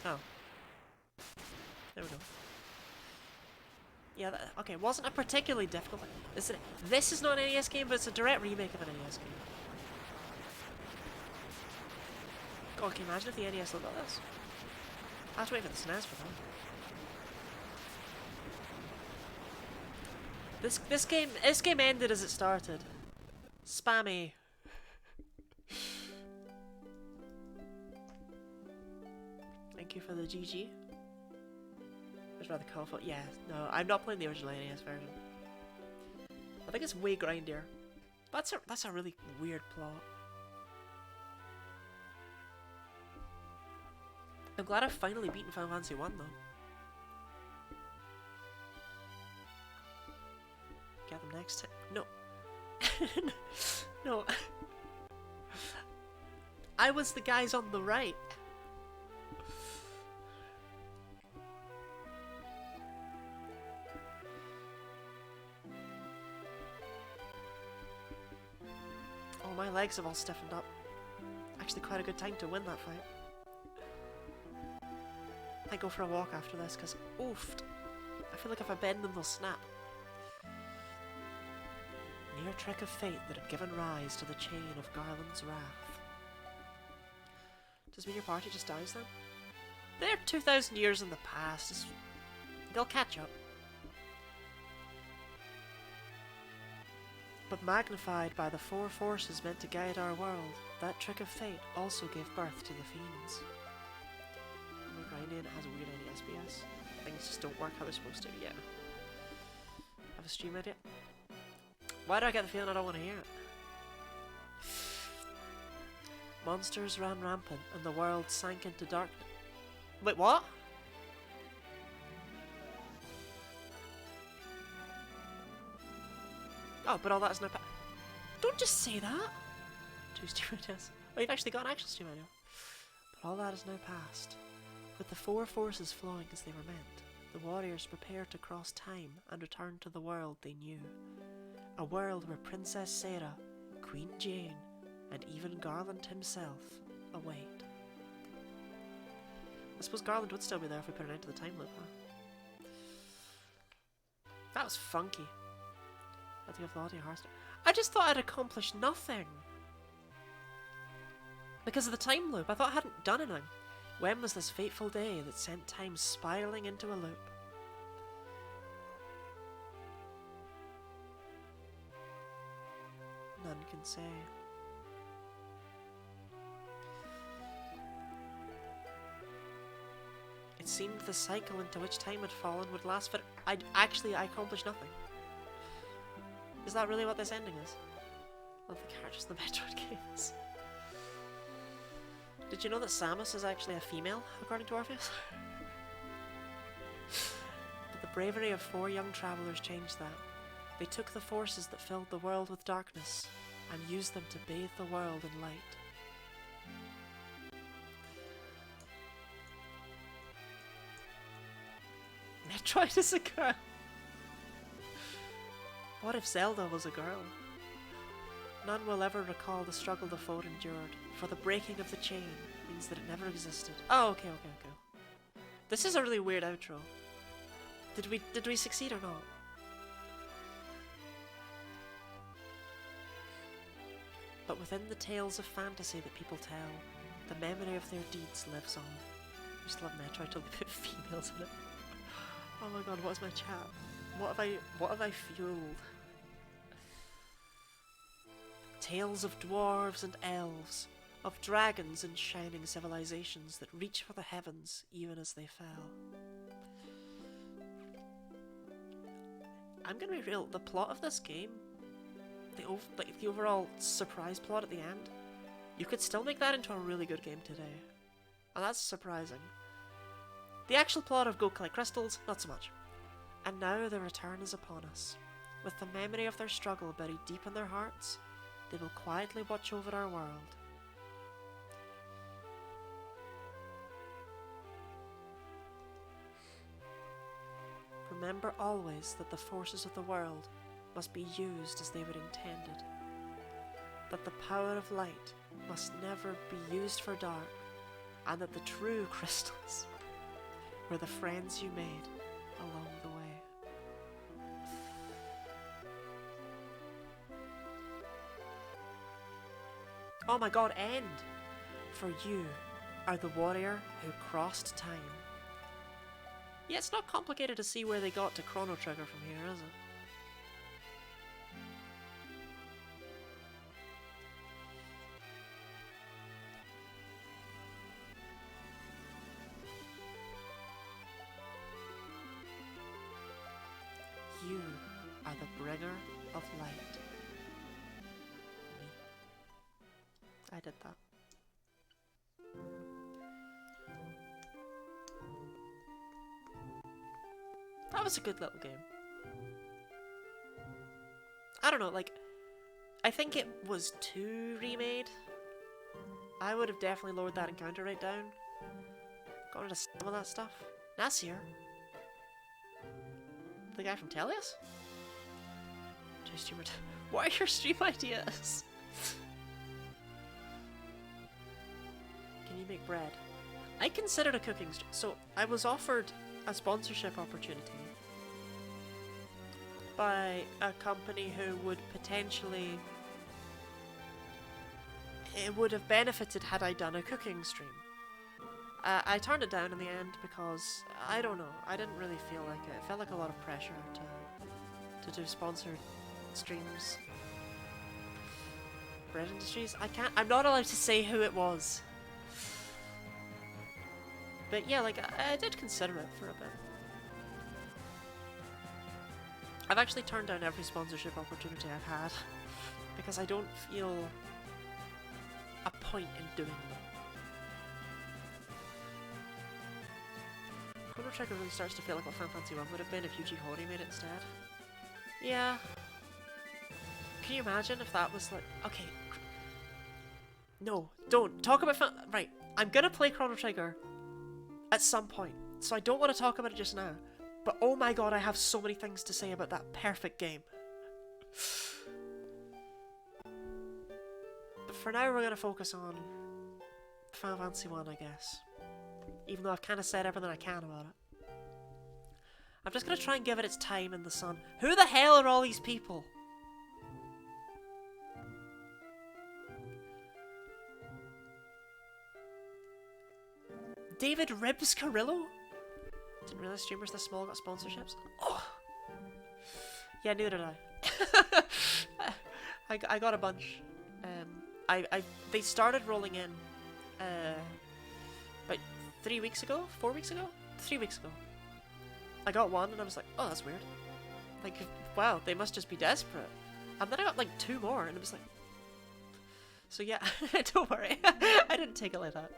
Oh. There we go. Yeah, okay, wasn't a particularly difficult one. This is not an NES game, but it's a direct remake of an NES game. God, can you imagine if the NES looked like this? I have to wait for the SNES for that. This game ended as it started. Spammy. Thank you for the GG. I'd rather colourful. Yeah, no, I'm not playing the original NES version. I think it's way grindier. That's a really weird plot. I'm glad I've finally beaten Final Fantasy 1 though. Get them next time. No. No. I was the guys on the right. Oh, my legs have all stiffened up. Actually quite a good time to win that fight. I go for a walk after this because, oof, I feel like if I bend them they'll snap. Near trick of fate that had given rise to the chain of Garland's wrath. Does mean your party just dies then? They're 2,000 years in the past. They'll catch up. But magnified by the four forces meant to guide our world, that trick of fate also gave birth to the fiends. When we're grinding, it has a weird SBS. Things just don't work how they're supposed to, yeah. Have a stream idea? Why do I get the feeling I don't want to hear it? Monsters ran rampant and the world sank into darkness. Wait, what? Oh, but all that is now Don't just say that! Too stupid. Oh, you've actually got an actual stream idea. But all that is now past. With the four forces flowing as they were meant, the warriors prepared to cross time and return to the world they knew. A world where Princess Sarah, Queen Jane, and even Garland himself await. I suppose Garland would still be there if we put an end to the time loop, huh? That was funky. I think I've lost your heart. I just thought I'd accomplished nothing. Because of the time loop, I thought I hadn't done anything. When was this fateful day that sent time spiralling into a loop? None can say. It seemed the cycle into which time had fallen would last, but I accomplished nothing. Is that really what this ending is? Love the characters in the Metroid games. Did you know that Samus is actually a female, according to Orpheus? But the bravery of four young travelers changed that. They took the forces that filled the world with darkness and used them to bathe the world in light. Metroid is a girl. What if Zelda was a girl? None will ever recall the struggle the foe endured, for the breaking of the chain means that it never existed. Oh, okay. This is a really weird outro. Did we succeed or not? But within the tales of fantasy that people tell, the memory of their deeds lives on. I just love Metroid till they put females in it. Oh my god, what is my chat? What have I fueled? Tales of dwarves and elves, of dragons and shining civilizations that reach for the heavens even as they fell. I'm gonna be real, the plot of this game, the overall surprise plot at the end, you could still make that into a really good game today. And that's surprising. The actual plot of Go Collect Crystals, not so much. And now their return is upon us. With the memory of their struggle buried deep in their hearts, they will quietly watch over our world. Remember always that the forces of the world must be used as they were intended. That the power of light must never be used for dark, and that the true crystals were the friends you made along the way. Oh my god, end! For you are the warrior who crossed time. Yeah, it's not complicated to see where they got to Chrono Trigger from here, is it? You are the bringer of light. Me. I did that. That was a good little game. I don't know, like, I think it was too remade. I would have definitely lowered that encounter rate down. Got rid of some of that stuff. Nasir. The guy from Telius? Streamer. What are your stream ideas? Can you make bread? I considered a cooking stream. So I was offered a sponsorship opportunity by a company who would potentially... It would have benefited had I done a cooking stream. I turned it down in the end because, I don't know, I didn't really feel like it. It felt like a lot of pressure to do sponsored streams. Bread Industries? I'm not allowed to say who it was. But yeah, like, I did consider it for a bit. I've actually turned down every sponsorship opportunity I've had because I don't feel a point in doing them. Chrono Trigger really starts to feel like what Final Fantasy 1 would have been if Yuji Horii made it instead. Yeah. Can you imagine if that was like... Okay. No, don't. Talk about Right, I'm gonna play Chrono Trigger at some point, so I don't want to talk about it just now. But oh my god, I have so many things to say about that perfect game. But for now, we're gonna focus on Final Fantasy 1, I guess. Even though I've kind of said everything I can about it. I'm just gonna try and give it its time in the sun. Who the hell are all these people? David Ribbs Carrillo? Didn't realize streamers this small got sponsorships. Oh. Yeah, neither did I. I got a bunch. They started rolling in about 3 weeks ago? 4 weeks ago? 3 weeks ago. I got one and I was like, oh, that's weird. Like, wow, they must just be desperate. And then I got like 2 more and it was like... So yeah, don't worry. I didn't take it like that.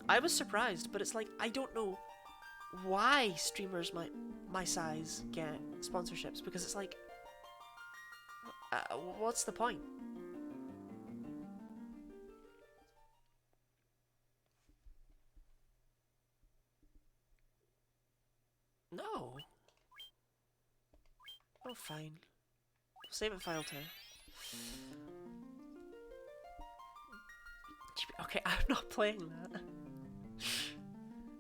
I was surprised, but it's like, I don't know why streamers my size get sponsorships, because it's like, what's the point? No. Oh, fine. Save it file too. Okay, I'm not playing that.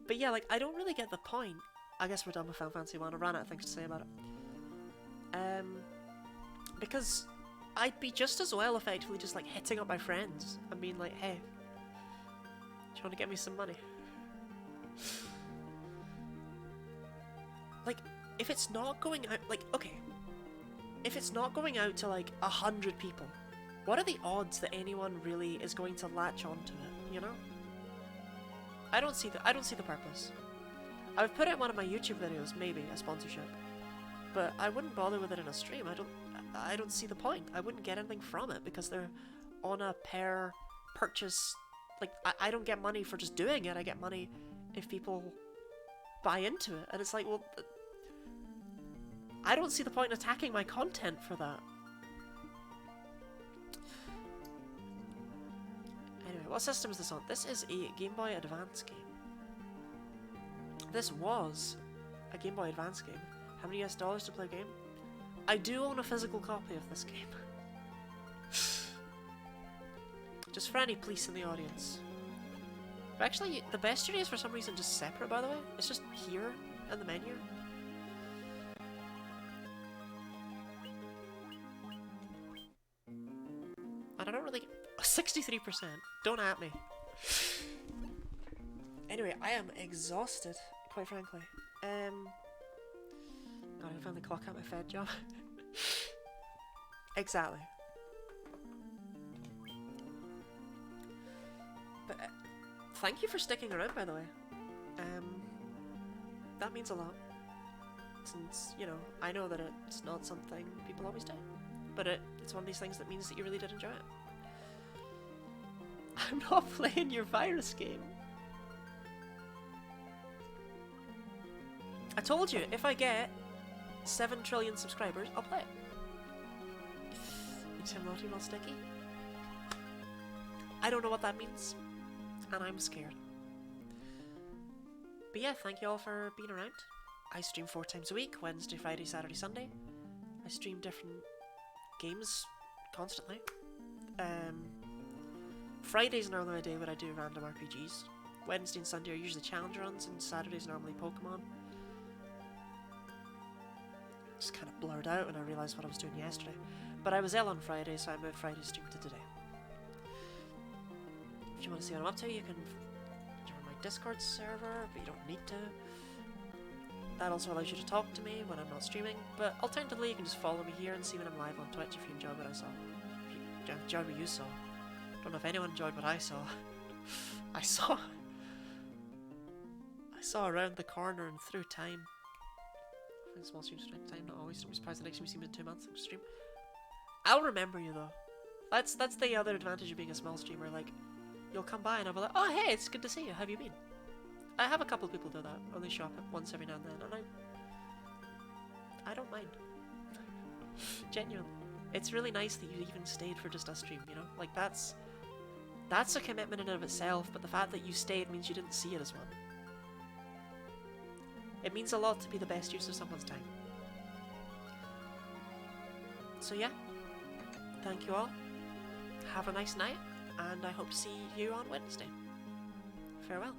But yeah, like, I don't really get the point. I guess we're done with Final Fantasy 1. I ran out of things to say about it. Because I'd be just as well effectively just, like, hitting up my friends and being like, hey, do you want to get me some money? Like, if it's not going out, like, okay, if it's not going out to, like, 100 people, what are the odds that anyone really is going to latch onto it, you know? I don't see the purpose. I would put it in one of my YouTube videos, maybe, a sponsorship. But I wouldn't bother with it in a stream. I don't see the point. I wouldn't get anything from it because they're on a per purchase. Like, I don't get money for just doing it. I get money if people buy into it. And it's like, well, I don't see the point in attacking my content for that. Anyway, what system is this on? This is a Game Boy Advance game. This was a Game Boy Advance game. How many US dollars to play a game? I do own a physical copy of this game. Just for any police in the audience. But actually, the bestiary is for some reason just separate, by the way. It's just here in the menu. And I don't really... 63%. Don't at me. Anyway, I am exhausted, quite frankly. God, I finally clock out my Fed job. Exactly. But thank you for sticking around, by the way. That means a lot. Since, you know, I know that it's not something people always do. But it's one of these things that means that you really did enjoy it. I'm not playing your virus game. I told you, if I get 7 trillion subscribers, I'll play it. Makes him not even sticky. I don't know what that means, and I'm scared. But yeah, thank you all for being around. I stream 4 times a week, Wednesday, Friday, Saturday, Sunday. I stream different games constantly. Friday's normally a day where I do random RPGs. Wednesday and Sunday are usually challenge runs, and Saturday's normally Pokemon. Just kind of blurred out when I realised what I was doing yesterday. But I was ill on Friday, so I moved Friday's stream to today. If you want to see what I'm up to, you can join my Discord server, but you don't need to. That also allows you to talk to me when I'm not streaming, but alternatively you can just follow me here and see when I'm live on Twitch if you enjoyed what I saw. If you enjoyed what you saw. Don't know if anyone enjoyed what I saw. I saw around the corner and through time. I find small streams through time, not always. Don't be surprised the next time you see me in 2 months on stream. I'll remember you though. That's the other advantage of being a small streamer, like, you'll come by and I'll be like, oh hey, it's good to see you, how have you been? I have a couple of people do that, only show up once every now and then, and I don't mind. Genuinely. It's really nice that you even stayed for just a stream, you know? Like, that's a commitment in and of itself, but the fact that you stayed means you didn't see it as one. It means a lot to be the best use of someone's time. So yeah, thank you all, have a nice night, and I hope to see you on Wednesday. Farewell.